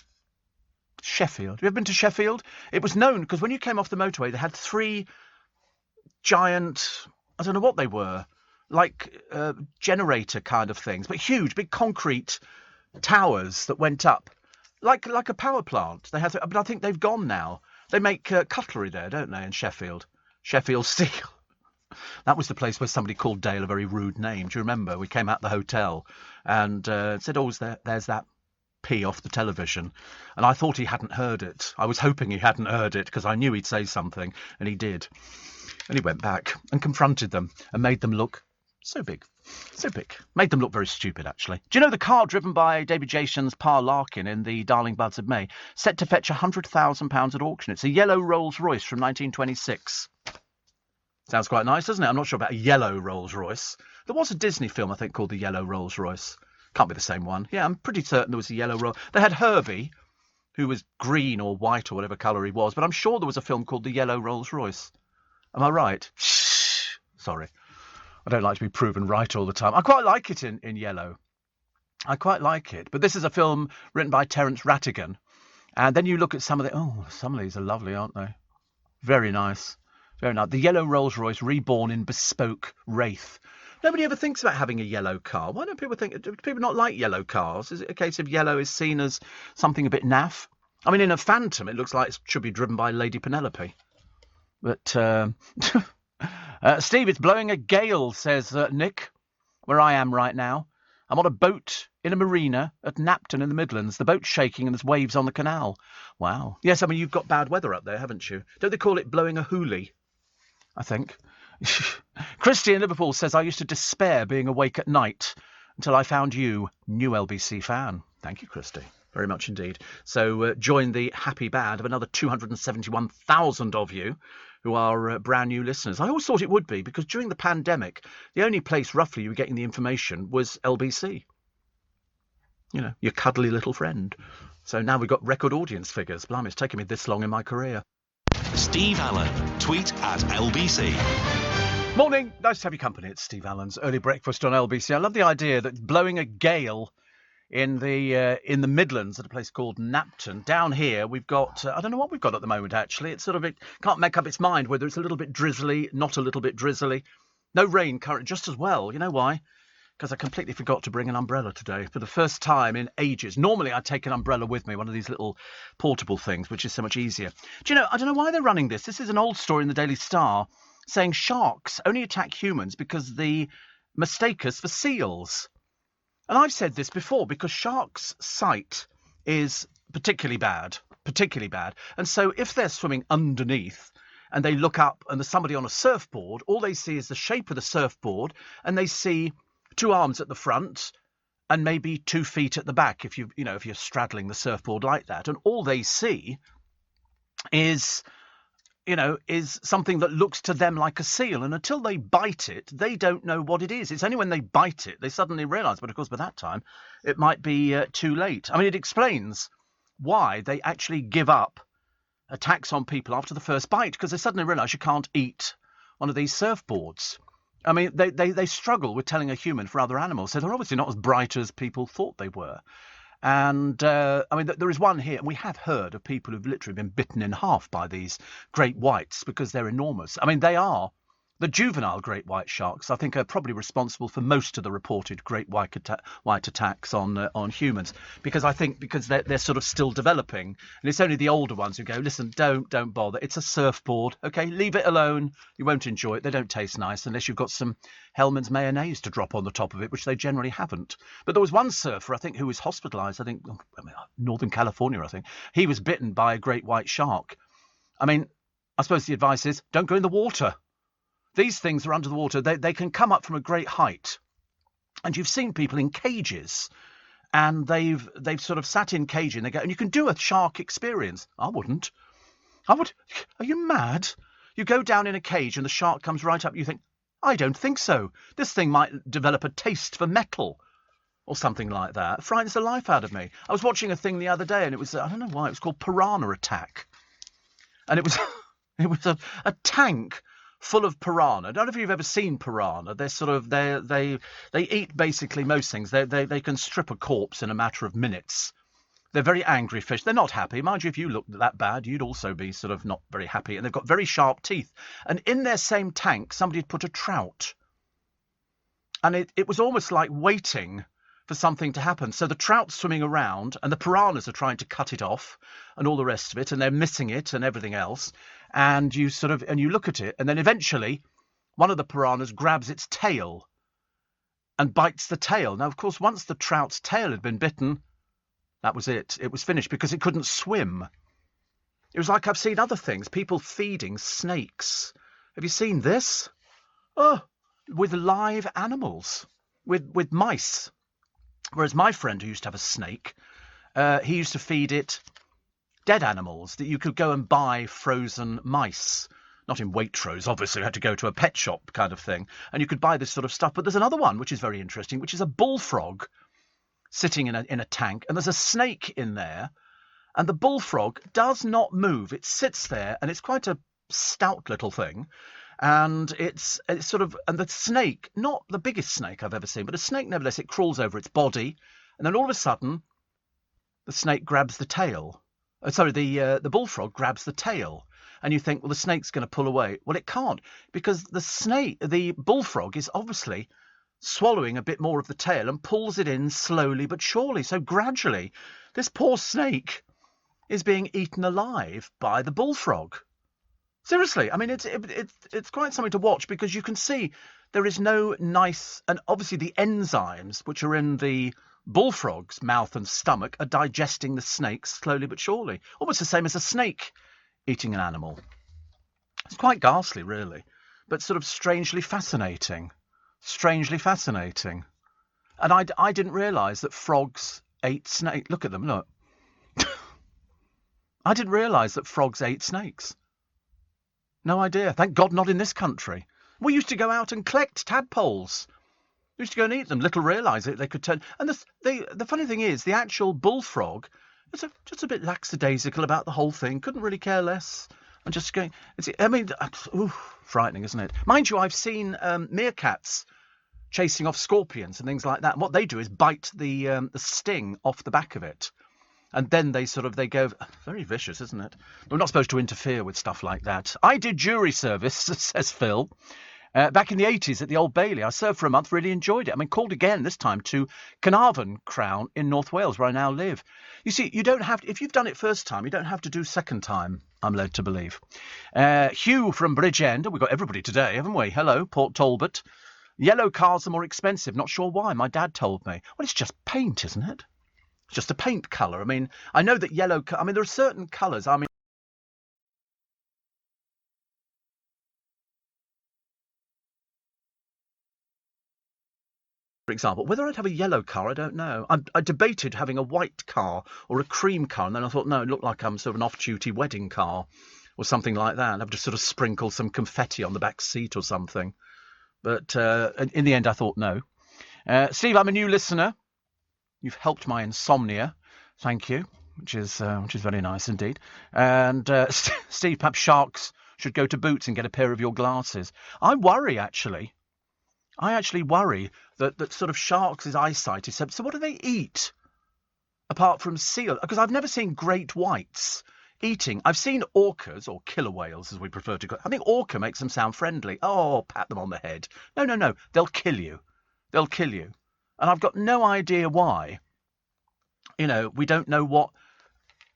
Sheffield. Have you ever been to Sheffield? It was known because when you came off the motorway, they had 3 giant, I don't know what they were, like generator kind of things, but huge, big concrete towers that went up, like a power plant. They had, but I think they've gone now. They make cutlery there, don't they, in Sheffield? Sheffield Steel. That was the place where somebody called Dale a very rude name. Do you remember? We came out the hotel and said, oh, there's that P off the television. And I thought he hadn't heard it. I was hoping he hadn't heard it because I knew he'd say something, and he did. And he went back and confronted them and made them look so big. Made them look very stupid, actually. Do you know the car driven by David Jason's Pa Larkin in the Darling Buds of May, set to fetch £100,000 at auction? It's a yellow Rolls Royce from 1926. Sounds quite nice, doesn't it? I'm not sure about a yellow Rolls Royce. There was a Disney film, I think, called The Yellow Rolls Royce. Can't be the same one. Yeah, I'm pretty certain there was a yellow Rolls. They had Herbie, who was green or white or whatever colour he was, but I'm sure there was a film called The Yellow Rolls Royce. Am I right? Sorry. I don't like to be proven right all the time. I quite like it in yellow. I quite like it. But this is a film written by Terence Rattigan, And then you look at some of these are lovely, aren't they? Very nice. Very nice. The yellow Rolls-Royce reborn in bespoke Wraith. Nobody ever thinks about having a yellow car. Why don't people think? Do people not like yellow cars? Is it a case of yellow is seen as something a bit naff? I mean, in a Phantom, it looks like it should be driven by Lady Penelope. But, Steve, it's blowing a gale, says Nick, where I am right now. I'm on a boat in a marina at Napton in the Midlands. The boat's shaking and there's waves on the canal. Wow. Yes, I mean, you've got bad weather up there, haven't you? Don't they call it blowing a hoolie? I think. Christy in Liverpool says, I used to despair being awake at night until I found you, new LBC fan. Thank you, Christy. Very much indeed. So join the happy band of another 271,000 of you who are brand new listeners. I always thought it would be, because during the pandemic, the only place roughly you were getting the information was LBC. You know, your cuddly little friend. So now we've got record audience figures. Blimey, it's taken me this long in my career. Steve Allen, tweet at LBC. Morning, nice to have your company. It's Steve Allen's Early Breakfast on LBC. I love the idea that blowing a gale in the Midlands at a place called Napton. Down here we've got I don't know what we've got at the moment. Actually, it's sort of it can't make up its mind whether it's a little bit drizzly, not a little bit drizzly. No rain currently, just as well. You know why? Because I completely forgot to bring an umbrella today for the first time in ages. Normally I take an umbrella with me, one of these little portable things, which is so much easier. Do you know, I don't know why they're running this. This is an old story in the Daily Star saying sharks only attack humans because they mistake us for seals. And I've said this before, because sharks' sight is particularly bad. And so if they're swimming underneath and they look up and there's somebody on a surfboard, all they see is the shape of the surfboard, and they see 2 arms at the front and maybe 2 feet at the back if if you're straddling the surfboard like that. And all they see is something that looks to them like a seal. And until they bite it, they don't know what it is. It's only when they bite it, they suddenly realise. But of course, by that time, it might be too late. I mean, it explains why they actually give up attacks on people after the first bite, because they suddenly realise you can't eat one of these surfboards. I mean, they struggle with telling a human for other animals. So they're obviously not as bright as people thought they were. And, I mean, there is one here, and we have heard of people who've literally been bitten in half by these great whites because they're enormous. I mean, they are the juvenile great white sharks, I think, are probably responsible for most of the reported great white attacks on humans, because they're sort of still developing. And it's only the older ones who go, listen, don't bother. It's a surfboard. OK, leave it alone. You won't enjoy it. They don't taste nice unless you've got some Hellman's mayonnaise to drop on the top of it, which they generally haven't. But there was one surfer, I think, who was hospitalised, Northern California, I think. He was bitten by a great white shark. I mean, I suppose the advice is don't go in the water. These things are under the water. They can come up from a great height. And you've seen people in cages, and they've sort of sat in cages, and and you can do a shark experience. I wouldn't. Are you mad? You go down in a cage and the shark comes right up. You think, I don't think so. This thing might develop a taste for metal or something like that. It frightens the life out of me. I was watching a thing the other day, and it was, I don't know why, it was called Piranha Attack. And it was a tank full of piranha. I don't know if you've ever seen piranha. They're sort of they eat basically most things. They can strip a corpse in a matter of minutes. They're very angry fish. They're not happy. Mind you, if you looked that bad, you'd also be sort of not very happy. And they've got very sharp teeth. And in their same tank, somebody had put a trout. And it was almost like waiting for something to happen. So the trout's swimming around and the piranhas are trying to cut it off and all the rest of it, and they're missing it and everything else. And you look at it, and then eventually one of the piranhas grabs its tail and bites the tail. Now, of course, once the trout's tail had been bitten, that was it. It was finished because it couldn't swim. It was like I've seen other things, people feeding snakes. Have you seen this? Oh, with live animals, with mice. Whereas my friend who used to have a snake, he used to feed it dead animals, that you could go and buy frozen mice. Not in Waitrose, obviously, you had to go to a pet shop kind of thing. And you could buy this sort of stuff. But there's another one, which is very interesting, which is a bullfrog sitting in a tank. And there's a snake in there. And the bullfrog does not move. It sits there, and it's quite a stout little thing. And it's sort of, and the snake, not the biggest snake I've ever seen, but a snake, nevertheless, it crawls over its body. And then all of a sudden, the snake grabs the tail the bullfrog grabs the tail, and you think, well, the snake's going to pull away. Well, it can't, because the bullfrog is obviously swallowing a bit more of the tail and pulls it in slowly but surely. So gradually, this poor snake is being eaten alive by the bullfrog. Seriously, I mean, it's quite something to watch, because you can see there is no nice, and obviously the enzymes which are in the bullfrog's mouth and stomach are digesting the snake slowly but surely, almost the same as a snake eating an animal. It's quite ghastly, really, but sort of strangely fascinating. Strangely fascinating. And I didn't realise that frogs ate snakes. Look at them, look. I didn't realise that frogs ate snakes. No idea. Thank God not in this country. We used to go out and collect tadpoles. We used to go and eat them. Little realise it, they could turn. And the funny thing is, the actual bullfrog is just a bit lackadaisical about the whole thing. Couldn't really care less. And just going. Frightening, isn't it? Mind you, I've seen meerkats chasing off scorpions and things like that. And what they do is bite the sting off the back of it. And then they go, very vicious, isn't it? We're not supposed to interfere with stuff like that. I did jury service, says Phil, back in the 80s at the Old Bailey. I served for a month, really enjoyed it. I mean, called again this time to Carnarvon Crown in North Wales, where I now live. You see, you don't have to, if you've done it first time, you don't have to do second time, I'm led to believe. Hugh from Bridgend. We've got everybody today, haven't we? Hello, Port Talbot. Yellow cars are more expensive. Not sure why. My dad told me. Well, it's just paint, isn't it? It's just a paint colour. I mean, I know that yellow... I mean, there are certain colours. I mean... For example, whether I'd have a yellow car, I don't know. I debated having a white car or a cream car, and then I thought, no, it looked like I'm sort of an off-duty wedding car or something like that. I'd have to sort of sprinkle some confetti on the back seat or something. But in the end, I thought no. Steve, I'm a new listener. You've helped my insomnia. Thank you, which is very nice indeed. And Steve, perhaps sharks should go to Boots and get a pair of your glasses. I worry, actually. I actually worry that sort of sharks' eyesight is... So what do they eat apart from seal? Because I've never seen great whites eating. I've seen orcas, or killer whales as we prefer to call it. I think orca makes them sound friendly. Oh, pat them on the head. No. They'll kill you. They'll kill you. And I've got no idea why. You know, we don't know what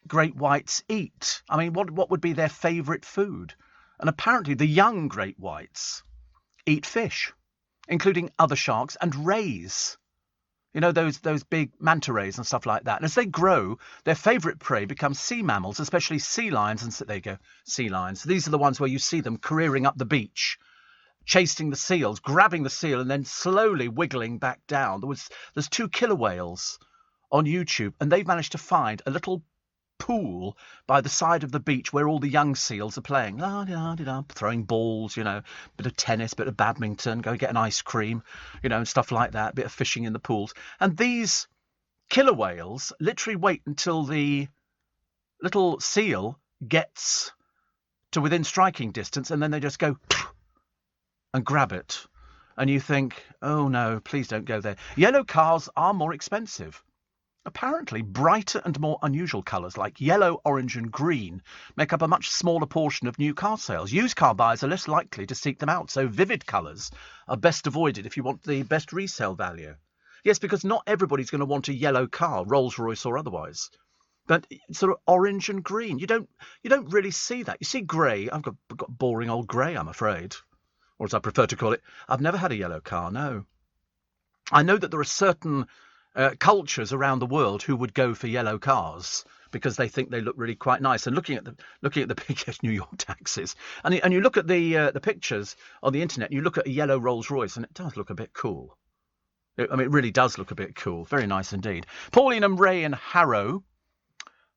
great whites eat. I mean, what would be their favourite food? And apparently the young great whites eat fish, including other sharks and rays. You know, those big manta rays and stuff like that. And as they grow, their favourite prey becomes sea mammals, especially sea lions. And so there you go, sea lions. These are the ones where you see them careering up the beach, chasing the seals, grabbing the seal and then slowly wiggling back down. There's 2 killer whales on YouTube, and they've managed to find a little pool by the side of the beach where all the young seals are playing, throwing balls, you know, bit of tennis, bit of badminton, go get an ice cream, you know, and stuff like that, bit of fishing in the pools. And these killer whales literally wait until the little seal gets to within striking distance, and then they just go and grab it. And you think, oh no, please don't go there. Yellow cars are more expensive. Apparently, brighter and more unusual colours like yellow, orange and green make up a much smaller portion of new car sales. Used car buyers are less likely to seek them out, so vivid colours are best avoided if you want the best resale value. Yes, because not everybody's going to want a yellow car, Rolls-Royce or otherwise. But sort of orange and green, you don't really see that. You see grey. I've got boring old grey, I'm afraid. Or as I prefer to call it, I've never had a yellow car, no. I know that there are certain cultures around the world who would go for yellow cars because they think they look really quite nice. And looking at the big New York taxis, and you look at the pictures on the internet, and you look at a yellow Rolls-Royce, and it does look a bit cool. I mean, it really does look a bit cool. Very nice indeed. Pauline and Ray in Harrow.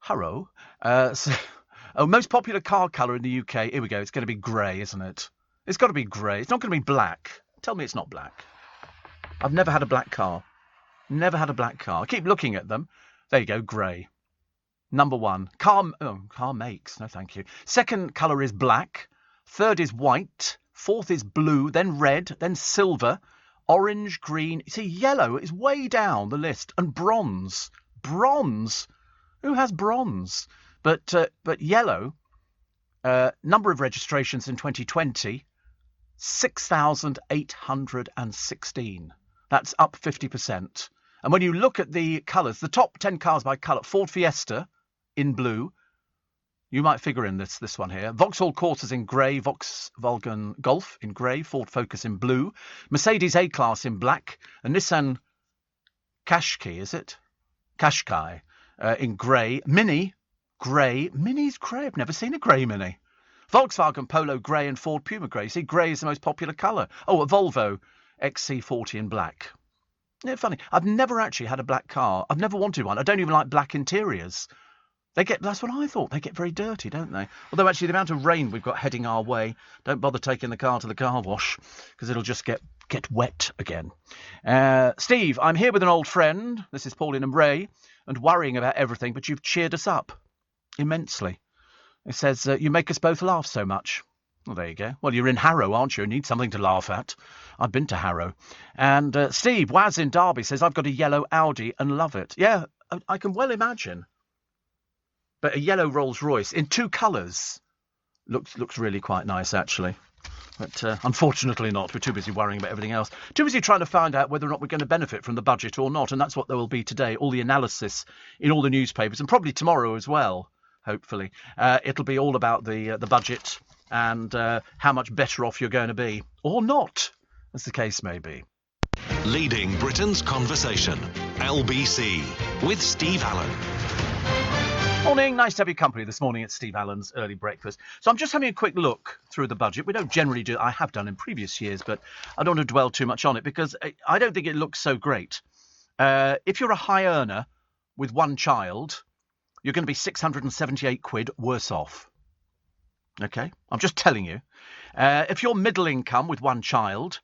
Most popular car colour in the UK. Here we go. It's going to be grey, isn't it? It's got to be grey. It's not going to be black. Tell me it's not black. I've never had a black car. Never had a black car. I keep looking at them. There you go, grey. Number 1. Car makes. No, thank you. Second colour is black. Third is white. Fourth is blue, then red, then silver, orange, green. You see, yellow is way down the list. And bronze. Bronze? Who has bronze? But yellow, number of registrations in 2020, 6,816. That's up 50%. And when you look at the colours, the top 10 cars by colour, Ford Fiesta in blue. You might figure in this one here. Vauxhall Corsas in grey, Volkswagen Golf in grey, Ford Focus in blue, Mercedes A-Class in black, and Nissan Qashqai, is it? Qashqai in grey, Mini grey. Mini's grey. I've never seen a grey Mini. Volkswagen Polo grey and Ford Puma grey. See, grey is the most popular colour. Oh, a Volvo XC40 in black. Yeah, funny. I've never actually had a black car. I've never wanted one. I don't even like black interiors. That's what I thought. They get very dirty, don't they? Although actually the amount of rain we've got heading our way, don't bother taking the car to the car wash because it'll just get wet again. Steve, I'm here with an old friend. This is Pauline and Ray, and worrying about everything, but you've cheered us up immensely. It says, you make us both laugh so much. Well, there you go. Well, you're in Harrow, aren't you? You need something to laugh at. I've been to Harrow. And Steve, Waz in Derby says, I've got a yellow Audi and love it. Yeah, I can well imagine. But a yellow Rolls-Royce in 2 colours looks really quite nice, actually. But unfortunately not. We're too busy worrying about everything else. Too busy trying to find out whether or not we're going to benefit from the budget or not. And that's what there will be today. All the analysis in all the newspapers, and probably tomorrow as well, hopefully. It'll be all about the budget and how much better off you're going to be. Or not, as the case may be. Leading Britain's Conversation. LBC with Steve Allen. Morning, nice to have your company this morning at Steve Allen's Early Breakfast. So I'm just having a quick look through the budget. We don't generally do, I have done in previous years, but I don't want to dwell too much on it because I don't think it looks so great. If you're a high earner with 1 child, you're going to be 678 quid worse off. Okay, I'm just telling you. If you're middle income with 1 child,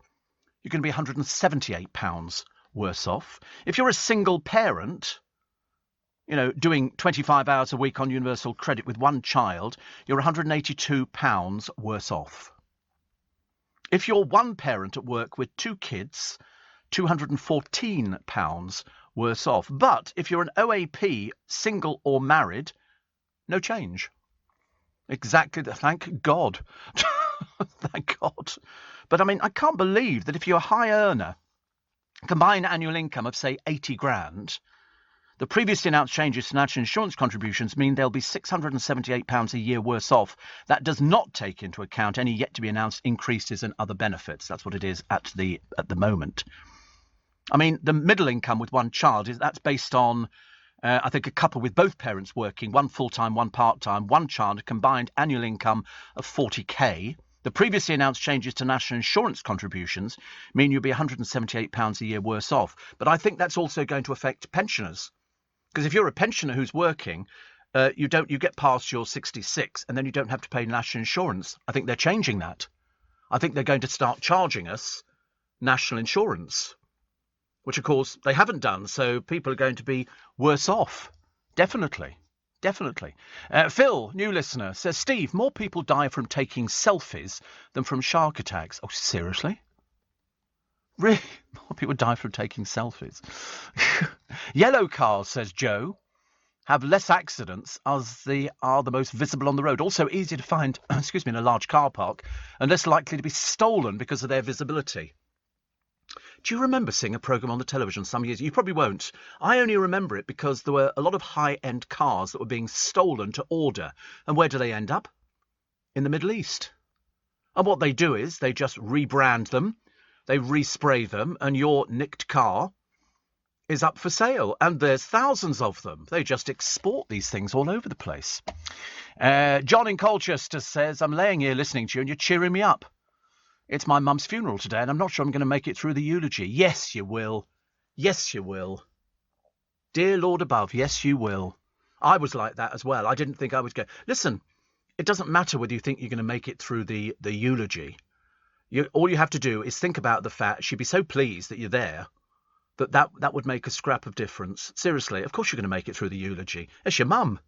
you're going to be £178 worse off. If you're a single parent, doing 25 hours a week on universal credit with 1 child, you're £182 worse off. If you're one parent at work with 2 kids, £214 worse off. But if you're an OAP, single or married, no change. Exactly. Thank God. Thank God. But I mean, I can't believe that if you're a high earner, combined annual income of, say, 80 grand, the previously announced changes to national insurance contributions mean they'll be £678 a year worse off. That does not take into account any yet-to-be-announced increases and other benefits. That's what it is at the moment. I mean, the middle income with 1 child, that's based on, I think, a couple with both parents working, 1 full-time, 1 part-time, 1 child, a combined annual income of 40k. The previously announced changes to national insurance contributions mean you'll be £178 a year worse off. But I think that's also going to affect pensioners. Because if you're a pensioner who's working, you get past your 66 and then you don't have to pay national insurance. I think they're changing that. I think they're going to start charging us national insurance, which, of course, they haven't done. So people are going to be worse off. Definitely. Definitely. Phil, new listener, says, Steve, more people die from taking selfies than from shark attacks. Oh, seriously? Really? More people die from taking selfies. Yellow cars, says Joe, have less accidents as they are the most visible on the road. Also easier to find, in a large car park and less likely to be stolen because of their visibility. Do you remember seeing a programme on the television some years ago? You probably won't. I only remember it because there were a lot of high-end cars that were being stolen to order. And where do they end up? In the Middle East. And what they do is they just rebrand them, they respray them, and your nicked car is up for sale. And there's thousands of them. They just export these things all over the place. John in Colchester says, I'm laying here listening to you and you're cheering me up. It's my mum's funeral today, and I'm not sure I'm going to make it through the eulogy. Yes, you will. Yes, you will. Dear Lord above, yes, you will. I was like that as well. I didn't think I would go. Listen, it doesn't matter whether you think you're going to make it through the eulogy. All you have to do is think about the fact she'd be so pleased that you're there that would make a scrap of difference. Seriously, of course you're going to make it through the eulogy. It's your mum.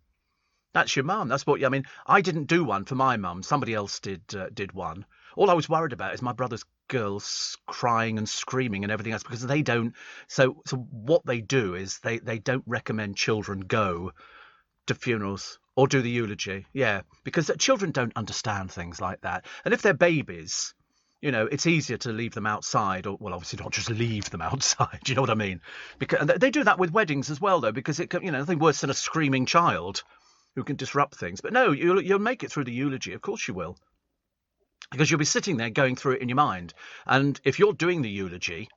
That's your mum. That's what I mean. I didn't do one for my mum. Somebody else did one. All I was worried about is my brother's girls crying and screaming and everything else because they don't. So what they do is they don't recommend children go to funerals Or do the eulogy, yeah. Because children don't understand things like that. And if they're babies, you know, it's easier to leave them outside, or, well, obviously not just leave them outside, you know what I mean? Because, and they do that with weddings as well, though, because it can, you know, nothing worse than a screaming child who can disrupt things. But no, you'll make it through the eulogy, of course you will. Because you'll be sitting there going through it in your mind. And if you're doing the eulogy,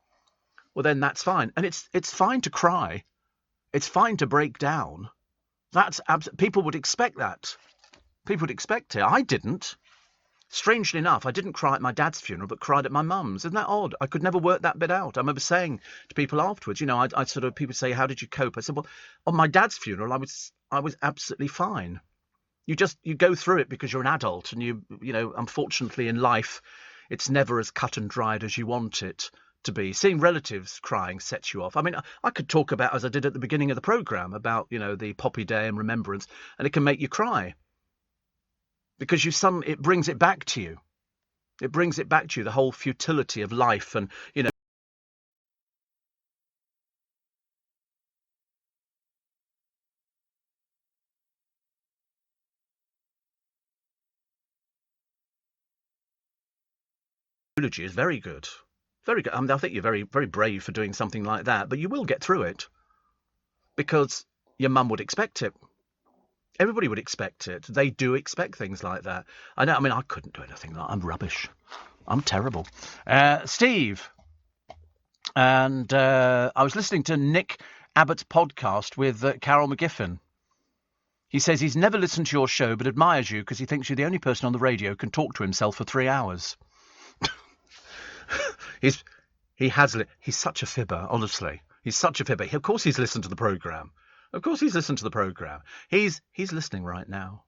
well, then that's fine. And it's fine to cry. It's fine to break down. People would expect that. People would expect it. I didn't. Strangely enough, I didn't cry at my dad's funeral, but cried at my mum's. Isn't that odd? I could never work that bit out. I remember saying to people afterwards, you know, I sort of, people say, how did you cope? I said, well, on my dad's funeral, I was absolutely fine. You go through it because you're an adult, and you know, unfortunately in life, it's never as cut and dried as you want it to be. Seeing relatives crying sets you off. I mean, I could talk about, as I did at the beginning of the programme, about, you know, the Poppy Day and remembrance, and it can make you cry. Because it brings it back to you. It brings it back to you, the whole futility of life, and, you know, eulogy is very good. Very good. I mean, I think you're very, very brave for doing something like that, but you will get through it. Because your mum would expect it. Everybody would expect it. They do expect things like that. I know. I mean, I couldn't do anything like that. I'm rubbish. I'm terrible. Steve. And I was listening to Nick Abbott's podcast with Carol McGiffin. He says he's never listened to your show, but admires you because he thinks you're the only person on the radio who can talk to himself for 3 hours. He's such a fibber, honestly. He's such a fibber. Of course he's listened to the programme. Of course he's listened to the programme. He's listening right now.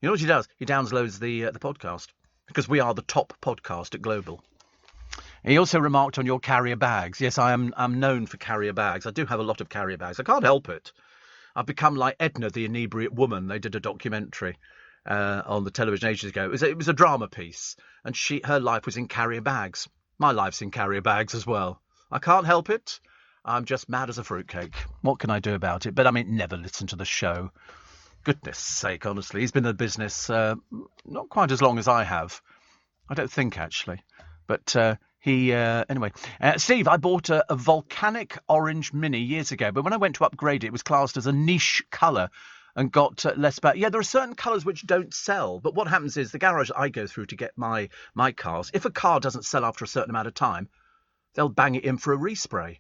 You know what he does? He downloads the podcast, because we are the top podcast at Global. He also remarked on your carrier bags. Yes, I'm known for carrier bags. I do have a lot of carrier bags. I can't help it. I've become like Edna, the inebriate woman. They did a documentary on the television ages ago. It was a drama piece, and her life was in carrier bags. My life's in carrier bags as well. I can't help it. I'm just mad as a fruitcake. What can I do about it? But I mean, never listen to the show. Goodness sake, honestly. He's been in the business not quite as long as I have. I don't think, actually. But anyway. Steve, I bought a volcanic orange Mini years ago, but when I went to upgrade it, it was classed as a niche colour and got less bad. Yeah, there are certain colours which don't sell, but what happens is the garage I go through to get my cars, if a car doesn't sell after a certain amount of time, they'll bang it in for a respray.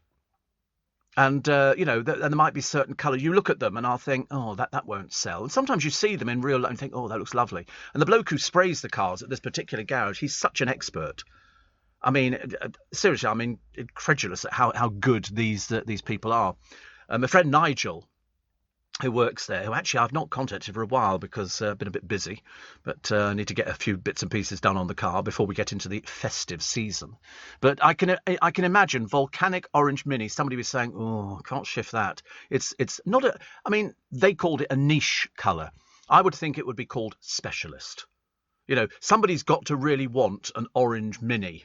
And, you know, and there might be certain colour. You look at them and I'll think, oh, that won't sell. And sometimes you see them in real life and think, oh, that looks lovely. And the bloke who sprays the cars at this particular garage, he's such an expert. I mean, seriously, I mean, incredulous at how good these people are. My friend Nigel, who works there, who actually I've not contacted for a while because I've been a bit busy, but I need to get a few bits and pieces done on the car before we get into the festive season. But I can imagine volcanic orange Mini. Somebody was saying, oh, I can't shift that. It's not a. I mean, they called it a niche colour. I would think it would be called specialist. You know, somebody's got to really want an orange Mini.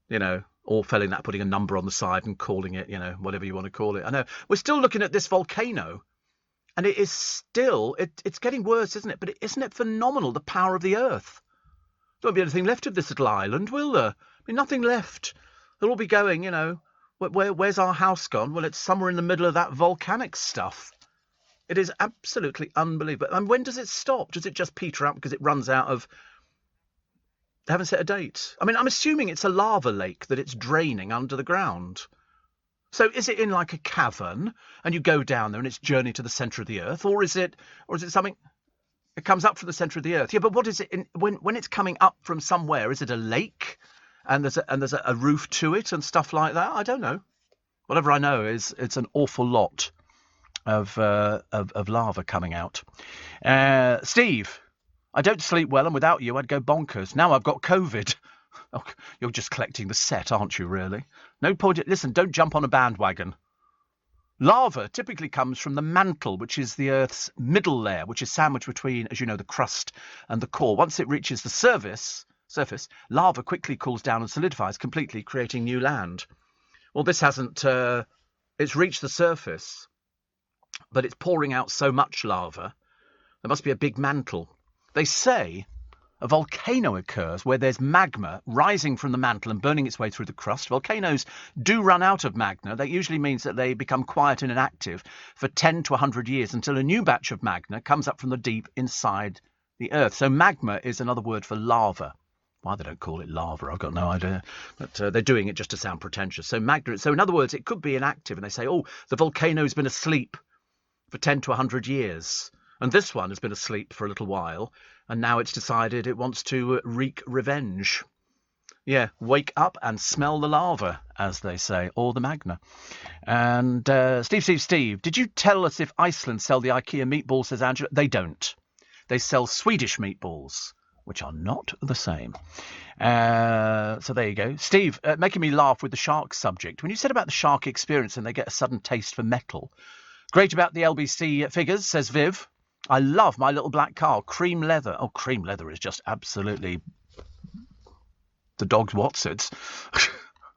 You know, or failing that, putting a number on the side and calling it, you know, whatever you want to call it. I know we're still looking at this volcano. And it is still, it's getting worse, isn't it? But isn't it phenomenal, the power of the earth? There won't be anything left of this little island, will there? I mean, nothing left. They'll all be going, you know, where's our house gone? Well, it's somewhere in the middle of that volcanic stuff. It is absolutely unbelievable. And when does it stop? Does it just peter out because it runs out of... They haven't set a date. I mean, I'm assuming it's a lava lake that it's draining under the ground. So is it in like a cavern and you go down there and it's journey to the centre of the earth, or is it something? It comes up from the centre of the earth. Yeah, but what is it when it's coming up from somewhere? Is it a lake and there's a roof to it and stuff like that? I don't know. Whatever I know is it's an awful lot of lava coming out. Steve, I don't sleep well, and without you I'd go bonkers. Now I've got COVID. Oh, you're just collecting the set, aren't you, really? No point. Listen, don't jump on a bandwagon. Lava typically comes from the mantle, which is the Earth's middle layer, which is sandwiched between, as you know, the crust and the core. Once it reaches the surface, lava quickly cools down and solidifies completely, creating new land. Well, this hasn't... it's reached the surface, but it's pouring out so much lava There must be a big mantle. They say a volcano occurs where there's magma rising from the mantle and burning its way through the crust. Volcanoes do run out of magma. That usually means that they become quiet and inactive for 10 to 100 years until a new batch of magma comes up from the deep inside the earth. So magma is another word for lava. Why they don't call it lava, I've got no idea. But they're doing it just to sound pretentious. So magma. So in other words, it could be inactive. And they say, oh, the volcano's been asleep for 10 to 100 years. And this one has been asleep for a little while, and now it's decided it wants to wreak revenge. Yeah, wake up and smell the lava, as they say, or the magma. And Steve, did you tell us if Iceland sell the IKEA meatballs, says Angela? They don't. They sell Swedish meatballs, which are not the same. So there you go. Steve, making me laugh with the shark subject. When you said about the shark experience and they get a sudden taste for metal. Great about the LBC figures, says Viv. I love my little black car, cream leather. Oh, cream leather is just absolutely the dog's Watsits.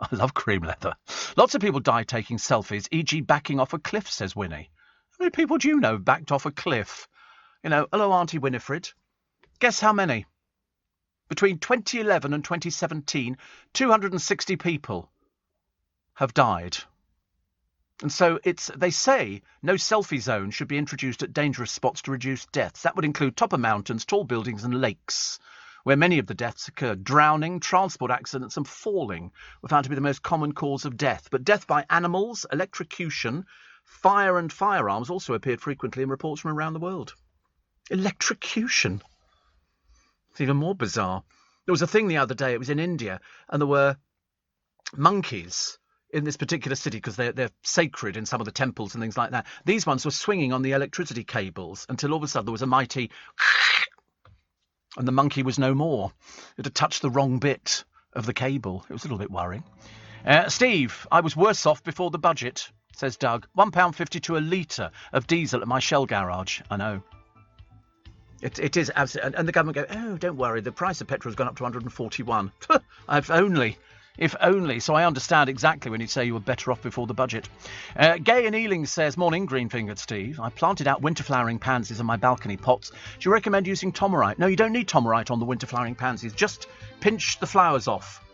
I love cream leather. Lots of people die taking selfies, e.g. backing off a cliff, says Winnie. How many people do you know backed off a cliff? You know, hello, Auntie Winifred. Guess how many? Between 2011 and 2017, 260 people have died. And so they say no selfie zone should be introduced at dangerous spots to reduce deaths. That would include top of mountains, tall buildings and lakes, where many of the deaths occurred. Drowning, transport accidents and falling were found to be the most common cause of death. But death by animals, electrocution, fire and firearms also appeared frequently in reports from around the world. Electrocution. It's even more bizarre. There was a thing the other day, it was in India, and there were monkeys in this particular city, because they're sacred in some of the temples and things like that. These ones were swinging on the electricity cables until all of a sudden there was a mighty and the monkey was no more. It had touched the wrong bit of the cable. It was a little bit worrying. Steve, I was worse off before the budget, says Doug. £1.52 a litre of diesel at my Shell garage. I know. It is absolutely... And the government go, oh, don't worry, the price of petrol has gone up to 141. If only. So I understand exactly when you say you were better off before the budget. Gay and Ealing says, morning, green-fingered Steve. I planted out winter-flowering pansies in my balcony pots. Do you recommend using Tomerite? No, you don't need Tomerite on the winter-flowering pansies. Just pinch the flowers off.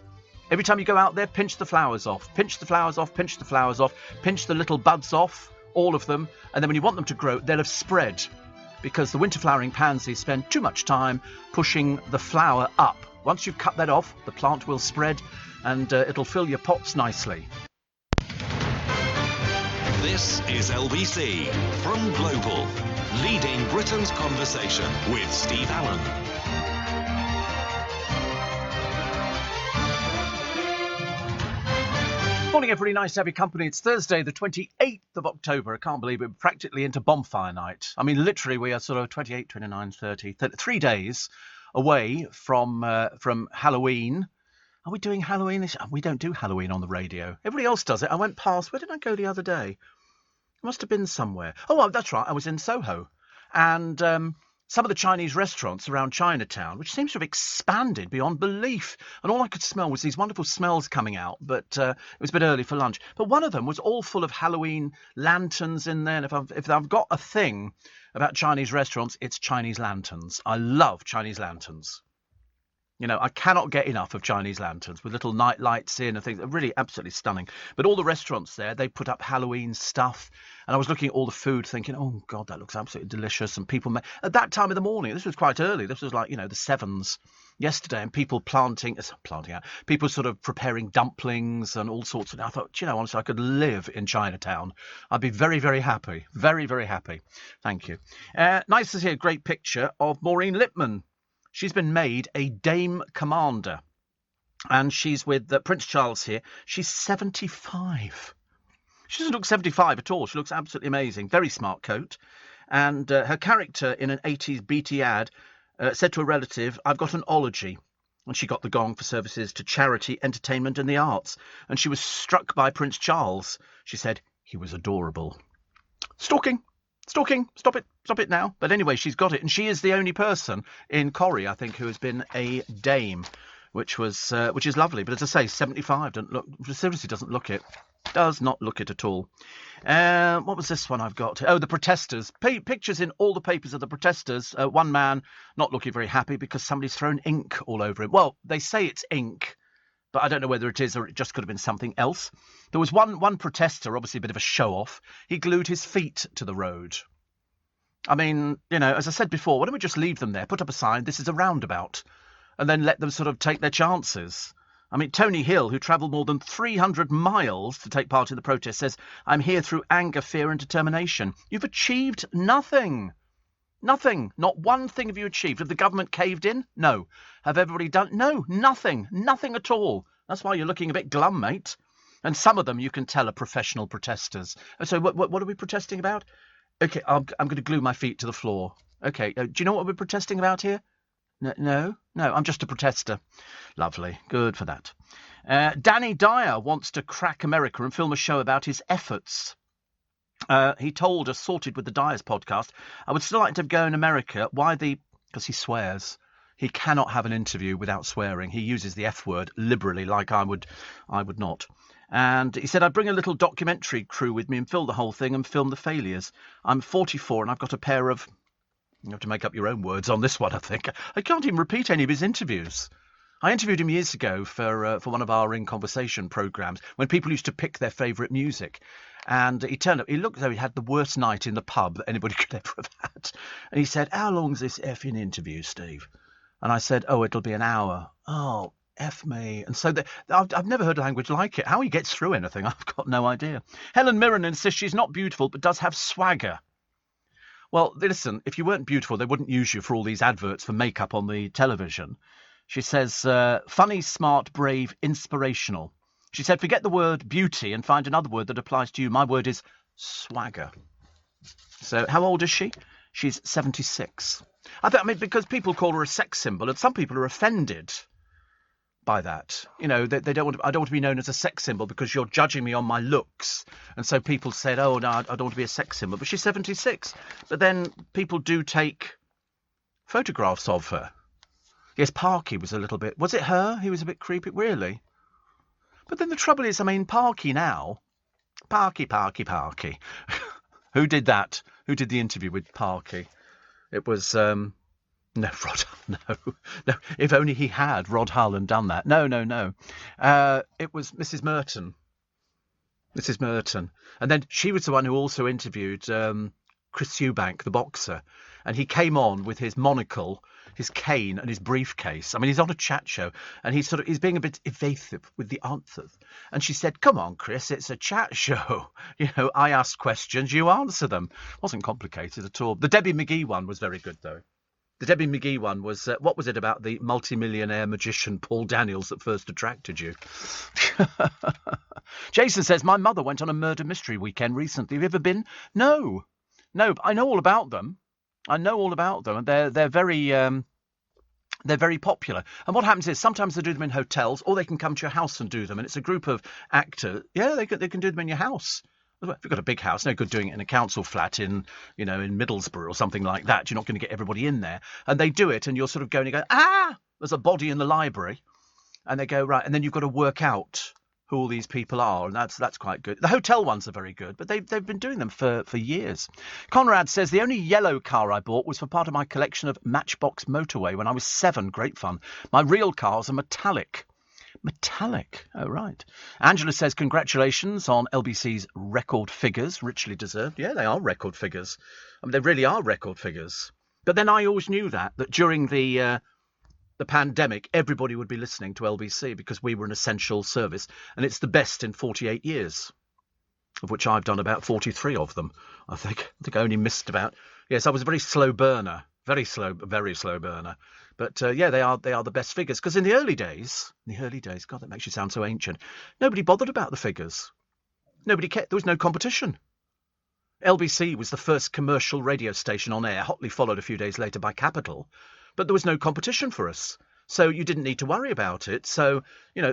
Every time you go out there, pinch the flowers off. Pinch the flowers off, pinch the flowers off. Pinch the little buds off, all of them. And then when you want them to grow, they'll have spread. Because the winter-flowering pansies spend too much time pushing the flower up. Once you've cut that off, the plant will spread and it'll fill your pots nicely. This is LBC from Global, leading Britain's conversation with Steve Allen. Morning, everybody. Nice to have your company. It's Thursday, the 28th of October. I can't believe it. We're practically into bonfire night. I mean, literally, we are sort of 28, 29, 30, 3 days away from Halloween. Are we doing Halloween? We don't do Halloween on the radio. Everybody else does it. I went past. Where did I go the other day? I must have been somewhere. Oh, that's right. I was in Soho. And some of the Chinese restaurants around Chinatown, which seems to have expanded beyond belief. And all I could smell was these wonderful smells coming out. But it was a bit early for lunch. But one of them was all full of Halloween lanterns in there. And if I've got a thing about Chinese restaurants, it's Chinese lanterns. I love Chinese lanterns. You know, I cannot get enough of Chinese lanterns with little night lights in and things. They're really absolutely stunning. But all the restaurants there, they put up Halloween stuff. And I was looking at all the food thinking, oh, God, that looks absolutely delicious. And people, at that time of the morning, this was quite early. This was like, the 7s yesterday. And people planting out, people sort of preparing dumplings and all sorts of. I thought, honestly, I could live in Chinatown. I'd be very, very happy. Very, very happy. Thank you. Nice to see a great picture of Maureen Lipman. She's been made a Dame Commander, and she's with Prince Charles here. She's 75. She doesn't look 75 at all. She looks absolutely amazing. Very smart coat. And her character in an 80s BT ad said to a relative, I've got an ology. And she got the gong for services to charity, entertainment and the arts. And she was struck by Prince Charles. She said he was adorable. Stalking, stop it now. But anyway, she's got it, and she is the only person in Corrie, I think, who has been a dame, which is lovely. But as I say, 75 seriously doesn't look it. Does not look it at all. What was this one I've got? Oh, the protesters. Pictures in all the papers of the protesters. One man not looking very happy because somebody's thrown ink all over him. Well, they say it's ink, but I don't know whether it is or it just could have been something else. There was one protester, obviously a bit of a show-off. He glued his feet to the road. I mean, as I said before, why don't we just leave them there, put up a sign, this is a roundabout, and then let them sort of take their chances. I mean, Tony Hill, who travelled more than 300 miles to take part in the protest, says, I'm here through anger, fear and determination. You've achieved nothing. Nothing. Not one thing have you achieved. Have the government caved in? No. Have everybody done? No, nothing. Nothing at all. That's why you're looking a bit glum, mate. And some of them, you can tell, are professional protesters. So what are we protesting about? OK, I'm going to glue my feet to the floor. OK, do you know what we're protesting about here? No, I'm just a protester. Lovely. Good for that. Danny Dyer wants to crack America and film a show about his efforts. He told us, Sorted with the Dyers podcast, I would still like to go in America. Why because he swears. He cannot have an interview without swearing. He uses the F word liberally, like I would not. And he said, I'd bring a little documentary crew with me and film the whole thing and film the failures. I'm 44 and I've got a pair of... You have to make up your own words on this one, I think. I can't even repeat any of his interviews. I interviewed him years ago for one of our In Conversation programmes when people used to pick their favourite music. And he turned up, he looked as though he had the worst night in the pub that anybody could ever have had. And he said, how long's this effing interview, Steve? And I said, it'll be an hour. Oh, F me. And so I've never heard a language like it. How he gets through anything, I've got no idea. Helen Mirren insists she's not beautiful but does have swagger. Well, listen, if you weren't beautiful, they wouldn't use you for all these adverts for makeup on the television. She says, funny, smart, brave, inspirational. She said, forget the word beauty and find another word that applies to you. My word is swagger. So how old is she? She's 76. I mean, because people call her a sex symbol, and some people are offended by that. They don't want to, I don't want to be known as a sex symbol because you're judging me on my looks. And so people said, oh, no, I don't want to be a sex symbol. But she's 76. But then people do take photographs of her. Yes, Parky was a little bit... Was it her? He was a bit creepy. Really? But then the trouble is, I mean, Parky now... Parky. Who did that? Who did the interview with Parky? It was... No, Rod Hull, no. If only he had, Rod Hull, and done that. No. It was Mrs. Merton. And then she was the one who also interviewed Chris Eubank, the boxer. And he came on with his monocle, his cane and his briefcase. I mean, he's on a chat show and he's being a bit evasive with the answers. And she said, come on, Chris, it's a chat show. I ask questions, you answer them. Wasn't complicated at all. The Debbie McGee one was very good, though. The Debbie McGee one was, what was it about the multimillionaire magician Paul Daniels that first attracted you? Jason says, my mother went on a murder mystery weekend recently. Have you ever been? No, but I know all about them. And they're very popular. And what happens is sometimes they do them in hotels, or they can come to your house and do them. And it's a group of actors. Yeah, they can do them in your house. If you've got a big house, no good doing it in a council flat in Middlesbrough or something like that. You're not going to get everybody in there. And they do it, and you're sort of going to go, there's a body in the library. And they go, right, and then you've got to work out who all these people are, and that's quite good. The hotel ones are very good, but they've been doing them for years. Conrad says, the only yellow car I bought was for part of my collection of Matchbox Motorway when I was 7. Great fun. My real cars are metallic. Metallic. Oh, right. Angela says, congratulations on LBC's record figures. Richly deserved. Yeah, they are record figures. I mean, they really are record figures. But then I always knew that during the pandemic, everybody would be listening to LBC because we were an essential service. And it's the best in 48 years, of which I've done about 43 of them. I think I only missed about... Yes, I was a very slow burner. Very slow burner. But yeah, they are the best figures. Because in the early days, God, that makes you sound so ancient. Nobody bothered about the figures. Nobody cared. There was no competition. LBC was the first commercial radio station on air, hotly followed a few days later by Capital. But there was no competition for us. So you didn't need to worry about it. So,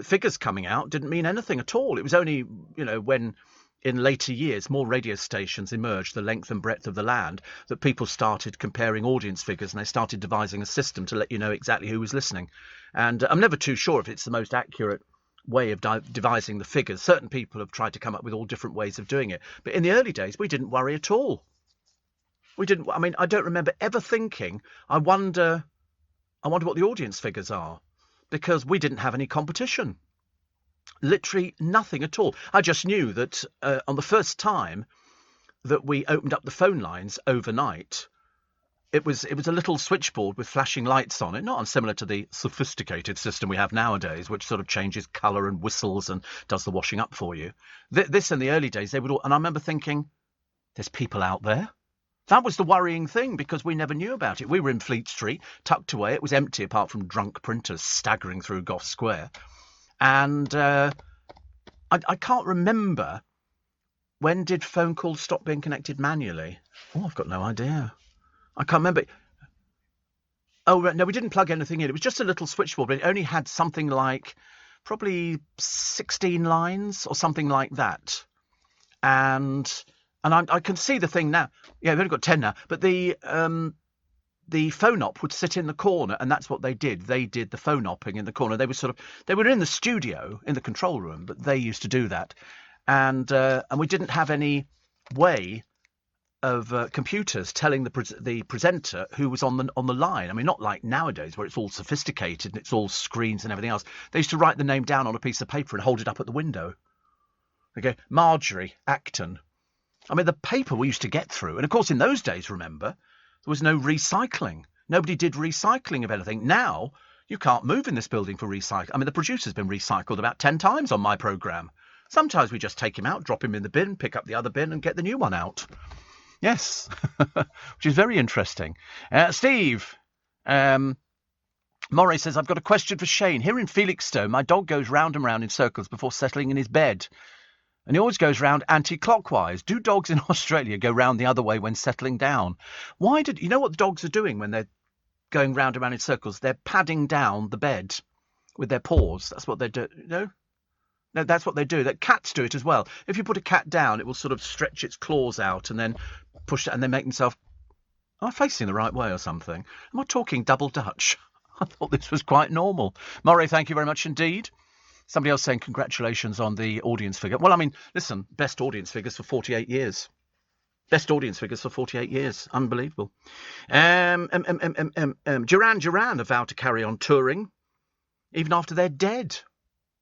figures coming out didn't mean anything at all. It was only, when in later years more radio stations emerged, the length and breadth of the land, that people started comparing audience figures and they started devising a system to let you know exactly who was listening. And I'm never too sure if it's the most accurate way of devising the figures. Certain people have tried to come up with all different ways of doing it. But in the early days, we didn't worry at all. We didn't. I mean, I don't remember ever thinking, I wonder what the audience figures are, because we didn't have any competition. Literally nothing at all. I just knew that on the first time that we opened up the phone lines overnight, it was a little switchboard with flashing lights on it, not unsimilar to the sophisticated system we have nowadays, which sort of changes colour and whistles and does the washing up for you. This in the early days, they would all, and I remember thinking, there's people out there. That was the worrying thing, because we never knew about it. We were in Fleet Street, tucked away. It was empty apart from drunk printers staggering through Gough Square. And I can't remember, when did phone calls stop being connected manually? Oh, I've got no idea. I can't remember. Oh, no, we didn't plug anything in. It was just a little switchboard, but it only had something like probably 16 lines or something like that. And I can see the thing now. Yeah, we've only got 10 now. But the phone op would sit in the corner, and that's what they did. They did the phone opping in the corner. They were in the studio, in the control room, but they used to do that. And we didn't have any way of computers telling the presenter who was on the line. I mean, not like nowadays where it's all sophisticated and it's all screens and everything else. They used to write the name down on a piece of paper and hold it up at the window. Okay, Marjorie Acton. I mean, the paper we used to get through. And of course, in those days, remember, there was no recycling. Nobody did recycling of anything. Now, you can't move in this building for recycling. I mean, the producer's been recycled about 10 times on my programme. Sometimes we just take him out, drop him in the bin, pick up the other bin and get the new one out. Yes, which is very interesting. Steve, Moray says, I've got a question for Shane. Here in Felixstowe, my dog goes round and round in circles before settling in his bed. And he always goes round anti-clockwise. Do dogs in Australia go round the other way when settling down? You know what the dogs are doing when they're going round and round in circles? They're padding down the bed with their paws. That's what they do. No, that's what they do. That cats do it as well. If you put a cat down, it will sort of stretch its claws out and then push it, and then make themselves facing the right way or something. Am I talking double Dutch? I thought this was quite normal. Moray, thank you very much indeed. Somebody else saying congratulations on the audience figure. Well, I mean, listen, best audience figures for 48 years. Best audience figures for 48 years. Unbelievable. Duran Duran are vowed to carry on touring even after they're dead.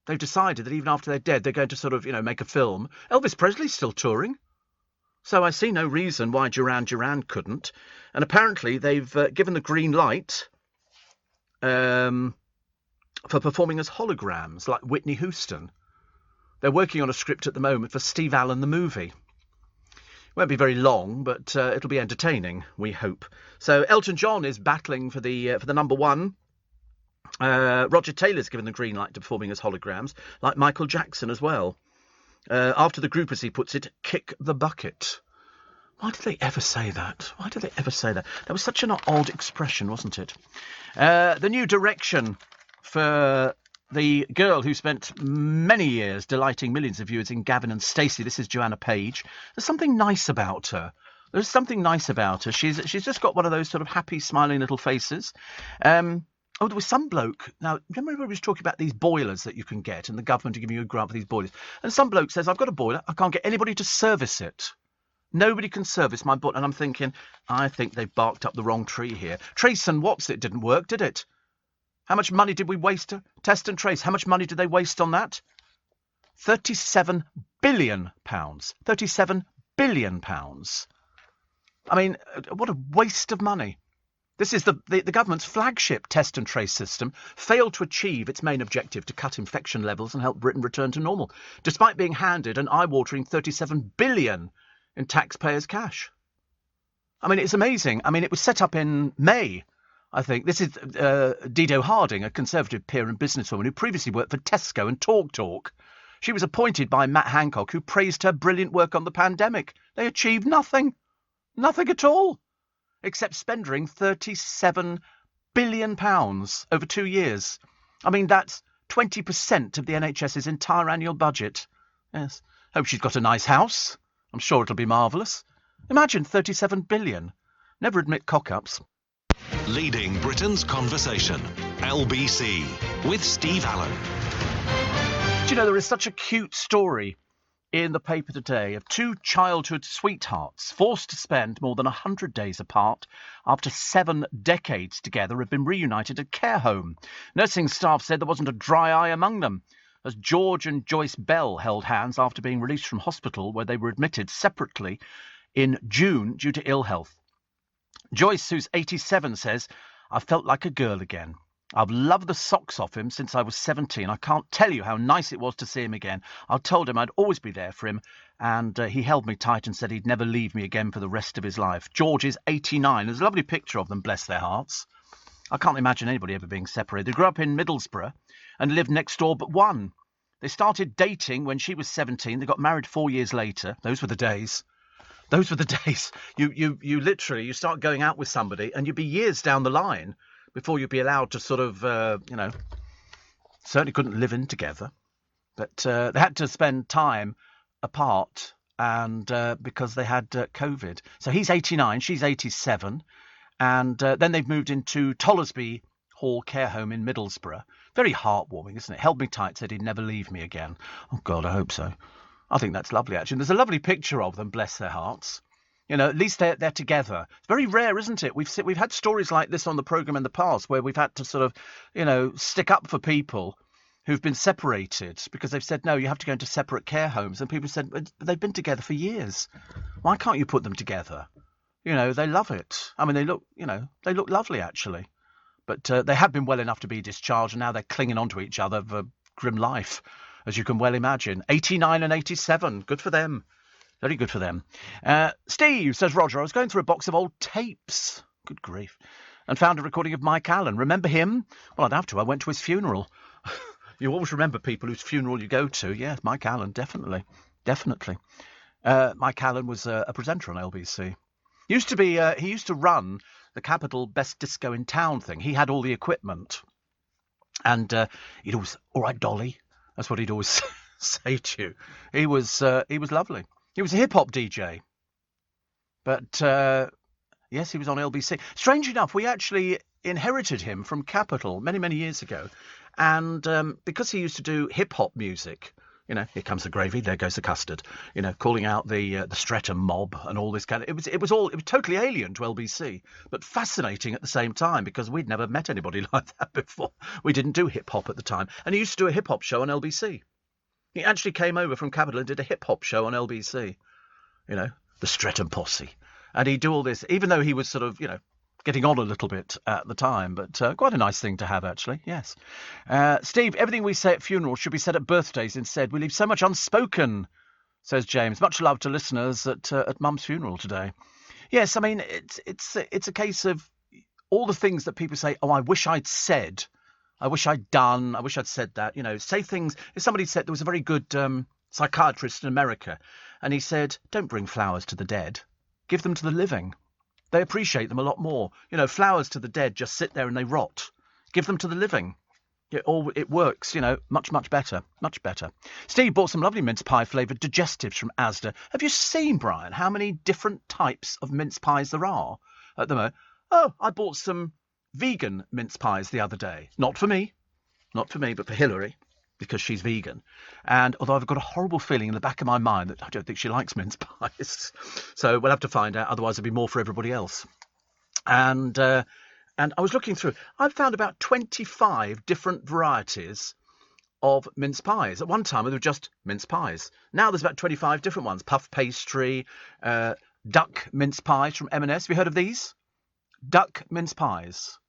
They've decided that even after they're dead, they're going to sort of, make a film. Elvis Presley's still touring. So I see no reason why Duran Duran couldn't. And apparently they've given the green light for performing as holograms, like Whitney Houston. They're working on a script at the moment for Steve Allen the movie. Won't be very long, but it'll be entertaining, we hope. So Elton John is battling for the number one. Roger Taylor's given the green light to performing as holograms, like Michael Jackson as well. After the group, as he puts it, kick the bucket. Why did they ever say that? Why did they ever say that? That was such an odd expression, wasn't it? The new direction for the girl who spent many years delighting millions of viewers in Gavin and Stacey. This is Joanna Page. There's something nice about her. There's something nice about her. She's just got one of those sort of happy, smiling little faces. There was some bloke. Now, remember we was talking about these boilers that you can get, and the government are giving you a grant for these boilers. And some bloke says, I've got a boiler. I can't get anybody to service it. Nobody can service my boiler. And I'm thinking, I think they've barked up the wrong tree here. Trace and What's-It didn't work, did it? How much money did we waste? Test and Trace, how much money did they waste on that? £37 billion. £37 billion. I mean, what a waste of money. This is the government's flagship test and trace system, failed to achieve its main objective to cut infection levels and help Britain return to normal, despite being handed an eye-watering £37 billion in taxpayers' cash. I mean, it's amazing. I mean, it was set up in May, I think. This is Dido Harding, a Conservative peer and businesswoman who previously worked for Tesco and TalkTalk. She was appointed by Matt Hancock, who praised her brilliant work on the pandemic. They achieved nothing. Nothing at all. Except spending £37 billion over 2 years. I mean, that's 20% of the NHS's entire annual budget. Yes. Hope she's got a nice house. I'm sure it'll be marvellous. Imagine 37 billion. Never admit cock-ups. Leading Britain's Conversation. LBC with Steve Allen. Do you know, there is such a cute story in the paper today of two childhood sweethearts forced to spend more than 100 days apart after 7 decades together have been reunited at care home. Nursing staff said there wasn't a dry eye among them, as George and Joyce Bell held hands after being released from hospital, where they were admitted separately in June due to ill health. Joyce, who's 87, says, "I felt like a girl again. I've loved the socks off him since I was 17. I can't tell you how nice it was to see him again. I told him I'd always be there for him, and he held me tight and said he'd never leave me again for the rest of his life." George is 89. There's a lovely picture of them, bless their hearts. I can't imagine anybody ever being separated. They grew up in Middlesbrough and lived next door but one. They started dating when she was 17. They got married 4 years later. Those were the days. Those were the days. You literally, you start going out with somebody and you'd be years down the line before you'd be allowed to sort of, certainly couldn't live in together. But they had to spend time apart and because they had COVID. So he's 89, she's 87. And then they've moved into Tollersby Hall Care Home in Middlesbrough. Very heartwarming, isn't it? Held me tight, said he'd never leave me again. Oh, God, I hope so. I think that's lovely, actually. And there's a lovely picture of them, bless their hearts. You know, at least they're together. It's very rare, isn't it? We've had stories like this on the programme in the past where we've had to sort of, stick up for people who've been separated because they've said, no, you have to go into separate care homes. And people said, they've been together for years. Why can't you put them together? You know, they love it. I mean, they look lovely, actually. But they have been well enough to be discharged, and now they're clinging on to each other for grim life, as you can well imagine. 89 and 87. Good for them. Very good for them. Steve, says Roger, I was going through a box of old tapes. Good grief. And found a recording of Mike Allen. Remember him? Well, I'd have to. I went to his funeral. You always remember people whose funeral you go to. Yeah, Mike Allen, definitely. Definitely. Mike Allen was a presenter on LBC. He used to run the Capital Best Disco in Town thing. He had all the equipment. And he'd always, all right, Dolly. That's what he'd always say to you. He was lovely. He was a hip-hop DJ. But, yes, he was on LBC. Strange enough, we actually inherited him from Capital many, many years ago. And because he used to do hip-hop music, here comes the gravy, there goes the custard, calling out the Streatham mob and all this kind of... It was totally alien to LBC, but fascinating at the same time because we'd never met anybody like that before. We didn't do hip-hop at the time. And he used to do a hip-hop show on LBC. He actually came over from Capital and did a hip-hop show on LBC, the Streatham Posse. And he'd do all this, even though he was sort of, getting on a little bit at the time, but quite a nice thing to have, actually, yes. Steve, everything we say at funerals should be said at birthdays instead. We leave so much unspoken, says James. Much love to listeners at Mum's funeral today. Yes, I mean, it's a case of all the things that people say, oh, I wish I'd said, I wish I'd done, I wish I'd said that, say things. If somebody said, there was a very good psychiatrist in America, and he said, don't bring flowers to the dead, give them to the living. They appreciate them a lot more. Flowers to the dead just sit there and they rot. Give them to the living. It works, much, much better. Much better. Steve bought some lovely mince pie flavoured digestives from Asda. Have you seen, Brian, how many different types of mince pies there are at the moment? Oh, I bought some vegan mince pies the other day. Not for me, but for Hillary, because she's vegan. And although I've got a horrible feeling in the back of my mind that I don't think she likes mince pies. So we'll have to find out, otherwise it'll be more for everybody else. And I was looking through. I've found about 25 different varieties of mince pies. At one time, they were just mince pies. Now there's about 25 different ones. Puff pastry, duck mince pies from M&S. Have you heard of these? Duck mince pies.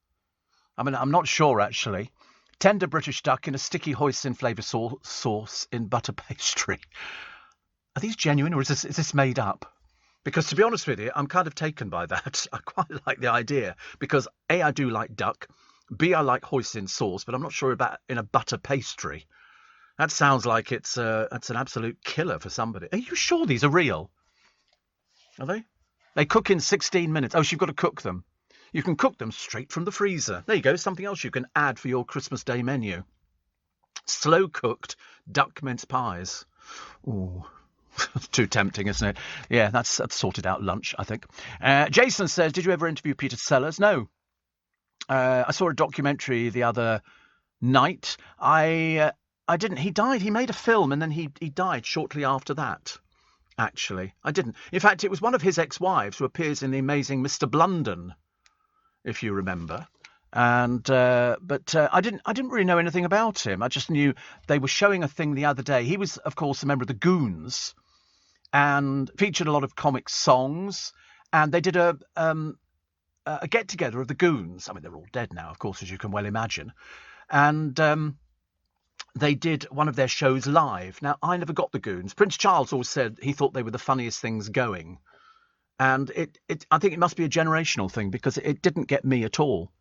I mean, I'm not sure, actually. Tender British duck in a sticky hoisin flavour sauce in butter pastry. Are these genuine or is this made up? Because to be honest with you, I'm kind of taken by that. I quite like the idea because A, I do like duck. B, I like hoisin sauce, but I'm not sure about in a butter pastry. That sounds like it's an absolute killer for somebody. Are you sure these are real? Are they? They cook in 16 minutes. Oh, so you've got to cook them. You can cook them straight from the freezer. There you go, something else you can add for your Christmas Day menu. Slow-cooked duck mince pies. Ooh, too tempting, isn't it? Yeah, that's sorted out lunch, I think. Jason says, did you ever interview Peter Sellers? No. I saw a documentary the other night. I I didn't. He died. He made a film, and then he died shortly after that. Actually, I didn't. In fact, it was one of his ex-wives who appears in the amazing Mr. Blunden, if you remember. And but I didn't really know anything about him. I just knew they were showing a thing the other day. He was, of course, a member of the Goons, and featured a lot of comic songs. And they did a get together of the Goons. I mean, they're all dead now, of course, as you can well imagine. And they did one of their shows live. Now, I never got the Goons. Prince Charles always said he thought they were the funniest things going. And I think it must be a generational thing, because it didn't get me at all.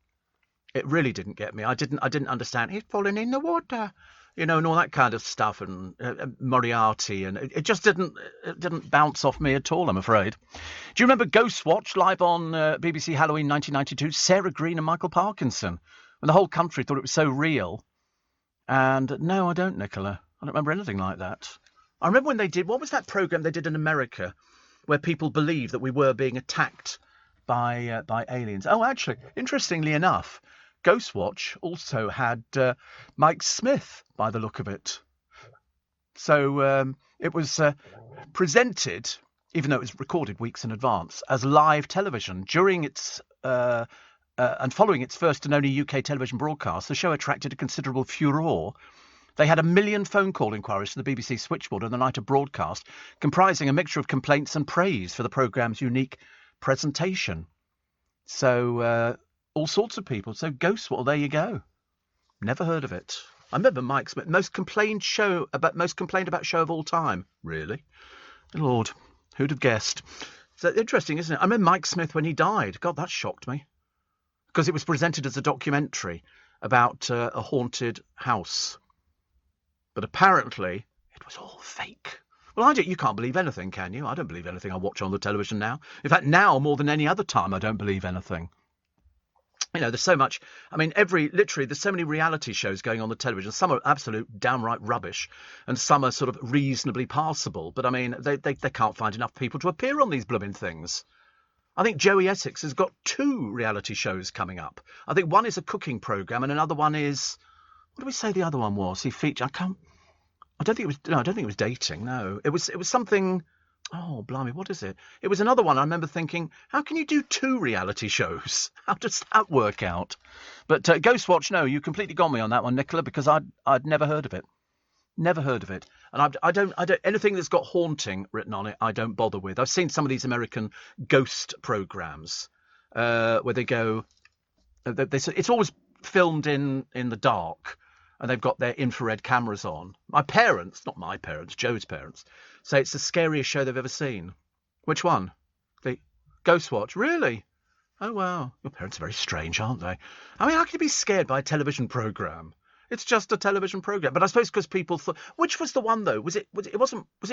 It really didn't get me. I didn't understand. He's falling in the water, and all that kind of stuff, and Moriarty, and it just didn't bounce off me at all, I'm afraid. Do you remember Ghostwatch live on BBC Halloween 1992? Sarah Green and Michael Parkinson, when the whole country thought it was so real. And no, I don't, Nicola. I don't remember anything like that. I remember when they did, what was that programme they did in America, where people believed that we were being attacked by aliens? Oh, actually, interestingly enough, Ghostwatch also had Mike Smith, by the look of it. So it was presented, even though it was recorded weeks in advance, as live television. During its and following its first and only UK television broadcast, the show attracted a considerable furore. They had 1 million phone call inquiries to the BBC switchboard on the night of broadcast, comprising a mixture of complaints and praise for the programme's unique presentation. So all sorts of people. So Ghostwatch, there you go. Never heard of it. I remember Mike Smith, most complained about show of all time. Really? Lord, who'd have guessed? So interesting, isn't it? I remember Mike Smith when he died. God, that shocked me. Because it was presented as a documentary about a haunted house. But apparently it was all fake. Well, you can't believe anything, can you? I don't believe anything I watch on the television now. In fact, now more than any other time, I don't believe anything. There's so much. I mean, literally, there's so many reality shows going on the television. Some are absolute downright rubbish, and some are sort of reasonably passable. But I mean, they can't find enough people to appear on these blooming things. I think Joey Essex has got 2 reality shows coming up. I think one is a cooking programme, and another one is, what did we say the other one was? He featured. I don't think it was dating. No, it was something. Oh, blimey, what is it? It was another one. I remember thinking, how can you do 2 reality shows? How does that work out? But Ghostwatch, no, you completely got me on that one, Nicola, because I'd never heard of it. Never heard of it. And I don't anything that's got haunting written on it, I don't bother with. I've seen some of these American ghost programs where they go, it's always filmed in the dark, and they've got their infrared cameras on. My parents, not my parents, Joe's parents, say it's the scariest show they've ever seen. Which one? The Ghostwatch? Really? Oh, wow. Your parents are very strange, aren't they? I mean, how can you be scared by a television programme? It's just a television programme. But I suppose because people thought... Which was the one, though? Was it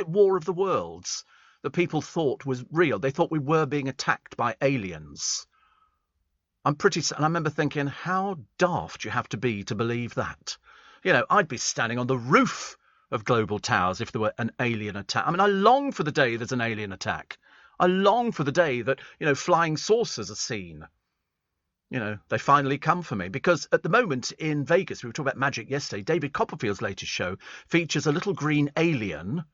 War of the Worlds that people thought was real? They thought we were being attacked by aliens. And I remember thinking, how daft do you have to be to believe that? I'd be standing on the roof of Global Towers if there were an alien attack. I mean, I long for the day there's an alien attack. I long for the day that, flying saucers are seen. They finally come for me. Because at the moment in Vegas, we were talking about magic yesterday, David Copperfield's latest show features a little green alien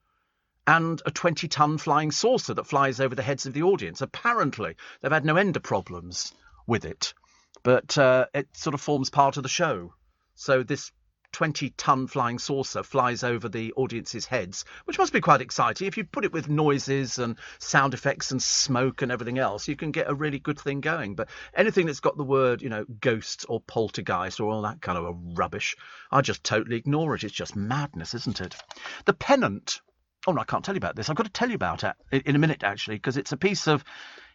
and a 20-ton flying saucer that flies over the heads of the audience. Apparently, they've had no end of problems with it. But it sort of forms part of the show. So this 20-ton flying saucer flies over the audience's heads, which must be quite exciting. If you put it with noises and sound effects and smoke and everything else, you can get a really good thing going. But anything that's got the word, ghosts or poltergeist or all that kind of a rubbish, I just totally ignore it. It's just madness, isn't it? The Pennant. Oh, no, I can't tell you about this. I've got to tell you about it in a minute, actually, because it's a piece of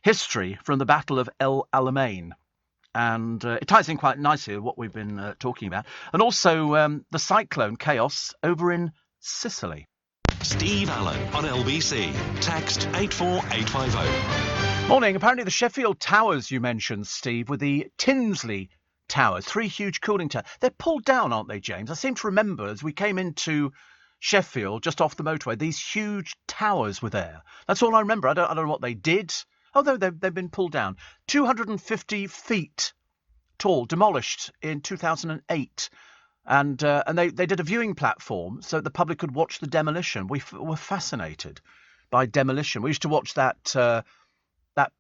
history from the Battle of El Alamein. And it ties in quite nicely with what we've been talking about. And also the cyclone chaos over in Sicily. Steve Allen on LBC. Text 84850. Morning. Apparently the Sheffield Towers you mentioned, Steve, were the Tinsley Towers. 3 huge cooling towers. They're pulled down, aren't they, James? I seem to remember as we came into Sheffield, just off the motorway, these huge towers were there. That's all I remember. I don't know what they did. Although they've been pulled down. 250 feet tall, demolished in 2008. And they did a viewing platform so the public could watch the demolition. We were fascinated by demolition. We used to watch that that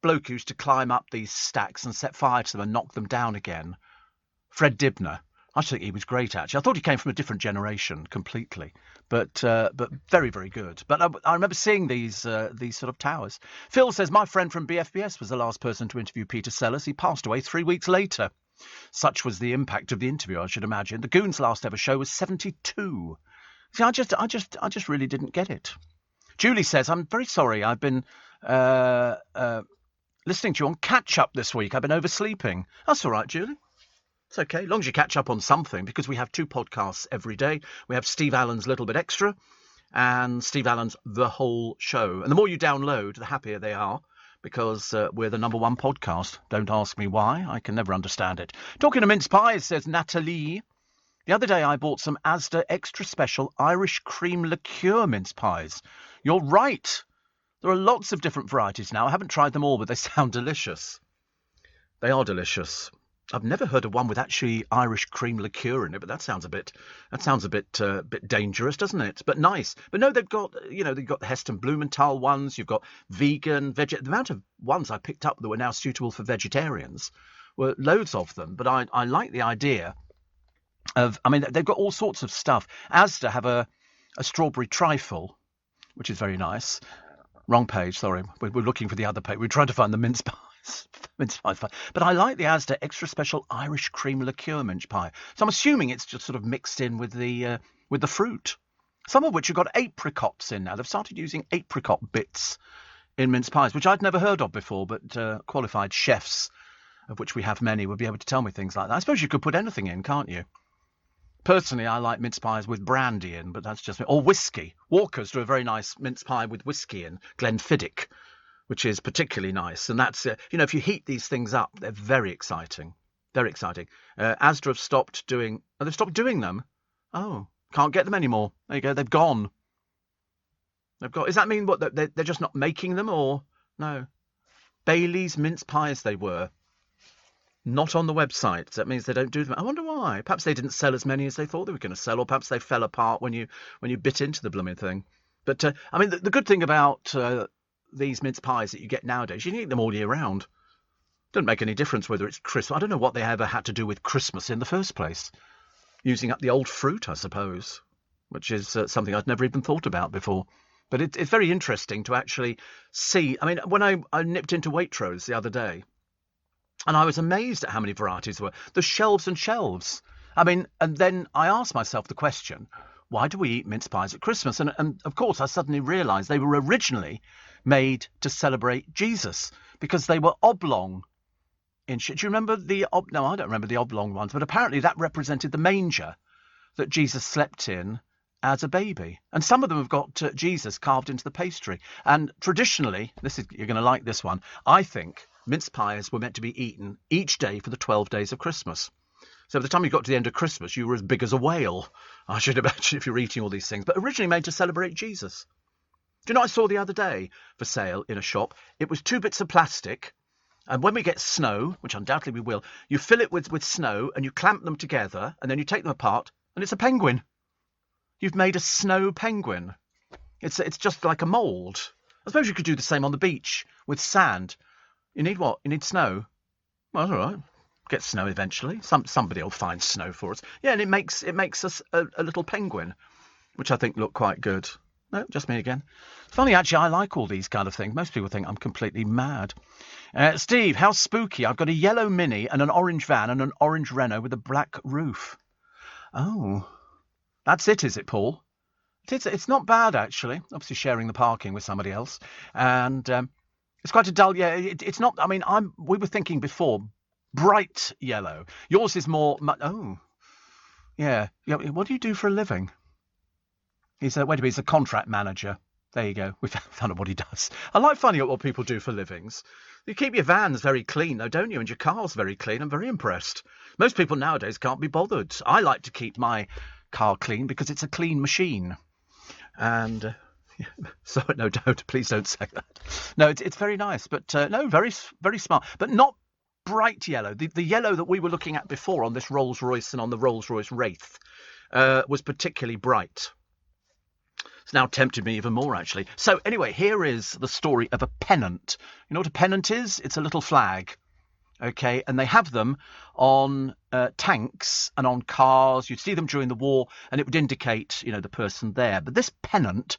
bloke who used to climb up these stacks and set fire to them and knock them down again. Fred Dibner. I think he was great, actually. I thought he came from a different generation completely, but very, very good. But I remember seeing these sort of towers. Phil says, my friend from BFBS was the last person to interview Peter Sellers. He passed away 3 weeks later. Such was the impact of the interview, I should imagine. The Goons' last ever show was 72. See, I just really didn't get it. Julie says, I'm very sorry. I've been listening to you on catch-up this week. I've been oversleeping. That's all right, Julie. It's okay, as long as you catch up on something, because we have 2 podcasts every day. We have Steve Allen's Little Bit Extra and Steve Allen's The Whole Show. And the more you download, the happier they are, because we're the #1 podcast. Don't ask me why. I can never understand it. Talking of mince pies, says Natalie. The other day I bought some Asda Extra Special Irish Cream Liqueur mince pies. You're right. There are lots of different varieties now. I haven't tried them all, but they sound delicious. They are delicious. I've never heard of one with actually Irish cream liqueur in it, but that sounds a bit dangerous, doesn't it? But nice. But no, they've got the Heston Blumenthal ones. You've got vegan, the amount of ones I picked up that were now suitable for vegetarians were loads of them. But I like the idea of, they've got all sorts of stuff. Asda have a strawberry trifle, which is very nice. Wrong page, sorry. We're looking for the other page. We're trying to find the mince pie. But I like the Asda Extra Special Irish Cream Liqueur mince pie. So I'm assuming it's just sort of mixed in with the fruit. Some of which have got apricots in now. They've started using apricot bits in mince pies, which I'd never heard of before, but qualified chefs, of which we have many, would be able to tell me things like that. I suppose you could put anything in, can't you? Personally, I like mince pies with brandy in, but that's just me. Or whiskey. Walker's do a very nice mince pie with whiskey in, Glenfiddich, which is particularly nice. And that's, if you heat these things up, they're very exciting. Very exciting. Asda have stopped doing... Oh, they've stopped doing them? Oh, can't get them anymore. There you go, they've gone. Does that mean what? They're just not making them, or... No. Bailey's mince pies they were. Not on the website. That means they don't do them. I wonder why. Perhaps they didn't sell as many as they thought they were going to sell, or perhaps they fell apart when you bit into the blooming thing. But, the good thing about... these mince pies that you get nowadays, you can eat them all year round. Doesn't make any difference whether it's Christmas. I don't know what they ever had to do with Christmas in the first place. Using up the old fruit, I suppose, which is something I'd never even thought about before. But it's very interesting to actually see. When I nipped into Waitrose the other day, and I was amazed at how many varieties there were. There's shelves and shelves. And then I asked myself the question, why do we eat mince pies at Christmas? And of course, I suddenly realised they were originally made to celebrate Jesus, because they were oblong. Do you remember the No, I don't remember the oblong ones, but apparently that represented the manger that Jesus slept in as a baby. And some of them have got Jesus carved into the pastry. And traditionally, you're going to like this one, I think mince pies were meant to be eaten each day for the 12 days of Christmas. So by the time you got to the end of Christmas, you were as big as a whale, I should imagine, if you're eating all these things. But originally made to celebrate Jesus. Do you know what I saw the other day for sale in a shop? It was 2 bits of plastic. And when we get snow, which undoubtedly we will, you fill it with snow and you clamp them together and then you take them apart and it's a penguin. You've made a snow penguin. It's just like a mould. I suppose you could do the same on the beach with sand. You need what? You need snow. Well, that's all right. Get snow eventually. Somebody will find snow for us. Yeah, and it makes us a little penguin, which I think looked quite good. No, just me again. Funny, actually, I like all these kind of things. Most people think I'm completely mad. Steve, how spooky. I've got a yellow Mini and an orange van and an orange Renault with a black roof. Oh, that's it, is it, Paul? It's not bad, actually. Obviously sharing the parking with somebody else. And it's quite a dull, yeah, it's not, we were thinking before, bright yellow. Yours is more, oh, yeah. What do you do for a living? He's a contract manager. There you go. We found out what he does. I like finding out what people do for livings. You keep your vans very clean, though, don't you? And your car's very clean. I'm very impressed. Most people nowadays can't be bothered. I like to keep my car clean because it's a clean machine. And so, no, please don't say that. No, it's very nice. But no, very, very smart. But not bright yellow. The yellow that we were looking at before on this Rolls-Royce and on the Rolls-Royce Wraith was particularly bright. It's now tempted me even more, actually. So anyway, here is the story of a pennant. You know what a pennant is? It's a little flag. OK, and they have them on tanks and on cars. You'd see them during the war and it would indicate, you know, the person there. But this pennant,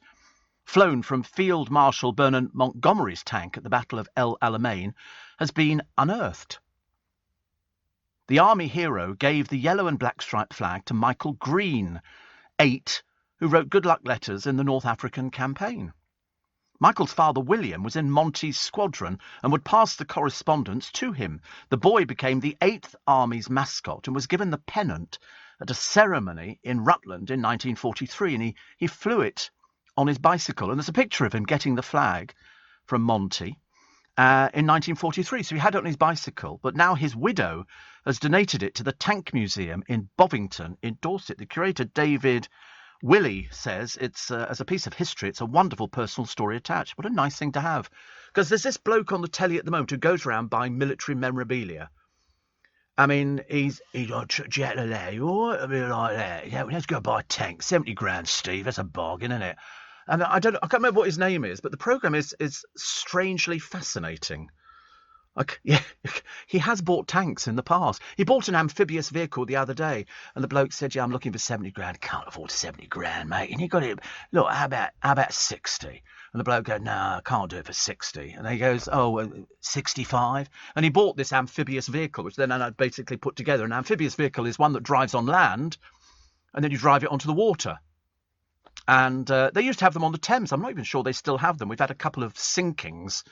flown from Field Marshal Vernon Montgomery's tank at the Battle of El Alamein, has been unearthed. The army hero gave the yellow and black striped flag to Michael Green, 8, who wrote good luck letters in the North African campaign. Michael's father, William, was in Monty's squadron and would pass the correspondence to him. The boy became the 8th Army's mascot and was given the pennant at a ceremony in Rutland in 1943, and he flew it on his bicycle. And there's a picture of him getting the flag from Monty in 1943. So he had it on his bicycle, but now his widow has donated it to the Tank Museum in Bovington in Dorset. The curator, David Willie, says it's as a piece of history, it's a wonderful personal story attached. What a nice thing to have. Because there's this bloke on the telly at the moment who goes around buying military memorabilia. I mean, he's like, Jet Lay, or I mean, like that. Yeah, let's go buy a tank. 70 grand, Steve. That's a bargain, isn't it? And I can't remember what his name is, but the programme is strangely fascinating. Like, yeah, he has bought tanks in the past. He bought an amphibious vehicle the other day, and the bloke said, "Yeah, I'm looking for 70 grand. Can't afford 70 grand, mate." And he got it. Look, how about 60? And the bloke goes, "No, I can't do it for 60." And he goes, "Oh, 65?" And he bought this amphibious vehicle, which then I basically put together. An amphibious vehicle is one that drives on land, and then you drive it onto the water. And they used to have them on the Thames. I'm not even sure they still have them. We've had a couple of sinkings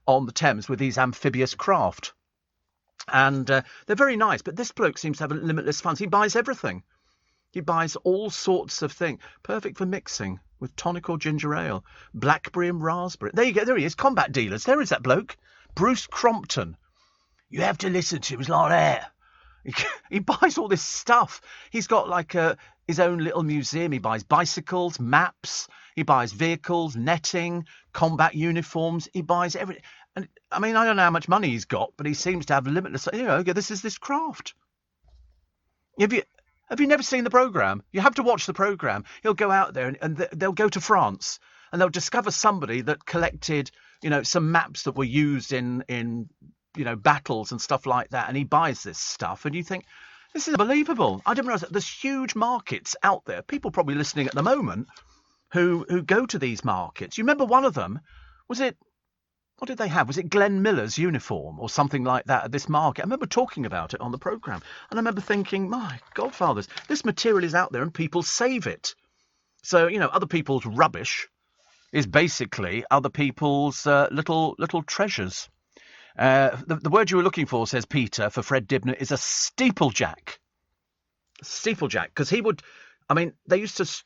on the Thames with these amphibious craft. And they're very nice. But this bloke seems to have limitless funds. He buys everything. He buys all sorts of things. Perfect for mixing with tonic or ginger ale. Blackberry and raspberry. There you go. There he is. Combat dealers. There is that bloke. Bruce Crompton. You have to listen to him. It's like that. He buys all this stuff. He's got like his own little museum. He buys bicycles, maps. He buys vehicles, netting, combat uniforms. He buys everything. And I mean, I don't know how much money he's got, but he seems to have limitless. You know, this is this craft. Have you never seen the programme? You have to watch the programme. He'll go out there and they'll go to France and they'll discover somebody that collected, you know, some maps that were used in you know, battles and stuff like that, and he buys this stuff, and you think, this is unbelievable. I didn't realise that there's huge markets out there. People probably listening at the moment who go to these markets. You remember one of them? What did they have? Was it Glenn Miller's uniform or something like that at this market? I remember talking about it on the programme, and I remember thinking, my godfathers, this material is out there and people save it. So, you know, other people's rubbish is basically other people's little treasures. The word you were looking for, says Peter, for Fred Dibnah, is a steeplejack. Steeplejack, because he would, I mean, they used to,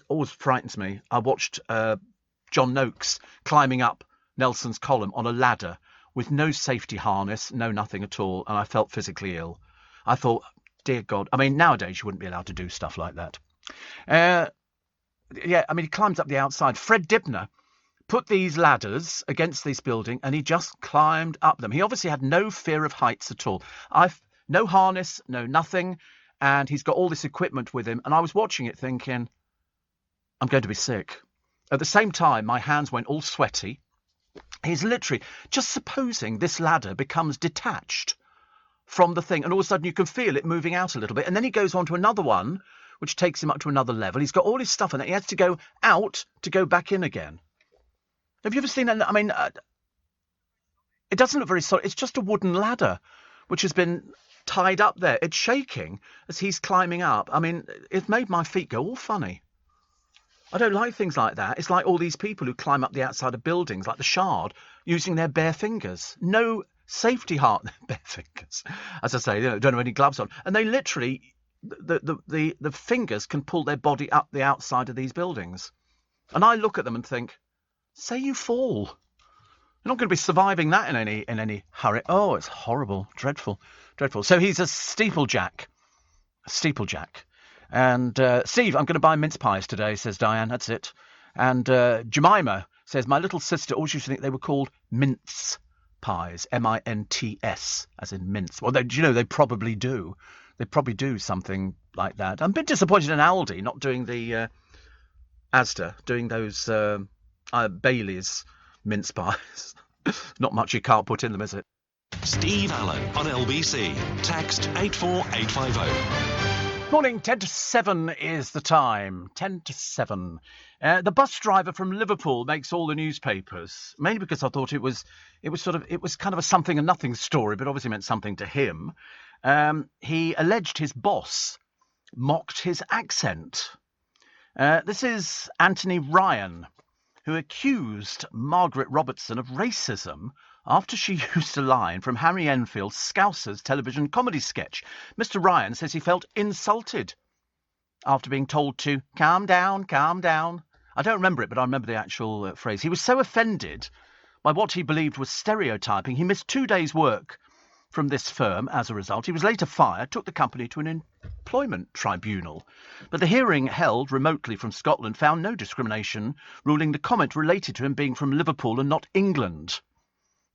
always frightens me. I watched John Noakes climbing up Nelson's Column on a ladder with no safety harness, no nothing at all, and I felt physically ill. I thought, dear God, I mean, nowadays you wouldn't be allowed to do stuff like that. Yeah, I mean, he climbs up the outside. Fred Dibnah put these ladders against this building and he just climbed up them. He obviously had no fear of heights at all. No harness, no nothing, and he's got all this equipment with him, and I was watching it thinking, I'm going to be sick. At the same time, my hands went all sweaty. He's literally just supposing this ladder becomes detached from the thing, and all of a sudden you can feel it moving out a little bit, and then he goes on to another one, which takes him up to another level. He's got all his stuff in it. He has to go out to go back in again. Have you ever seen that? I mean, it doesn't look very solid. It's just a wooden ladder, which has been tied up there. It's shaking as he's climbing up. I mean, it made my feet go all funny. I don't like things like that. It's like all these people who climb up the outside of buildings, like the Shard, using their bare fingers. No safety bare fingers. As I say, don't have any gloves on. And they literally, the fingers can pull their body up the outside of these buildings. And I look at them and think, say you fall. You're not going to be surviving that in any hurry. Oh, it's horrible. Dreadful. So he's a steeplejack. And Steve, I'm going to buy mince pies today, says Diane. That's it. And Jemima says, my little sister always used to think they were called mince pies, M-I-N-T-S, as in mince. Well, they probably do. They probably do something like that. I'm a bit disappointed in Aldi not doing the Asda, doing those Bailey's mince pies. Not much you can't put in them, is it? Steve Allen on LBC. Text 84850. Morning, 10 to 7 is the time. 10 to 7. The bus driver from Liverpool makes all the newspapers, mainly because I thought it was kind of a something and nothing story, but obviously meant something to him. He alleged his boss mocked his accent. This is Anthony Ryan, who accused Margaret Robertson of racism after she used a line from Harry Enfield's Scousers television comedy sketch. Mr. Ryan says he felt insulted after being told to calm down, calm down. I don't remember it, but I remember the actual phrase. He was so offended by what he believed was stereotyping, he missed 2 days' work from this firm as a result. He was later fired, took the company to an employment tribunal. But the hearing, held remotely from Scotland, found no discrimination, ruling the comment related to him being from Liverpool and not England.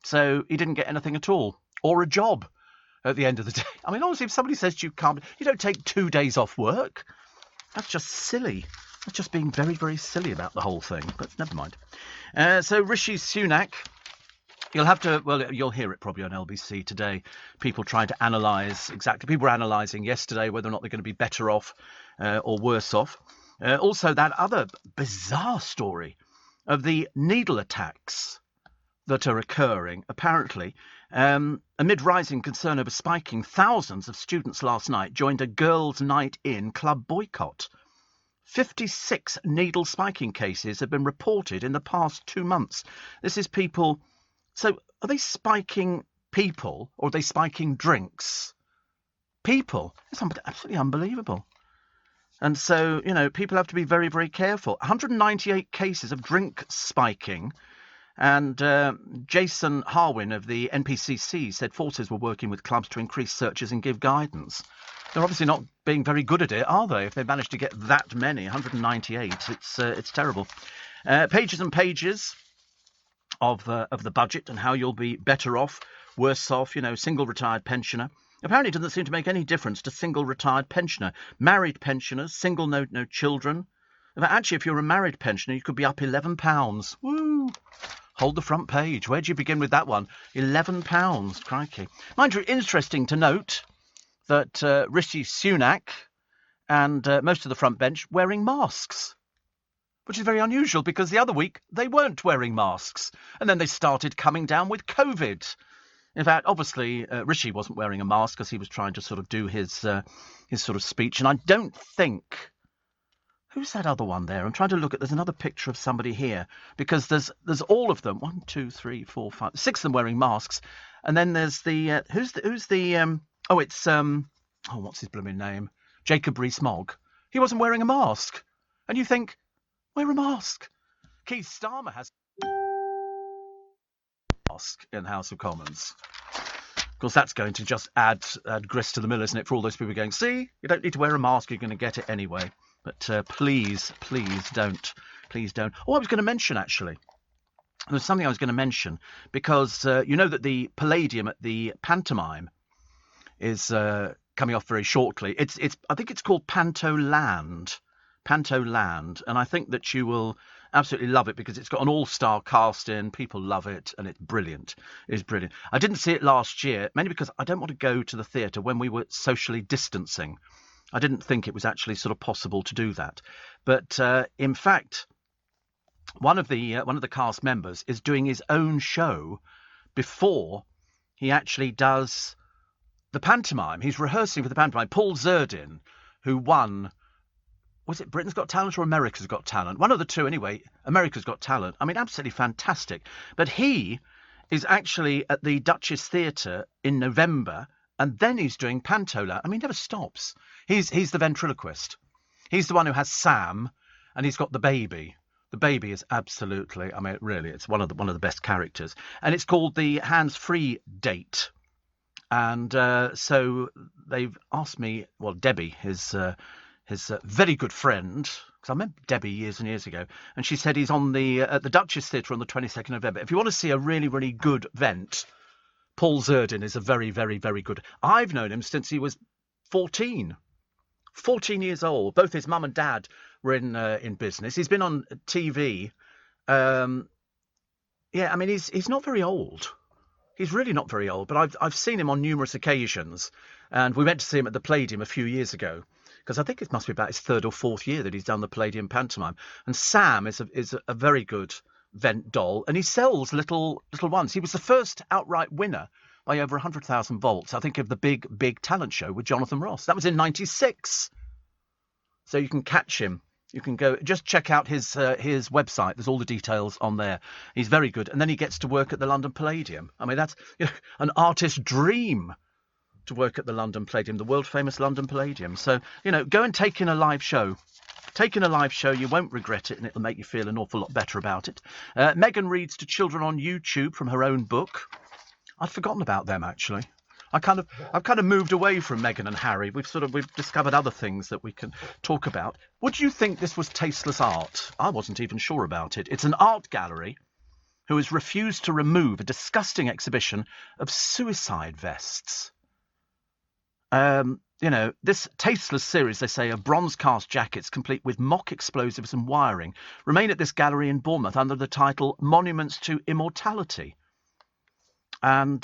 So he didn't get anything at all, or a job at the end of the day. I mean, honestly, if somebody says to you you don't take 2 days off work. That's just silly. That's just being very, very silly about the whole thing. But never mind. So Rishi Sunak, you'll hear it probably on LBC today. People trying to analyse exactly. People were analysing yesterday whether or not they're going to be better off or worse off. Also, that other bizarre story of the needle attacks that are occurring, apparently, amid rising concern over spiking. Thousands of students last night joined a girls' night in club boycott. 56 needle spiking cases have been reported in the past 2 months. This is people. So are they spiking people or are they spiking drinks? People. It's absolutely unbelievable. And so, people have to be very, very careful. 198 cases of drink spiking. And Jason Harwin of the NPCC said forces were working with clubs to increase searches and give guidance. They're obviously not being very good at it, are they? If they managed to get that many, 198, it's terrible. Pages and pages of the budget and how you'll be better off, worse off. Single retired pensioner. Apparently, it doesn't seem to make any difference to single retired pensioner. Married pensioners, single no children. Actually, if you're a married pensioner, you could be up £11. Woo! Hold the front page. Where do you begin with that one? £11. Crikey. Mind you, interesting to note that Rishi Sunak and most of the front bench wearing masks, which is very unusual because the other week they weren't wearing masks. And then they started coming down with COVID. In fact, obviously, Rishi wasn't wearing a mask because he was trying to sort of do his sort of speech. And I don't think... Who's that other one there? I'm trying to look at... There's another picture of somebody here because there's all of them. 1, 2, 3, 4, 5, 6 of them wearing masks. And then there's the... who's the what's his blooming name? Jacob Rees-Mogg. He wasn't wearing a mask. And you think, wear a mask. Keith Starmer has a mask in the House of Commons. Of course, that's going to just add grist to the mill, isn't it, for all those people going, see, you don't need to wear a mask, you're going to get it anyway. But please don't. Please don't. Oh, I was going to mention, actually. There's something I was going to mention, because you know that the Palladium at the pantomime is coming off very shortly. I think it's called Pantoland. Pantoland. And I think that you will absolutely love it because it's got an all-star cast in. People love it, and it's brilliant. It's brilliant. I didn't see it last year, mainly because I don't want to go to the theatre when we were socially distancing. I didn't think it was actually sort of possible to do that. But in fact, one of the cast members is doing his own show before he actually does the pantomime. He's rehearsing for the pantomime. Paul Zerdin, who won, was it Britain's Got Talent or America's Got Talent? One of the two anyway. America's Got Talent. I mean, absolutely fantastic. But he is actually at the Duchess Theatre in November, and then he's doing Pantoland. I mean, he never stops. He's the ventriloquist. He's the one who has Sam, and he's got the baby. The baby is absolutely, I mean, really, it's one of the best characters. And it's called the Hands-Free Date. And so they've asked me, well, Debbie, his very good friend, because I met Debbie years and years ago, and she said he's on at the Duchess Theatre on the 22nd of November. If you want to see a really, really good vent, Paul Zerdin is a very, very, very good. I've known him since he was 14 years old. Both his mum and dad were in business. He's been on TV. Yeah, I mean, he's not very old. He's really not very old, but I've seen him on numerous occasions, and we went to see him at the Palladium a few years ago, because I think it must be about his 3rd or 4th year that he's done the Palladium pantomime. And Sam is a very good vent doll, and he sells little ones. He was the first outright winner by over 100,000 volts, I think, of the big talent show with Jonathan Ross. That was in '96. So you can catch him. You can go, just check out his website. There's all the details on there. He's very good. And then he gets to work at the London Palladium. I mean, that's an artist's dream to work at the London Palladium, the world-famous London Palladium. So, go and take in a live show. Take in a live show. You won't regret it, and it'll make you feel an awful lot better about it. Meghan reads to children on YouTube from her own book. I'd forgotten about them, actually. I've kind of moved away from Meghan and Harry. We've discovered other things that we can talk about. Would you think this was tasteless art? I wasn't even sure about it. It's an art gallery who has refused to remove a disgusting exhibition of suicide vests. This tasteless series, they say, of bronze cast jackets complete with mock explosives and wiring remain at this gallery in Bournemouth under the title Monuments to Immortality. And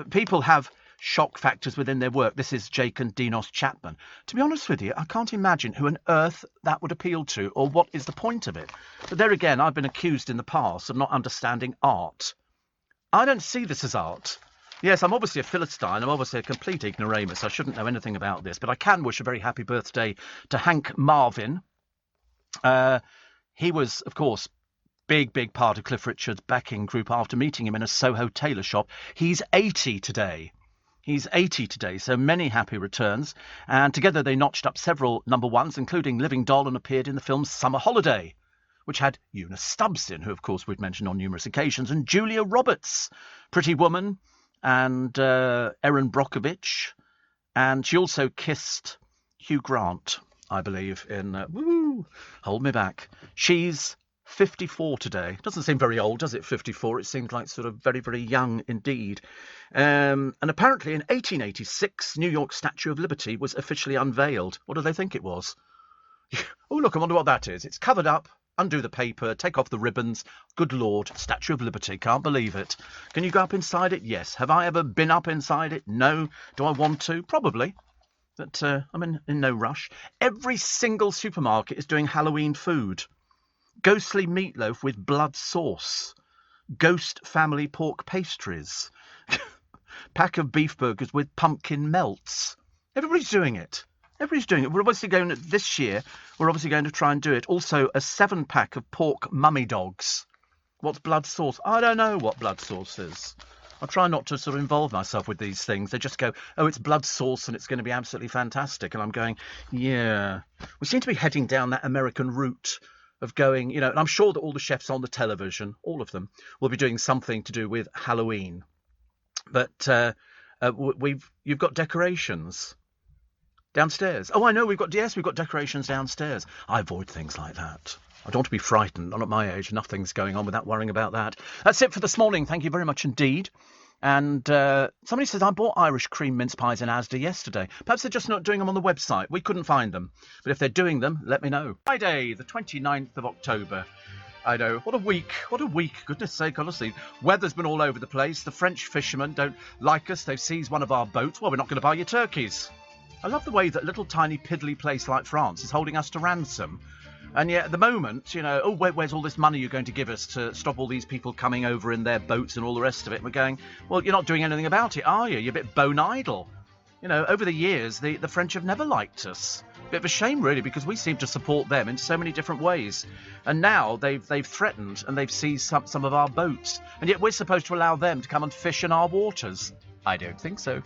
people have shock factors within their work. This is Jake and Dinos Chapman. To be honest with you, I can't imagine who on earth that would appeal to, or what is the point of it. But there again, I've been accused in the past of not understanding art. I don't see this as art. Yes, I'm obviously a Philistine. I'm obviously a complete ignoramus. I shouldn't know anything about this. But I can wish a very happy birthday to Hank Marvin. He was, of course, big part of Cliff Richard's backing group after meeting him in a Soho tailor shop. He's 80 today. So many happy returns. And together they notched up several number ones, including Living Doll, and appeared in the film Summer Holiday, which had Eunice Stubbs in, who, of course, we've mentioned on numerous occasions, and Julia Roberts, Pretty Woman, and Erin Brockovich. And she also kissed Hugh Grant, I believe, in Hold Me Back. She's 54 today. Doesn't seem very old, does it, 54? It seems like sort of very, very young indeed. And apparently in 1886, New York Statue of Liberty was officially unveiled. What do they think it was? Oh, look, I wonder what that is. It's covered up. Undo the paper, take off the ribbons. Good Lord, Statue of Liberty, can't believe it. Can you go up inside it? Yes. Have I ever been up inside it? No. Do I want to? Probably. But I'm in no rush. Every single supermarket is doing Halloween food. Ghostly meatloaf with blood sauce. Ghost family pork pastries. Pack of beef burgers with pumpkin melts. Everybody's doing it. We're obviously going to, this year, we're obviously going to try and do it. Also, a 7-pack of pork mummy dogs. What's blood sauce? I don't know what blood sauce is. I try not to sort of involve myself with these things. They just go, oh, it's blood sauce and it's going to be absolutely fantastic. And I'm going, yeah. We seem to be heading down that American route of going, and I'm sure that all the chefs on the television, all of them, will be doing something to do with Halloween. But you've got decorations downstairs. Oh, I know, we've got decorations downstairs. I avoid things like that. I don't want to be frightened. Not at my age. Nothing's going on without worrying about that. That's it for this morning. Thank you very much indeed. And somebody says, I bought Irish cream mince pies in Asda yesterday. Perhaps they're just not doing them on the website. We couldn't find them. But if they're doing them, let me know. Friday, the 29th of October. I know. What a week. Goodness sake, honestly. Weather's been all over the place. The French fishermen don't like us. They've seized one of our boats. Well, we're not going to buy your turkeys. I love the way that little tiny piddly place like France is holding us to ransom. And yet at the moment, where's all this money you're going to give us to stop all these people coming over in their boats and all the rest of it? And we're going, well, you're not doing anything about it, are you? You're a bit bone idle. Over the years, the French have never liked us. Bit of a shame, really, because we seem to support them in so many different ways. And now they've threatened and they've seized some of our boats. And yet we're supposed to allow them to come and fish in our waters. I don't think so.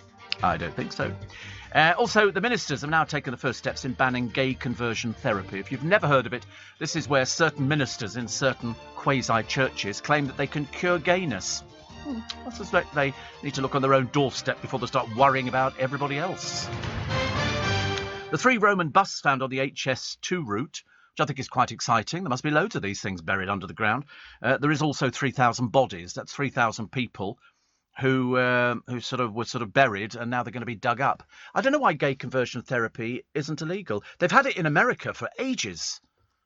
Also, the ministers have now taken the first steps in banning gay conversion therapy. If you've never heard of it, this is where certain ministers in certain quasi-churches claim that they can cure gayness. I suspect they need to look on their own doorstep before they start worrying about everybody else. The 3 Roman busts found on the HS2 route, which I think is quite exciting. There must be loads of these things buried under the ground. There is also 3,000 bodies. That's 3,000 people who were buried, and now they're going to be dug up. I don't know why gay conversion therapy isn't illegal. They've had it in America for ages.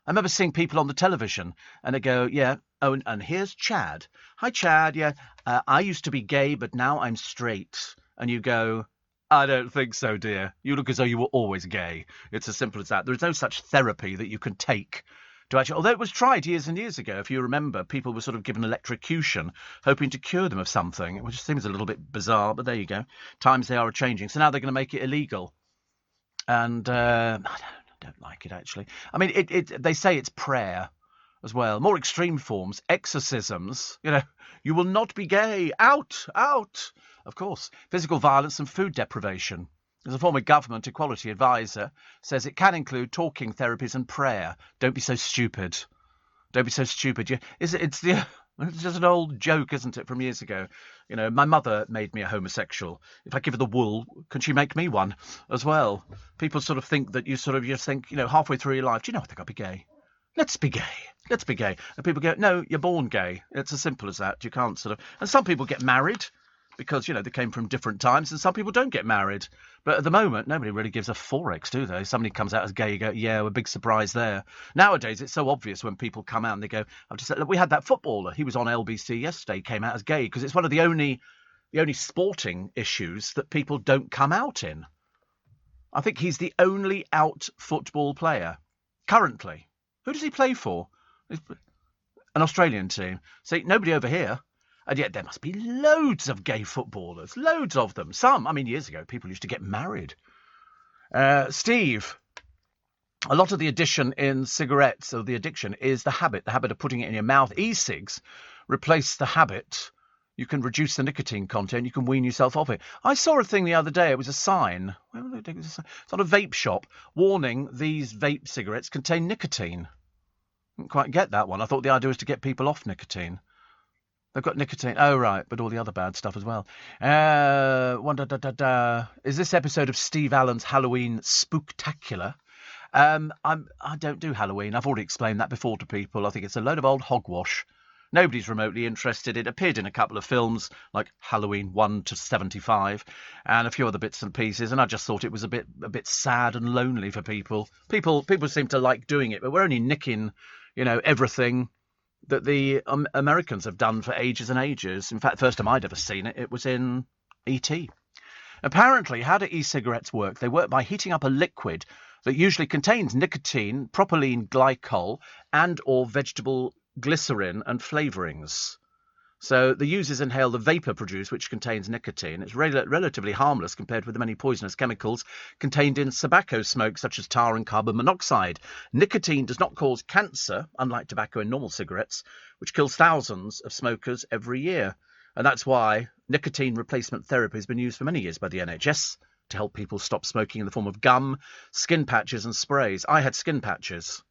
I remember seeing people on the television, and they go, yeah, oh, and here's Chad. Hi, Chad, yeah, I used to be gay, but now I'm straight. And you go, I don't think so, dear. You look as though you were always gay. It's as simple as that. There is no such therapy that you can take to actually... Although it was tried years and years ago, if you remember, people were sort of given electrocution, hoping to cure them of something, which seems a little bit bizarre, but there you go. Times they are changing. So now they're going to make it illegal. And I don't like it, actually. I mean, they say it's prayer as well. More extreme forms, exorcisms. You will not be gay. Out, out. Of course, physical violence and food deprivation. As a former government equality advisor says, it can include talking therapies and prayer. Don't be so stupid. Don't be so stupid. It's just an old joke, isn't it, from years ago? My mother made me a homosexual. If I give her the wool, can she make me one as well? People sort of think that you think, halfway through your life, do you know, I think I'll be gay. Let's be gay. Let's be gay. And people go, no, you're born gay. It's as simple as that. You can't And some people get married because, they came from different times, and some people don't get married. But at the moment, nobody really gives a forex, do they? Somebody comes out as gay, you go, yeah, we're a big surprise there. Nowadays, it's so obvious when people come out and they go, I've just said, look, we had that footballer. He was on LBC yesterday, came out as gay, because it's one of the only sporting issues that people don't come out in. I think he's the only out football player currently. Who does he play for? An Australian team. See, nobody over here. And yet there must be loads of gay footballers, loads of them. Some, years ago, people used to get married. Steve, a lot of the addiction in cigarettes, or the addiction, is the habit of putting it in your mouth. E-cigs replace the habit. You can reduce the nicotine content. You can wean yourself off it. I saw a thing the other day. It was a sign. It's on a vape shop warning these vape cigarettes contain nicotine. Didn't quite get that one. I thought the idea was to get people off nicotine. They've got nicotine. Oh, right, but all the other bad stuff as well. Is this episode of Steve Allen's Halloween spooktacular? I don't do Halloween. I've already explained that before to people. I think it's a load of old hogwash. Nobody's remotely interested. It appeared in a couple of films, like Halloween 1 to 75, and a few other bits and pieces, and I just thought it was a bit sad and lonely for people. People seem to like doing it, but we're only nicking, everything that the Americans have done for ages and ages. In fact, the first time I'd ever seen it, it was in E.T. Apparently, how do e-cigarettes work? They work by heating up a liquid that usually contains nicotine, propylene glycol, and or vegetable glycerin and flavourings. So the users inhale the vapour produced, which contains nicotine. It's relatively harmless compared with the many poisonous chemicals contained in tobacco smoke, such as tar and carbon monoxide. Nicotine does not cause cancer, unlike tobacco and normal cigarettes, which kills thousands of smokers every year. And that's why nicotine replacement therapy has been used for many years by the NHS to help people stop smoking in the form of gum, skin patches and sprays. I had skin patches.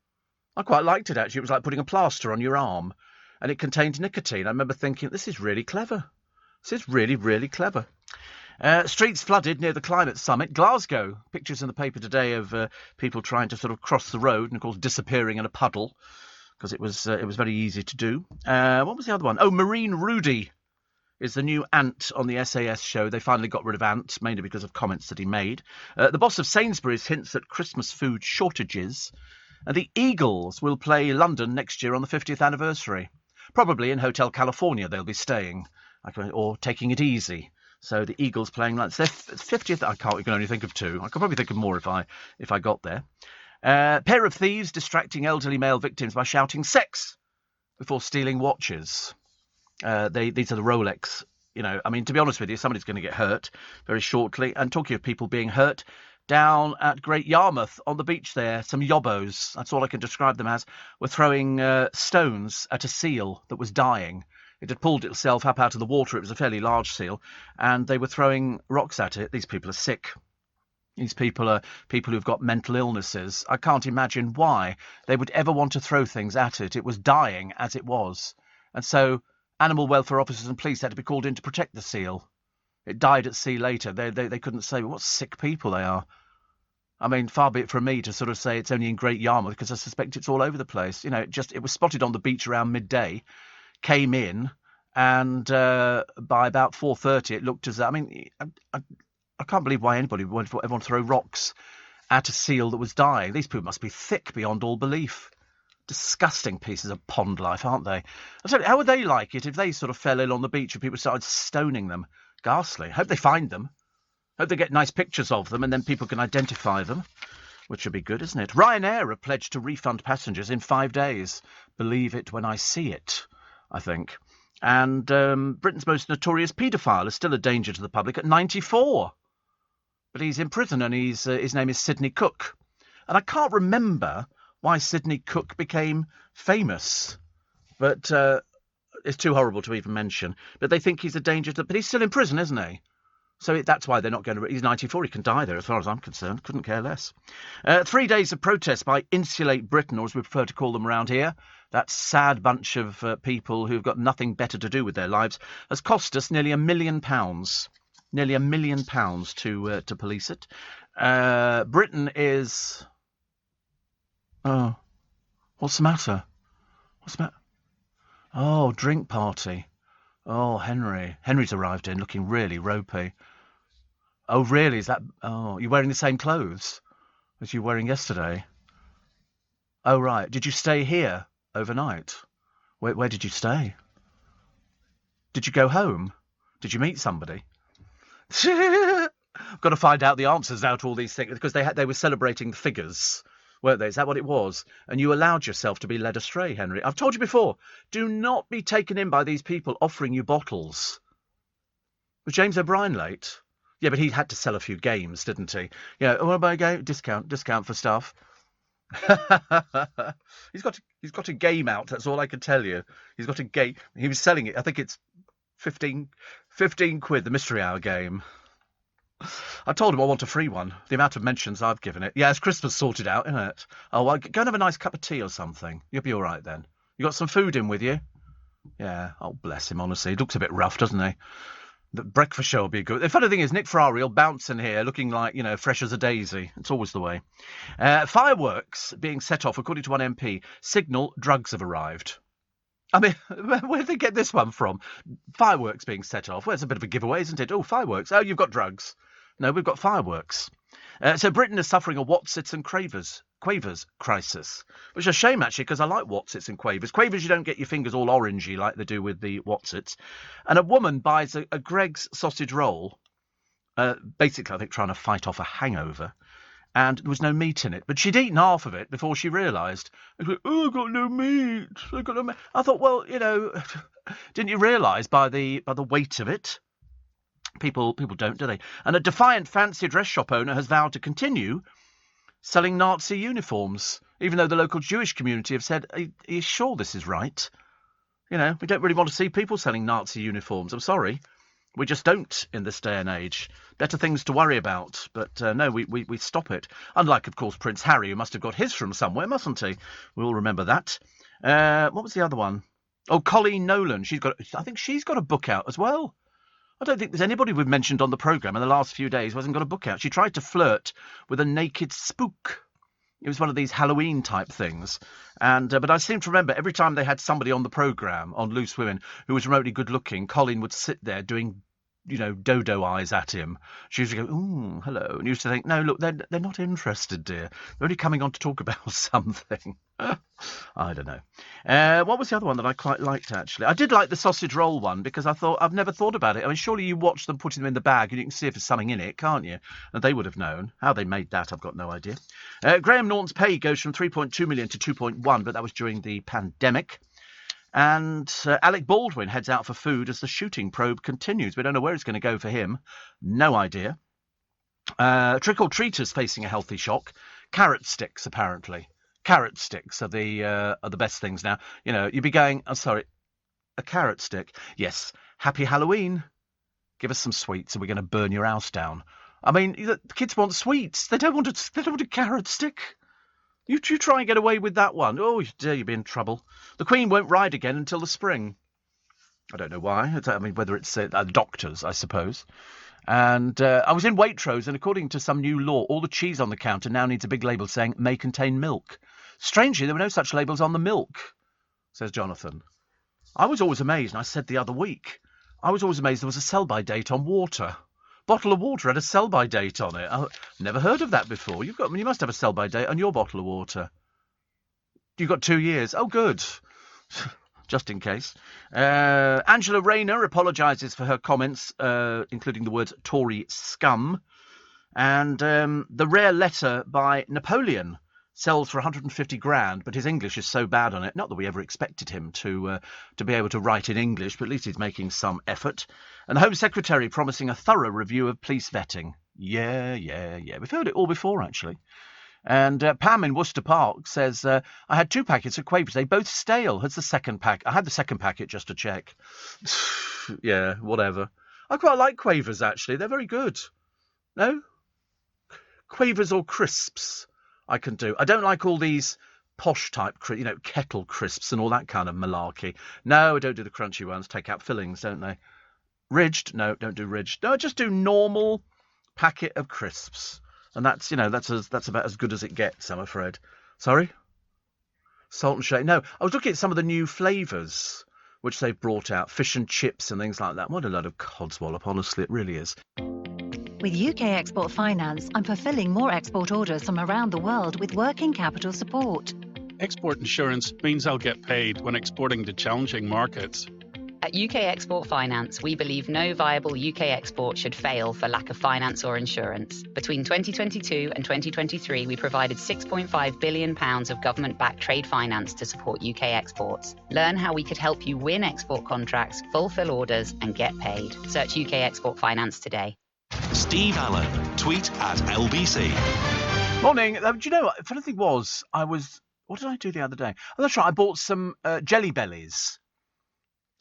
I quite liked it, actually. It was like putting a plaster on your arm. And it contained nicotine. I remember thinking, this is really clever. This is really, really clever. Streets flooded near the climate summit. Glasgow. Pictures in the paper today of people trying to sort of cross the road and, of course, disappearing in a puddle because it was very easy to do. What was the other one? Oh, Marine Rudy is the new Ant on the SAS show. They finally got rid of Ant, mainly because of comments that he made. The boss of Sainsbury's hints at Christmas food shortages. And the Eagles will play London next year on the 50th anniversary. Probably in Hotel California they'll be staying, or taking it easy. So the Eagles playing like their 50th. I can only think of two. I could probably think of more if I got there. Pair of thieves distracting elderly male victims by shouting sex before stealing watches. These are the Rolex. To be honest with you, somebody's going to get hurt very shortly. And talking of people being hurt, down at Great Yarmouth on the beach there, some yobbos, that's all I can describe them as, were throwing stones at a seal that was dying. It had pulled itself up out of the water. It was a fairly large seal, and they were throwing rocks at it. These people are sick. These people are people who've got mental illnesses. I can't imagine why they would ever want to throw things at it. It was dying as it was. And so animal welfare officers and police had to be called in to protect the seal. It died at sea later. They couldn't say what sick people they are. I mean, far be it from me to sort of say it's only in Great Yarmouth, because I suspect it's all over the place. You know, it was spotted on the beach around midday, came in, and by about 4:30 it looked as though, I mean, I can't believe why anybody would ever want to throw rocks at a seal that was dying. These people must be thick beyond all belief. Disgusting pieces of pond life, aren't they? I tell you, how would they like it if they sort of fell ill on the beach and people started stoning them? Ghastly. Hope they find them. Hope they get nice pictures of them and then people can identify them, which would be good, isn't it? Ryanair have pledged to refund passengers in 5 days. Believe it when I see it, I think. And Britain's most notorious paedophile is still a danger to the public at 94. But he's in prison and his name is Sidney Cook. And I can't remember why Sidney Cook became famous. But it's too horrible to even mention. But they think he's a danger to... But he's still in prison, isn't he? So that's why they're not going to... He's 94, he can die there, as far as I'm concerned. Couldn't care less. 3 days of protest by Insulate Britain, or as we prefer to call them around here, that sad bunch of people who've got nothing better to do with their lives, has cost us nearly £1 million. Nearly £1 million to police it. Britain is... Oh, what's the matter? What's the matter? Oh, drink party. Oh, Henry. Henry's arrived in looking really ropey. Oh, really? Is that... Oh, you're wearing the same clothes as you were wearing yesterday? Oh, right. Did you stay here overnight? Where did you stay? Did you go home? Did you meet somebody? I've got to find out the answers now to all these things, because they were celebrating the figures, weren't they? Is that what it was? And you allowed yourself to be led astray, Henry. I've told you before, do not be taken in by these people offering you bottles. Was James O'Brien late? Yeah, but he had to sell a few games, didn't he? Yeah, what about a game? Discount for stuff. He's got a game out, that's all I can tell you. He's got a game. He was selling it, I think it's 15 quid, the Mystery Hour game. I told him I want a free one. The amount of mentions I've given it. Yeah, it's Christmas sorted out, isn't it? Oh, well, go and have a nice cup of tea or something. You'll be all right then. You got some food in with you? Yeah. Oh, bless him, honestly. He looks a bit rough, doesn't he? The breakfast show will be good. The funny thing is, Nick Ferrari will bounce in here looking like, fresh as a daisy. It's always the way. Fireworks being set off, according to one MP. Signal drugs have arrived. I mean, where did they get this one from? Fireworks being set off. Well, it's a bit of a giveaway, isn't it? Oh, fireworks. Oh, you've got drugs. No, we've got fireworks. So Britain is suffering a Wotsits and Quavers crisis, which is a shame, actually, because I like Wotsits and Quavers. Quavers, you don't get your fingers all orangey like they do with the Wotsits. And a woman buys a Greggs sausage roll, basically, I think, trying to fight off a hangover, and there was no meat in it. But she'd eaten half of it before she realised. Oh, I've got no meat. I thought, well, didn't you realise by the weight of it? People don't, do they? And a defiant fancy dress shop owner has vowed to continue selling Nazi uniforms, even though the local Jewish community have said, are you sure this is right? We don't really want to see people selling Nazi uniforms. I'm sorry. We just don't in this day and age. Better things to worry about. But no, we stop it. Unlike, of course, Prince Harry, who must have got his from somewhere, mustn't he? We all remember that. What was the other one? Oh, Colleen Nolan. I think she's got a book out as well. I don't think there's anybody we've mentioned on the programme in the last few days who hasn't got a book out. She tried to flirt with a naked spook. It was one of these Halloween-type things. But I seem to remember every time they had somebody on the programme, on Loose Women, who was remotely good-looking, Colin would sit there doing, dodo eyes at him. She used to go, ooh, hello. And used to think, no, look, they're not interested, dear. They're only coming on to talk about something. I don't know. What was the other one that I quite liked, actually? I did like the sausage roll one, because I thought, I've never thought about it. I mean, surely you watch them putting them in the bag and you can see if there's something in it, can't you? And they would have known. How they made that, I've got no idea. Graham Norton's pay goes from 3.2 million to 2.1, but that was during the pandemic. And Alec Baldwin heads out for food as the shooting probe continues. We don't know where it's going to go for him. No idea. Trick-or-treaters facing a healthy shock. Carrot sticks, apparently. Carrot sticks are the best things now. You'd be going, I'm sorry, a carrot stick? Yes. Happy Halloween. Give us some sweets and we're going to burn your house down. I mean, the kids want sweets. They don't want a carrot stick. You try and get away with that one. Oh, dear, you'll be in trouble. The Queen won't ride again until the spring. I don't know why. I mean, whether it's doctors, I suppose. And I was in Waitrose, and according to some new law, all the cheese on the counter now needs a big label saying may contain milk. Strangely, there were no such labels on the milk, says Jonathan. I was always amazed, and I said the other week, I was always amazed there was a sell-by date on water. Bottle of water had a sell-by date on it. I've never heard of that before. You must have a sell-by date on your bottle of water. You've got 2 years. Oh, good. Just in case. Angela Rayner apologises for her comments, including the words Tory scum. And the rare letter by Napoleon sells for 150 grand, but his English is so bad on it. Not that we ever expected him to be able to write in English, but at least he's making some effort. And the Home Secretary promising a thorough review of police vetting. Yeah. We've heard it all before, actually. And Pam in Worcester Park says, I had 2 packets of Quavers. They both stale. Has the second pack? I had the second packet just to check. Yeah, whatever. I quite like Quavers, actually. They're very good. No? Quavers or crisps I can do. I don't like all these posh type, kettle crisps and all that kind of malarkey. No, I don't do the crunchy ones. Take out fillings, don't they? Ridged? No, don't do ridged. No, I just do normal packet of crisps. And that's about as good as it gets, I'm afraid. Sorry? Salt and shake. No, I was looking at some of the new flavours which they've brought out, fish and chips and things like that. What a load of codswallop, honestly, it really is. With UK Export Finance, I'm fulfilling more export orders from around the world with working capital support. Export insurance means I'll get paid when exporting to challenging markets. At UK Export Finance, we believe no viable UK export should fail for lack of finance or insurance. Between 2022 and 2023, we provided £6.5 billion of government-backed trade finance to support UK exports. Learn how we could help you win export contracts, fulfil orders, and get paid. Search UK Export Finance today. Steve Allen, tweet at LBC. Morning. Do you know what? Funny thing was, what did I do the other day? Oh, that's right. I bought some Jelly Bellies.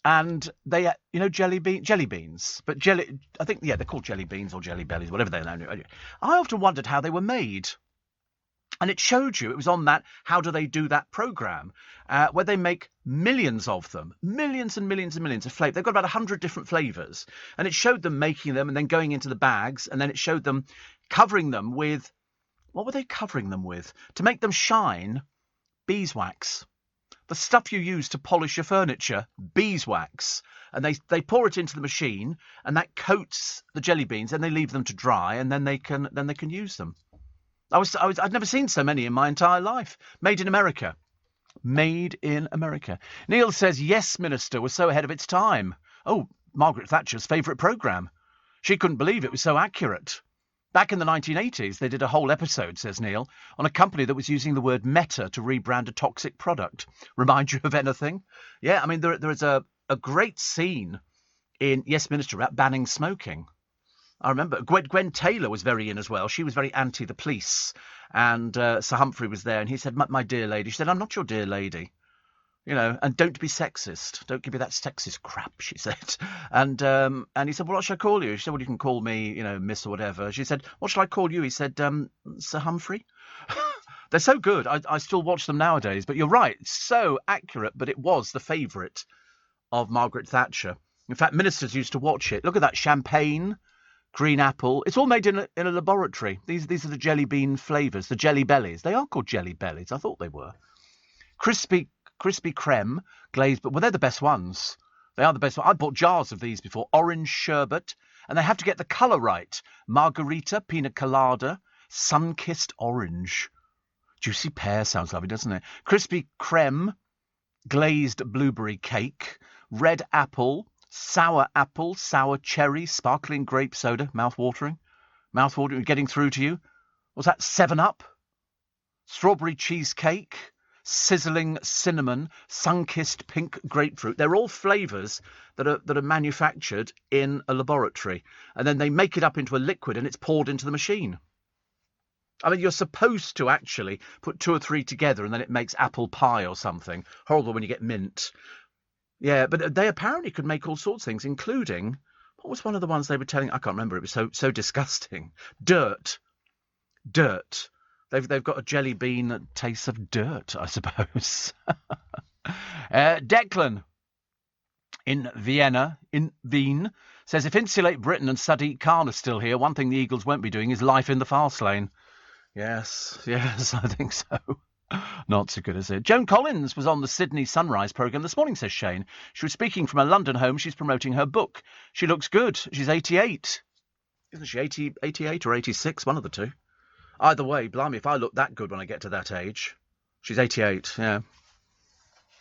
And they, jelly beans, but I think, they're called jelly beans or jelly bellies, whatever they're known. I often wondered how they were made. And it showed you, it was on that How Do They Do That programme, where they make millions of them, millions and millions and millions of flavours. They've got about 100 different flavours. And it showed them making them and then going into the bags. And then it showed them covering them with, what were they covering them with? To make them shine, beeswax. The stuff you use to polish your furniture, beeswax, and they pour it into the machine, and that coats the jelly beans, and they leave them to dry, and then they can use them. I'd never seen so many in my entire life. Made in America. Made in America. Neil says, yes, Minister, was so ahead of its time. Oh, Margaret Thatcher's favourite programme. She couldn't believe it was so accurate. Back in the 1980s, they did a whole episode, says Neil, on a company that was using the word meta to rebrand a toxic product. Remind you of anything? Yeah, I mean, there is a great scene in Yes, Minister about banning smoking. I remember Gwen Taylor was very in as well. She was very anti the police. And Sir Humphrey was there, and he said, my dear lady. She said, I'm not your dear lady. And don't be sexist. Don't give me that sexist crap, she said. And he said, well, what shall I call you? She said, well, you can call me, miss or whatever. She said, what shall I call you? He said, Sir Humphrey. They're so good. I still watch them nowadays. But you're right. So accurate. But it was the favourite of Margaret Thatcher. In fact, ministers used to watch it. Look at that champagne, green apple. It's all made in a laboratory. These are the jelly bean flavours, the jelly bellies. They are called jelly bellies. I thought they were. Crispy creme glazed, but they're the best ones. They are the best ones. I bought jars of these before. Orange sherbet, and they have to get the colour right. Margarita, pina colada, sun-kissed orange. Juicy pear sounds lovely, doesn't it? Crispy creme, glazed blueberry cake, red apple, sour cherry, sparkling grape soda. Mouth-watering, getting through to you. Was that 7-Up? Strawberry cheesecake. Sizzling cinnamon, sun-kissed pink grapefruit. They're all flavours that are manufactured in a laboratory. And then they make it up into a liquid and it's poured into the machine. I mean, you're supposed to actually put 2 or 3 together and then it makes apple pie or something. Horrible when you get mint. Yeah, but they apparently could make all sorts of things, including, what was one of the ones they were telling? I can't remember. It was so disgusting. Dirt. They've got a jelly bean that tastes of dirt, I suppose. Declan in Wien Says, if Insulate Britain and Sadiq Khan are still here, one thing the Eagles won't be doing is life in the fast lane. Yes, I think so. Not so good, is it? Joan Collins was on the Sydney Sunrise programme this morning, says Shane. She was speaking from a London home. She's promoting her book. She looks good. She's 88. Isn't she 88 or 86? One of the two. Either way, blimey, if I look that good when I get to that age. She's 88, yeah.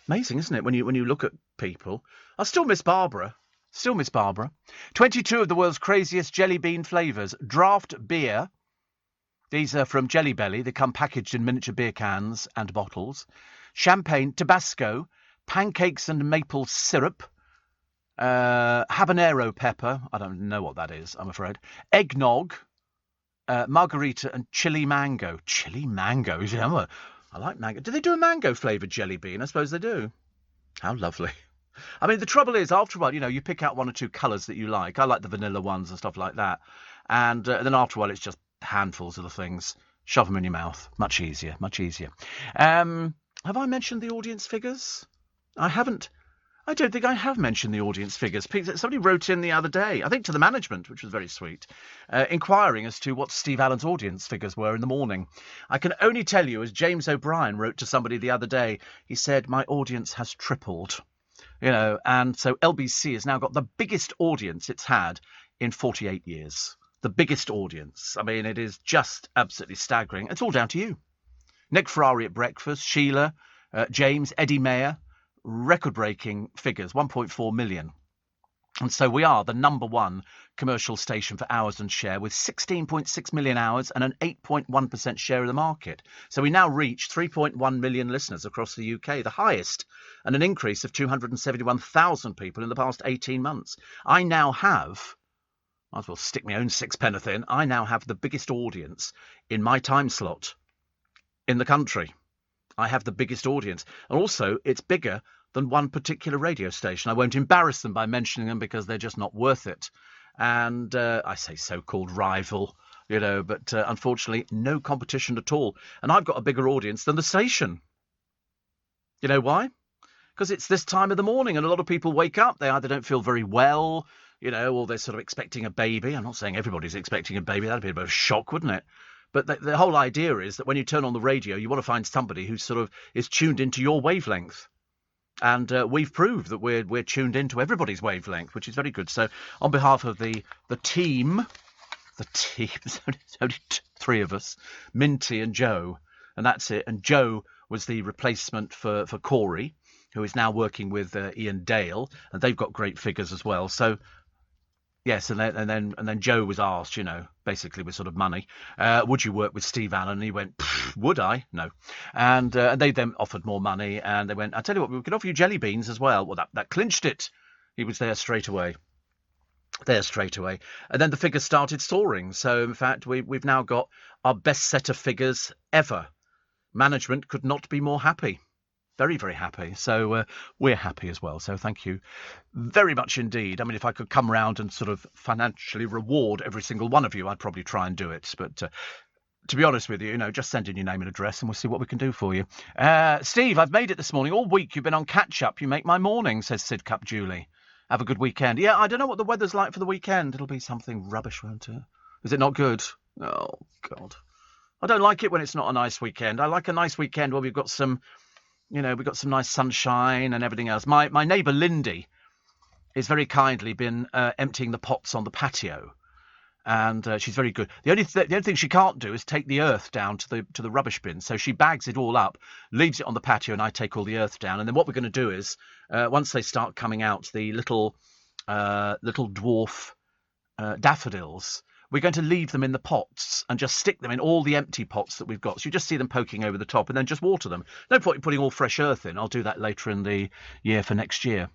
Amazing, isn't it, when you look at people. I still miss Barbara. 22 of the world's craziest jelly bean flavours. Draft beer. These are from Jelly Belly. They come packaged in miniature beer cans and bottles. Champagne, Tabasco, pancakes and maple syrup, habanero pepper. I don't know what that is, I'm afraid. Eggnog, margarita and chili mango. Chili mango? Yeah, I like mango. Do they do a mango-flavoured jelly bean? I suppose they do. How lovely. I mean, the trouble is, after a while, you pick out one or two colours that you like. I like the vanilla ones and stuff like that. And then after a while, it's just handfuls of the things. Shove them in your mouth. Much easier. Have I mentioned the audience figures? I haven't. I don't think I have mentioned the audience figures. Somebody wrote in the other day, I think to the management, which was very sweet, inquiring as to what Steve Allen's audience figures were in the morning. I can only tell you, as James O'Brien wrote to somebody the other day, he said, my audience has tripled. And so LBC has now got the biggest audience it's had in 48 years. The biggest audience. I mean, it is just absolutely staggering. It's all down to you. Nick Ferrari at breakfast, Sheila, James, Eddie Mayer, record-breaking figures, 1.4 million. And so we are the number one commercial station for hours and share with 16.6 million hours and an 8.1% share of the market. So we now reach 3.1 million listeners across the UK, the highest, and an increase of 271,000 people in the past 18 months. I now have, might as well stick my own sixpenneth in, I now have the biggest audience in my time slot in the country. I have the biggest audience. And also, it's bigger than one particular radio station. I won't embarrass them by mentioning them because they're just not worth it. And I say so-called rival, but unfortunately, no competition at all. And I've got a bigger audience than the station. You know why? Because it's this time of the morning and a lot of people wake up. They either don't feel very well, or they're sort of expecting a baby. I'm not saying everybody's expecting a baby. That'd be a bit of a shock, wouldn't it? But the whole idea is that when you turn on the radio, you want to find somebody who sort of is tuned into your wavelength. And we've proved that we're tuned into everybody's wavelength, which is very good. So on behalf of the team, there's only three of us, Minty and Joe, and that's it. And Joe was the replacement for Corey, who is now working with Ian Dale, and they've got great figures as well. So yes, and then Joe was asked, basically with sort of money, would you work with Steve Allen? And he went, would I? No. And they then offered more money, and they went, I tell you what, we could offer you jelly beans as well. Well, that clinched it. He was there straight away. And then the figures started soaring. So, in fact, we've now got our best set of figures ever. Management could not be more happy. Very, very happy. So we're happy as well. So thank you very much indeed. I mean, if I could come round and sort of financially reward every single one of you, I'd probably try and do it. But to be honest with you, just send in your name and address and we'll see what we can do for you. Steve, I've made it this morning. All week you've been on catch-up. You make my morning, says Sid Cup Julie. Have a good weekend. Yeah, I don't know what the weather's like for the weekend. It'll be something rubbish, won't it? Is it not good? Oh, God. I don't like it when it's not a nice weekend. I like a nice weekend where we've got some... we've got some nice sunshine and everything else. My neighbour Lindy has very kindly been emptying the pots on the patio, and she's very good. The only thing she can't do is take the earth down to the rubbish bin. So she bags it all up, leaves it on the patio, and I take all the earth down. And then what we're going to do is, once they start coming out, the little dwarf daffodils, we're going to leave them in the pots and just stick them in all the empty pots that we've got. So you just see them poking over the top and then just water them. No point in putting all fresh earth in. I'll do that later in the year for next year.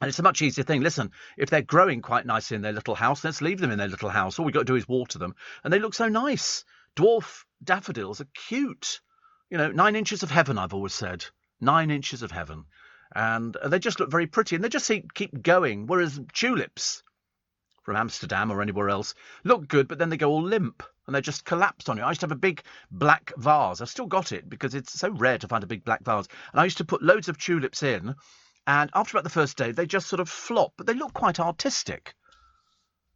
And it's a much easier thing. Listen, if they're growing quite nicely in their little house, let's leave them in their little house. All we've got to do is water them. And they look so nice. Dwarf daffodils are cute. 9 inches of heaven, I've always said. 9 inches of heaven. And they just look very pretty. And they just keep going. Whereas tulips from Amsterdam or anywhere else look good, but then they go all limp and they just collapse on you. I used to have a big black vase. I've still got it because it's so rare to find a big black vase. And I used to put loads of tulips in, and after about the first day, they just sort of flop, but they look quite artistic.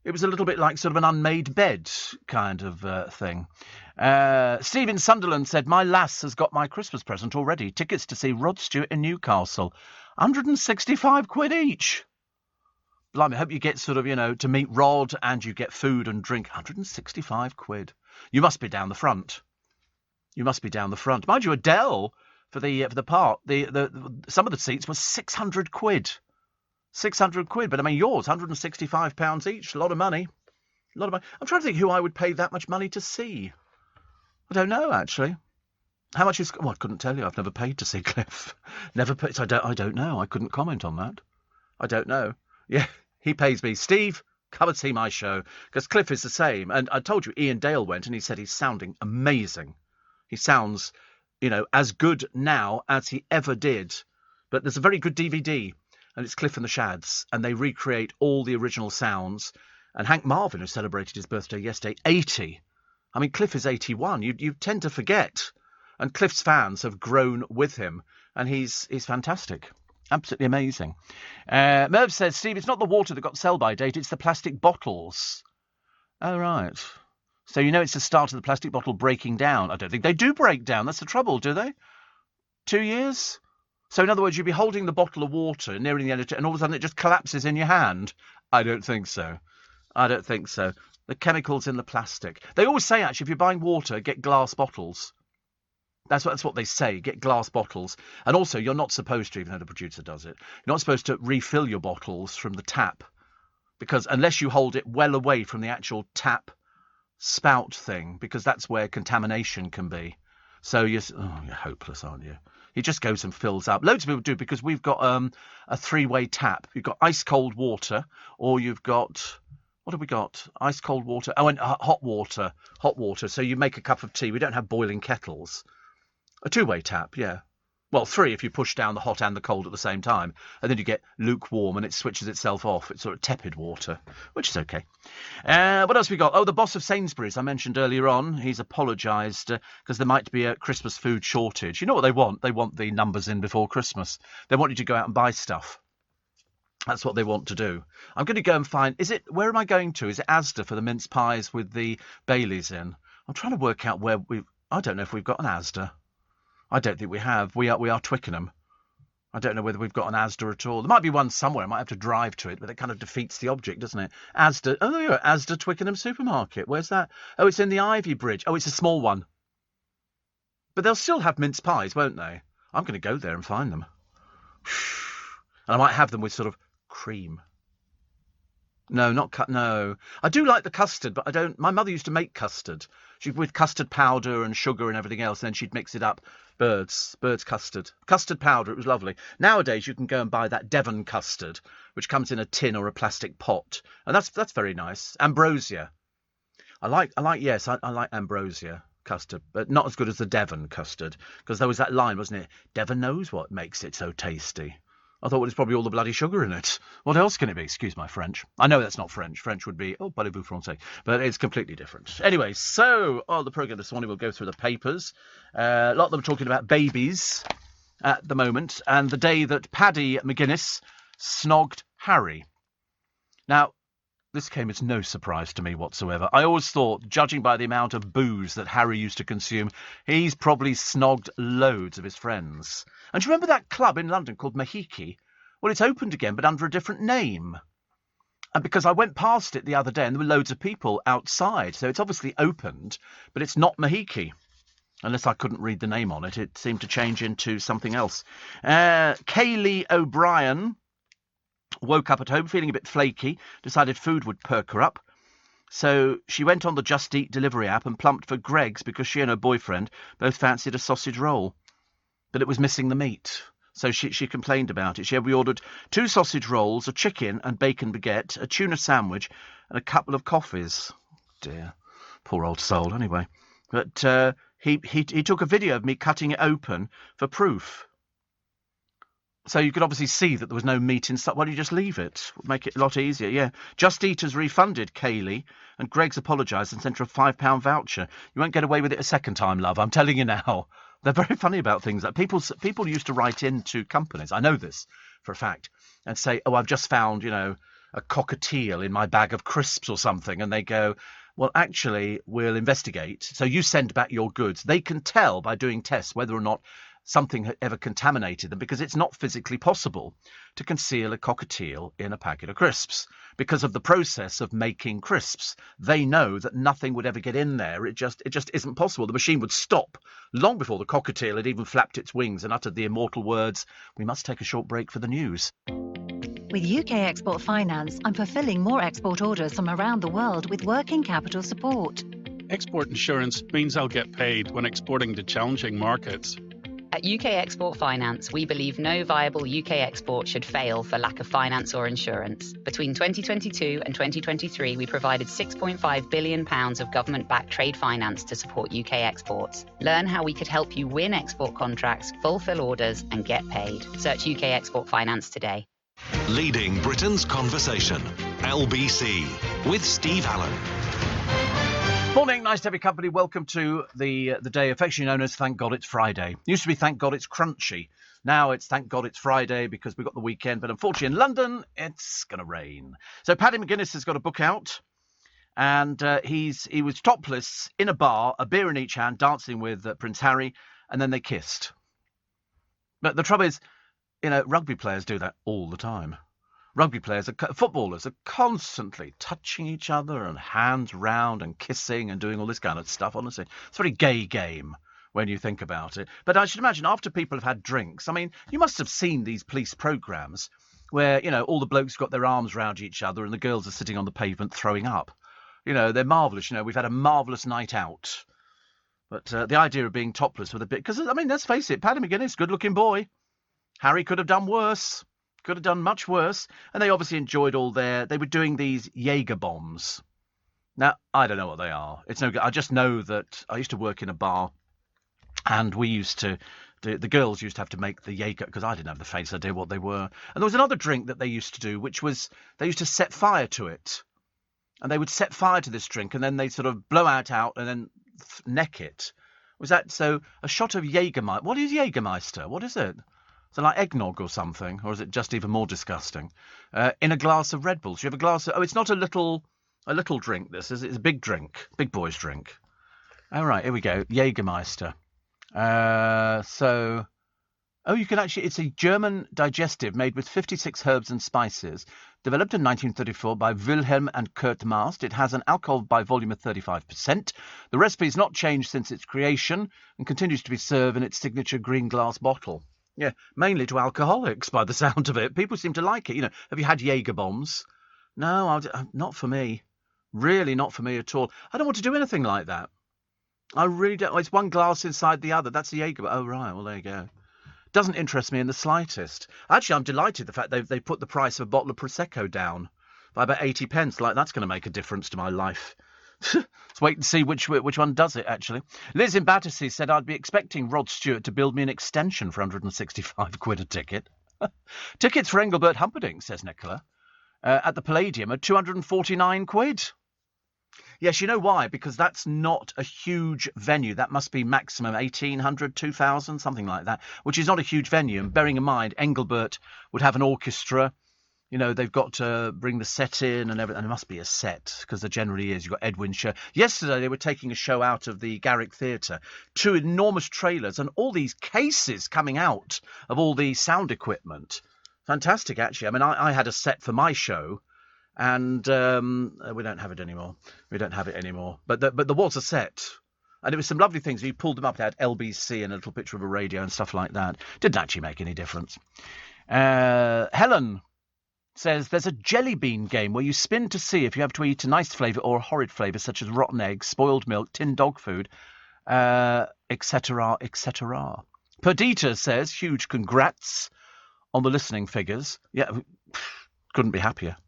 It was a little bit like sort of an unmade bed kind of thing. Steve in Sunderland said, my lass has got my Christmas present already. Tickets to see Rod Stewart in Newcastle. 165 quid each. Blimey, I hope you get sort of, to meet Rod and you get food and drink. 165 quid. You must be down the front. Mind you, Adele, for the part, some of the seats were 600 quid. 600 quid, but I mean yours, £165 each, a lot of money. I'm trying to think who I would pay that much money to see. I don't know, actually. How much is... Well, I couldn't tell you. I've never paid to see Cliff. Never paid. I don't know. I couldn't comment on that. I don't know. Yeah, he pays me. Steve, come and see my show. Because Cliff is the same. And I told you, Ian Dale went and he said he's sounding amazing. He sounds, as good now as he ever did. But there's a very good DVD. And it's Cliff and the Shads, and they recreate all the original sounds. And Hank Marvin, who celebrated his birthday yesterday, 80. I mean, Cliff is 81. You tend to forget. And Cliff's fans have grown with him, and he's fantastic. Absolutely amazing. Merv says, Steve, it's not the water that got sell-by date, it's the plastic bottles. Oh, right. So it's the start of the plastic bottle breaking down. I don't think they do break down. That's the trouble, do they? 2 years? So, in other words, you'd be holding the bottle of water nearing the end, and all of a sudden it just collapses in your hand. I don't think so. The chemicals in the plastic. They always say, actually, if you're buying water, get glass bottles. That's what they say, get glass bottles. And also, you're not supposed to, even though the producer does it, you're not supposed to refill your bottles from the tap. Because unless you hold it well away from the actual tap spout thing, because that's where contamination can be. So you're hopeless, aren't you? He just goes and fills up. Loads of people do, because we've got a three-way tap. You've got ice-cold water, or you've got... What have we got? Ice-cold water. Oh, and hot water. Hot water. So you make a cup of tea. We don't have boiling kettles. A two-way tap, yeah. Well, three if you push down the hot and the cold at the same time. And then you get lukewarm and it switches itself off. It's sort of tepid water, which is okay. What else we got? Oh, the boss of Sainsbury's I mentioned earlier on. He's apologised because there might be a Christmas food shortage. You know what they want? They want the numbers in before Christmas. They want you to go out and buy stuff. That's what they want to do. I'm going to go and find... Where am I going to? Is it Asda for the mince pies with the Baileys in? I'm trying to work out where I don't know if we've got an Asda. I don't think we have. We are Twickenham. I don't know whether we've got an Asda at all. There might be one somewhere. I might have to drive to it, but it kind of defeats the object, doesn't it? Asda. Oh, there you go. Asda Twickenham supermarket. Where's that? Oh, it's in the Ivy Bridge. Oh, it's a small one. But they'll still have mince pies, won't they? I'm going to go there and find them. And I might have them with sort of cream. No, no. I do like the custard, but I don't... My mother used to make custard. With custard powder and sugar and everything else, and then she'd mix it up. Bird's custard. Custard powder, it was lovely. Nowadays, you can go and buy that Devon custard, which comes in a tin or a plastic pot. And that's very nice. Ambrosia. I like Ambrosia custard, but not as good as the Devon custard. Because there was that line, wasn't it? Devon knows what makes it so tasty. I thought, well, it's probably all the bloody sugar in it. What else can it be? Excuse my French. I know that's not French. French would be, parlez-vous français. But it's completely different. Anyway, so, the programme this morning will go through the papers. A lot of them talking about babies at the moment. And the day that Paddy McGuinness snogged Harry. Now, this came as no surprise to me whatsoever. I always thought, judging by the amount of booze that Harry used to consume, he's probably snogged loads of his friends. And do you remember that club in London called Mahiki? Well, it's opened again, but under a different name. And because I went past it the other day and there were loads of people outside, so it's obviously opened, but it's not Mahiki. Unless I couldn't read the name on it, it seemed to change into something else. Kaylee O'Brien woke up at home feeling a bit flaky, decided food would perk her up. So she went on the Just Eat delivery app and plumped for Greggs because she and her boyfriend both fancied a sausage roll. But it was missing the meat. So she complained about it. We ordered 2 sausage rolls, a chicken and bacon baguette, a tuna sandwich and a couple of coffees. Dear. Poor old soul, anyway. But he took a video of me cutting it open for proof. So you could obviously see that there was no meat in stuff. Why don't you just leave it? Would make it a lot easier, yeah. Just Eat has refunded Kaylee, and Greg's apologised and sent her a £5 voucher. You won't get away with it a second time, love. I'm telling you now. They're very funny about things like people used to write into companies. I know this for a fact, and say, "Oh, I've just found, a cockatiel in my bag of crisps or something, and they go, well, actually, we'll investigate. So you send back your goods. They can tell by doing tests whether or not something had ever contaminated them, because it's not physically possible to conceal a cockatiel in a packet of crisps because of the process of making crisps. They know that nothing would ever get in there. It just isn't possible. The machine would stop long before the cockatiel had even flapped its wings and uttered the immortal words, "We must take a short break for the news." With UK Export Finance, I'm fulfilling more export orders from around the world with working capital support. Export insurance means I'll get paid when exporting to challenging markets. At UK Export Finance, we believe no viable UK export should fail for lack of finance or insurance. Between 2022 and 2023, we provided £6.5 billion of government-backed trade finance to support UK exports. Learn how we could help you win export contracts, fulfil orders, and get paid. Search UK Export Finance today. Leading Britain's conversation. LBC with Steve Allen. Morning, nice to have your company. Welcome to the day affectionately known as Thank God It's Friday. Used to be Thank God It's Crunchy. Now it's Thank God It's Friday because we've got the weekend. But unfortunately in London, it's going to rain. So Paddy McGuinness has got a book out. And he was topless in a bar, a beer in each hand, dancing with Prince Harry. And then they kissed. But the trouble is, rugby players do that all the time. Footballers are constantly touching each other and hands round and kissing and doing all this kind of stuff, honestly. It's a very gay game when you think about it. But I should imagine after people have had drinks, I mean, you must have seen these police programmes where, all the blokes got their arms round each other and the girls are sitting on the pavement throwing up. They're marvellous. We've had a marvellous night out. But the idea of being topless with a bit... Because, I mean, let's face it, Paddy McGuinness, good-looking boy. Harry could have done worse. Could have done much worse. And they obviously enjoyed they were doing these Jaeger bombs. Now, I don't know what they are. It's no good. I just know that I used to work in a bar and the girls used to have to make the Jaeger, because I didn't have the face idea what they were. And there was another drink that they used to do, which was they used to set fire to it. And they would set fire to this drink and then they sort of blow out and then neck it. Was that so? A shot of Jägermeister. What is Jägermeister? What is it? So like eggnog or something, or is it just even more disgusting? In a glass of Red Bull. So you have a glass of... Oh, it's not a little drink, this. It's a big drink. Big boy's drink. All right, here we go. Jägermeister. You can actually... It's a German digestive made with 56 herbs and spices. Developed in 1934 by Wilhelm and Kurt Mast. It has an alcohol by volume of 35%. The recipe has not changed since its creation and continues to be served in its signature green glass bottle. Yeah, mainly to alcoholics, by the sound of it. People seem to like it. Have you had Jaeger bombs? No, not for me. Really not for me at all. I don't want to do anything like that. I really don't. It's one glass inside the other. That's the Jaeger. Oh, right. Well, there you go. Doesn't interest me in the slightest. Actually, I'm delighted the fact they put the price of a bottle of Prosecco down by about 80 pence. Like, that's going to make a difference to my life. Let's wait and see which one does it, actually. Liz in Battersea said, I'd be expecting Rod Stewart to build me an extension for 165 quid a ticket. Tickets for Engelbert Humperdinck, says Nicola, at the Palladium are 249 quid. Yes, you know why? Because that's not a huge venue. That must be maximum 1,800, 2,000, something like that, which is not a huge venue. And bearing in mind, Engelbert would have an orchestra. They've got to bring the set in and everything. And there must be a set, because there generally is. You've got Edwin show. Yesterday, they were taking a show out of the Garrick Theatre. 2 enormous trailers and all these cases coming out of all the sound equipment. Fantastic, actually. I mean, I had a set for my show, and we don't have it anymore. But there was a set. And it was some lovely things. You pulled them up. They had LBC and a little picture of a radio and stuff like that. Didn't actually make any difference. Helen says there's a jelly bean game where you spin to see if you have to eat a nice flavour or a horrid flavour, such as rotten eggs, spoiled milk, tinned dog food, etc., etc. Perdita says, huge congrats on the listening figures. Yeah, couldn't be happier.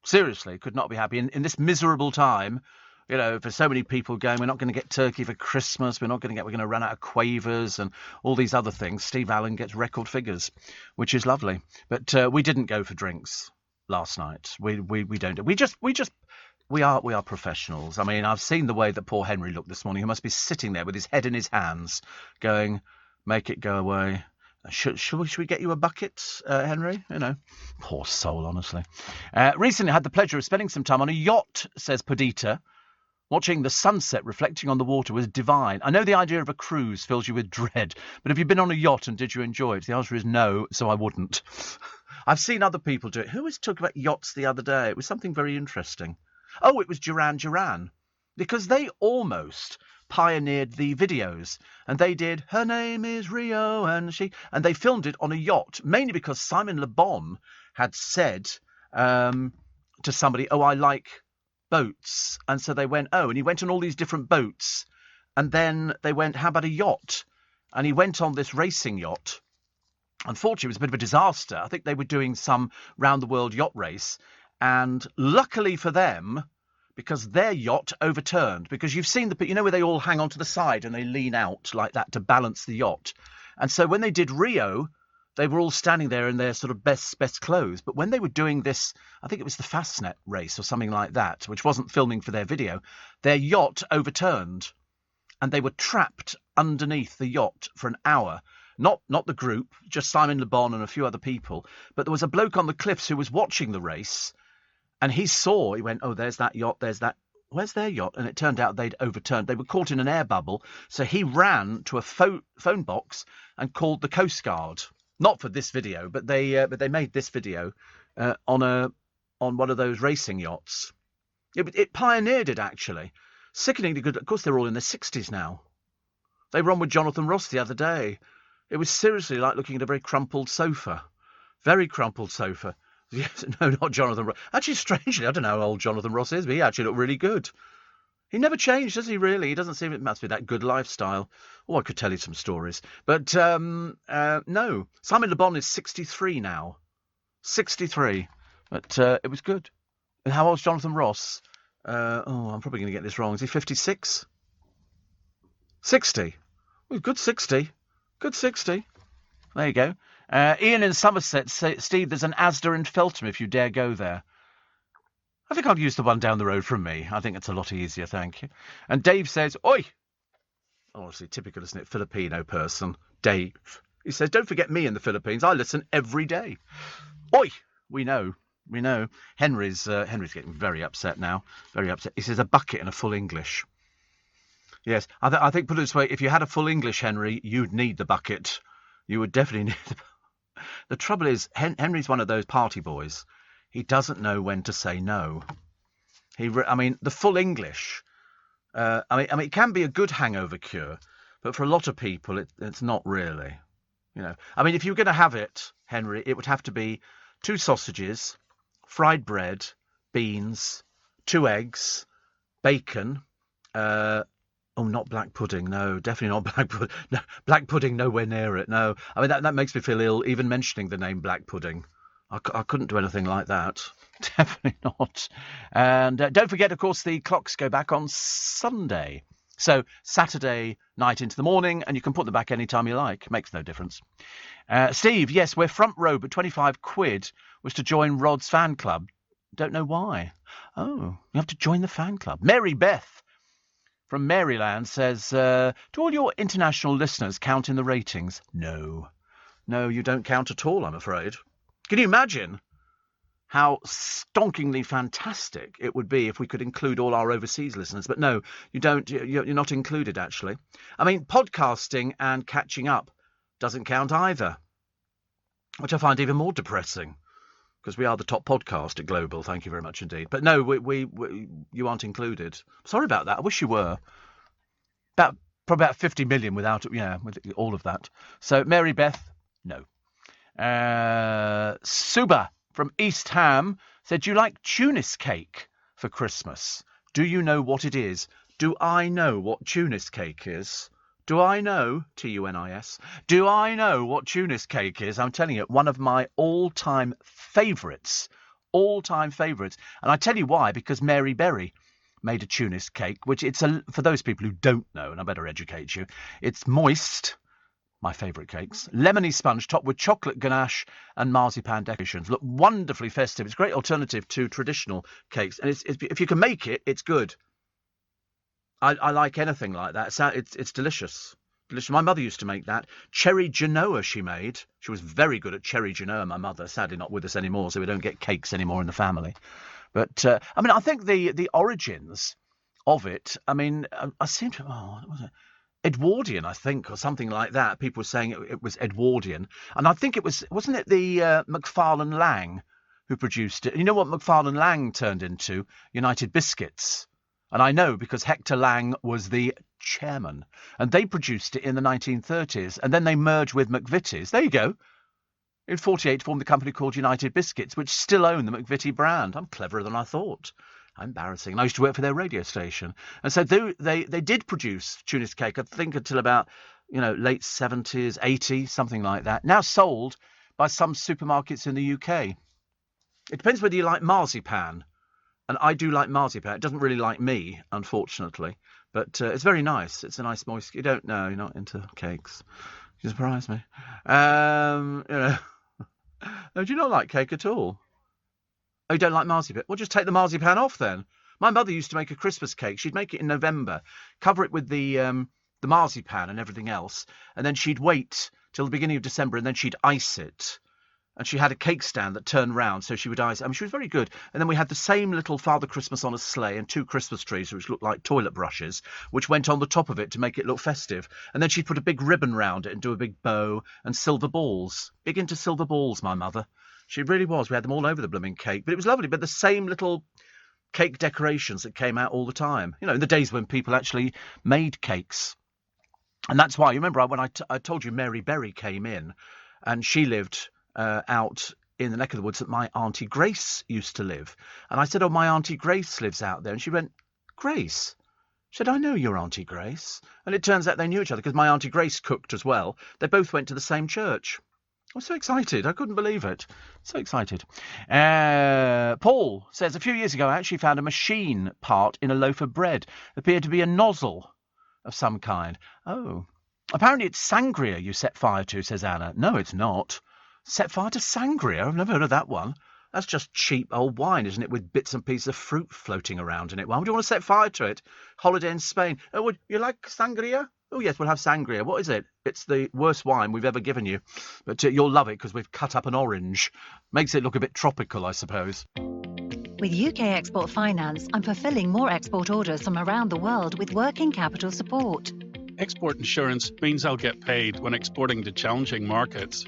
Seriously, could not be happy. In this miserable time, for so many people going, we're not going to get turkey for Christmas, we're going to run out of quavers and all these other things. Steve Allen gets record figures, which is lovely. But we didn't go for drinks last night. We don't. We are professionals. I mean, I've seen the way that poor Henry looked this morning. He must be sitting there with his head in his hands going, make it go away. Should we get you a bucket, Henry? You know, poor soul, honestly. Recently had the pleasure of spending some time on a yacht, says Perdita. Watching the sunset reflecting on the water was divine. I know the idea of a cruise fills you with dread, but have you been on a yacht and did you enjoy it? The answer is no, so I wouldn't. I've seen other people do it. Who was talking about yachts the other day? It was something very interesting. Oh, it was Duran Duran, because they almost pioneered the videos, and they did Her Name is Rio, and they filmed it on a yacht, mainly because Simon Le Bon had said to somebody, oh, I like boats, and so they went, oh, and he went on all these different boats, and then they went, how about a yacht? And he went on this racing yacht. Unfortunately, it was a bit of a disaster. I think they were doing some round the world yacht race, and luckily for them, because their yacht overturned, because you've seen where they all hang onto the side and they lean out like that to balance the yacht. And so when they did Rio, they were all standing there in their sort of best clothes. But when they were doing this, I think it was the Fastnet race or something like that, which wasn't filming for their video, their yacht overturned and they were trapped underneath the yacht for an hour. Not the group, just Simon Le Bon and a few other people. But there was a bloke on the cliffs who was watching the race, and he went, oh, there's that yacht, there's that. Where's their yacht? And it turned out they'd overturned. They were caught in an air bubble. So he ran to a phone box and called the Coast Guard. Not for this video, but they made this video on one of those racing yachts. It pioneered it, actually. Sickeningly good. Of course, they're all in their 60s now. They were on with Jonathan Ross the other day. It was seriously like looking at a very crumpled sofa. Very crumpled sofa. Yes, no, not Jonathan Ross. Actually, strangely, I don't know how old Jonathan Ross is, but he actually looked really good. He never changed, does he, really? He doesn't seem it must be that good lifestyle. Oh, I could tell you some stories. But, no. Simon Le Bon is 63 now. 63. But it was good. And how old's Jonathan Ross? I'm probably going to get this wrong. Is he 56? 60. Well, good 60. Good 60. There you go. Ian in Somerset says, Steve, there's an Asda in Feltham if you dare go there. I think I'll use the one down the road from me. I think it's a lot easier, thank you. And Dave says, oi! Honestly, typical, isn't it? Filipino person. Dave. He says, don't forget me in the Philippines. I listen every day. Oi! We know. Henry's getting very upset now. Very upset. He says a bucket and a full English. Yes, I think, put it this way, if you had a full English, Henry, you'd need the bucket. You would definitely need the bucket. The trouble is, Henry's one of those party boys. He doesn't know when to say no. The full English. It can be a good hangover cure, but for a lot of people, it's not really. If you were going to have it, Henry, it would have to be 2 sausages, fried bread, beans, 2 eggs, bacon. Not black pudding. No, definitely not black pudding. No, black pudding, nowhere near it. No, that makes me feel ill, even mentioning the name black pudding. I couldn't do anything like that. Definitely not. And don't forget, of course, the clocks go back on Sunday. So Saturday night into the morning, and you can put them back any time you like. Makes no difference. Steve, yes, we're front row, but 25 quid was to join Rod's fan club. Don't know why. Oh, you have to join the fan club. Mary Beth from Maryland says, do all your international listeners count in the ratings? No, you don't count at all, I'm afraid. Can you imagine how stonkingly fantastic it would be if we could include all our overseas listeners? But no, you don't. You're not included, actually. Podcasting and catching up doesn't count either, which I find even more depressing, because we are the top podcast at Global. Thank you very much indeed. But no, you aren't included. Sorry about that. I wish you were. Probably about 50 million with all of that. So Mary Beth, no. Suba from East Ham said, do you like Tunis cake for Christmas? Do you know what it is? Do I know what Tunis cake is? Do I know, Tunis, do I know what Tunis cake is? I'm telling you, one of my all-time favourites. And I tell you why, because Mary Berry made a Tunis cake, which for those people who don't know, and I better educate you, it's moist, my favourite cakes, lemony sponge topped with chocolate ganache and marzipan decorations. Look wonderfully festive. It's a great alternative to traditional cakes, and if you can make it, it's good. I like anything like that. It's delicious. delicious. My mother used to make that. Cherry Genoa she made. She was very good at cherry Genoa, my mother. Sadly not with us anymore, so we don't get cakes anymore in the family. But, I mean, I think the origins of it, I mean, I seem to... Oh, what was it? Edwardian, I think, or something like that. People were saying it was Edwardian. And I think it was... Wasn't it the Macfarlane Lang who produced it? You know what Macfarlane Lang turned into? United Biscuits. And I know because Hector Lang was the chairman. And they produced it in the 1930s. And then they merged with McVitie's. There you go. In 1948, formed a company called United Biscuits, which still own the McVitie brand. I'm cleverer than I thought. Embarrassing. And I used to work for their radio station. And so they did produce Tunis cake, I think, until about, late 70s, 80s, something like that. Now sold by some supermarkets in the UK. It depends whether you like marzipan. And I do like marzipan. It doesn't really like me, unfortunately. But it's very nice. It's a nice moist... You don't know. You're not into cakes. You surprise me. No, do you not like cake at all? Oh, you don't like marzipan? Well, just take the marzipan off then. My mother used to make a Christmas cake. She'd make it in November, cover it with the marzipan and everything else, and then she'd wait till the beginning of December, and then she'd ice it. And she had a cake stand that turned round, so she would ice it. I mean, she was very good. And then we had the same little Father Christmas on a sleigh and 2 Christmas trees, which looked like toilet brushes, which went on the top of it to make it look festive. And then she'd put a big ribbon round it and do a big bow and silver balls. Big into silver balls, my mother. She really was. We had them all over the blooming cake. But it was lovely. But the same little cake decorations that came out all the time. In the days when people actually made cakes. And that's why, you remember when I told you Mary Berry came in, and she lived out in the neck of the woods that my Auntie Grace used to live. And I said, oh, my Auntie Grace lives out there. And she went, Grace? She said, I know your Auntie Grace. And it turns out they knew each other because my Auntie Grace cooked as well. They both went to the same church. I was so excited. I couldn't believe it. So excited. Paul says, a few years ago, I actually found a machine part in a loaf of bread. It appeared to be a nozzle of some kind. Oh. Apparently it's sangria you set fire to, says Anna. No, it's not. Set fire to sangria? I've never heard of that one. That's just cheap old wine, isn't it, with bits and pieces of fruit floating around in it. Why would you want to set fire to it? Holiday in Spain. Oh, would you like sangria? Oh, yes, we'll have sangria. What is it? It's the worst wine we've ever given you. But you'll love it because we've cut up an orange. Makes it look a bit tropical, I suppose. With UK Export Finance, I'm fulfilling more export orders from around the world with working capital support. Export insurance means I'll get paid when exporting to challenging markets.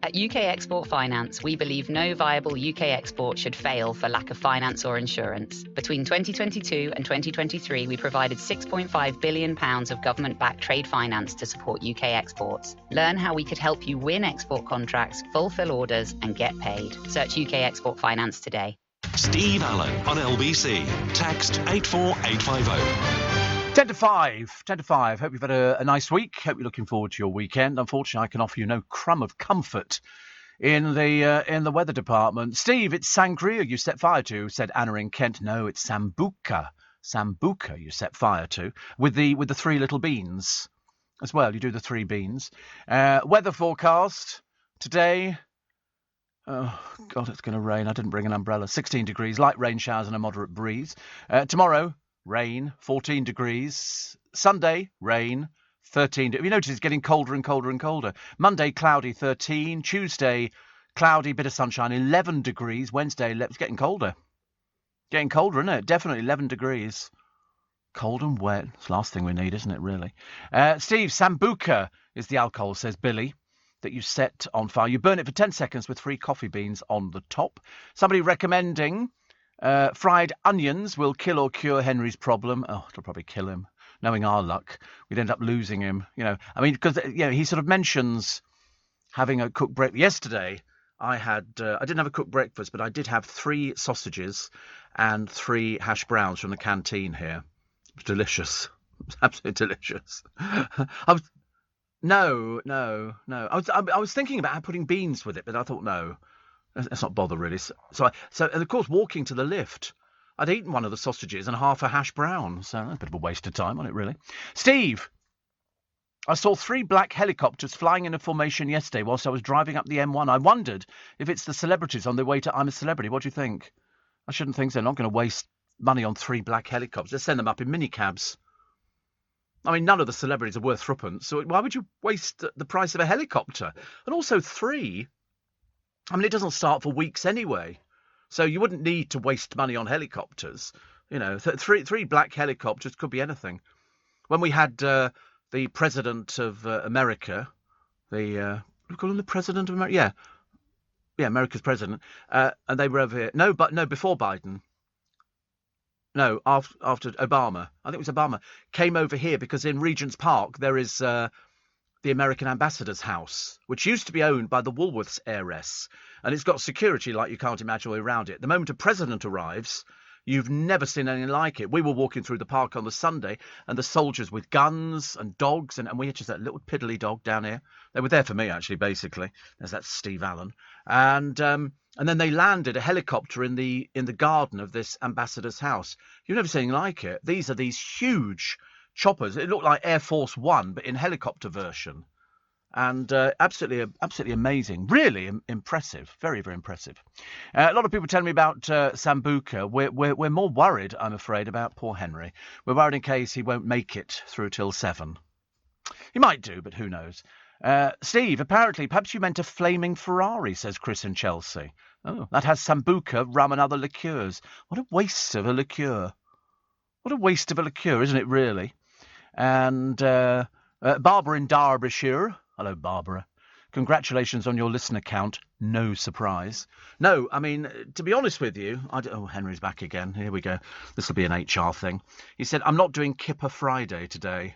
At UK Export Finance, we believe no viable UK export should fail for lack of finance or insurance. Between 2022 and 2023, we provided £6.5 billion of government-backed trade finance to support UK exports. Learn how we could help you win export contracts, fulfil orders, and get paid. Search UK Export Finance today. Steve Allen on LBC. Text 84850. 10 to 5. 10 to 5. Hope you've had a nice week. Hope you're looking forward to your weekend. Unfortunately, I can offer you no crumb of comfort in the weather department. Steve, it's sangria you set fire to, said Anna in Kent. No, it's sambuca. Sambuca you set fire to with the 3 little beans as well. You do the 3 beans. Weather forecast today. Oh, God, it's going to rain. I didn't bring an umbrella. 16 degrees, light rain showers and a moderate breeze. Tomorrow, rain, 14 degrees. Sunday, rain, 13. You notice it's getting colder and colder and colder. Monday, cloudy, 13. Tuesday, cloudy, bit of sunshine, 11 degrees. Wednesday, it's getting colder. Getting colder, isn't it? Definitely 11 degrees. Cold and wet. It's the last thing we need, isn't it, really? Steve, sambuca is the alcohol, says Billy, that you set on fire. You burn it for 10 seconds with 3 coffee beans on the top. Somebody recommending fried onions will kill or cure Henry's problem. Oh, it'll probably kill him. Knowing our luck, we'd end up losing him. I mean, because he sort of mentions having a cooked breakfast. Yesterday, I didn't have a cooked breakfast, but I did have 3 sausages and 3 hash browns from the canteen here. It was delicious. It was absolutely delicious. No. I was thinking about putting beans with it, but I thought, no, let's not bother, really. So and of course, walking to the lift, I'd eaten one of the sausages and half a hash brown. So a bit of a waste of time on it, really. Steve, I saw 3 black helicopters flying in a formation yesterday whilst I was driving up the M1. I wondered if it's the celebrities on their way to I'm a Celebrity. What do you think? I shouldn't think so. They're not going to waste money on 3 black helicopters. Let's send them up in minicabs. I mean, none of the celebrities are worth threepence, so why would you waste the price of a helicopter? And also 3, I mean, it doesn't start for weeks anyway, so you wouldn't need to waste money on helicopters. You know, three black helicopters could be anything. When we had the president of America, we call him the president of America? Yeah, America's president, and they were over here. No, before Biden. No, after Obama. I think it was Obama. Came over here because in Regent's Park there is the American ambassador's house, which used to be owned by the Woolworths heiress. And it's got security like you can't imagine around it. The moment a president arrives, you've never seen anything like it. We were walking through the park on the Sunday, and the soldiers with guns and dogs, and we had just that little piddly dog down here. They were there for me, actually, basically. There's that Steve Allen. And then they landed a helicopter in the garden of this ambassador's house. You've never seen anything like it. These are these huge choppers. It looked like Air Force One, but in helicopter version. And absolutely amazing. Really impressive. Very, very impressive. A lot of people telling me about Sambuca. We're more worried, I'm afraid, about poor Henry. We're worried in case he won't make it through till 7. He might do, but who knows? Steve, apparently, perhaps you meant a flaming Ferrari, says Chris in Chelsea. Oh, that has Sambuca, rum and other liqueurs. What a waste of a liqueur. What a waste of a liqueur, isn't it, really? And Barbara in Derbyshire. Hello, Barbara. Congratulations on your listener count. No surprise. No, I mean, to be honest with you, oh, Henry's back again. Here we go. This will be an HR thing. He said, I'm not doing Kipper Friday today.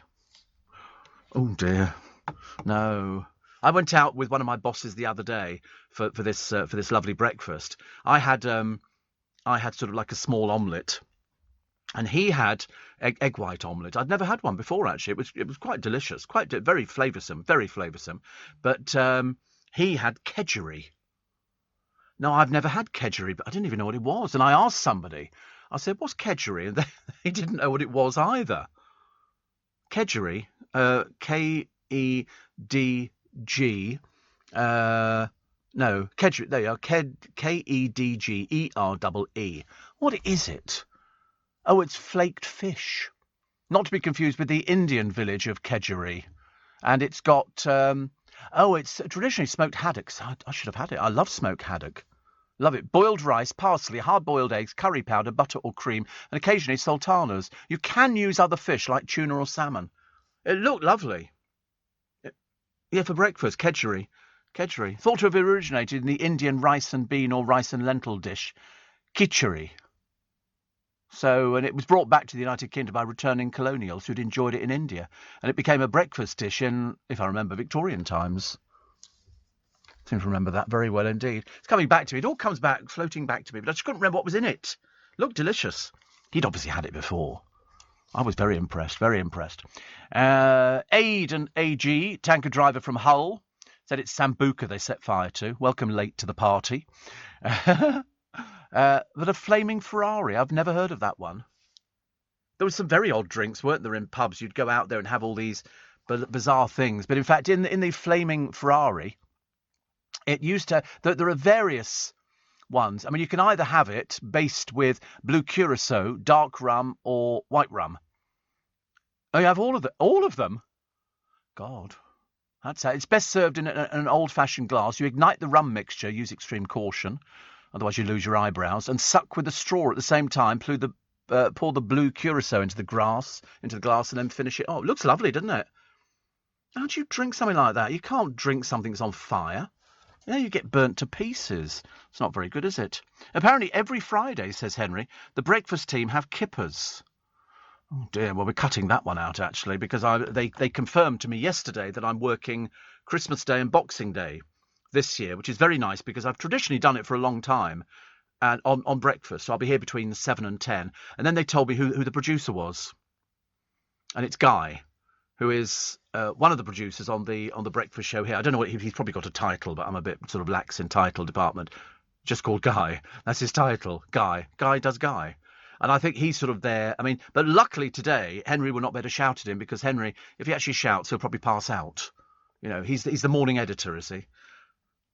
Oh, dear. No. I went out with one of my bosses the other day for this lovely breakfast. I had sort of like a small omelette, and he had egg white omelette. I'd never had one before, actually. It was quite delicious, very flavoursome. But he had kedgeree. No, I've never had kedgeree, but I didn't even know what it was. And I asked somebody. I said, "What's kedgeree?" And they didn't know what it was either. Kedgeree, Kedg. No, kedgeree. There you are. Kedgeree. What is it? Oh, it's flaked fish. Not to be confused with the Indian village of Kedgeree. And it's got, it's traditionally smoked haddocks. I should have had it. I love smoked haddock. Love it. Boiled rice, parsley, hard-boiled eggs, curry powder, butter or cream, and occasionally sultanas. You can use other fish like tuna or salmon. It looked lovely. Yeah, for breakfast, kedgeree. Kedgeree. Thought to have originated in the Indian rice and bean or rice and lentil dish, khichdi. So, and it was brought back to the United Kingdom by returning colonials who'd enjoyed it in India. And it became a breakfast dish in, if I remember, Victorian times. I seem to remember that very well indeed. It's coming back to me. It all comes back, floating back to me. But I just couldn't remember what was in it. Looked delicious. He'd obviously had it before. I was very impressed, very impressed. Aid and AG, tanker driver from Hull, said it's Sambuca they set fire to. Welcome late to the party. But a flaming Ferrari, I've never heard of that one. There were some very odd drinks, weren't there, in pubs? You'd go out there and have all these bizarre things. But in fact, in the flaming Ferrari, it used to... There are various ones. I mean, you can either have it based with blue curacao, dark rum, or white rum. Oh, you have all of them? God. That's how. It's best served in an old-fashioned glass. You ignite the rum mixture, use extreme caution, otherwise you lose your eyebrows, and suck with a straw at the same time. Pour the blue curacao into the glass, and then finish it. Oh, it looks lovely, doesn't it? How do you drink something like that? You can't drink something that's on fire. Yeah, you get burnt to pieces. It's not very good, is it? Apparently every Friday, says Henry, the breakfast team have kippers. Oh dear, well, we're cutting that one out, actually, because they confirmed to me yesterday that I'm working Christmas Day and Boxing Day this year, which is very nice because I've traditionally done it for a long time and on breakfast. So I'll be here between 7 and 10. And then they told me who the producer was. And it's Guy, who is one of the producers on the breakfast show here. I don't know if he's probably got a title, but I'm a bit sort of lax in title department. Just called Guy. That's his title. Guy. Guy does Guy. And I think he's sort of there. I mean, but luckily today, Henry will not be able to shout at him because Henry, if he actually shouts, he'll probably pass out. You know, he's the morning editor, is he?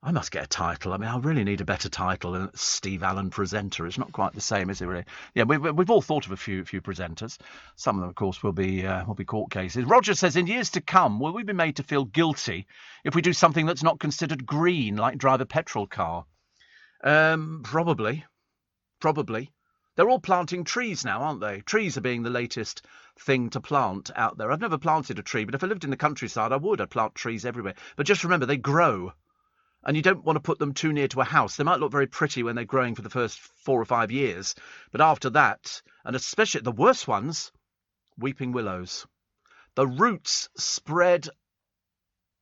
I must get a title. I mean, I really need a better title than Steve Allen presenter. It's not quite the same, is it really? Yeah, we've all thought of a few presenters. Some of them, of course, will be court cases. Roger says, in years to come, will we be made to feel guilty if we do something that's not considered green, like drive a petrol car? Probably. They're all planting trees now, aren't they? Trees are being the latest thing to plant out there. I've never planted a tree, but if I lived in the countryside, I would. I'd plant trees everywhere. But just remember, they grow. And you don't want to put them too near to a house. They might look very pretty when they're growing for the first 4 or 5 years. But after that, and especially the worst ones, weeping willows. The roots spread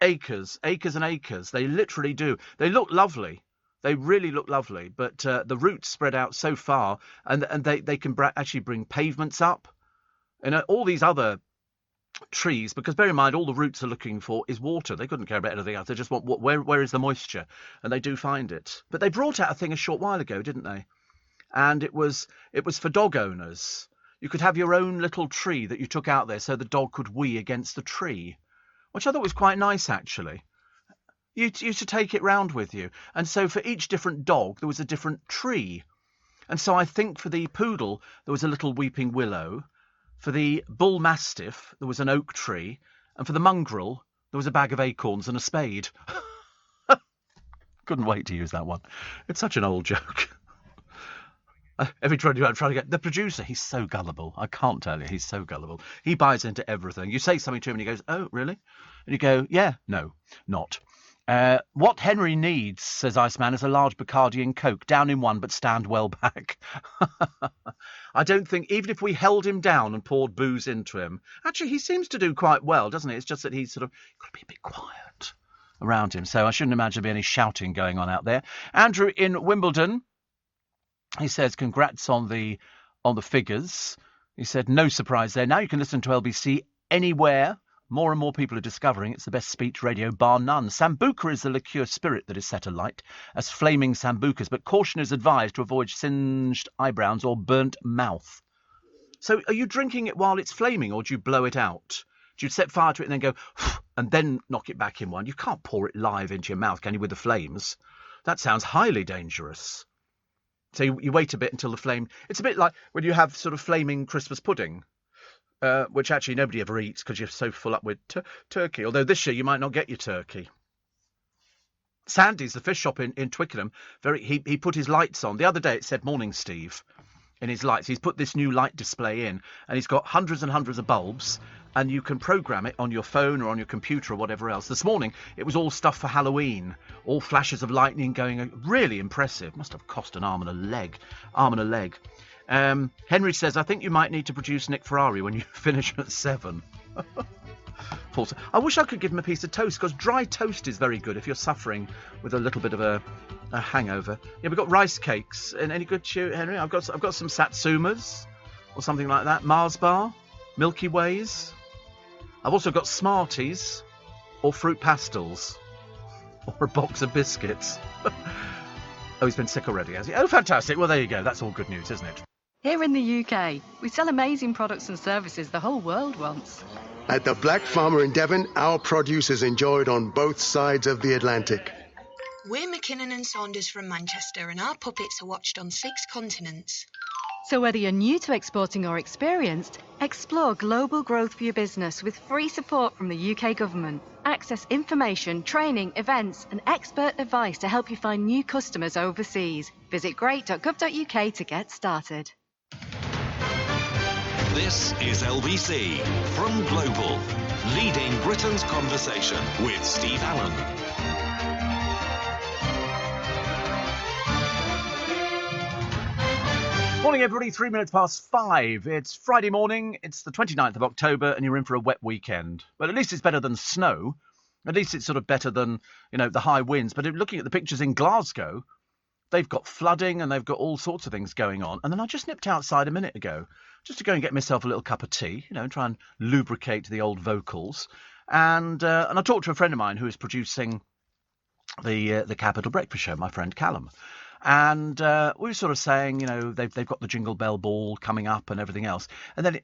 acres and acres. They literally do. They look lovely. They really look lovely. But the roots spread out so far, and they can actually bring pavements up. And all these other trees, because bear in mind, all the roots are looking for is water. They couldn't care about anything else. They just want where is the moisture, and they do find it. But they brought out a thing a short while ago, didn't they? And it was for dog owners. You could have your own little tree that you took out there, so the dog could wee against the tree, which I thought was quite nice actually. You used to take it round with you, and so for each different dog there was a different tree, and so I think for the poodle there was a little weeping willow. For the bull mastiff, there was an oak tree, and for the mongrel, there was a bag of acorns and a spade. Couldn't wait to use that one. It's such an old joke. Every time I'm trying to get the producer, he's so gullible. I can't tell you, he's so gullible. He buys into everything. You say something to him, and he goes, "Oh, really?" And you go, "Yeah, no, not." What Henry needs, says Iceman, is a large Bacardi and Coke, down in one, but stand well back. I don't think, even if we held him down and poured booze into him, actually he seems to do quite well, doesn't he? It's just that he's sort of got to be a bit quiet around him. So I shouldn't imagine there'll be any shouting going on out there. Andrew in Wimbledon, he says, congrats on the figures. He said, no surprise there. Now you can listen to LBC anywhere. More and more people are discovering it's the best speech radio, bar none. Sambuca is the liqueur spirit that is set alight as flaming sambucas, but caution is advised to avoid singed eyebrows or burnt mouth. So are you drinking it while it's flaming, or do you blow it out? Do you set fire to it and then go, and then knock it back in one? You can't pour it live into your mouth, can you, with the flames? That sounds highly dangerous. So you wait a bit until the flame... It's a bit like when you have sort of flaming Christmas pudding. Which actually nobody ever eats because you're so full up with turkey. Although this year you might not get your turkey. Sandy's, the fish shop in Twickenham, he put his lights on. The other day it said "Morning, Steve" in his lights. He's put this new light display in, and he's got hundreds and hundreds of bulbs, and you can program it on your phone or on your computer or whatever else. This morning it was all stuff for Halloween, all flashes of lightning going. Really impressive. Must have cost an arm and a leg. Henry says, I think you might need to produce Nick Ferrari when you finish at 7. I wish I could give him a piece of toast, because dry toast is very good if you're suffering with a little bit of a hangover. Yeah, we've got rice cakes. And any good to you, Henry? I've got some Satsumas or something like that. Mars bar, Milky Ways. I've also got Smarties or fruit pastels or a box of biscuits. Oh, he's been sick already, has he? Oh, fantastic. Well, there you go. That's all good news, isn't it? Here in the UK, we sell amazing products and services the whole world wants. At the Black Farmer in Devon, our produce is enjoyed on both sides of the Atlantic. We're McKinnon and Saunders from Manchester, and our puppets are watched on 6 continents. So whether you're new to exporting or experienced, explore global growth for your business with free support from the UK government. Access information, training, events and expert advice to help you find new customers overseas. Visit great.gov.uk to get started. This is LBC from Global, leading Britain's conversation with Steve Allen. Morning, everybody. 3 minutes past 5. It's Friday morning. It's the 29th of October, and you're in for a wet weekend. But at least it's better than snow. At least it's sort of better than, the high winds. But looking at the pictures in Glasgow, they've got flooding and they've got all sorts of things going on. And then I just nipped outside a minute ago just to go and get myself a little cup of tea, and try and lubricate the old vocals. And I talked to a friend of mine who is producing the Capital Breakfast Show, my friend Callum. And we were sort of saying, they've got the Jingle Bell Ball coming up and everything else. And then,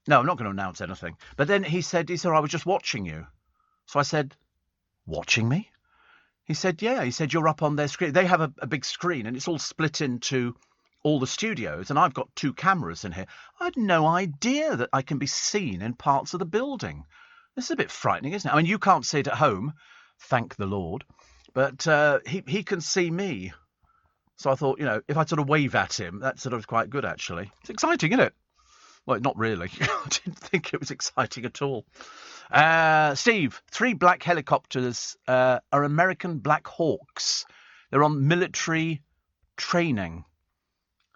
no, I'm not going to announce anything. But then he said, I was just watching you. So I said, watching me? He said, yeah. He said, you're up on their screen. They have a big screen, and it's all split into all the studios, and I've got 2 cameras in here. I had no idea that I can be seen in parts of the building. This is a bit frightening, isn't it? I mean, you can't see it at home, thank the Lord, but he can see me. So I thought, if I sort of wave at him, that's sort of quite good, actually. It's exciting, isn't it? Well, not really. I didn't think it was exciting at all. Steve, 3 black helicopters are American Black Hawks. They're on military training.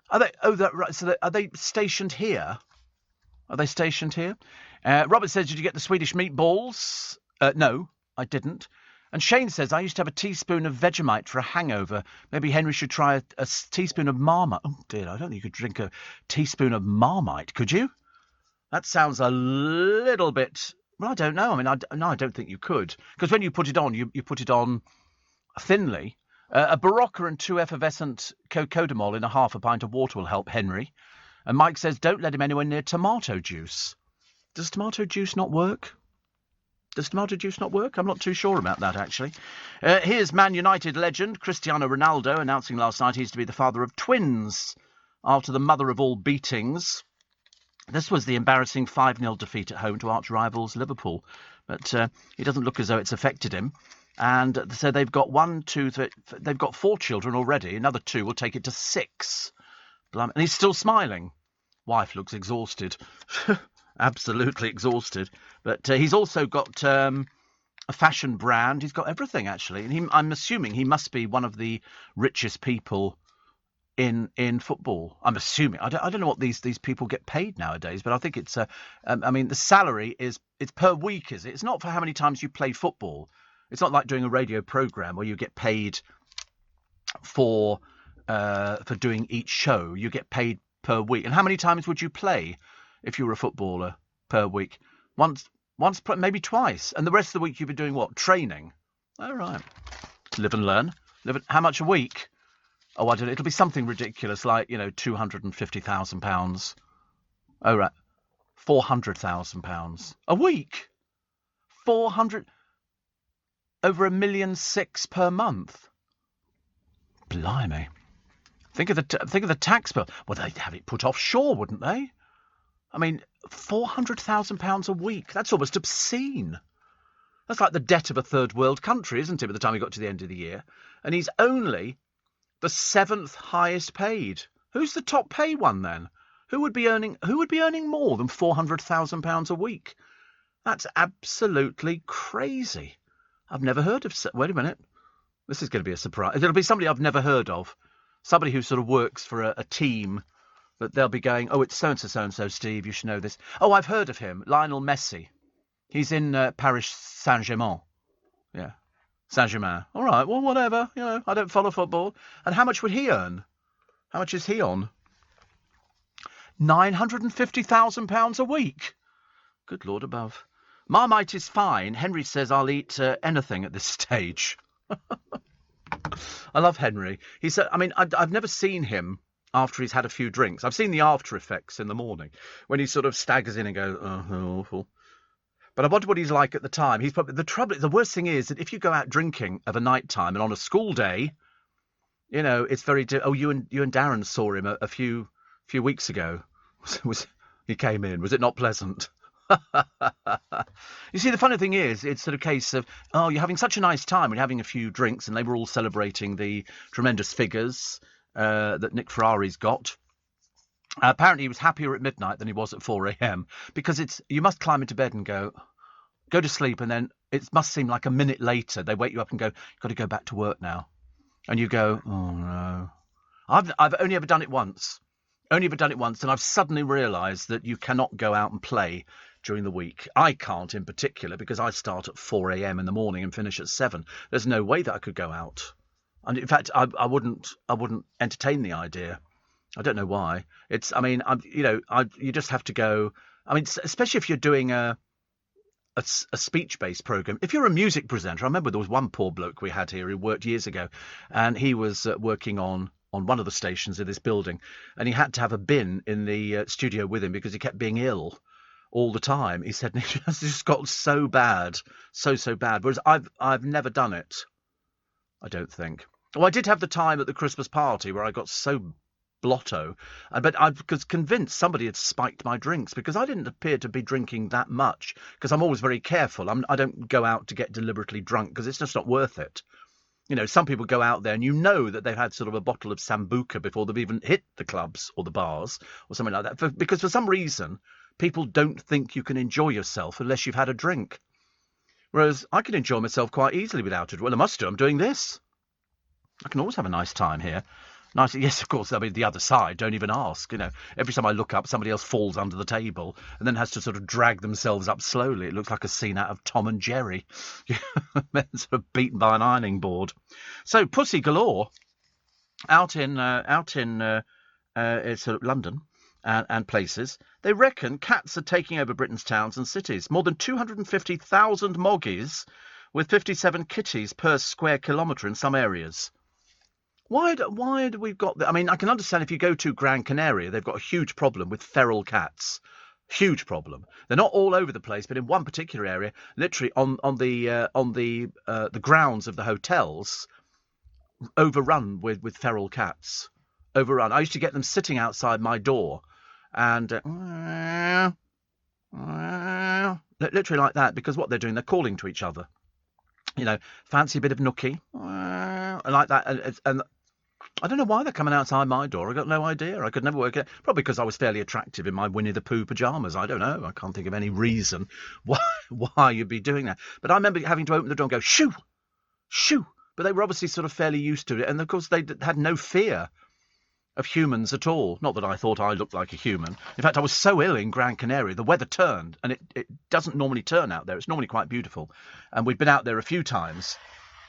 Are they? Oh, that right. So are they stationed here? Are they stationed here? Robert says, did you get the Swedish meatballs? No, I didn't. And Shane says, I used to have a teaspoon of Vegemite for a hangover. Maybe Henry should try a teaspoon of Marmite. Oh, dear, I don't think you could drink a teaspoon of Marmite, could you? That sounds a little bit... Well, I don't know. I mean, I don't think you could. Because when you put it on, you put it on thinly. A Barocca and 2 effervescent Cocodamol in a half a pint of water will help Henry. And Mike says, don't let him anywhere near tomato juice. Does tomato juice not work? Does tomato juice not work? I'm not too sure about that, actually. Here's Man United legend Cristiano Ronaldo announcing last night he's to be the father of twins after the mother of all beatings. This was the embarrassing 5-0 defeat at home to arch rivals Liverpool. But it doesn't look as though it's affected him. And so they've got 1, 2, 3... They've got 4 children already. Another 2 will take it to 6. And he's still smiling. Wife looks exhausted. Absolutely exhausted. But he's also got a fashion brand. He's got everything, actually. And I'm assuming he must be one of the richest people in football. I'm assuming. I don't know what these people get paid nowadays, but I think it's I mean, the salary it's per week, is it? It's not for how many times you play football. It's not like doing a radio program where you get paid for doing each show. You get paid per week. And how many times would you play if you were a footballer per week? Once, maybe twice. And the rest of the week you'd be doing what? Training. All right. Live and learn. How much a week? Oh, I don't know. It'll be something ridiculous like, £250,000. Oh, right. £400,000 a week. 400... Over $1.6 million per month. Blimey. Think of the tax bill. Well, they'd have it put offshore, wouldn't they? I mean, £400,000 a week. That's almost obscene. That's like the debt of a third world country, isn't it, by the time we got to the end of the year? And he's only the 7th highest paid. Who's the top pay one then? Who would be earning more than £400,000 a week? That's absolutely crazy. I've never heard of... Wait a minute. This is going to be a surprise. It'll be somebody I've never heard of. Somebody who sort of works for a team that they'll be going, oh, it's so-and-so, Steve, you should know this. Oh, I've heard of him. Lionel Messi. He's in Paris Saint-Germain. Yeah. Saint-Germain. All right, well, whatever. I don't follow football. And how much would he earn? How much is he on? £950,000 a week. Good Lord above. Marmite is fine. Henry says I'll eat anything at this stage. I love Henry. He said, I mean, I've never seen him after he's had a few drinks. I've seen the after effects in the morning when he sort of staggers in and goes, oh, awful. But I wonder what he's like at the time. He's probably the worst thing is that if you go out drinking of a night time and on a school day, it's very. You and Darren saw him a few weeks ago. He came in? Was it not pleasant? You see, the funny thing is, it's sort of a case of, oh, you're having such a nice time when you're having a few drinks, and they were all celebrating the tremendous figures that Nick Ferrari's got. Apparently he was happier at midnight than he was at 4 a.m. because you must climb into bed and go to sleep, and then it must seem like a minute later they wake you up and go, you've got to go back to work now. And you go, oh no. I've only ever done it once. And I've suddenly realised that you cannot go out and play during the week. I can't in particular because I start at 4 a.m. in the morning and finish at 7. There's no way that I could go out. And in fact, I wouldn't entertain the idea. I don't know why. You just have to go. I mean, especially if you're doing a speech-based program. If you're a music presenter, I remember there was one poor bloke we had here who worked years ago, and he was working on one of the stations in this building, and he had to have a bin in the studio with him because he kept being ill all the time. He said it just got so bad, so bad. Whereas I've never done it. I don't think. Oh, I did have the time at the Christmas party where I got so blotto, but I was convinced somebody had spiked my drinks because I didn't appear to be drinking that much, because I'm always very careful. I don't go out to get deliberately drunk because it's just not worth it. You know, some people go out there and you know that they've had sort of a bottle of Sambuca before they've even hit the clubs or the bars or something like that, because for some reason people don't think you can enjoy yourself unless you've had a drink. Whereas I can enjoy myself quite easily without it. Well, I must do. I'm doing this. I can always have a nice time here. Nice, yes, of course. I mean, the other side, don't even ask. You know, every time I look up, somebody else falls under the table and then has to sort of drag themselves up slowly. It looks like a scene out of Tom and Jerry. Men sort of beaten by an ironing board. So, pussy galore out in sort of London and places. They reckon cats are taking over Britain's towns and cities. More than 250,000 moggies with 57 kitties per square kilometre in some areas. Why do we've got that? I mean, I can understand if you go to Gran Canaria, they've got a huge problem with feral cats. Huge problem. They're not all over the place, but in one particular area, literally on the grounds of the hotels, overrun with feral cats. Overrun. I used to get them sitting outside my door, and literally like that, because what they're doing, they're calling to each other. You know, fancy a bit of nookie, like that, and I don't know why they're coming outside my door. I got no idea. I could never work it. Probably because I was fairly attractive in my Winnie the Pooh pyjamas. I don't know. I can't think of any reason why you'd be doing that. But I remember having to open the door and go, shoo, shoo. But they were obviously sort of fairly used to it. And, of course, they had no fear of humans at all. Not that I thought I looked like a human. In fact, I was so ill in Gran Canaria, the weather turned, and it doesn't normally turn out there. It's normally quite beautiful. And we'd been out there a few times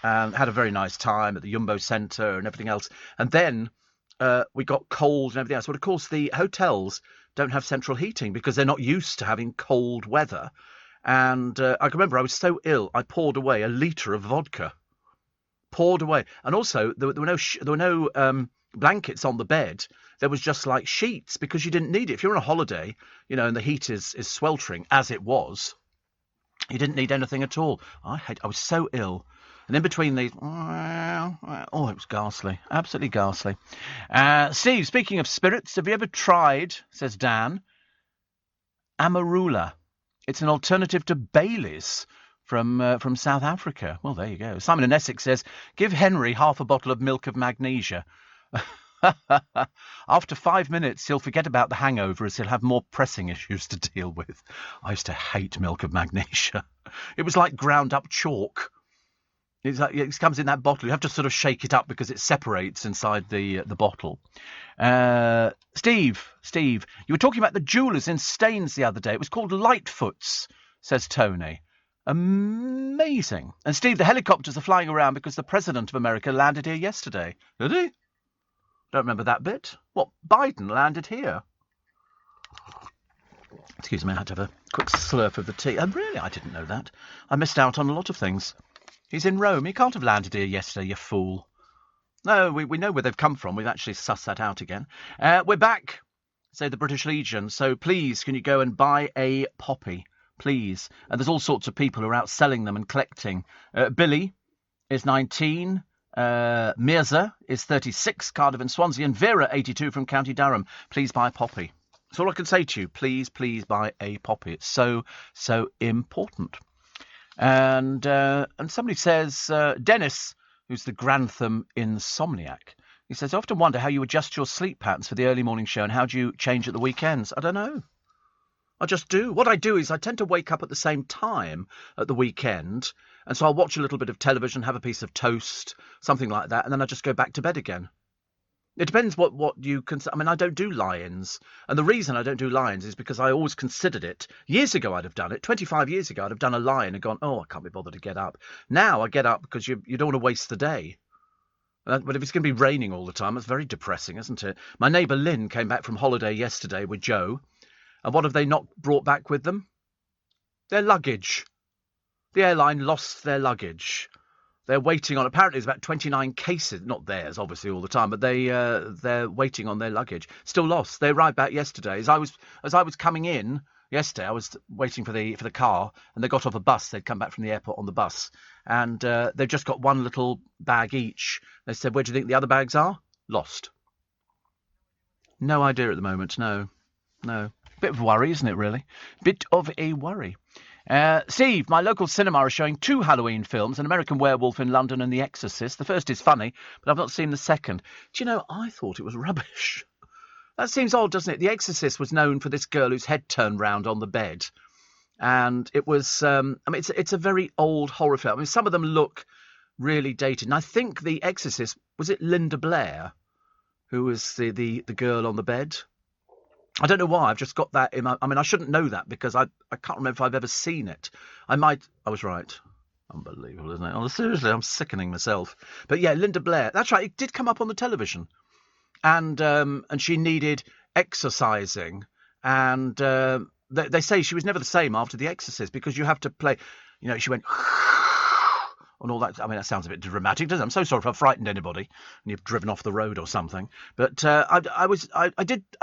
and had a very nice time at the Jumbo Centre and everything else. And then we got cold and everything else. But, of course, the hotels don't have central heating because they're not used to having cold weather. And I can remember I was so ill, I poured away a litre of vodka. Poured away. And also, there were no blankets on the bed. There was just like sheets, because you didn't need it. If you're on a holiday, you know, and the heat is sweltering, as it was, you didn't need anything at all. I was so ill. And in between these, it was ghastly. Absolutely ghastly. Steve, speaking of spirits, have you ever tried, says Dan, Amarula? It's an alternative to Baileys from South Africa. Well, there you go. Simon in Essex says, give Henry half a bottle of milk of magnesia. After 5 minutes, he'll forget about the hangover, as he'll have more pressing issues to deal with. I used to hate milk of magnesia. It was like ground up chalk. It's like, it comes in that bottle. You have to sort of shake it up because it separates inside the bottle. Steve, you were talking about the jewellers in Staines the other day. It was called Lightfoot's, says Tony. Amazing. And Steve, the helicopters are flying around because the President of America landed here yesterday. Did he? Don't remember that bit. What, Biden landed here? Excuse me, I had to have a quick slurp of the tea. Really, I didn't know that. I missed out on a lot of things. He's in Rome. He can't have landed here yesterday, you fool. No, we know where they've come from. We've actually sussed that out again. We're back, say the British Legion. So please, can you go and buy a poppy? Please. And there's all sorts of people who are out selling them and collecting. Billy is 19. Mirza is 36. Cardiff and Swansea. And Vera, 82, from County Durham. Please buy a poppy. That's all I can say to you. Please buy a poppy. It's so important. And somebody says, Dennis, who's the Grantham insomniac, he says, I often wonder how you adjust your sleep patterns for the early morning show and how do you change at the weekends? I don't know. I just do. What I do is I tend to wake up at the same time at the weekend, and so I'll watch a little bit of television, have a piece of toast, something like that, and then I just go back to bed again. It depends what you consider. I mean, I don't do lie-ins. And the reason I don't do lie-ins is because I always considered it. Years ago, I'd have done it. 25 years ago, I'd have done a lie-in and gone, oh, I can't be bothered to get up. Now I get up because you don't want to waste the day. But if it's going to be raining all the time, it's very depressing, isn't it? My neighbour Lynn came back from holiday yesterday with Joe. And what have they not brought back with them? Their luggage. The airline lost their luggage. They're waiting on, apparently there's about 29 cases, not theirs, obviously, all the time, but they're waiting on their luggage. Still lost. They arrived back yesterday. As I was coming in yesterday. I was waiting for the car, and they got off a bus. They'd come back from the airport on the bus, and they've just got one little bag each. They said, "Where do you think the other bags are?" Lost. No idea at the moment. No. Bit of a worry, isn't it, really? Bit of a worry. Steve, my local cinema is showing 2 Halloween films, An American Werewolf in London and The Exorcist. The first is funny, but I've not seen the second. Do you know, I thought it was rubbish. That seems odd, doesn't it? The Exorcist was known for this girl whose head turned round on the bed. And it was, it's a very old horror film. I mean, some of them look really dated. And I think The Exorcist, was it Linda Blair, who was the girl on the bed? I don't know why. I've just got that in my... I mean, I shouldn't know that because I can't remember if I've ever seen it. I was right. Unbelievable, isn't it? Oh, seriously, I'm sickening myself. But yeah, Linda Blair. That's right. It did come up on the television. And she needed exercising. And they say she was never the same after The Exorcist because you have to play... You know, she went... and all that. I mean, that sounds a bit dramatic, doesn't it? I'm so sorry if I've frightened anybody and you've driven off the road or something. But I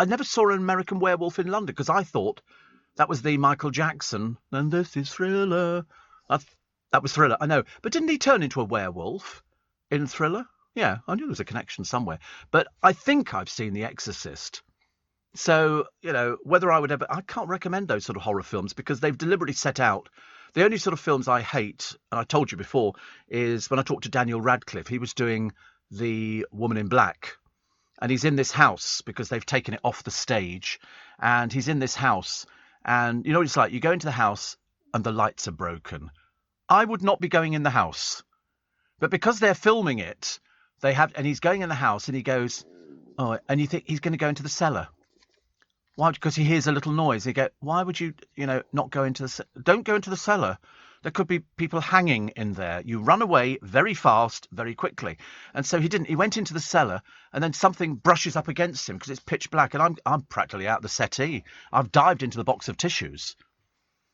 never saw An American Werewolf in London because I thought that was the Michael Jackson. And this is Thriller. That was Thriller, I know. But didn't he turn into a werewolf in Thriller? Yeah, I knew there was a connection somewhere. But I think I've seen The Exorcist. So, you know, whether I would ever... I can't recommend those sort of horror films because they've deliberately set out... The only sort of films I hate, and I told you before, is when I talked to Daniel Radcliffe. He was doing The Woman in Black. And he's in this house because they've taken it off the stage. And he's in this house. And you know what it's like? You go into the house and the lights are broken. I would not be going in the house. But because they're filming it, and he's going in the house and he goes, oh, and you think he's going to go into the cellar. Why? Because he hears a little noise. He go, why would you, not go into the... Don't go into the cellar. There could be people hanging in there. You run away very fast, very quickly. And so he didn't. He went into the cellar, and then something brushes up against him because it's pitch black, and I'm practically out the settee. I've dived into the box of tissues.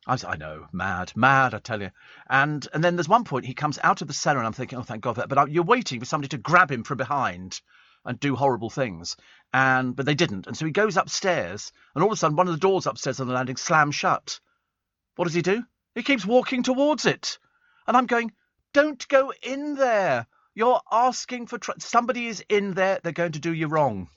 I know, mad, I tell you. And then there's one point he comes out of the cellar, and I'm thinking, oh, thank God for that. But you're waiting for somebody to grab him from behind and do horrible things. But they didn't. And so he goes upstairs, and all of a sudden one of the doors upstairs on the landing slams shut. What does he do? He keeps walking towards it. And I'm going, don't go in there. You're asking for... Somebody is in there. They're going to do you wrong.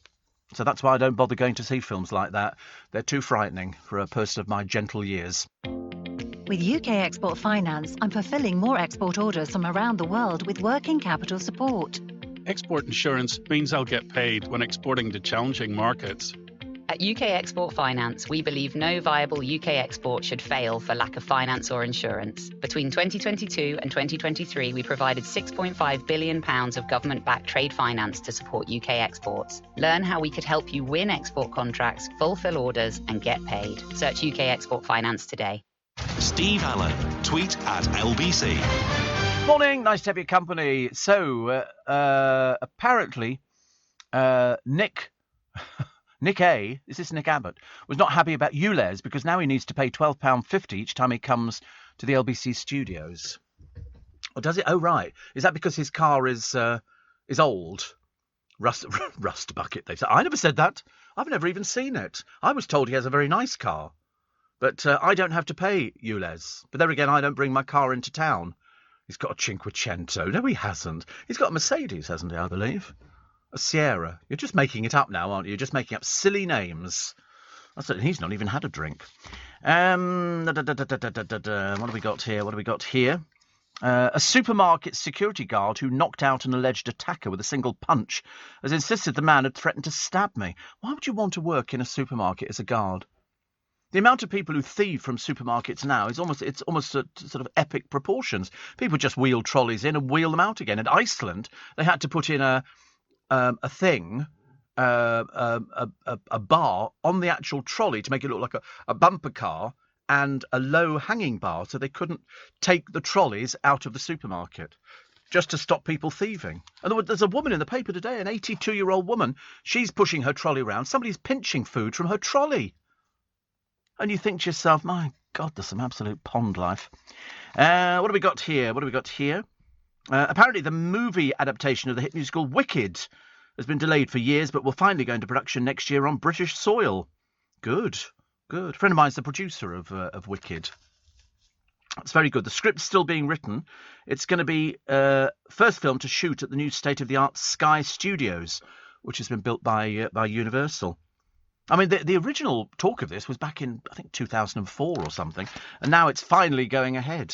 So that's why I don't bother going to see films like that. They're too frightening for a person of my gentle years. With UK Export Finance, I'm fulfilling more export orders from around the world with working capital support. Export insurance means I'll get paid when exporting to challenging markets. At UK Export Finance, we believe no viable UK export should fail for lack of finance or insurance. Between 2022 and 2023, we provided £6.5 billion of government-backed trade finance to support UK exports. Learn how we could help you win export contracts, fulfil orders, and get paid. Search UK Export Finance today. Steve Allen, tweet at LBC. Morning, nice to have your company. So, apparently, Nick A, is this Nick Abbott, was not happy about ULEZ because now he needs to pay £12.50 each time he comes to the LBC studios. Or does it? Oh, right. Is that because his car is old? Rust bucket, they say. I never said that. I've never even seen it. I was told he has a very nice car. But I don't have to pay ULEZ. But there again, I don't bring my car into town. He's got a Cinquecento. No, he hasn't. He's got a Mercedes, hasn't he, I believe? A Sierra. You're just making it up now, aren't you? You're just making up silly names. He's not even had a drink. What have we got here? A supermarket security guard who knocked out an alleged attacker with a single punch has insisted the man had threatened to stab me. Why would you want to work in a supermarket as a guard? The amount of people who thieve from supermarkets now is almost a sort of epic proportions. People just wheel trolleys in and wheel them out again. In Iceland, they had to put in a bar on the actual trolley to make it look like a bumper car and a low hanging bar, so they couldn't take the trolleys out of the supermarket, just to stop people thieving. And there's a woman in the paper today, an 82-year-old woman. She's pushing her trolley around. Somebody's pinching food from her trolley. And you think to yourself, my God, there's some absolute pond life. What do we got here? Apparently the movie adaptation of the hit musical Wicked has been delayed for years, but will finally go into production next year on British soil. Good. Good. A friend of mine's the producer of Wicked. It's very good. The script's still being written. It's going to be first film to shoot at the new state-of-the-art Sky Studios, which has been built by Universal. I mean, the original talk of this was back in, I think, 2004 or something, and now it's finally going ahead,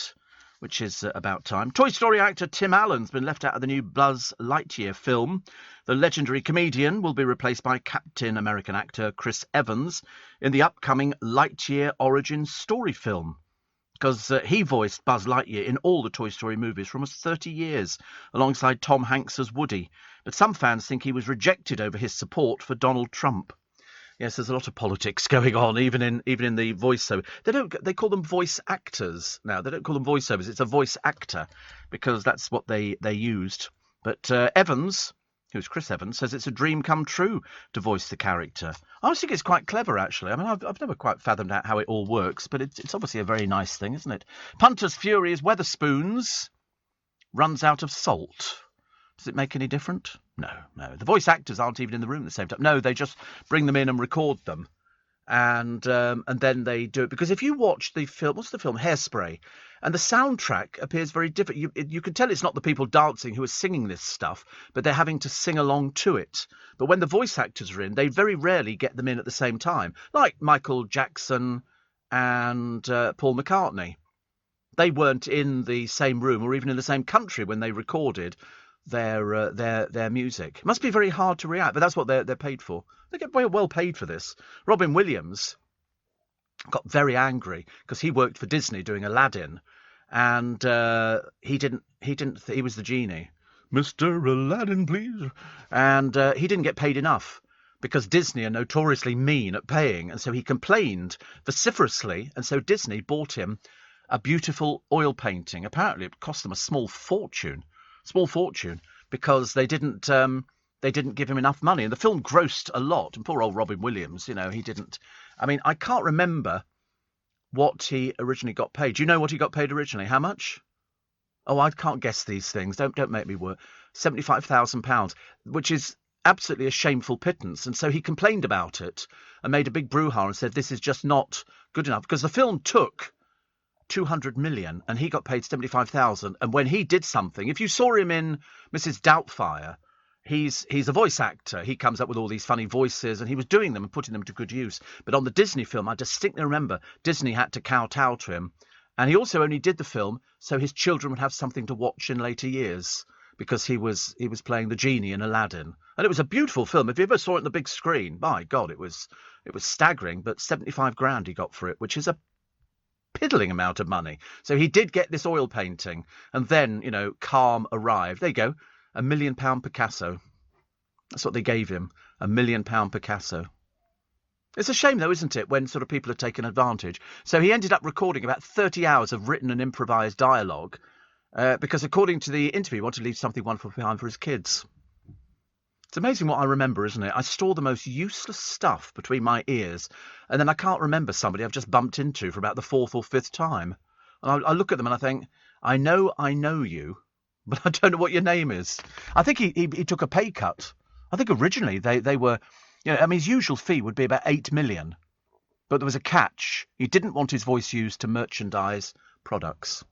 which is about time. Toy Story actor Tim Allen's been left out of the new Buzz Lightyear film. The legendary comedian will be replaced by Captain American actor Chris Evans in the upcoming Lightyear origin story film, because he voiced Buzz Lightyear in all the Toy Story movies for almost 30 years, alongside Tom Hanks as Woody. But some fans think he was rejected over his support for Donald Trump. Yes, there's a lot of politics going on, even in the voiceover. They call them voice actors now. They don't call them voiceovers. It's a voice actor, because that's what they used. But Evans, who's Chris Evans, says it's a dream come true to voice the character. I always think it's quite clever, actually. I mean, I've never quite fathomed out how it all works, but it's obviously a very nice thing, isn't it? Punter's Fury is Wetherspoons runs out of salt. Does it make any difference? No. The voice actors aren't even in the room at the same time. No, they just bring them in and record them, and then they do it. Because if you watch the film, what's the film? Hairspray, and the soundtrack appears very different. You can tell it's not the people dancing who are singing this stuff, but they're having to sing along to it. But when the voice actors are in, they very rarely get them in at the same time, like Michael Jackson and Paul McCartney. They weren't in the same room or even in the same country when they recorded their music. It must be very hard to react, but that's what they're paid for. They get well paid for this. Robin Williams got very angry because he worked for Disney doing Aladdin, and he was the genie. Mr. Aladdin, please. And he didn't get paid enough because Disney are notoriously mean at paying, and so he complained vociferously, and so Disney bought him a beautiful oil painting. Apparently it cost them a small fortune, because they didn't give him enough money, and the film grossed a lot. And poor old Robin Williams, he didn't. I mean, I can't remember what he originally got paid. Do you know what he got paid originally? How much? Oh, I can't guess these things. Don't make me work. £75,000, which is absolutely a shameful pittance. And so he complained about it and made a big brouhaha and said this is just not good enough, because the film took 200 million and he got paid 75,000. And when he did something, if you saw him in Mrs. Doubtfire, he's a voice actor. He comes up with all these funny voices, and he was doing them and putting them to good use. But on the Disney film, I distinctly remember Disney had to kowtow to him. And he also only did the film so his children would have something to watch in later years, because he was playing the genie in Aladdin. And it was a beautiful film. If you ever saw it on the big screen, my God, it was staggering. But 75 grand he got for it, which is a piddling amount of money. So he did get this oil painting, and then, Calm arrived. There you go, £1 million Picasso. That's what they gave him, £1 million Picasso. It's a shame, though, isn't it, when sort of people are taken advantage. So he ended up recording about 30 hours of written and improvised dialogue, because according to the interview, he wanted to leave something wonderful behind for his kids. It's amazing what I remember, isn't it? I store the most useless stuff between my ears, and then I can't remember somebody I've just bumped into for about the fourth or fifth time. And I look at them and I think, I know you, but I don't know what your name is. I think he took a pay cut. I think originally they were, his usual fee would be about 8 million. But there was a catch. He didn't want his voice used to merchandise products.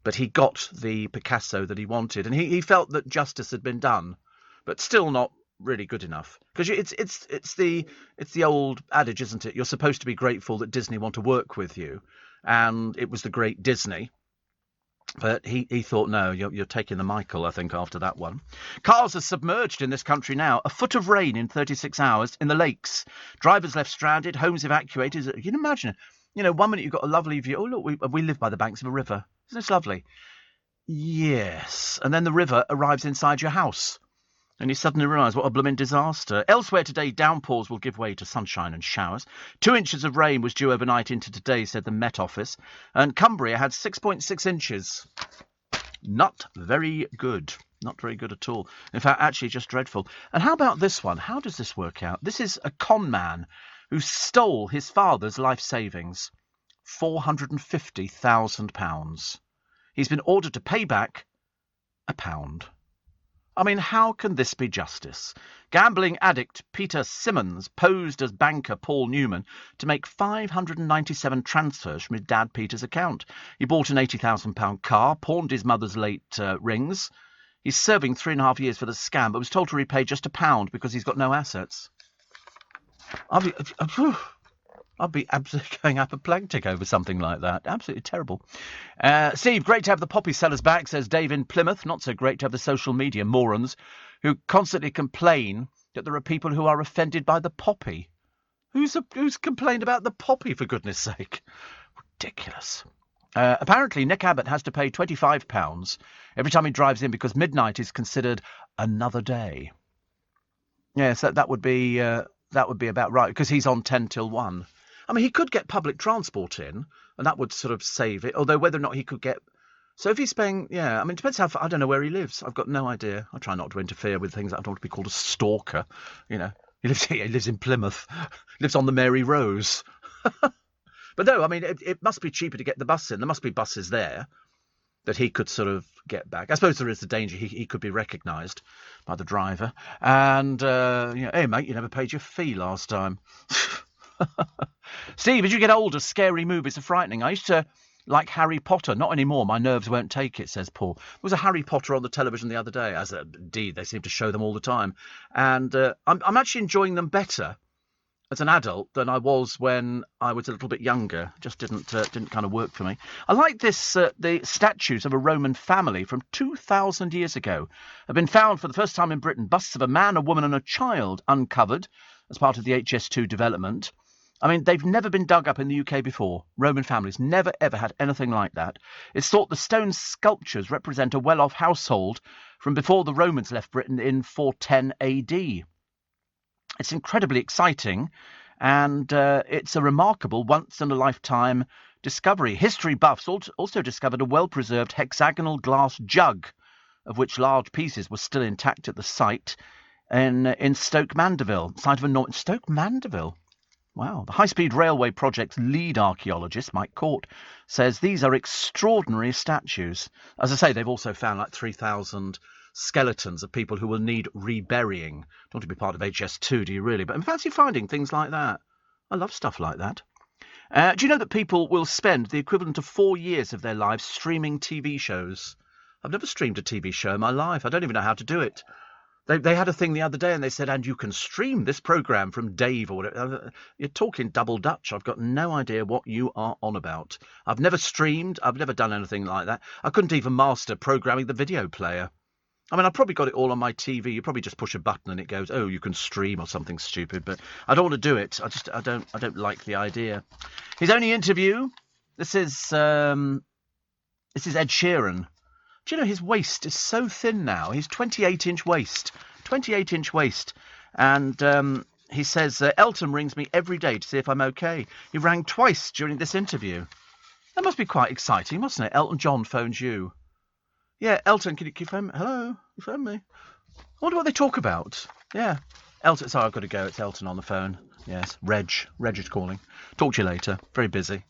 But he got the Picasso that he wanted, and he felt that justice had been done. But still not really good enough, because it's the old adage, isn't it? You're supposed to be grateful that Disney want to work with you, and it was the great Disney. But he thought, no, you're taking the Michael, I think, after that one. Cars are submerged in this country now. A foot of rain in 36 hours in the lakes. Drivers left stranded, homes evacuated. You can imagine, 1 minute you've got a lovely view. Oh, look, we live by the banks of a river. Isn't this lovely? Yes. And then the river arrives inside your house, and you suddenly realise what a blooming disaster. Elsewhere today, downpours will give way to sunshine and showers. 2 inches of rain was due overnight into today, said the Met Office. And Cumbria had 6.6 inches. Not very good. Not very good at all. In fact, actually just dreadful. And how about this one? How does this work out? This is a con man who stole his father's life savings. £450,000. He's been ordered to pay back £1. I mean, how can this be justice? Gambling addict Peter Simmons posed as banker Paul Newman to make 597 transfers from his dad Peter's account. He bought an £80,000 car, pawned his mother's late rings. He's serving 3.5 years for the scam, but was told to repay just £1 because he's got no assets. I'll be absolutely going apoplectic over something like that. Absolutely terrible. Steve, great to have the poppy sellers back, says Dave in Plymouth. Not so great to have the social media morons who constantly complain that there are people who are offended by the poppy. Who's complained about the poppy, for goodness sake? Ridiculous. Apparently, Nick Abbott has to pay £25 every time he drives in because midnight is considered another day. Yes, that would be about right, because he's on 10 till 1. I mean, he could get public transport in, and that would sort of save it, although whether or not he could get... So if he's paying... Yeah, I mean, it depends how far... I don't know where he lives. I've got no idea. I try not to interfere with things. I don't want to be called a stalker, you know. He lives in Plymouth. Lives on the Mary Rose. But no, I mean, it must be cheaper to get the bus in. There must be buses there that he could sort of get back. I suppose there is the danger he could be recognised by the driver. And, hey, mate, you never paid your fee last time. Steve, as you get older, scary movies are frightening. I used to like Harry Potter. Not anymore. My nerves won't take it, says Paul. There was a Harry Potter on the television the other day. Indeed, they seem to show them all the time. And I'm actually enjoying them better as an adult than I was when I was a little bit younger. Just didn't kind of work for me. I like this. The statues of a Roman family from 2,000 years ago have been found for the first time in Britain. Busts of a man, a woman and a child uncovered as part of the HS2 development. I mean, they've never been dug up in the UK before. Roman families never, ever had anything like that. It's thought the stone sculptures represent a well-off household from before the Romans left Britain in 410 AD. It's incredibly exciting, and it's a remarkable once-in-a-lifetime discovery. History buffs also discovered a well-preserved hexagonal glass jug, of which large pieces were still intact at the site in Stoke Mandeville. Site of a Stoke Mandeville. Wow. The high-speed railway project's lead archaeologist, Mike Court, says these are extraordinary statues. As I say, they've also found like 3,000 skeletons of people who will need reburying. Don't want to be part of HS2, do you really? But I fancy finding things like that. I love stuff like that. Do you know that people will spend the equivalent of 4 years of their lives streaming TV shows? I've never streamed a TV show in my life. I don't even know how to do it. They had a thing the other day and they said, and you can stream this programme from Dave or whatever. You're talking double Dutch. I've got no idea what you are on about. I've never streamed. I've never done anything like that. I couldn't even master programming the video player. I mean, I've probably got it all on my TV. You probably just push a button and it goes, oh, you can stream or something stupid. But I don't want to do it. I don't like the idea. His only interview. This is Ed Sheeran. Do you know his waist is so thin now? He's 28-inch waist. 28-inch waist. And he says, Elton rings me every day to see if I'm okay. He rang twice during this interview. That must be quite exciting, mustn't it? Elton John phones you. Yeah, Elton, can you phone me? Hello? You phone me? I wonder what they talk about. Yeah. Elton, sorry, I've got to go. It's Elton on the phone. Yes, Reg is calling. Talk to you later. Very busy.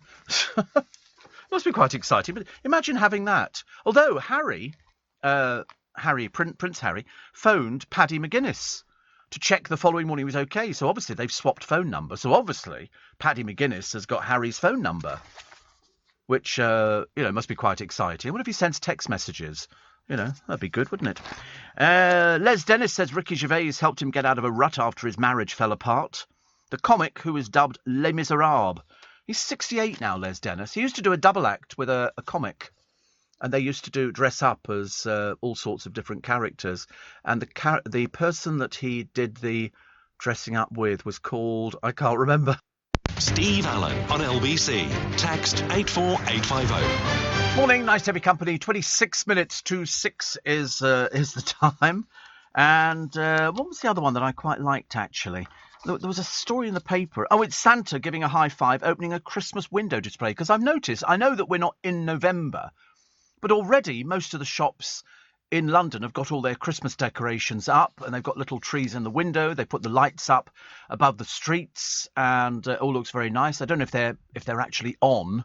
Must be quite exciting, but imagine having that. Although Prince Harry, phoned Paddy McGuinness to check the following morning he was okay. So obviously they've swapped phone numbers. So obviously Paddy McGuinness has got Harry's phone number, which must be quite exciting. What if he sends text messages? That'd be good, wouldn't it? Les Dennis says Ricky Gervais helped him get out of a rut after his marriage fell apart. The comic who was dubbed Les Miserables. He's 68 now, Les Dennis. He used to do a double act with a comic, and they used to dress up as all sorts of different characters. And the person that he did the dressing up with was called, I can't remember. Steve Allen on LBC. Text 84850. Morning, nice to have your company. 26 minutes to 6 is the time. And what was the other one that I quite liked, actually? There was a story in the paper. Oh, it's Santa giving a high five, opening a Christmas window display. Because I've noticed, I know that we're not in November, but already most of the shops in London have got all their Christmas decorations up, and they've got little trees in the window. They put the lights up above the streets, and it all looks very nice. I don't know if they're actually on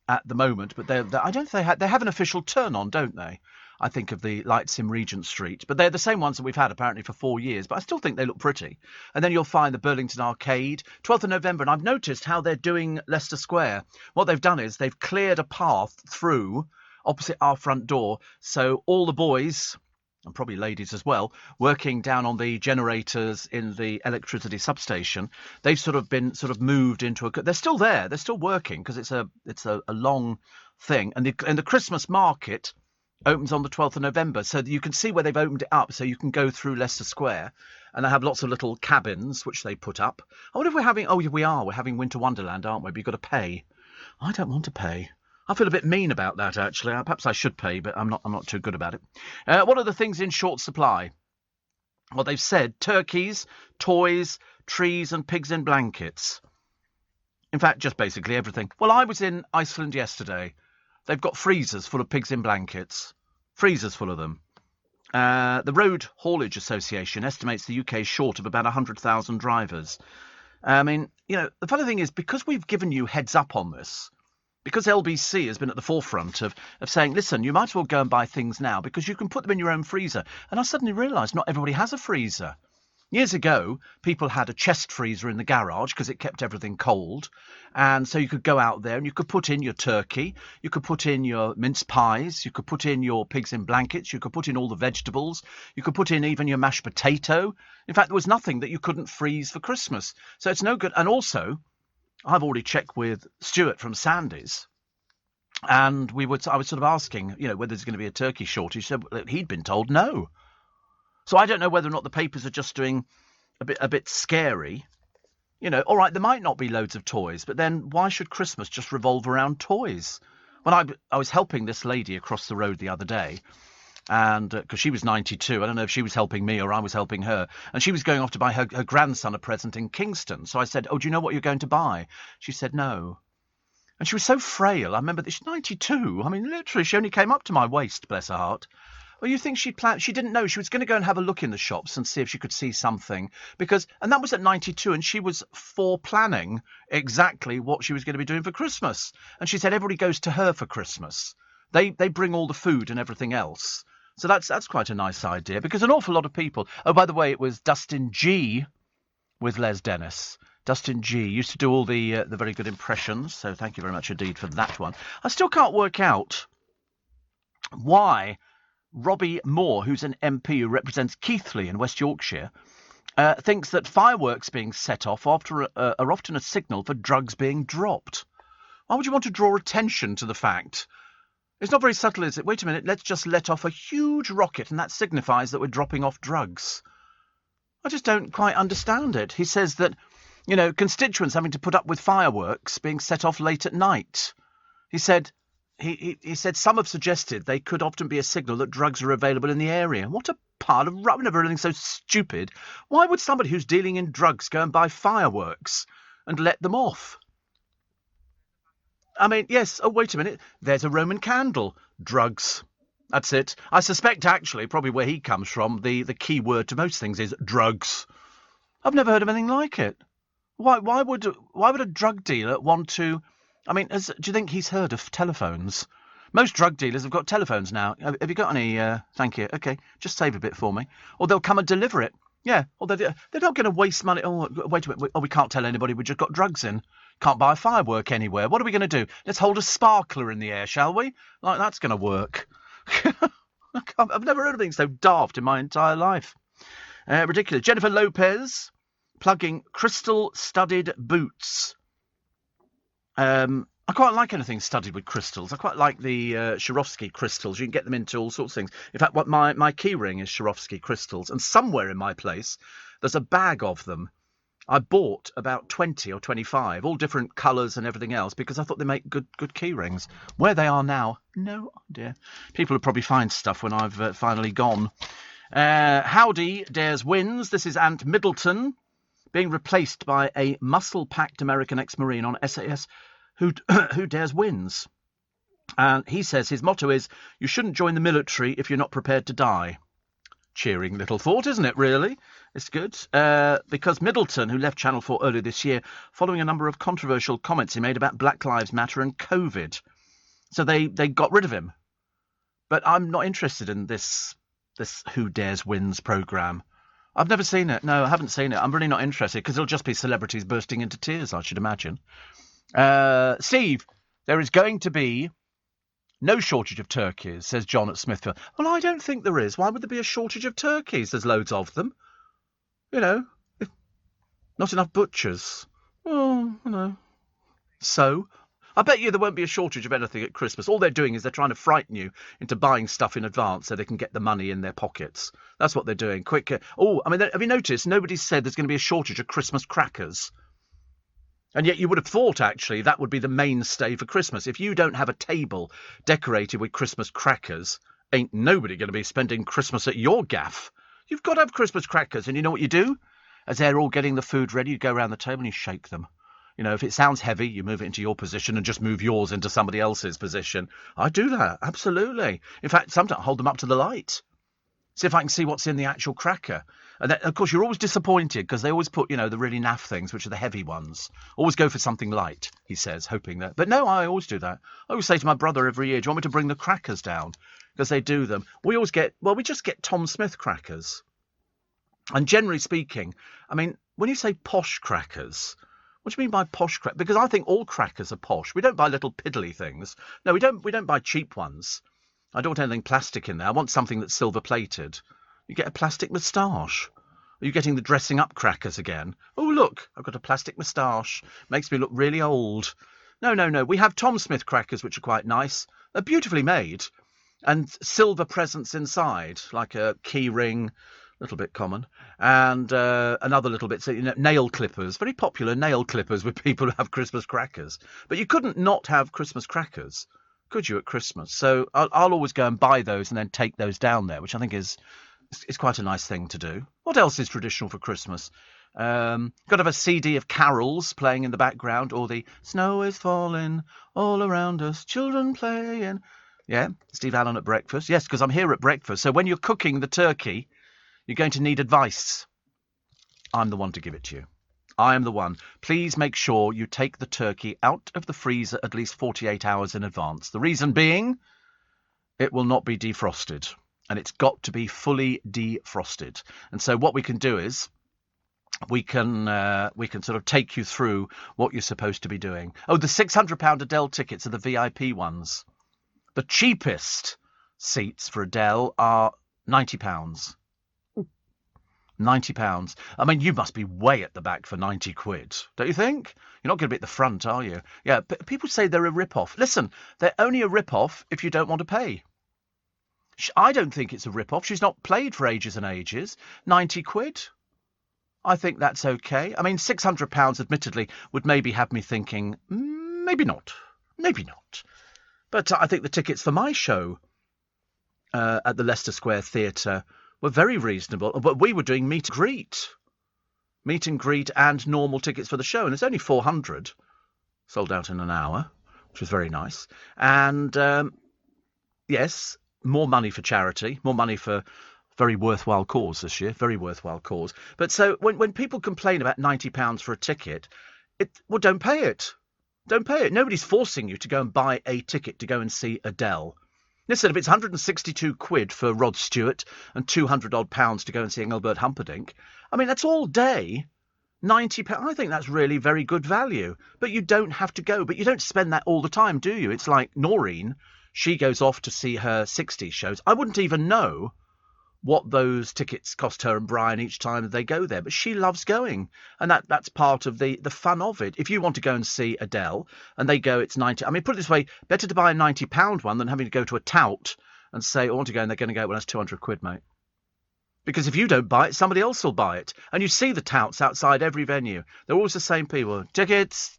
at the moment, but I don't think they have an official turn on, don't they? I think of the lights in Regent Street. But they're the same ones that we've had apparently for 4 years. But I still think they look pretty. And then you'll find the Burlington Arcade, 12th of November. And I've noticed how they're doing Leicester Square. What they've done is they've cleared a path through opposite our front door. So all the boys, and probably ladies as well, working down on the generators in the electricity substation, they've sort of been moved into a... They're still there. They're still working because it's a long thing. And the Christmas market opens on the 12th of November. So you can see where they've opened it up. So you can go through Leicester Square. And they have lots of little cabins, which they put up. I wonder if we're having... Oh, we are. We're having Winter Wonderland, aren't we? But you've got to pay. I don't want to pay. I feel a bit mean about that, actually. Perhaps I should pay, but I'm not too good about it. What are the things in short supply? Well, they've said turkeys, toys, trees and pigs in blankets. In fact, just basically everything. Well, I was in Iceland yesterday. They've got freezers full of pigs in blankets. Freezers full of them. The Road Haulage Association estimates the UK is short of about 100,000 drivers. I mean, the funny thing is, because we've given you heads up on this, because LBC has been at the forefront of saying, listen, you might as well go and buy things now because you can put them in your own freezer. And I suddenly realised not everybody has a freezer. Years ago, people had a chest freezer in the garage because it kept everything cold. And so you could go out there and you could put in your turkey, you could put in your mince pies, you could put in your pigs in blankets, you could put in all the vegetables, you could put in even your mashed potato. In fact, there was nothing that you couldn't freeze for Christmas. So it's no good. And also, I've already checked with Stuart from Sandy's, and I was sort of asking, whether there's going to be a turkey shortage. So he'd been told no. So I don't know whether or not the papers are just doing a bit scary. All right, there might not be loads of toys, but then why should Christmas just revolve around toys? When I was helping this lady across the road the other day, and because she was 92, I don't know if she was helping me or I was helping her, and she was going off to buy her grandson a present in Kingston. So I said, oh, do you know what you're going to buy? She said no. And she was so frail. I remember that she's 92. I mean, literally, she only came up to my waist, bless her heart. Well, you think she didn't know. She was going to go and have a look in the shops and see if she could see something. And that was at 92, and she was planning exactly what she was going to be doing for Christmas. And she said everybody goes to her for Christmas. They bring all the food and everything else. So that's quite a nice idea, because an awful lot of people... Oh, by the way, it was Dustin G with Les Dennis. Dustin G used to do all the very good impressions, so thank you very much indeed for that one. I still can't work out why Robbie Moore, who's an MP who represents Keighley in West Yorkshire, thinks that fireworks being set off are often a signal for drugs being dropped. Why would you want to draw attention to the fact... It's not very subtle, is it? Wait a minute, let's just let off a huge rocket and that signifies that we're dropping off drugs. I just don't quite understand it. He says that, constituents having to put up with fireworks being set off late at night. He said some have suggested they could often be a signal that drugs are available in the area. What a pile of rubbish. I've never heard anything so stupid. Why would somebody who's dealing in drugs go and buy fireworks and let them off? I mean, yes. Oh, wait a minute. There's a Roman candle. Drugs. That's it. I suspect, actually, probably where he comes from, the key word to most things is drugs. I've never heard of anything like it. Why would a drug dealer want to... I mean, do you think he's heard of telephones? Most drug dealers have got telephones now. Have you got any? Thank you. Okay, just save a bit for me. Or they'll come and deliver it. Yeah. Or they're not going to waste money. Oh, wait a minute. We can't tell anybody we just got drugs in. Can't buy a firework anywhere. What are we going to do? Let's hold a sparkler in the air, shall we? Like, that's going to work. I've never heard of anything so daft in my entire life. Ridiculous. Jennifer Lopez plugging crystal-studded boots. I quite like anything studded with crystals. I quite like the Swarovski crystals. You can get them into all sorts of things. In fact, my key ring is Swarovski crystals. And somewhere in my place, there's a bag of them. I bought about 20 or 25, all different colours and everything else, because I thought they make good key rings. Where they are now, no idea. People will probably find stuff when I've finally gone. Howdy dares wins. This is Ant Middleton being replaced by a muscle-packed American ex-Marine on SAS who dares wins. And he says his motto is, you shouldn't join the military if you're not prepared to die. Cheering little thought, isn't it, really? It's good. Because Middleton, who left Channel 4 earlier this year, following a number of controversial comments he made about Black Lives Matter and COVID. So they got rid of him. But I'm not interested in this Who Dares Wins programme. I've never seen it. No, I haven't seen it. I'm really not interested because it'll just be celebrities bursting into tears, I should imagine. Steve, there is going to be no shortage of turkeys, says John at Smithfield. Well, I don't think there is. Why would there be a shortage of turkeys? There's loads of them. You know, not enough butchers. Well, you know. So, I bet you there won't be a shortage of anything at Christmas. All they're doing is they're trying to frighten you into buying stuff in advance so they can get the money in their pockets. That's what they're doing. Quick. Have you noticed nobody's said there's going to be a shortage of Christmas crackers? And yet you would have thought, actually, that would be the mainstay for Christmas. If you don't have a table decorated with Christmas crackers, ain't nobody going to be spending Christmas at your gaff. You've got to have Christmas crackers, and you know what you do? As they're all getting the food ready, you go around the table and you shake them. You know, if it sounds heavy, you move it into your position and just move yours into somebody else's position. I do that, absolutely. In fact, sometimes I hold them up to the light. See if I can see what's in the actual cracker. And then, of course, you're always disappointed because they always put, the really naff things, which are the heavy ones. Always go for something light, he says, hoping that. But no, I always do that. I always say to my brother every year, do you want me to bring the crackers down? Because they do them. We just get Tom Smith crackers. And generally speaking, I mean, when you say posh crackers, what do you mean by posh crackers? Because I think all crackers are posh. We don't buy little piddly things. No, we don't buy cheap ones. I don't want anything plastic in there. I want something that's silver-plated. You get a plastic moustache. Are you getting the dressing up crackers again? Oh, look, I've got a plastic moustache. Makes me look really old. No. We have Tom Smith crackers, which are quite nice. They're beautifully made. And silver presents inside, like a key ring, a little bit common, and another little bit, nail clippers, very popular nail clippers with people who have Christmas crackers. But you couldn't not have Christmas crackers, could you, at Christmas? So I'll always go and buy those and then take those down there, which I think is quite a nice thing to do. What else is traditional for Christmas? Got to have a CD of carols playing in the background, or the snow is falling all around us, children playing. Yeah, Steve Allen at breakfast. Yes, because I'm here at breakfast. So when you're cooking the turkey, you're going to need advice. I'm the one to give it to you. I am the one. Please make sure you take the turkey out of the freezer at least 48 hours in advance. The reason being, it will not be defrosted. And it's got to be fully defrosted. And so what we can do is we can sort of take you through what you're supposed to be doing. Oh, the £600 Adele tickets are the VIP ones. The cheapest seats for Adele are £90. £90. I mean, you must be way at the back for 90 quid, don't you think? You're not going to be at the front, are you? Yeah, but people say they're a rip-off. Listen, they're only a rip-off if you don't want to pay. I don't think it's a rip-off. She's not played for ages and ages. 90 quid? I think that's okay. I mean, £600, admittedly, would maybe have me thinking, maybe not. Maybe not. But I think the tickets for my show at the Leicester Square Theatre were very reasonable. But we were doing meet and greet and normal tickets for the show. And it's only 400. Sold out in an hour, which was very nice. And, yes, more money for charity, more money for very worthwhile cause this year, very worthwhile cause. But so when people complain about £90 for a ticket, don't pay it. Don't pay it. Nobody's forcing you to go and buy a ticket to go and see Adele. Listen, if it's 162 quid for Rod Stewart and £200 to go and see Engelbert Humperdinck, I mean, that's all day. £90, I think that's really very good value. But you don't have to go. But you don't spend that all the time, do you? It's like Noreen. She goes off to see her 60s shows. I wouldn't even know what those tickets cost her and Brian each time that they go there. But she loves going. And that's part of the fun of it. If you want to go and see Adele and they go, it's 90. I mean, put it this way, better to buy a £90 one than having to go to a tout and say, I want to go, and they're going to go, well, that's 200 quid, mate. Because if you don't buy it, somebody else will buy it. And you see the touts outside every venue. They're always the same people. Tickets.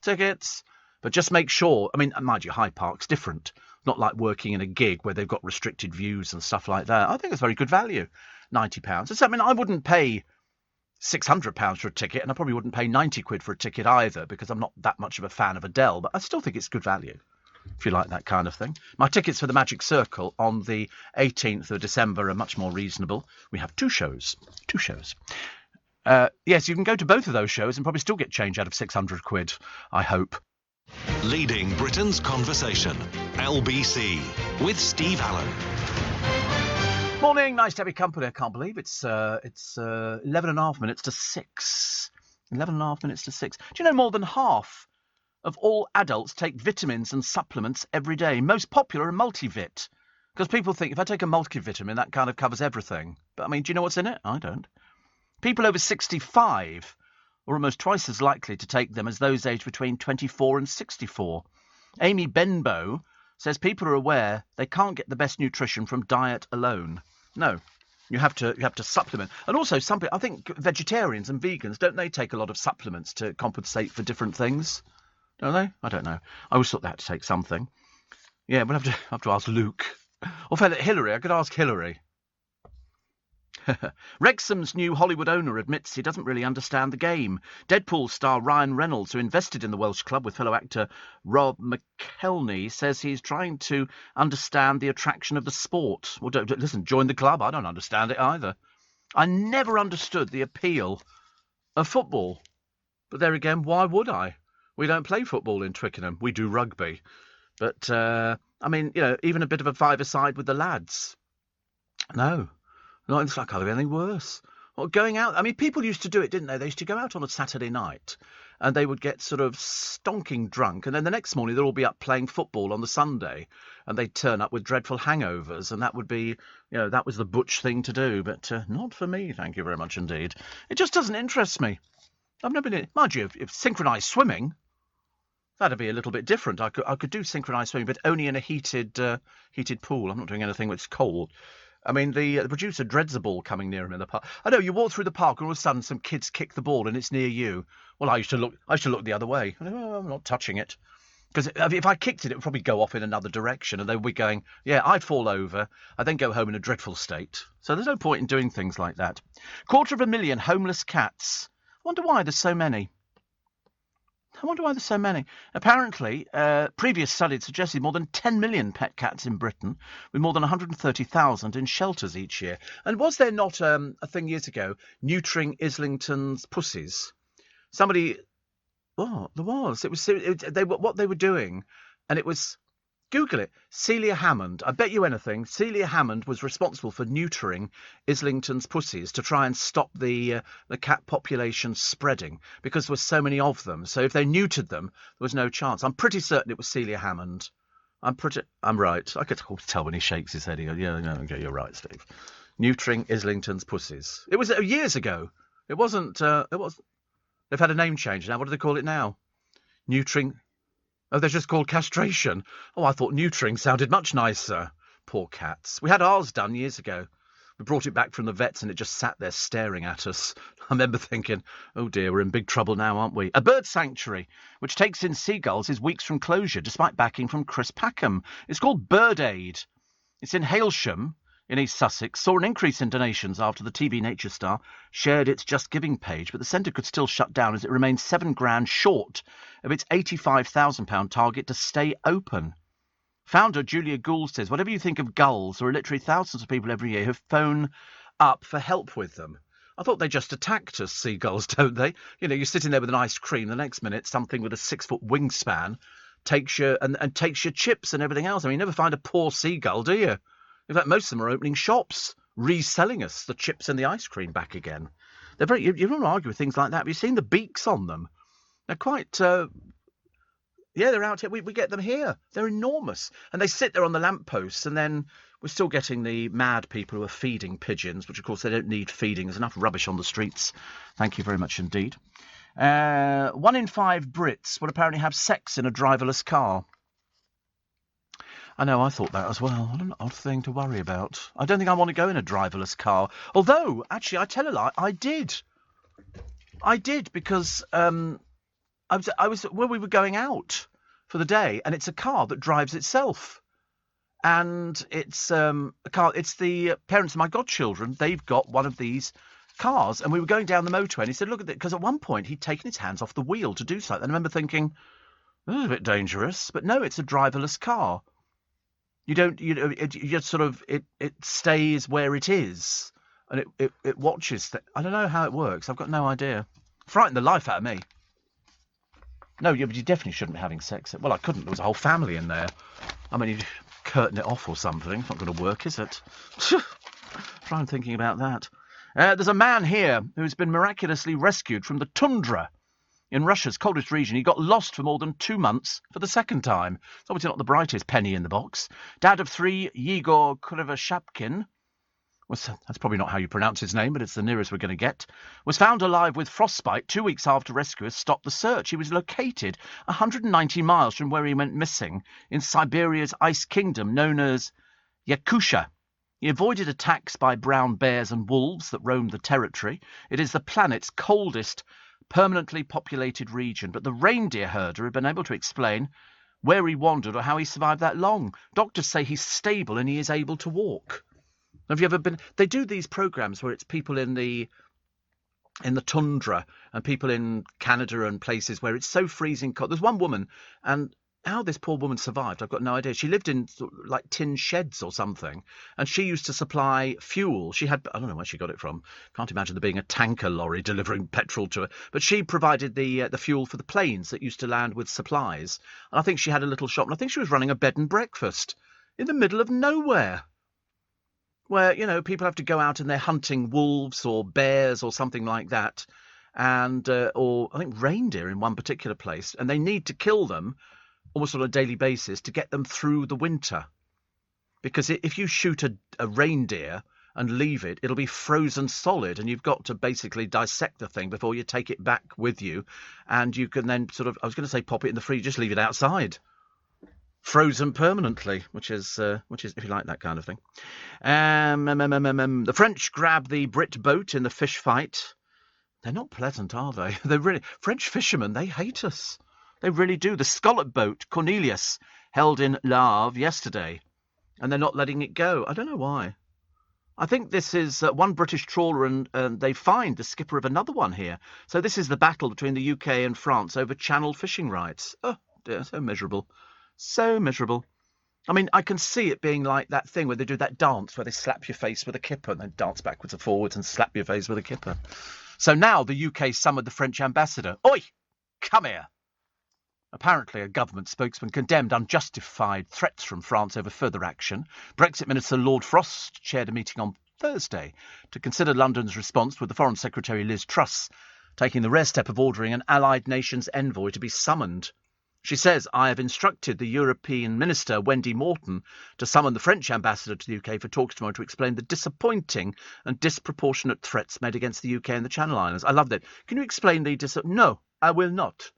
But just make sure, I mean, mind you, Hyde Park's different. Not like working in a gig where they've got restricted views and stuff like that. I think it's very good value, £90. So, I mean, I wouldn't pay £600 for a ticket, and I probably wouldn't pay 90 quid for a ticket either, because I'm not that much of a fan of Adele, but I still think it's good value, if you like that kind of thing. My tickets for the Magic Circle on the 18th of December are much more reasonable. We have two shows. Yes, you can go to both of those shows and probably still get change out of 600 quid, I hope. Leading Britain's conversation. LBC with Steve Allen. Morning, nice to have your company. I can't believe it's 11 and a half minutes to 6. 11 and a half minutes to 6. Do you know more than half of all adults take vitamins and supplements every day? Most popular are multivit. Because people think if I take a multivitamin, that kind of covers everything. But I mean, do you know what's in it? I don't. People over 65 are almost twice as likely to take them as those aged between 24 and 64. Amy Benbow says people are aware they can't get the best nutrition from diet alone. No, you have to supplement. And also, some people, I think vegetarians and vegans, don't they take a lot of supplements to compensate for different things? Don't they? I don't know. I always thought they had to take something. Yeah, we'll have to ask Luke. Or Hillary. I could ask Hillary. Wrexham's new Hollywood owner admits he doesn't really understand the game. Deadpool star Ryan Reynolds, who invested in the Welsh club with fellow actor Rob McElhenney, says he's trying to understand the attraction of the sport. Well, listen, join the club. I don't understand it either. I never understood the appeal of football. But there again, why would I? We don't play football in Twickenham. We do rugby. But, I mean, you know, even a bit of a five-a-side with the lads. No. Not it's like anything worse. Well, going out, I mean, people used to do it, didn't they? They used to go out on a Saturday night and they would get sort of stonking drunk. And then the next morning they'd all be up playing football on the Sunday and they'd turn up with dreadful hangovers. And that would be, you know, that was the butch thing to do. But not for me, thank you very much indeed. It just doesn't interest me. I've never been, mind you, if synchronised swimming, that'd be a little bit different. I could do synchronised swimming, but only in a heated pool. I'm not doing anything that's cold. I mean, the producer dreads a ball coming near him in the park. I know, you walk through the park and all of a sudden some kids kick the ball and it's near you. Well, I used to look the other way. I'm not touching it. Because if I kicked it, it would probably go off in another direction and they would be going, yeah, I'd fall over. I'd then go home in a dreadful state. So there's no point in doing things like that. 250,000 homeless cats. I wonder why there's so many. Apparently, previous studies suggested more than 10 million pet cats in Britain, with more than 130,000 in shelters each year. And was there not a thing years ago, neutering Islington's pussies? Somebody... Oh, there was. What they were doing, and it was... Google it. Celia Hammond. I bet you anything. Celia Hammond was responsible for neutering Islington's pussies to try and stop the cat population spreading because there were so many of them. So if they neutered them, there was no chance. I'm pretty certain it was Celia Hammond. I'm right. I could tell when he shakes his head. He goes, yeah, no, okay, you're right, Steve. Neutering Islington's pussies. It was years ago. It wasn't. They've had a name change now. What do they call it now? Neutering. Oh, they're just called castration. Oh, I thought neutering sounded much nicer. Poor cats. We had ours done years ago. We brought it back from the vets and it just sat there staring at us. I remember thinking, oh dear, we're in big trouble now, aren't we? A bird sanctuary, which takes in seagulls, is weeks from closure, despite backing from Chris Packham. It's called Bird Aid. It's in Hailsham, in East Sussex, saw an increase in donations after the TV Nature Star shared its Just Giving page, but the centre could still shut down as it remains £7,000 short of its £85,000 target to stay open. Founder Julia Gould says, whatever you think of gulls, there are literally thousands of people every year who phone up for help with them. I thought they just attacked us, seagulls, don't they? You know, you're sitting there with an ice cream, the next minute something with a 6-foot wingspan takes your and takes your chips and everything else. I mean, you never find a poor seagull, do you? In fact, most of them are opening shops, reselling us the chips and the ice cream back again. They're very. You don't argue with things like that. Have you seen the beaks on them? They're quite. Yeah, they're out here. We get them here. They're enormous, and they sit there on the lampposts. And then we're still getting the mad people who are feeding pigeons, which of course they don't need feeding. There's enough rubbish on the streets. Thank you very much indeed. 1 in 5 Brits will apparently have sex in a driverless car. I know, I thought that as well. What an odd thing to worry about. I don't think I want to go in a driverless car. Although, actually, I tell a lie, I did. I did, because I was well, we were going out for the day, and it's a car that drives itself. And it's a car, it's the parents of my godchildren. They've got one of these cars, and we were going down the motorway, and he said, look at it, because at one point he'd taken his hands off the wheel to do something. And I remember thinking, this is a bit dangerous. But no, it's a driverless car. You don't, it just sort of, it stays where it is, and it watches. I don't know how it works. I've got no idea. Frightened the life out of me. No, you definitely shouldn't be having sex. Well, I couldn't. There was a whole family in there. I mean, you'd curtain it off or something. It's not going to work, is it? Try thinking about that. There's a man here who's been miraculously rescued from the tundra in Russia's coldest region. He got lost for more than 2 months for the second time. It's obviously not the brightest penny in the box. Dad of 3, Yegor Krivashapkin, that's probably not how you pronounce his name, but it's the nearest we're going to get, was found alive with frostbite 2 weeks after rescuers stopped the search. He was located 190 miles from where he went missing in Siberia's ice kingdom known as Yakutia. He avoided attacks by brown bears and wolves that roamed the territory. It is the planet's coldest permanently populated region, but the reindeer herder had been able to explain where he wandered or how he survived that long. Doctors say he's stable and he is able to walk. Have you ever been... They do these programs where it's people in the tundra and people in Canada and places where it's so freezing cold. There's one woman, and how this poor woman survived, I've got no idea. She lived in like tin sheds or something, and she used to supply fuel. She had... I don't know where she got it from. Can't imagine there being a tanker lorry delivering petrol to her. But she provided the fuel for the planes that used to land with supplies. And I think she had a little shop, and I think she was running a bed and breakfast in the middle of nowhere, where, you know, people have to go out and they're hunting wolves or bears or something like that, and or I think reindeer in one particular place, and they need to kill them almost on a daily basis to get them through the winter. Because if you shoot a reindeer and leave it, it'll be frozen solid, and you've got to basically dissect the thing before you take it back with you, and you can then sort of, I was going to say pop it in the freezer, just leave it outside. Frozen permanently, which is if you like that kind of thing. The French grab the Brit boat in the fish fight. They're not pleasant, are they? They're really French fishermen. They hate us. They really do. The scallop boat Cornelius held in Le Havre yesterday, and they're not letting it go. I don't know why. I think this is one British trawler, and they find the skipper of another one here. So this is the battle between the UK and France over Channel fishing rights. Oh dear, so miserable. So miserable. I mean, I can see it being like that thing where they do that dance where they slap your face with a kipper and then dance backwards and forwards and slap your face with a kipper. So now the UK summoned the French ambassador. Oi! Come here! Apparently, a government spokesman condemned unjustified threats from France over further action. Brexit Minister Lord Frost chaired a meeting on Thursday to consider London's response, with the Foreign Secretary Liz Truss taking the rare step of ordering an allied nations envoy to be summoned. She says, I have instructed the European Minister, Wendy Morton, to summon the French ambassador to the UK for talks tomorrow to explain the disappointing and disproportionate threats made against the UK and the Channel Islands. I love that. Can you explain the... No, I will not.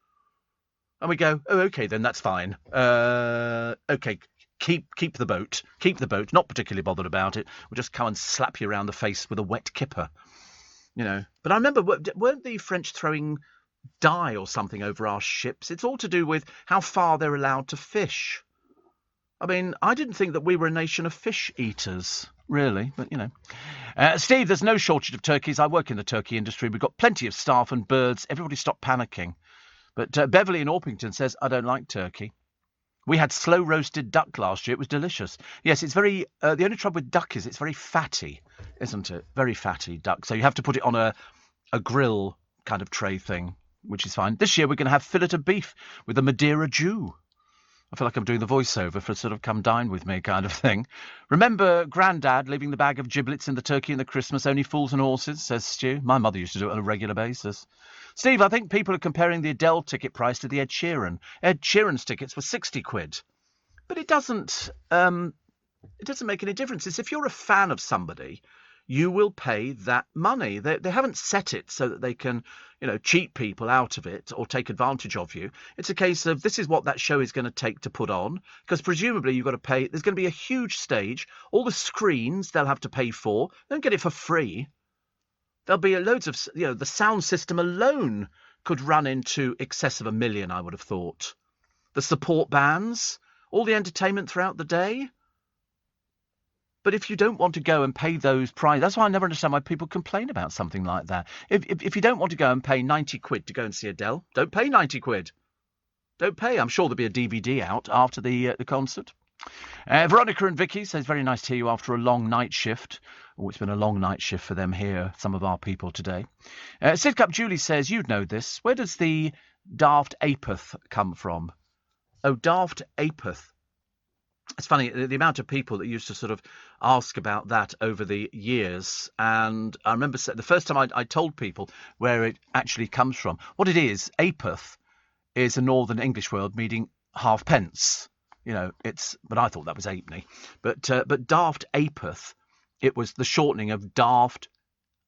And we go, oh, OK, then that's fine. OK, keep the boat. Keep the boat. Not particularly bothered about it. We'll just come and slap you around the face with a wet kipper. You know. But I remember, weren't the French throwing dye or something over our ships? It's all to do with how far they're allowed to fish. I mean, I didn't think that we were a nation of fish eaters, really, but, you know. Steve, there's no shortage of turkeys. I work in the turkey industry. We've got plenty of staff and birds. Everybody stop panicking. But Beverly in Orpington says, I don't like turkey. We had slow roasted duck last year. It was delicious. Yes, it's very... the only trouble with duck is it's very fatty, isn't it? Very fatty duck. So you have to put it on a grill kind of tray thing, which is fine. This year we're going to have fillet of beef with a Madeira Jew. I feel like I'm doing the voiceover for sort of come dine with me kind of thing. Remember Grandad leaving the bag of giblets in the turkey in the Christmas only fools and horses, says Stu. My mother used to do it on a regular basis. Steve, I think people are comparing the Adele ticket price to the Ed Sheeran. Ed Sheeran's tickets were 60 quid. But it doesn't make any difference. It's if you're a fan of somebody, you will pay that money. They haven't set it so that they can, you know, cheat people out of it or take advantage of you. It's a case of this is what that show is going to take to put on, because presumably you've got to pay. There's going to be a huge stage. All the screens they'll have to pay for. They don't get it for free. There'll be loads of, you know, the sound system alone could run into excess of $1 million, I would have thought. The support bands, all the entertainment throughout the day. But if you don't want to go and pay those prices, that's why I never understand why people complain about something like that. If you don't want to go and pay 90 quid to go and see Adele, don't pay 90 quid. Don't pay. I'm sure there'll be a DVD out after the concert. Veronica and Vicky says, very nice to hear you after a long night shift. Oh, it's been a long night shift for them here, some of our people today. Sidcup Julie says, you'd know this. Where does the daft apeth come from? Oh, daft apeth. It's funny, the amount of people that used to sort of ask about that over the years. And I remember the first time I told people where it actually comes from. What it is, apeth is a Northern English word meaning halfpence. You know, but I thought that was halfpenny. But daft apeth, it was the shortening of daft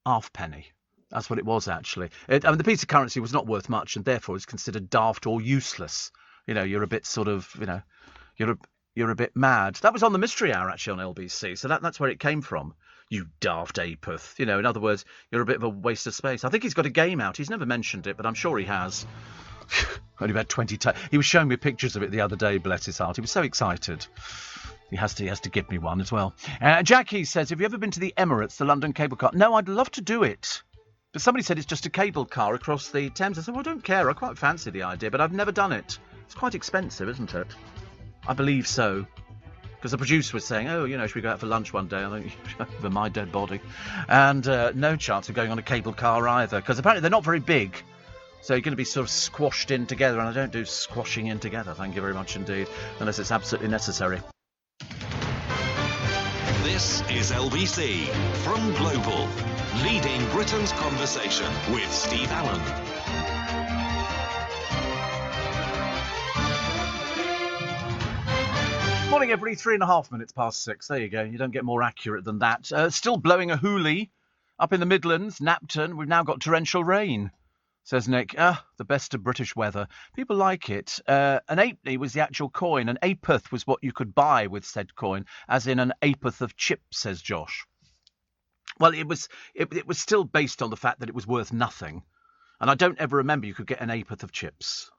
halfpenny. That's what it was, actually. The piece of currency was not worth much, and therefore is considered daft or useless. You know, you're a bit sort of, you know, you're a bit mad. That was on the Mystery Hour, actually, on LBC. So that's where it came from. You daft apeth. You know, in other words, you're a bit of a waste of space. I think he's got a game out. He's never mentioned it, but I'm sure he has. Only about 20 times. He was showing me pictures of it the other day, bless his heart. He was so excited. He has to give me one as well. Jackie says, have you ever been to the Emirates, the London cable car? No, I'd love to do it. But somebody said it's just a cable car across the Thames. I said, well, I don't care. I quite fancy the idea, but I've never done it. It's quite expensive, isn't it? I believe so. Because the producer was saying, oh, you know, should we go out for lunch one day? I think, over my dead body. And no chance of going on a cable car either. Because apparently they're not very big. So you're going to be sort of squashed in together. And I don't do squashing in together, thank you very much indeed. Unless it's absolutely necessary. This is LBC from Global, leading Britain's conversation with Steve Allen. Morning, everybody. 3.5 minutes past 6. There you go. You don't get more accurate than that. Still blowing a hoolie up in the Midlands, Napton. We've now got torrential rain, says Nick. The best of British weather. People like it. An halfpenny was the actual coin. An apeth was what you could buy with said coin, as in an apeth of chips, says Josh. Well, it was still based on the fact that it was worth nothing. And I don't ever remember you could get an apeth of chips.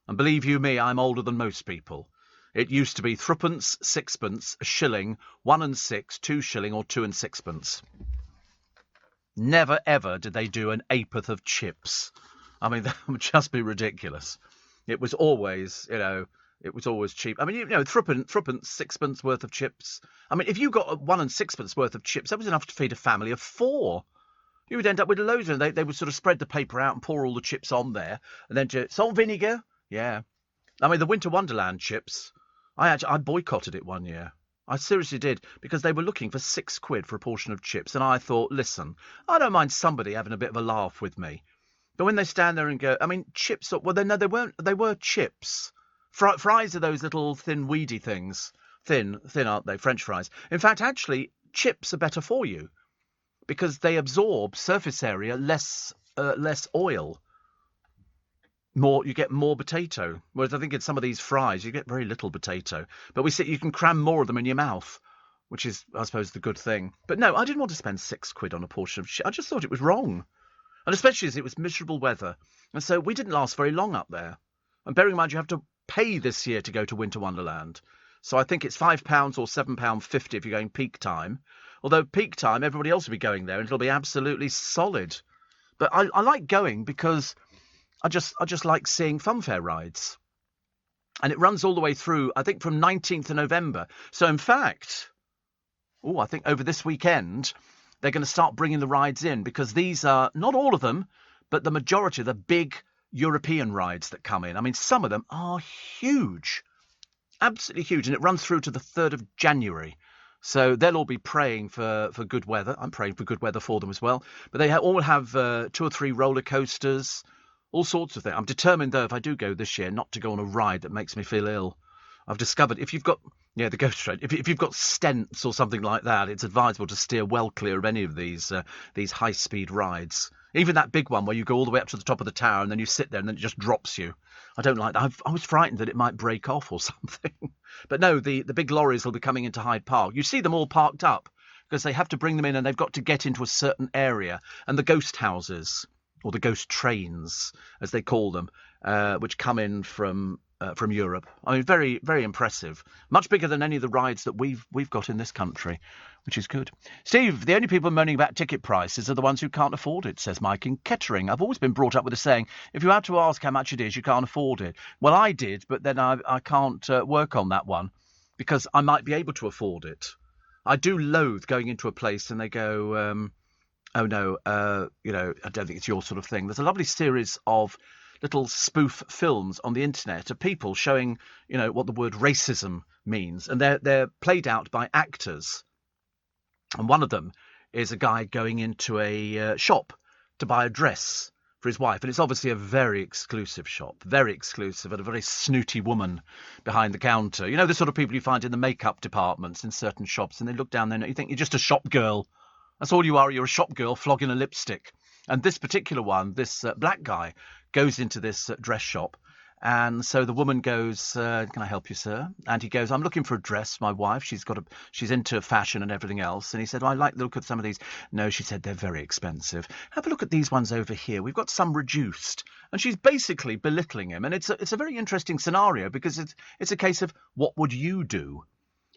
And believe you me, I'm older than most people. It used to be threepence, sixpence, a shilling, 1 and 6, 2 shilling, or 2 and sixpence. Never ever did they do an apeth of chips. I mean, that would just be ridiculous. It was always, you know, it was always cheap. I mean, you know, threepence, sixpence worth of chips. I mean, if you got 1 and sixpence worth of chips, that was enough to feed a family of 4. You would end up with loads of them. They would sort of spread the paper out and pour all the chips on there, and then salt and vinegar. Yeah, I mean the Winter Wonderland chips. I boycotted it one year. I seriously did, because they were looking for £6 for a portion of chips, and I thought, listen, I don't mind somebody having a bit of a laugh with me, but when they stand there and go, I mean, chips. Well, no, they weren't. They were chips. Fries are those little thin, weedy things. Thin, aren't they? French fries. In fact, actually, chips are better for you because they absorb surface area, less oil. You get more potato, whereas I think in some of these fries you get very little potato. But you can cram more of them in your mouth, which is, I suppose, the good thing. But no, I didn't want to spend £6 on a portion of shit. I just thought it was wrong, and especially as it was miserable weather, and so we didn't last very long up there. And bearing in mind you have to pay this year to go to Winter Wonderland, so I think it's £5 or £7.50 if you're going peak time. Although peak time, everybody else will be going there, and it'll be absolutely solid. But I like going because I just like seeing funfair rides. And it runs all the way through, I think, from 19th of November. So, in fact, I think over this weekend, they're going to start bringing the rides in, because these are, not all of them, but the majority of the big European rides that come in. I mean, some of them are huge, absolutely huge. And it runs through to the 3rd of January. So they'll all be praying for good weather. I'm praying for good weather for them as well. But they all have 2 or 3 roller coasters. All sorts of things. I'm determined, though, if I do go this year, not to go on a ride that makes me feel ill. I've discovered if you've got, the ghost train, if you've got stents or something like that, it's advisable to steer well clear of any of these high-speed rides. Even that big one where you go all the way up to the top of the tower and then you sit there and then it just drops you. I don't like that. I was frightened that it might break off or something. But no, the big lorries will be coming into Hyde Park. You see them all parked up because they have to bring them in and they've got to get into a certain area. And the ghost houses, or the ghost trains, as they call them, which come in from Europe. I mean, very, very impressive. Much bigger than any of the rides that we've got in this country, which is good. Steve, the only people moaning about ticket prices are the ones who can't afford it, says Mike in Kettering. I've always been brought up with a saying, if you had to ask how much it is, you can't afford it. Well, I did, but then I can't work on that one because I might be able to afford it. I do loathe going into a place and they go, oh no, you know, I don't think it's your sort of thing. There's a lovely series of little spoof films on the internet of people showing, you know, what the word racism means, and they're played out by actors. And one of them is a guy going into a shop to buy a dress for his wife, and it's obviously a very exclusive shop, very exclusive, and a very snooty woman behind the counter. You know, the sort of people you find in the makeup departments in certain shops, and they look down there and you think you're just a shop girl. That's all you are. You're a shop girl flogging a lipstick. And this particular one, this black guy, goes into this dress shop. And so the woman goes, can I help you, sir? And he goes, I'm looking for a dress. My wife, she's into fashion and everything else. And he said, I like the look of some of these. No, she said, they're very expensive. Have a look at these ones over here. We've got some reduced. And she's basically belittling him. And it's a very interesting scenario because it's a case of what would you do?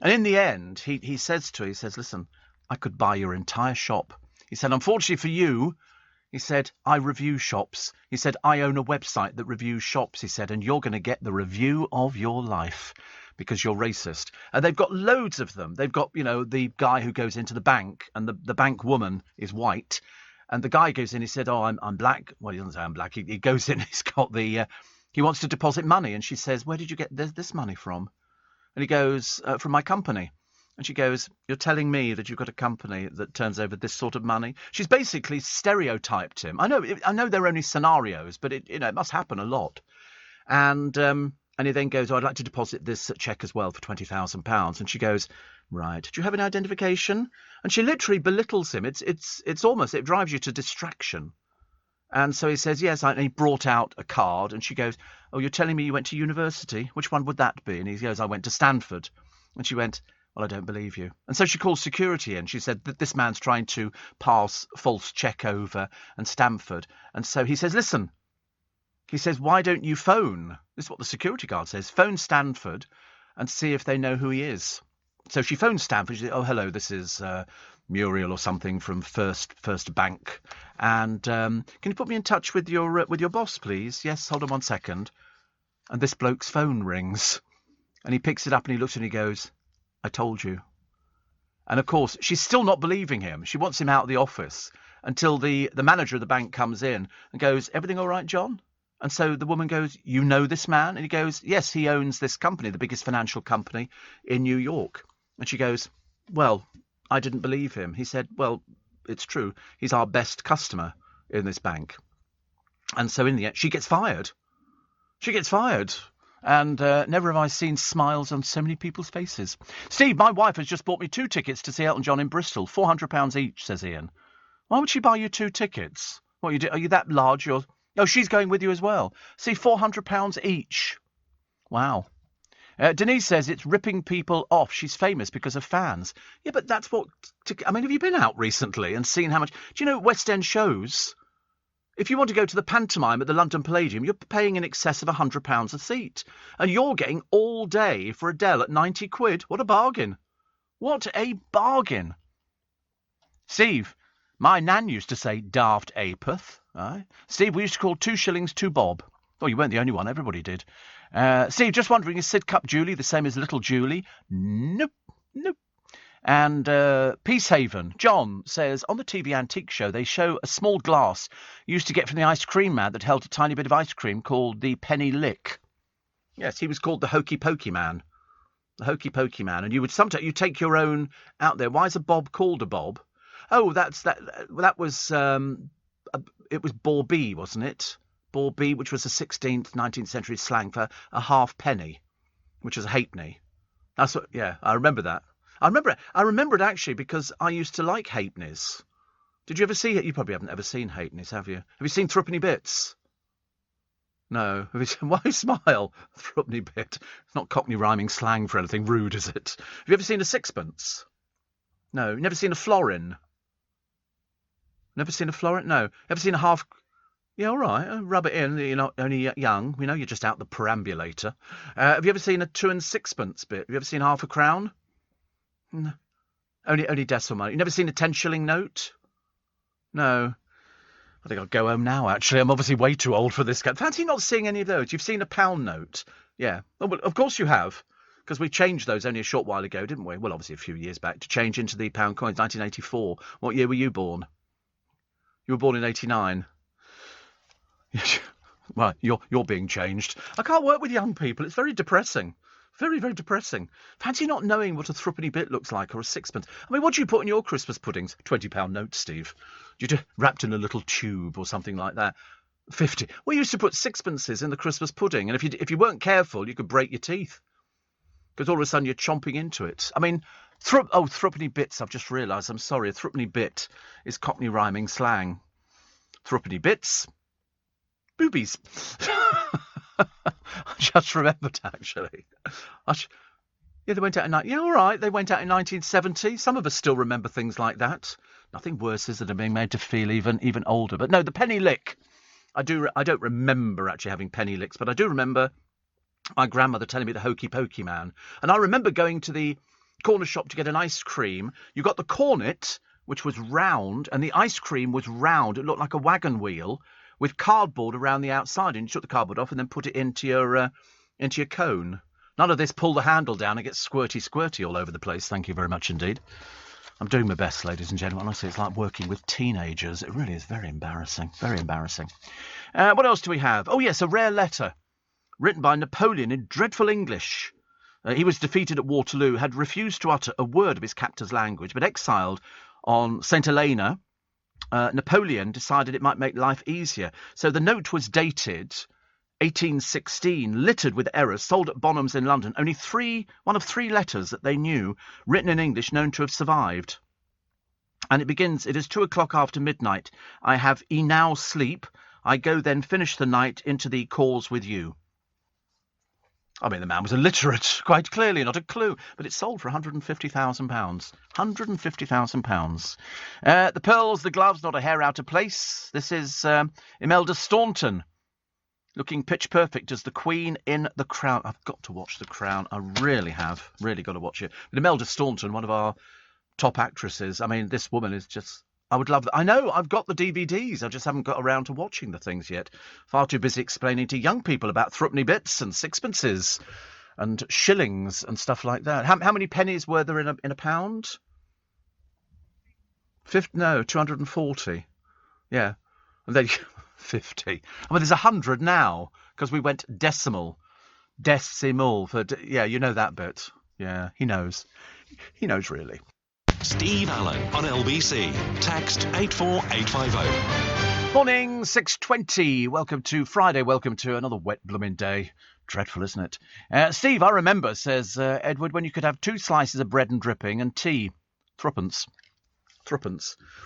And in the end, he says to her, he says, listen, I could buy your entire shop. He said, unfortunately for you, he said, I review shops. He said, I own a website that reviews shops. He said, and you're going to get the review of your life because you're racist. And they've got loads of them. They've got, you know, the guy who goes into the bank and the bank woman is white. And the guy goes in, he said, oh, I'm black. Well, he doesn't say I'm black. He goes in, he's got he wants to deposit money. And she says, where did you get this money from? And he goes, from my company. And she goes, you're telling me that you've got a company that turns over this sort of money? She's basically stereotyped him. I know they're only scenarios, but it must happen a lot. And he then goes, oh, I'd like to deposit this cheque as well for £20,000. And she goes, right, do you have any identification? And she literally belittles him. It's almost, it drives you to distraction. And so he says, yes, and he brought out a card. And she goes, oh, you're telling me you went to university? Which one would that be? And he goes, I went to Stanford. And she went, well, I don't believe you. And so she calls security in. She said that this man's trying to pass false cheque over and Stanford. And so he says, listen, he says, why don't you phone? This is what the security guard says. Phone Stanford and see if they know who he is. So she phones Stanford. She says, oh, hello, this is Muriel or something from First Bank. And can you put me in touch with your boss, please? Yes, hold on 1 second. And this bloke's phone rings. And he picks it up and he looks and he goes, I told you. And of course, she's still not believing him. She wants him out of the office until the manager of the bank comes in and goes, everything all right, John? And so the woman goes, you know this man? And he goes, yes, he owns this company, the biggest financial company in New York. And she goes, well, I didn't believe him. He said, well, it's true. He's our best customer in this bank. And so in the end, she gets fired. She gets fired. And never have I seen smiles on so many people's faces. Steve, my wife has just bought me 2 tickets to see Elton John in Bristol. £400 each, says Ian. Why would she buy you 2 tickets? What, are you that large? Oh, she's going with you as well. See, £400 each. Wow. Denise says it's ripping people off. She's famous because of fans. Yeah, but that's what... have you been out recently and seen how much... Do you know West End shows... If you want to go to the pantomime at the London Palladium, you're paying in excess of £100 a seat. And you're getting all day for Adele at 90 quid. What a bargain. What a bargain. Steve, my nan used to say daft apeth. Right? Steve, we used to call 2 shillings 2 bob. Oh, you weren't the only one. Everybody did. Steve, just wondering, is Sidcup Julie the same as Little Julie? Nope. Nope. And Peacehaven, John says, on the TV Antique Show, they show a small glass used to get from the ice cream man that held a tiny bit of ice cream called the Penny Lick. Yes, he was called the Hokey Pokey Man. The Hokey Pokey Man. And you would sometimes, you take your own out there. Why is a bob called a bob? Oh, that was, it was bawbee, wasn't it? Bawbee, which was a 16th, 19th century slang for a halfpenny, which was a halfpenny. That's what, yeah, I remember that. I remember it actually because I used to like halfpennies. Did you ever see it? You probably haven't ever seen halfpennies, have you? Have you seen threepenny bits? No. Why smile? Threepenny bit. It's not Cockney rhyming slang for anything rude, is it? Have you ever seen a sixpence? No. You've never seen a florin? Never seen a florin? No. Ever seen a half... Yeah, all right. Rub it in. You're not only young. We know you're just out the perambulator. Have you ever seen a 2 and 6pence bit? Have you ever seen half a crown? No. Only decimal money. You've never seen a 10-shilling note? No. I think I'll go home now, actually. I'm obviously way too old for this. Fancy not seeing any of those. You've seen a pound note? Yeah. Oh, well, of course you have. Because we changed those only a short while ago, didn't we? Well, obviously a few years back, to change into the pound coins, 1984. What year were you born? You were born in 89. Well, you're being changed. I can't work with young people. It's very depressing. Very, very depressing. Fancy not knowing what a threepenny bit looks like, or a sixpence. I mean, what do you put in your Christmas puddings? £20 notes, Steve. Wrapped in a little tube or something like that. 50. We used to put sixpences in the Christmas pudding, and if you weren't careful, you could break your teeth. Because all of a sudden you're chomping into it. I mean, threepenny bits, I've just realised. I'm sorry, a threepenny bit is Cockney rhyming slang. Threepenny bits. Boobies. I just remembered, actually. Yeah, they went out in... Yeah, all right, they went out in 1970. Some of us still remember things like that. Nothing worse is than being made to feel even older. But no, the penny lick. I don't remember actually having penny licks, but I do remember my grandmother telling me the hokey pokey man. And I remember going to the corner shop to get an ice cream. You got the cornet, which was round, and the ice cream was round. It looked like a wagon wheel with cardboard around the outside, and you took the cardboard off and then put it into your cone. None of this pull the handle down and get squirty all over the place. Thank you very much indeed. I'm doing my best, ladies and gentlemen. Honestly, it's like working with teenagers. It really is very embarrassing. Very embarrassing. What else do we have? Oh, yes, a rare letter written by Napoleon in dreadful English. He was defeated at Waterloo, had refused to utter a word of his captor's language, but exiled on St. Helena, Napoleon decided it might make life easier. So the note was dated 1816, littered with errors, sold at Bonham's in London. Only one of three letters that they knew, written in English, known to have survived. And it begins, "It is 2:00 after midnight. I have now sleep. I go then finish the night into the cause with you." I mean, the man was illiterate, quite clearly, not a clue. But it sold for £150,000. £150,000. The pearls, the gloves, not a hair out of place. This is Imelda Staunton, looking pitch perfect as the Queen in The Crown. I've got to watch The Crown. I really have. Really got to watch it. But Imelda Staunton, one of our top actresses. I mean, this woman is just... I would love that. I know, I've got the DVDs. I just haven't got around to watching the things yet. Far too busy explaining to young people about threepenny bits and sixpences and shillings and stuff like that. How many pennies were there in a pound? 240. Yeah. And then 50. I mean, there's 100 now because we went decimal. Decimal. Yeah, you know that bit. Yeah, he knows. He knows, really. Steve Allen on LBC. Text 84850. Morning, 6:20. Welcome to Friday. Welcome to another wet blooming day. Dreadful, isn't it? Steve, I remember, says Edward, when you could have 2 slices of bread and dripping and tea. Threepence.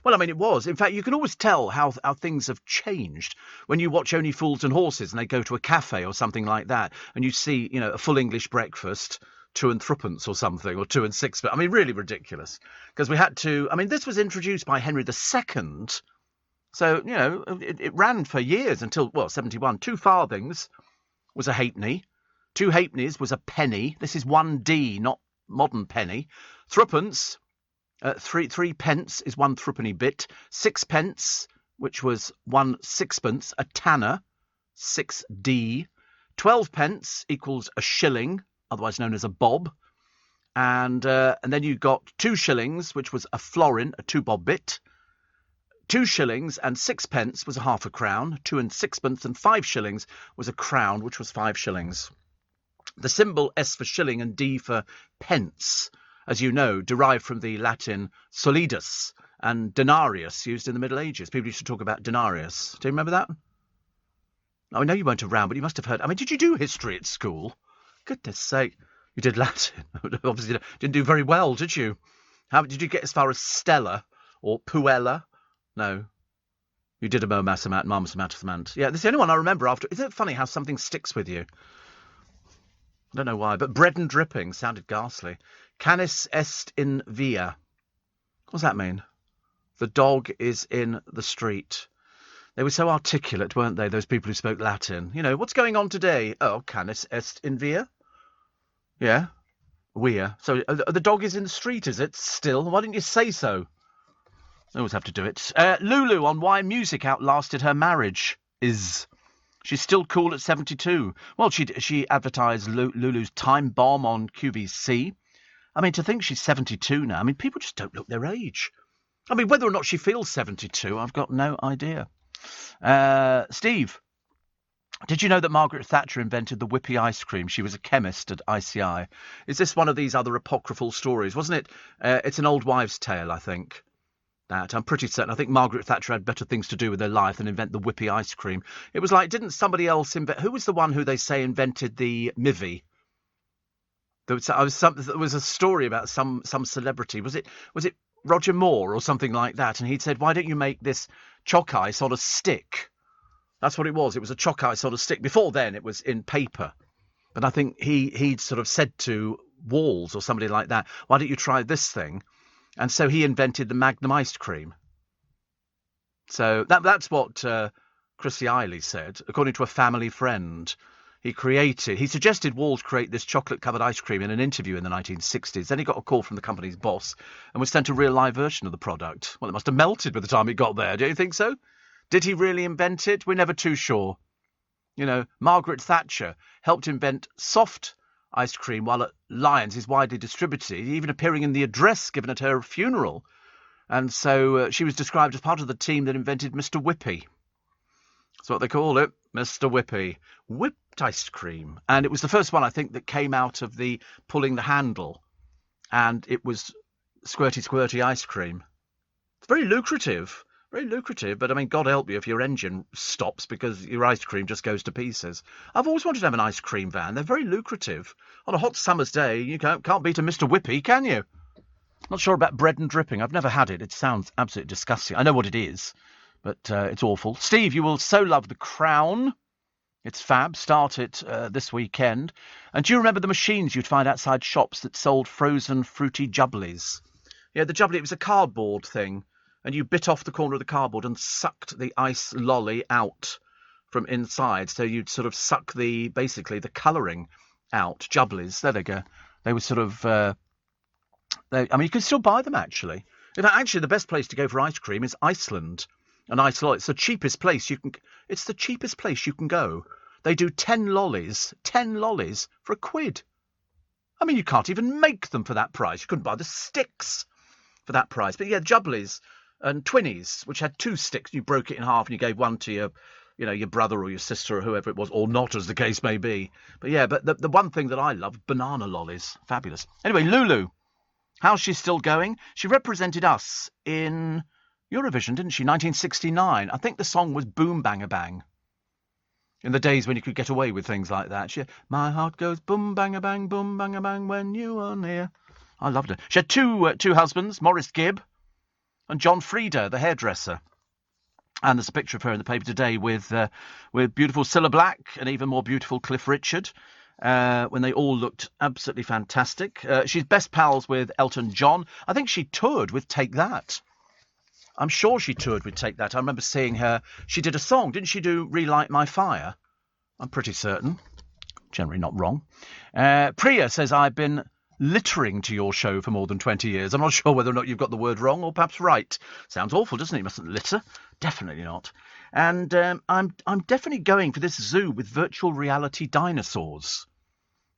Well, I mean, it was. In fact, you can always tell how things have changed when you watch Only Fools and Horses and they go to a cafe or something like that and you see, a full English breakfast, 2 and threepence or something, or 2 and sixpence. I mean, really ridiculous. Because we had to... I mean, this was introduced by Henry II. So, it ran for years until, 71. 2 farthings was a halfpenny. 2 halfpennies was a penny. This is 1d, not modern penny. Threepence, 3 pence is 1 threepenny bit. 6 pence, which was 1 sixpence, a tanner, 6d. 12 pence equals a shilling, otherwise known as a bob, and then you got 2 shillings, which was a florin, a 2-bob bit. 2 shillings and 6 pence was a half a crown. 2 and sixpence and 5 shillings was a crown, which was 5 shillings. The symbol S for shilling and D for pence, as you know, derived from the Latin solidus and denarius, used in the Middle Ages. People used to talk about denarius. Do you remember that? I know you weren't around, but you must have heard. I mean, did you do history at school? Goodness sake. You did Latin. Obviously, you didn't do very well, did you? How did you get as far as Stella or Puella? No. You did a Marmosamant. Yeah, this is the only one I remember after. Isn't it funny how something sticks with you? I don't know why, but bread and dripping sounded ghastly. Canis est in via. What does that mean? The dog is in the street. They were so articulate, weren't they, those people who spoke Latin? What's going on today? Oh, canis est in via? Yeah. Via. So the dog is in the street, is it? Still? Why didn't you say so? I always have to do it. Lulu on why music outlasted her marriage. She's still cool at 72. Well, she advertised Lulu's Time Bomb on QVC. I mean, to think she's 72 now, I mean, people just don't look their age. I mean, whether or not she feels 72, I've got no idea. Steve, did you know that Margaret Thatcher invented the Whippy ice cream? She was a chemist at ICI. Is this one of these other apocryphal stories? Wasn't it? It's an old wives' tale, I think. That I'm pretty certain. I think Margaret Thatcher had better things to do with her life than invent the Whippy ice cream. It was like, didn't somebody else invent? Who was the one who they say invented the Mivvy? There was a story about some celebrity. Was it Roger Moore or something like that? And he'd said, why don't you make this chalk ice on a stick? That's what it was. It was a chalk ice on a stick. Before then, it was in paper. But I think he'd sort of said to Walls or somebody like that, why don't you try this thing? And so he invented the Magnum ice cream. So that's what Chrissy Eiley said, according to a family friend. He suggested Walls create this chocolate-covered ice cream in an interview in the 1960s. Then he got a call from the company's boss and was sent a real live version of the product. Well, it must have melted by the time it got there. Do you think so? Did he really invent it? We're never too sure. You know, Margaret Thatcher helped invent soft ice cream while at Lions is widely distributed, even appearing in the address given at her funeral. And so she was described as part of the team that invented Mr. Whippy. That's what they call it, Mr. Whippy. Whipped ice cream. And it was the first one, I think, that came out of the pulling the handle. And it was squirty ice cream. It's very lucrative. Very lucrative, but I mean, God help you if your engine stops because your ice cream just goes to pieces. I've always wanted to have an ice cream van. They're very lucrative. On a hot summer's day, you can't beat a Mr. Whippy, can you? Not sure about bread and dripping. I've never had it. It sounds absolutely disgusting. I know what it is, but it's awful. Steve, you will so love The Crown. It's fab. Start it this weekend. And do you remember the machines you'd find outside shops that sold frozen fruity jubblies? Yeah, the jubbly, it was a cardboard thing. And you bit off the corner of the cardboard and sucked the ice lolly out from inside. So you'd sort of suck basically the colouring out. Jubblies, there they go. They were sort of, I mean, you can still buy them, actually. In fact, actually, the best place to go for ice cream is Iceland. And ice lolly, it's the cheapest place you can go. They do 10 lollies for £1. I mean, you can't even make them for that price. You couldn't buy the sticks for that price. But yeah, jubblies. And Twinnies, which had 2 sticks. You broke it in half and you gave one to your brother or your sister or whoever it was, or not, as the case may be. But yeah, but the one thing that I love, banana lollies. Fabulous. Anyway, Lulu, how's she still going? She represented us in Eurovision, didn't she? 1969. I think the song was Boom Bang Bang. In the days when you could get away with things like that. My heart goes boom bang a bang when you are near. I loved her. She had two husbands, Maurice Gibb and John Frieda, the hairdresser. And there's a picture of her in the paper today with beautiful Cilla Black and even more beautiful Cliff Richard, when they all looked absolutely fantastic. She's best pals with Elton John. I think she toured with Take That. I'm sure she toured with Take That. I remember seeing her. She did a song. Didn't she do Relight My Fire? I'm pretty certain. Generally not wrong. Priya says, I've been littering to your show for more than 20 years. I'm not sure whether or not you've got the word wrong or perhaps right. Sounds awful, doesn't it? You mustn't litter. Definitely not. And I'm definitely going for this zoo with virtual reality dinosaurs.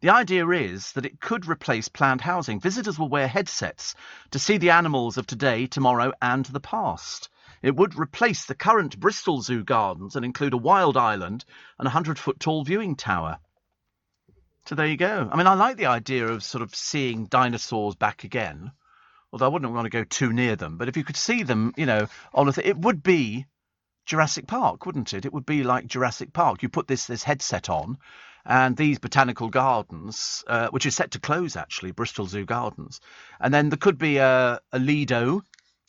The idea is that it could replace planned housing. Visitors will wear headsets to see the animals of today, tomorrow and the past. It would replace the current Bristol Zoo gardens and include a wild island and a 100-foot tall viewing tower. So there you go. I mean, I like the idea of sort of seeing dinosaurs back again, although I wouldn't want to go too near them. But if you could see them, it would be Jurassic Park, wouldn't it? It would be like Jurassic Park. You put this headset on, and these botanical gardens, which is set to close, actually, Bristol Zoo Gardens. And then there could be a Lido,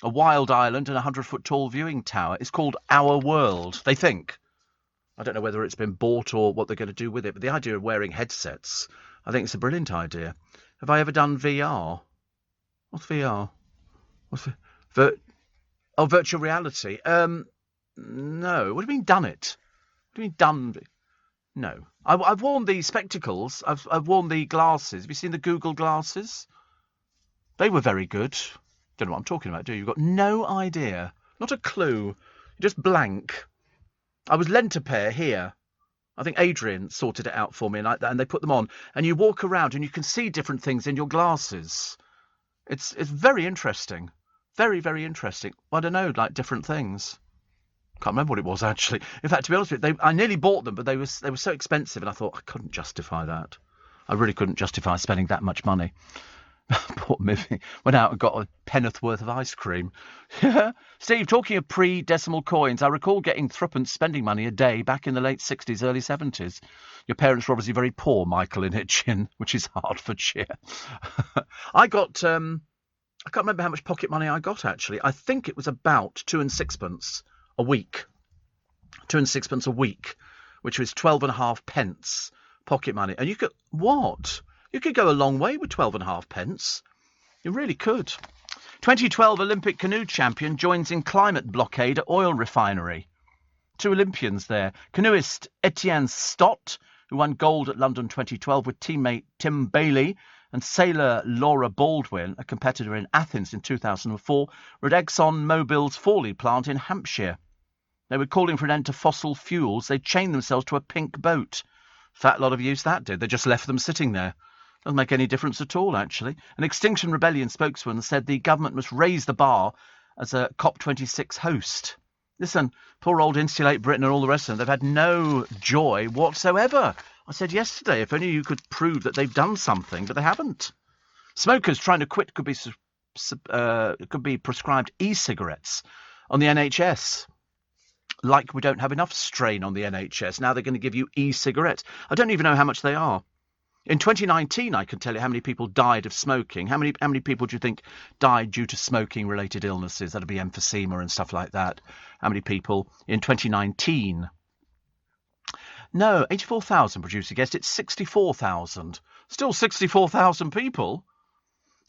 a wild island, and a 100-foot tall viewing tower. It's called Our World, they think. I don't know whether it's been bought or what they're going to do with it, but the idea of wearing headsets, I think it's a brilliant idea. Have I ever done VR? What's VR? Virtual reality. No. What do you mean done it? What do you mean done? No. I've worn the spectacles. I've worn the glasses. Have you seen the Google glasses? They were very good. Don't know what I'm talking about, do you? You've got no idea. Not a clue. You're just blank. I was lent a pair here I think Adrian sorted it out for me, and they put them on. And you walk around and you can see different things in your glasses. It's very interesting. Very, very interesting. I don't know, like different things. Can't remember what it was, actually. In fact, to be honest with you, I nearly bought them, but they were so expensive, and I thought I couldn't justify that. I really couldn't justify spending that much money. Poor Mivy went out and got a penn'orth worth of ice cream. Steve, talking of pre-decimal coins, I recall getting threepence spending money a day back in the late 60s, early 70s. Your parents were obviously very poor, Michael in Hitchin, which is Hertfordshire. I got, I can't remember how much pocket money I got, actually. I think it was about 2 and 6pence a week. 2 and 6pence a week, which was 12.5 pence pocket money. And you could, what? You could go a long way with 12.5 pence. You really could. 2012 Olympic canoe champion joins in climate blockade at oil refinery. 2 Olympians there. Canoeist Etienne Stott, who won gold at London 2012 with teammate Tim Bailey, and sailor Laura Baldwin, a competitor in Athens in 2004, were at Exxon Mobil's Fawley plant in Hampshire. They were calling for an end to fossil fuels. They chained themselves to a pink boat. Fat lot of use that did. They just left them sitting there. Doesn't make any difference at all, actually. An Extinction Rebellion spokesman said the government must raise the bar as a COP26 host. Listen, poor old Insulate Britain and all the rest of them, they've had no joy whatsoever. I said yesterday, if only you could prove that they've done something, but they haven't. Smokers trying to quit could be prescribed e-cigarettes on the NHS. Like we don't have enough strain on the NHS. Now they're going to give you e-cigarettes. I don't even know how much they are. In 2019, I can tell you how many people died of smoking. How many people do you think died due to smoking-related illnesses? That'd be emphysema and stuff like that. How many people in 2019? No, 84,000, producer guessed. It's 64,000. Still 64,000 people.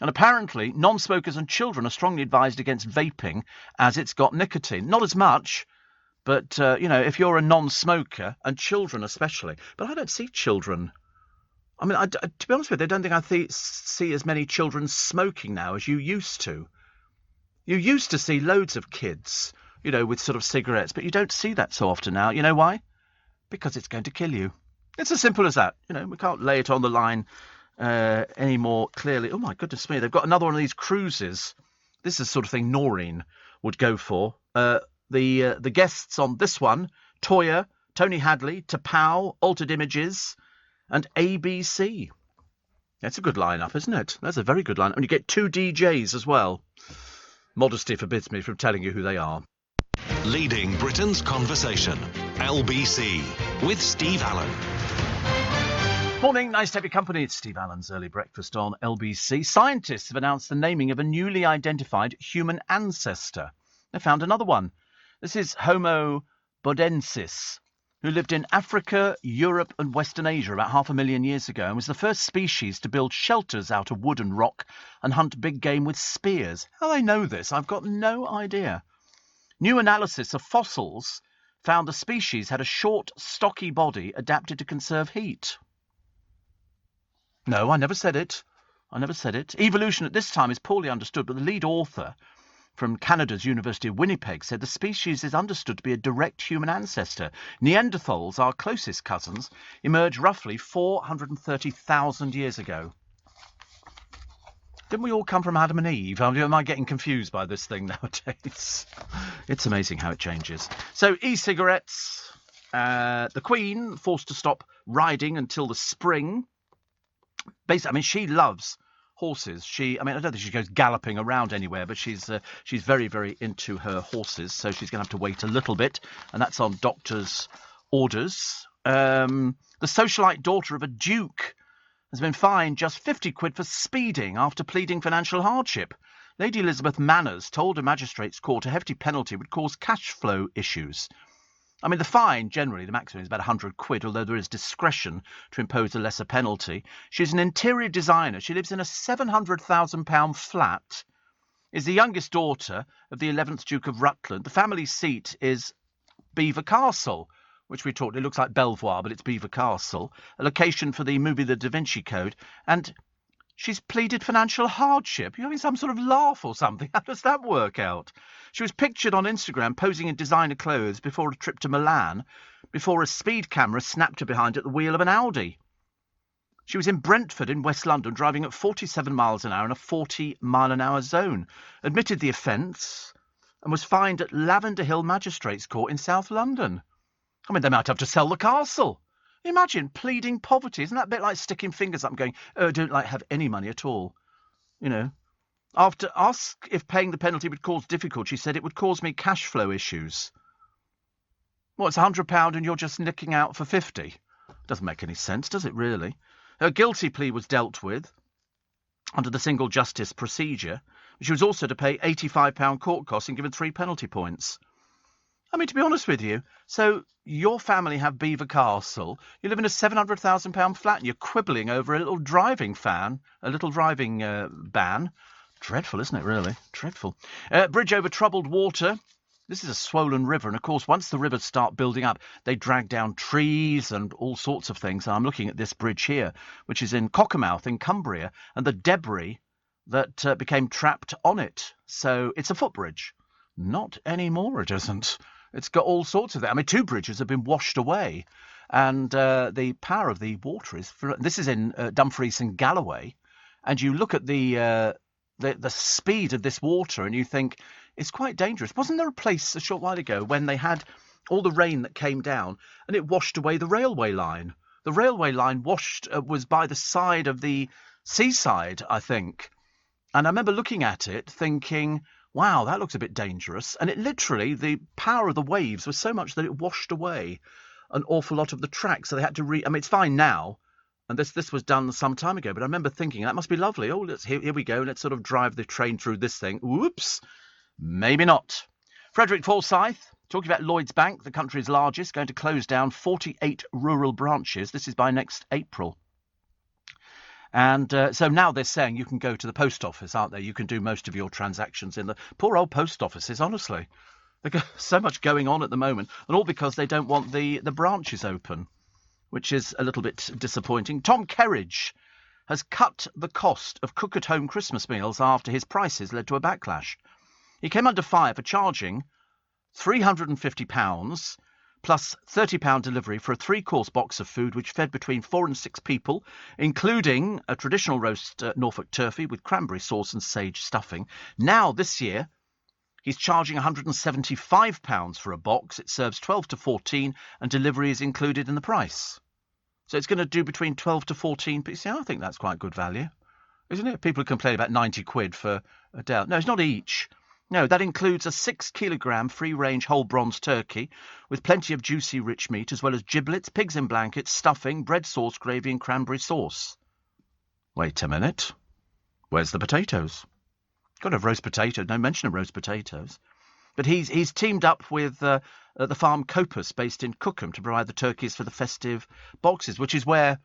And apparently, non-smokers and children are strongly advised against vaping as it's got nicotine. Not as much, but, if you're a non-smoker, and children especially. But I don't see children. I mean, to be honest with you, I don't think I see as many children smoking now as you used to. You used to see loads of kids, with sort of cigarettes, but you don't see that so often now. You know why? Because it's going to kill you. It's as simple as that. We can't lay it on the line any more clearly. Oh, my goodness me. They've got another one of these cruises. This is the sort of thing Noreen would go for. The guests on this one, Toyah, Tony Hadley, Tapau, Altered Images, and ABC. That's a good lineup, isn't it? That's a very good lineup. And you get 2 DJs as well. Modesty forbids me from telling you who they are. Leading Britain's conversation. LBC with Steve Allen. Morning, nice to have your company. It's Steve Allen's Early Breakfast on LBC. Scientists have announced the naming of a newly identified human ancestor. They found another one. This is Homo bodensis, who lived in Africa, Europe and Western Asia about 500,000 years ago and was the first species to build shelters out of wood and rock and hunt big game with spears. How they know this, I've got no idea. New analysis of fossils found the species had a short, stocky body adapted to conserve heat. No, I never said it. Evolution at this time is poorly understood, but the lead author from Canada's University of Winnipeg said the species is understood to be a direct human ancestor. Neanderthals, our closest cousins, emerged roughly 430,000 years ago. Didn't we all come from Adam and Eve? Am I getting confused by this thing nowadays? It's amazing how it changes. So, e-cigarettes. The Queen forced to stop riding until the spring. Basically, she loves horses. I don't think she goes galloping around anywhere, but she's very, very into her horses, so she's going to have to wait a little bit, and that's on doctor's orders. The socialite daughter of a duke has been fined just 50 quid for speeding after pleading financial hardship. Lady Elizabeth Manners told a magistrate's court a hefty penalty would cause cash flow issues. I mean, the fine, generally, the maximum is about 100 quid, although there is discretion to impose a lesser penalty. She's an interior designer. She lives in a £700,000 flat, is the youngest daughter of the 11th Duke of Rutland. The family seat is Belvoir Castle, which we talked, it looks like Belvoir, but it's Belvoir Castle, a location for the movie The Da Vinci Code. And She's pleaded financial hardship. You're having some sort of laugh or something. How does that work out? She was pictured on Instagram posing in designer clothes before a trip to Milan, before a speed camera snapped her behind at the wheel of an Audi. She was in Brentford in West London, driving at 47 miles an hour in a 40-mile-an-hour zone, admitted the offence and was fined at Lavender Hill Magistrates Court in South London. I mean, they might have to sell the castle. Imagine pleading poverty. Isn't that a bit like sticking fingers up and going, oh, I don't have any money at all? You know. After asked if paying the penalty would cause difficulty, she said it would cause me cash flow issues. Well, it's £100 and you're just nicking out for 50. Doesn't make any sense, does it really? Her guilty plea was dealt with under the single justice procedure. She was also to pay £85 court costs and given 3 penalty points. I mean, to be honest with you, so your family have Belvoir Castle, you live in a £700,000 flat and you're quibbling over a little driving ban. Dreadful, isn't it, really? Dreadful. Bridge over troubled water. This is a swollen river, and of course, once the rivers start building up, they drag down trees and all sorts of things. And I'm looking at this bridge here, which is in Cockermouth in Cumbria, and the debris that became trapped on it. So it's a footbridge. Not anymore, it isn't. It's got all sorts of that. I mean, 2 bridges have been washed away, and the power of the water is... This is in Dumfries and Galloway, and you look at the speed of this water and you think it's quite dangerous. Wasn't there a place a short while ago when they had all the rain that came down and it washed away the railway line? The railway line was by the side of the seaside, I think. And I remember looking at it thinking, wow, that looks a bit dangerous. And it literally, the power of the waves was so much that it washed away an awful lot of the track. So they had to I mean, it's fine now. And this was done some time ago, but I remember thinking, that must be lovely. Oh, here we go. Let's sort of drive the train through this thing. Whoops. Maybe not. Frederick Forsyth, talking about Lloyds Bank, the country's largest, going to close down 48 rural branches. This is by next April. And so now they're saying you can go to the post office, aren't they? You can do most of your transactions in the poor old post offices, honestly. There's so much going on at the moment, and all because they don't want the branches open, which is a little bit disappointing. Tom Kerridge has cut the cost of cook-at-home Christmas meals after his prices led to a backlash. He came under fire for charging £350 plus £30 delivery for a 3-course box of food which fed between 4 and 6 people, including a traditional roast Norfolk turkey with cranberry sauce and sage stuffing. Now, this year, he's charging £175 for a box. It serves 12 to 14 and delivery is included in the price. So it's going to do between 12 to 14. But see, I think that's quite good value, isn't it? People complain about 90 quid for a day. No, it's not each. No, that includes a 6-kilogram free-range whole bronze turkey with plenty of juicy rich meat, as well as giblets, pigs in blankets, stuffing, bread sauce, gravy and cranberry sauce. Wait a minute. Where's the potatoes? Got to have roast potatoes. No mention of roast potatoes. But he's teamed up with the farm Copus based in Cookham to provide the turkeys for the festive boxes, which is where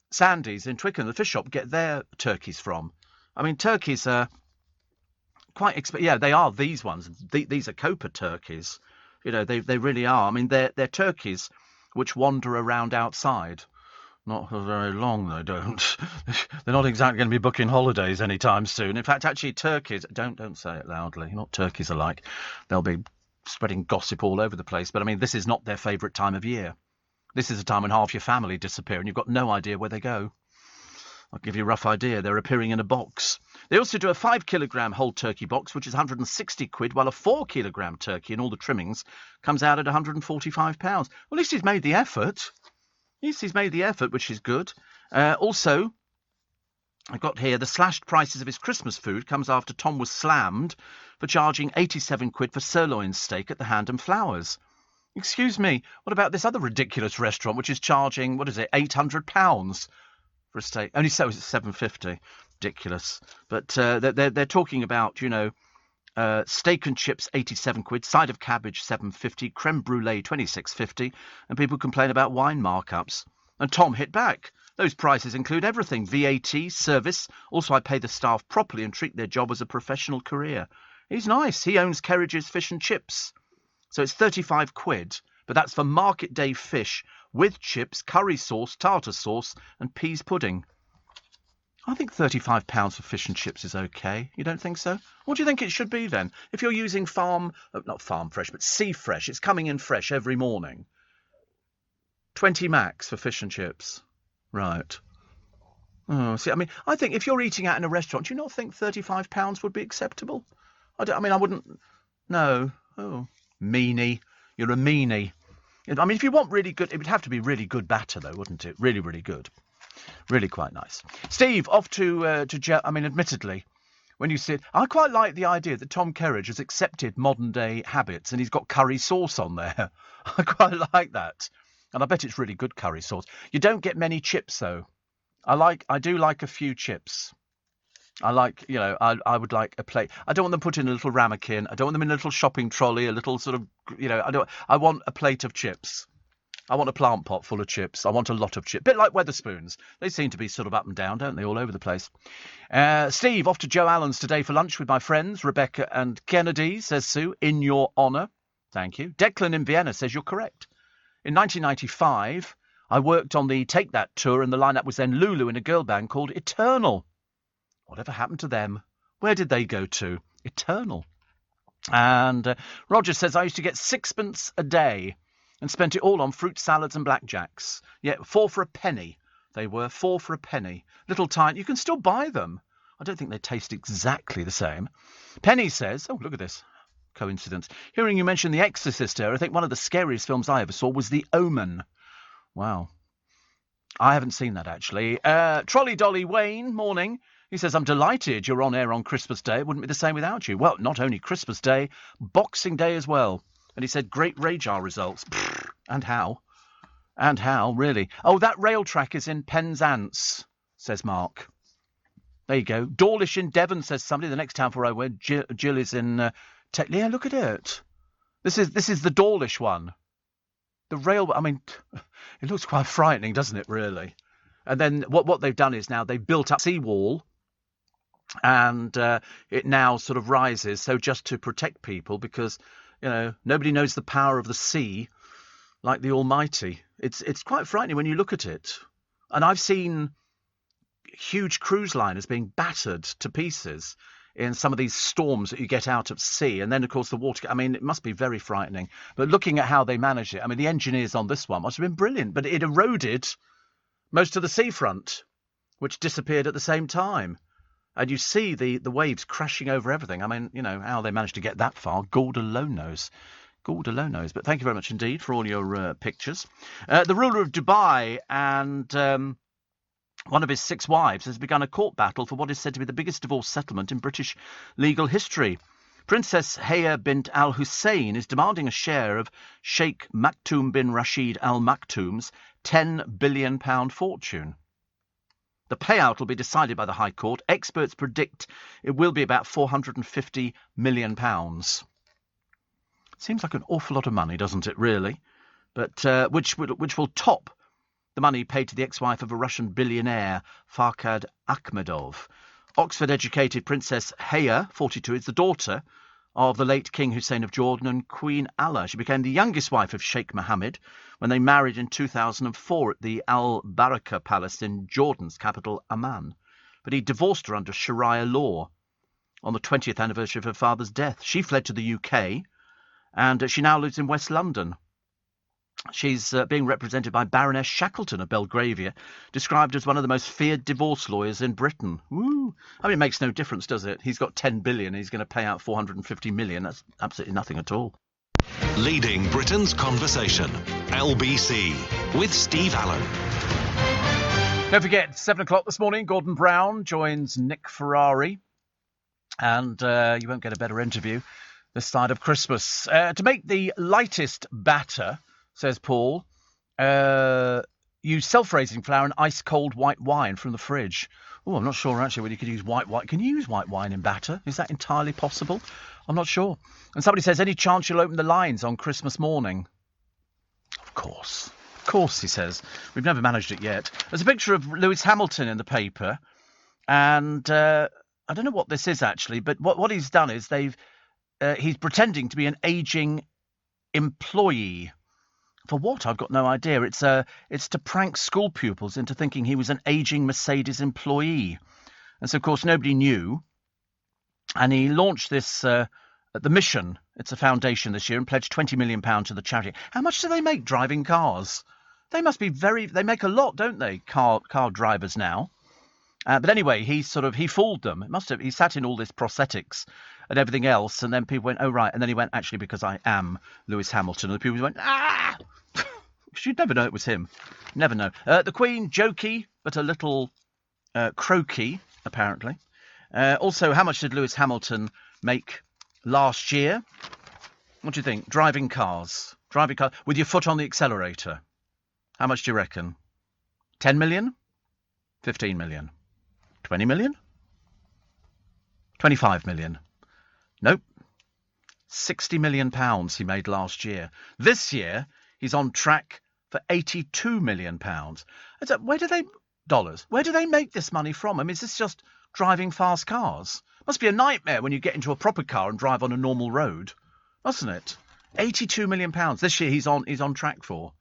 Sandy's in Twickenham, the fish shop, get their turkeys from. I mean, turkeys are quite expensive. Yeah, they are these ones. These are Copa turkeys. You know, they really are. I mean, they're turkeys which wander around outside. Not for very long, they don't. They're not exactly going to be booking holidays anytime soon. In fact, actually, turkeys... Don't say it loudly. Not turkeys alike. They'll be spreading gossip all over the place. But, I mean, this is not their favourite time of year. This is a time when half your family disappear and you've got no idea where they go. I'll give you a rough idea. They're appearing in a box. They also do a 5-kilogram whole turkey box, which is 160 quid, while a 4-kilogram turkey and all the trimmings comes out at £145. Well, at least he's made the effort. Yes, he's made the effort, which is good. Also, I've got here the slashed prices of his Christmas food comes after Tom was slammed for charging 87 quid for sirloin steak at the Hand and Flowers. Excuse me, what about this other ridiculous restaurant which is charging, what is it, £800 for a steak? Only so is it £750. Ridiculous. But they're talking about, you know, steak and chips, 87 quid, side of cabbage, 7.50, creme brulee, 26.50, and people complain about wine markups. And Tom hit back. Those prices include everything, VAT, service. Also, I pay the staff properly and treat their job as a professional career. He's nice. He owns Kerridge's Fish and Chips. So it's 35 quid, but that's for market day fish with chips, curry sauce, tartar sauce, and peas pudding. I think £35 for fish and chips is okay. You don't think so? What do you think it should be then? If you're using not farm fresh, but sea fresh, it's coming in fresh every morning. 20 max for fish and chips. Right. Oh, see, I mean, I think if you're eating out in a restaurant, do you not think £35 would be acceptable? I wouldn't. No. Oh, meanie. You're a meanie. I mean, if you want really good, it would have to be really good batter, though, wouldn't it? Really, really good. Really quite nice. Steve, off to admittedly, when you see it, I quite like the idea that Tom Kerridge has accepted modern-day habits and he's got curry sauce on there. I quite like that. And I bet it's really good curry sauce. You don't get many chips, though. I do like a few chips. I would like a plate. I don't want them put in a little ramekin. I don't want them in a little shopping trolley, a little sort of, I want a plate of chips. I want a plant pot full of chips. I want a lot of chips. Bit like Wetherspoons. They seem to be sort of up and down, don't they? All over the place. Steve, off to Joe Allen's today for lunch with my friends, Rebecca and Kennedy, says Sue, in your honour. Thank you. Declan in Vienna says you're correct. In 1995, I worked on the Take That tour and the lineup was then Lulu in a girl band called Eternal. Whatever happened to them? Where did they go to? Eternal. And Roger says, I used to get 6pence a day and spent it all on fruit salads and blackjacks. Yeah, 4 for a penny. They were 4 for a penny. Little tiny. You can still buy them. I don't think they taste exactly the same. Penny says, oh, look at this. Coincidence. Hearing you mention The Exorcist here, I think one of the scariest films I ever saw was The Omen. Wow. I haven't seen that, actually. Trolley Dolly Wayne, morning. He says, I'm delighted you're on air on Christmas Day. It wouldn't be the same without you. Well, not only Christmas Day, Boxing Day as well. And he said, great radar results. And how? And how, really? Oh, that rail track is in Penzance, says Mark. There you go. Dawlish in Devon, says somebody. The next town where I went, Jill is in... Yeah, look at it. This is the Dawlish one. The rail... I mean, it looks quite frightening, doesn't it, really? And then what they've done is now they've built up seawall, and it now sort of rises, so just to protect people, because... nobody knows the power of the sea like the Almighty. It's quite frightening when you look at it. And I've seen huge cruise liners being battered to pieces in some of these storms that you get out at sea. And then, of course, the water... I mean, it must be very frightening. But looking at how they managed it, I mean, the engineers on this one must have been brilliant. But it eroded most of the seafront, which disappeared at the same time. And you see the waves crashing over everything. I mean, how they managed to get that far, God alone knows. God alone knows. But thank you very much indeed for all your pictures. The ruler of Dubai and one of his 6 wives has begun a court battle for what is said to be the biggest divorce settlement in British legal history. Princess Haya bint Al Hussein is demanding a share of Sheikh Maktoum bin Rashid Al Maktoum's £10 billion fortune. The payout will be decided by the High Court. Experts predict it will be about £450 million. Seems like an awful lot of money, doesn't it, really? But which will top the money paid to the ex-wife of a Russian billionaire, Farkhad Akhmedov. Oxford-educated Princess Haya, 42, is the daughter of the late King Hussein of Jordan and Queen Alla. She became the youngest wife of Sheikh Mohammed when they married in 2004 at the Al Baraka Palace in Jordan's capital, Amman. But he divorced her under Sharia law on the 20th anniversary of her father's death. She fled to the UK, and she now lives in West London. She's being represented by Baroness Shackleton of Belgravia, described as one of the most feared divorce lawyers in Britain. Woo! I mean, it makes no difference, does it? He's got 10 billion, he's going to pay out 450 million. That's absolutely nothing at all. Leading Britain's conversation, LBC, with Steve Allen. Don't forget, 7 o'clock this morning, Gordon Brown joins Nick Ferrari. And you won't get a better interview this side of Christmas. To make the lightest batter, says Paul, use self-raising flour and ice-cold white wine from the fridge. Oh, I'm not sure, actually, whether you could use white wine. Can you use white wine in batter? Is that entirely possible? I'm not sure. And somebody says, any chance you'll open the lines on Christmas morning? Of course. Of course, he says. We've never managed it yet. There's a picture of Lewis Hamilton in the paper, and I don't know what this is, actually, but what he's done is he's pretending to be an ageing employee. For what? I've got no idea. It's to prank school pupils into thinking he was an ageing Mercedes employee. And so, of course, nobody knew. And he launched this, The Mission. It's a foundation this year, and pledged £20 million to the charity. How much do they make driving cars? They must be they make a lot, don't they, car drivers now? But anyway, he fooled them. He sat in all this prosthetics and everything else, and then people went, oh, right. And then he went, actually, because I am Lewis Hamilton. And the people went, ah! You'd never know it was him. Never know. The Queen, jokey, but a little croaky, apparently. Also, how much did Lewis Hamilton make last year? What do you think? Driving cars with your foot on the accelerator. How much do you reckon? 10 million? 15 million? 20 million? 25 million? Nope. £60 million he made last year. This year, he's on track for £82 million. Where do they make this money from? I mean, is this just driving fast cars? Must be a nightmare when you get into a proper car and drive on a normal road, mustn't it? £82 million this year he's on track for.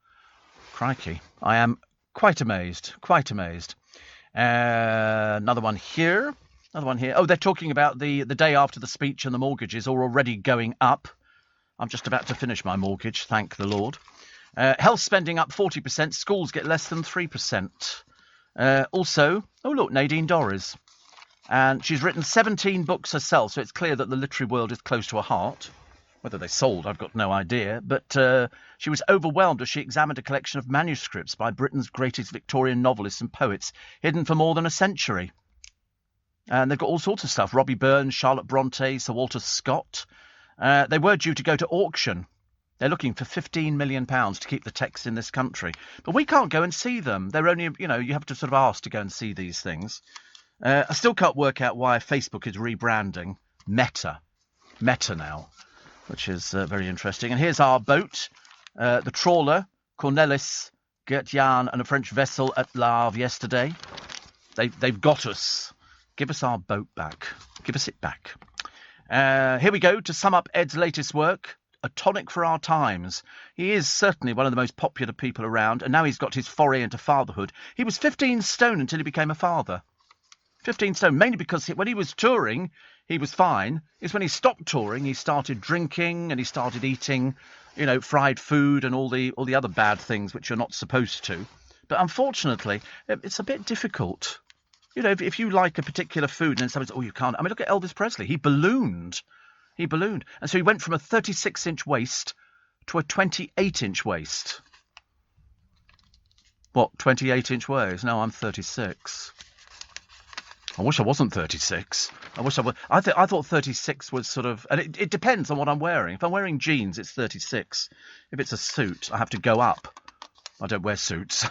Crikey, I am quite amazed. Another one here. Oh, they're talking about the day after the speech, and the mortgages are already going up. I'm just about to finish my mortgage, thank the Lord. Health spending up 40%. Schools get less than 3%. Also, oh look, Nadine Dorries. And she's written 17 books herself, so it's clear that the literary world is close to her heart. Whether they sold, I've got no idea. But she was overwhelmed as she examined a collection of manuscripts by Britain's greatest Victorian novelists and poets, hidden for more than a century. And they've got all sorts of stuff. Robbie Burns, Charlotte Bronte, Sir Walter Scott. They were due to go to auction. They're looking for £15 million to keep the texts in this country. But we can't go and see them. They're only, you have to sort of ask to go and see these things. I still can't work out why Facebook is rebranding Meta now, which is very interesting. And here's our boat, the trawler, Cornelis, Gert-Jan, and a French vessel at Le Havre yesterday. They've got us. Give us our boat back. Give us it back. Here we go to sum up Ed's latest work. A tonic for our times. He is certainly one of the most popular people around, and now he's got his foray into fatherhood. He was 15 stone until he became a father. 15 stone, mainly because when he was touring, he was fine. It's when he stopped touring, he started drinking and he started eating, fried food and all the other bad things which you're not supposed to. But unfortunately, it's a bit difficult. If you like a particular food and then somebody says, oh, you can't. I mean, look at Elvis Presley. He ballooned. And so he went from a 36-inch waist to a 28-inch waist. What, 28-inch waist? No, I'm 36. I wish I wasn't 36. I wish I was. I thought 36 was sort of... And it depends on what I'm wearing. If I'm wearing jeans, it's 36. If it's a suit, I have to go up. I don't wear suits.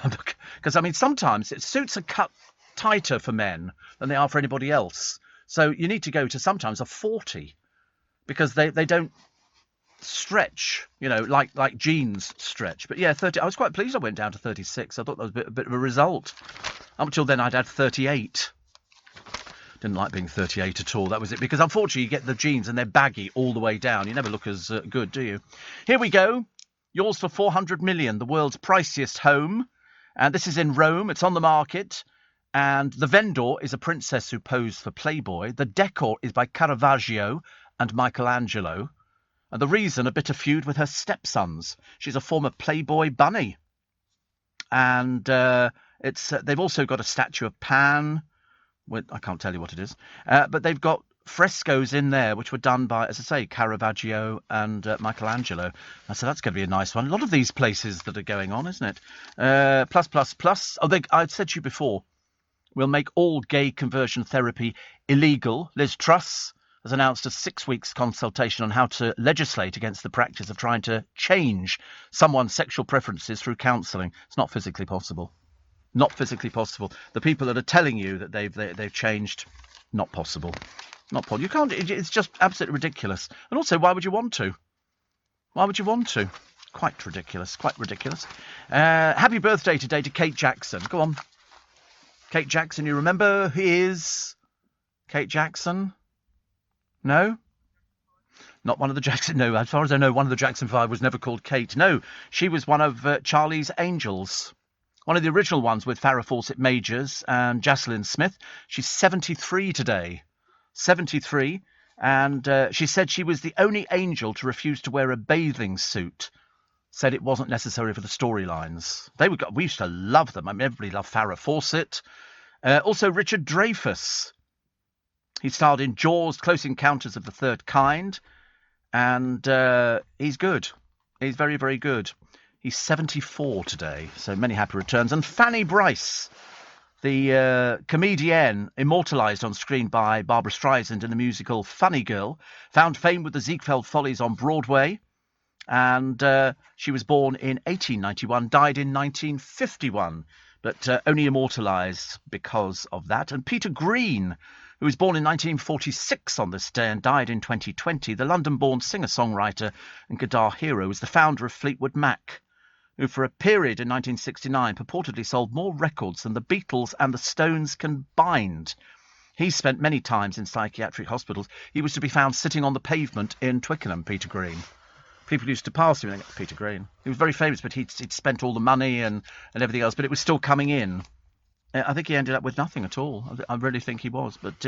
Because, I mean, sometimes suits are cut tighter for men than they are for anybody else. So you need to go to sometimes a 40. Because they don't stretch, like jeans stretch. But yeah, 30. I was quite pleased I went down to 36. I thought that was a bit of a result. Up until then, I'd had 38. Didn't like being 38 at all. That was it. Because unfortunately, you get the jeans and they're baggy all the way down. You never look as good, do you? Here we go. Yours for 400 million, the world's priciest home. And this is in Rome. It's on the market. And the vendor is a princess who posed for Playboy. The decor is by Caravaggio and Michelangelo, and the reason, a bitter feud with her stepsons. She's a former Playboy bunny, and they've also got a statue of Pan. I can't tell you what it is, but they've got frescoes in there which were done by, as I say, Caravaggio and Michelangelo. So that's going to be a nice one. A lot of these places that are going on, isn't it? Plus. Oh, I'd said to you before, we'll make all gay conversion therapy illegal. Liz Truss has announced a 6 weeks consultation on how to legislate against the practice of trying to change someone's sexual preferences through counselling. It's not physically possible. Not physically possible. The people that are telling you that they've changed, not possible. Not possible. You can't. It's just absolutely ridiculous. And also, why would you want to? Why would you want to? Quite ridiculous. Quite ridiculous. Happy birthday today to Kate Jackson. Go on. Kate Jackson, you remember who is Kate Jackson? No? Not one of the Jackson... No, as far as I know, one of the Jackson 5 was never called Kate. No, she was one of Charlie's Angels. One of the original ones with Farrah Fawcett Majors and Jocelyn Smith. She's 73 today. 73. And she said she was the only angel to refuse to wear a bathing suit. Said it wasn't necessary for the storylines. We used to love them. I mean, everybody loved Farrah Fawcett. Also, Richard Dreyfuss. He starred in Jaws, Close Encounters of the Third Kind. And he's good. He's very, very good. He's 74 today, so many happy returns. And Fanny Bryce, the comedienne immortalised on screen by Barbra Streisand in the musical Funny Girl, found fame with the Ziegfeld Follies on Broadway. And she was born in 1891, died in 1951, but only immortalised because of that. And Peter Green, who was born in 1946 on this day and died in 2020, the London-born singer-songwriter and guitar hero, was the founder of Fleetwood Mac, who for a period in 1969 purportedly sold more records than the Beatles and the Stones combined. He spent many times in psychiatric hospitals. He was to be found sitting on the pavement in Twickenham, Peter Green. People used to pass him and think, Peter Green. He was very famous, but he'd spent all the money and everything else, but it was still coming in. I think he ended up with nothing at all. I really think he was, but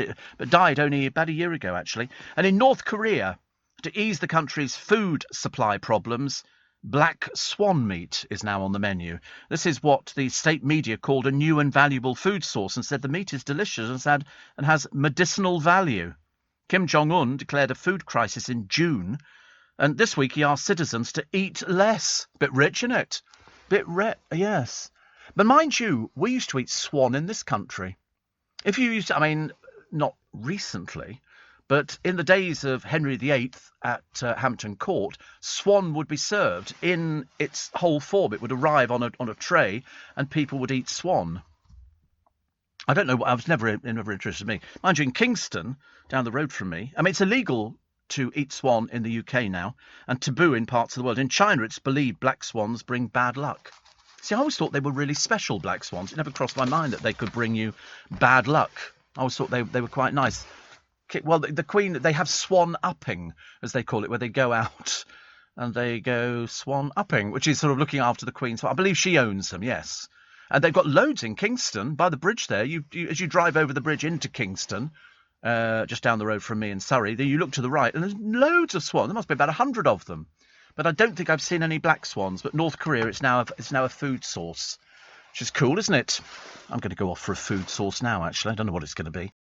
died only about a year ago, actually. And in North Korea, to ease the country's food supply problems, black swan meat is now on the menu. This is what the state media called a new and valuable food source and said the meat is delicious and has medicinal value. Kim Jong-un declared a food crisis in June, and this week he asked citizens to eat less. Bit rich, isn't it? Yes. But mind you, we used to eat swan in this country. If you used to, I mean, not recently, but in the days of Henry VIII at Hampton Court, swan would be served in its whole form. It would arrive on a tray and people would eat swan. I don't know, I was never interested in me. Mind you, in Kingston, down the road from me, I mean, it's illegal to eat swan in the UK now and taboo in parts of the world. In China, it's believed black swans bring bad luck. See, I always thought they were really special, black swans. It never crossed my mind that they could bring you bad luck. I always thought they were quite nice. Well, the Queen, they have swan upping, as they call it, where they go out and they go swan upping, which is sort of looking after the Queen. So I believe she owns them, yes. And they've got loads in Kingston, by the bridge there. As you drive over the bridge into Kingston, just down the road from me in Surrey, then you look to the right and there's loads of swan. There must be about 100 of them. But I don't think I've seen any black swans. But North Korea, it's now a food source, which is cool, isn't it? I'm going to go off for a food source now, actually. I don't know what it's going to be.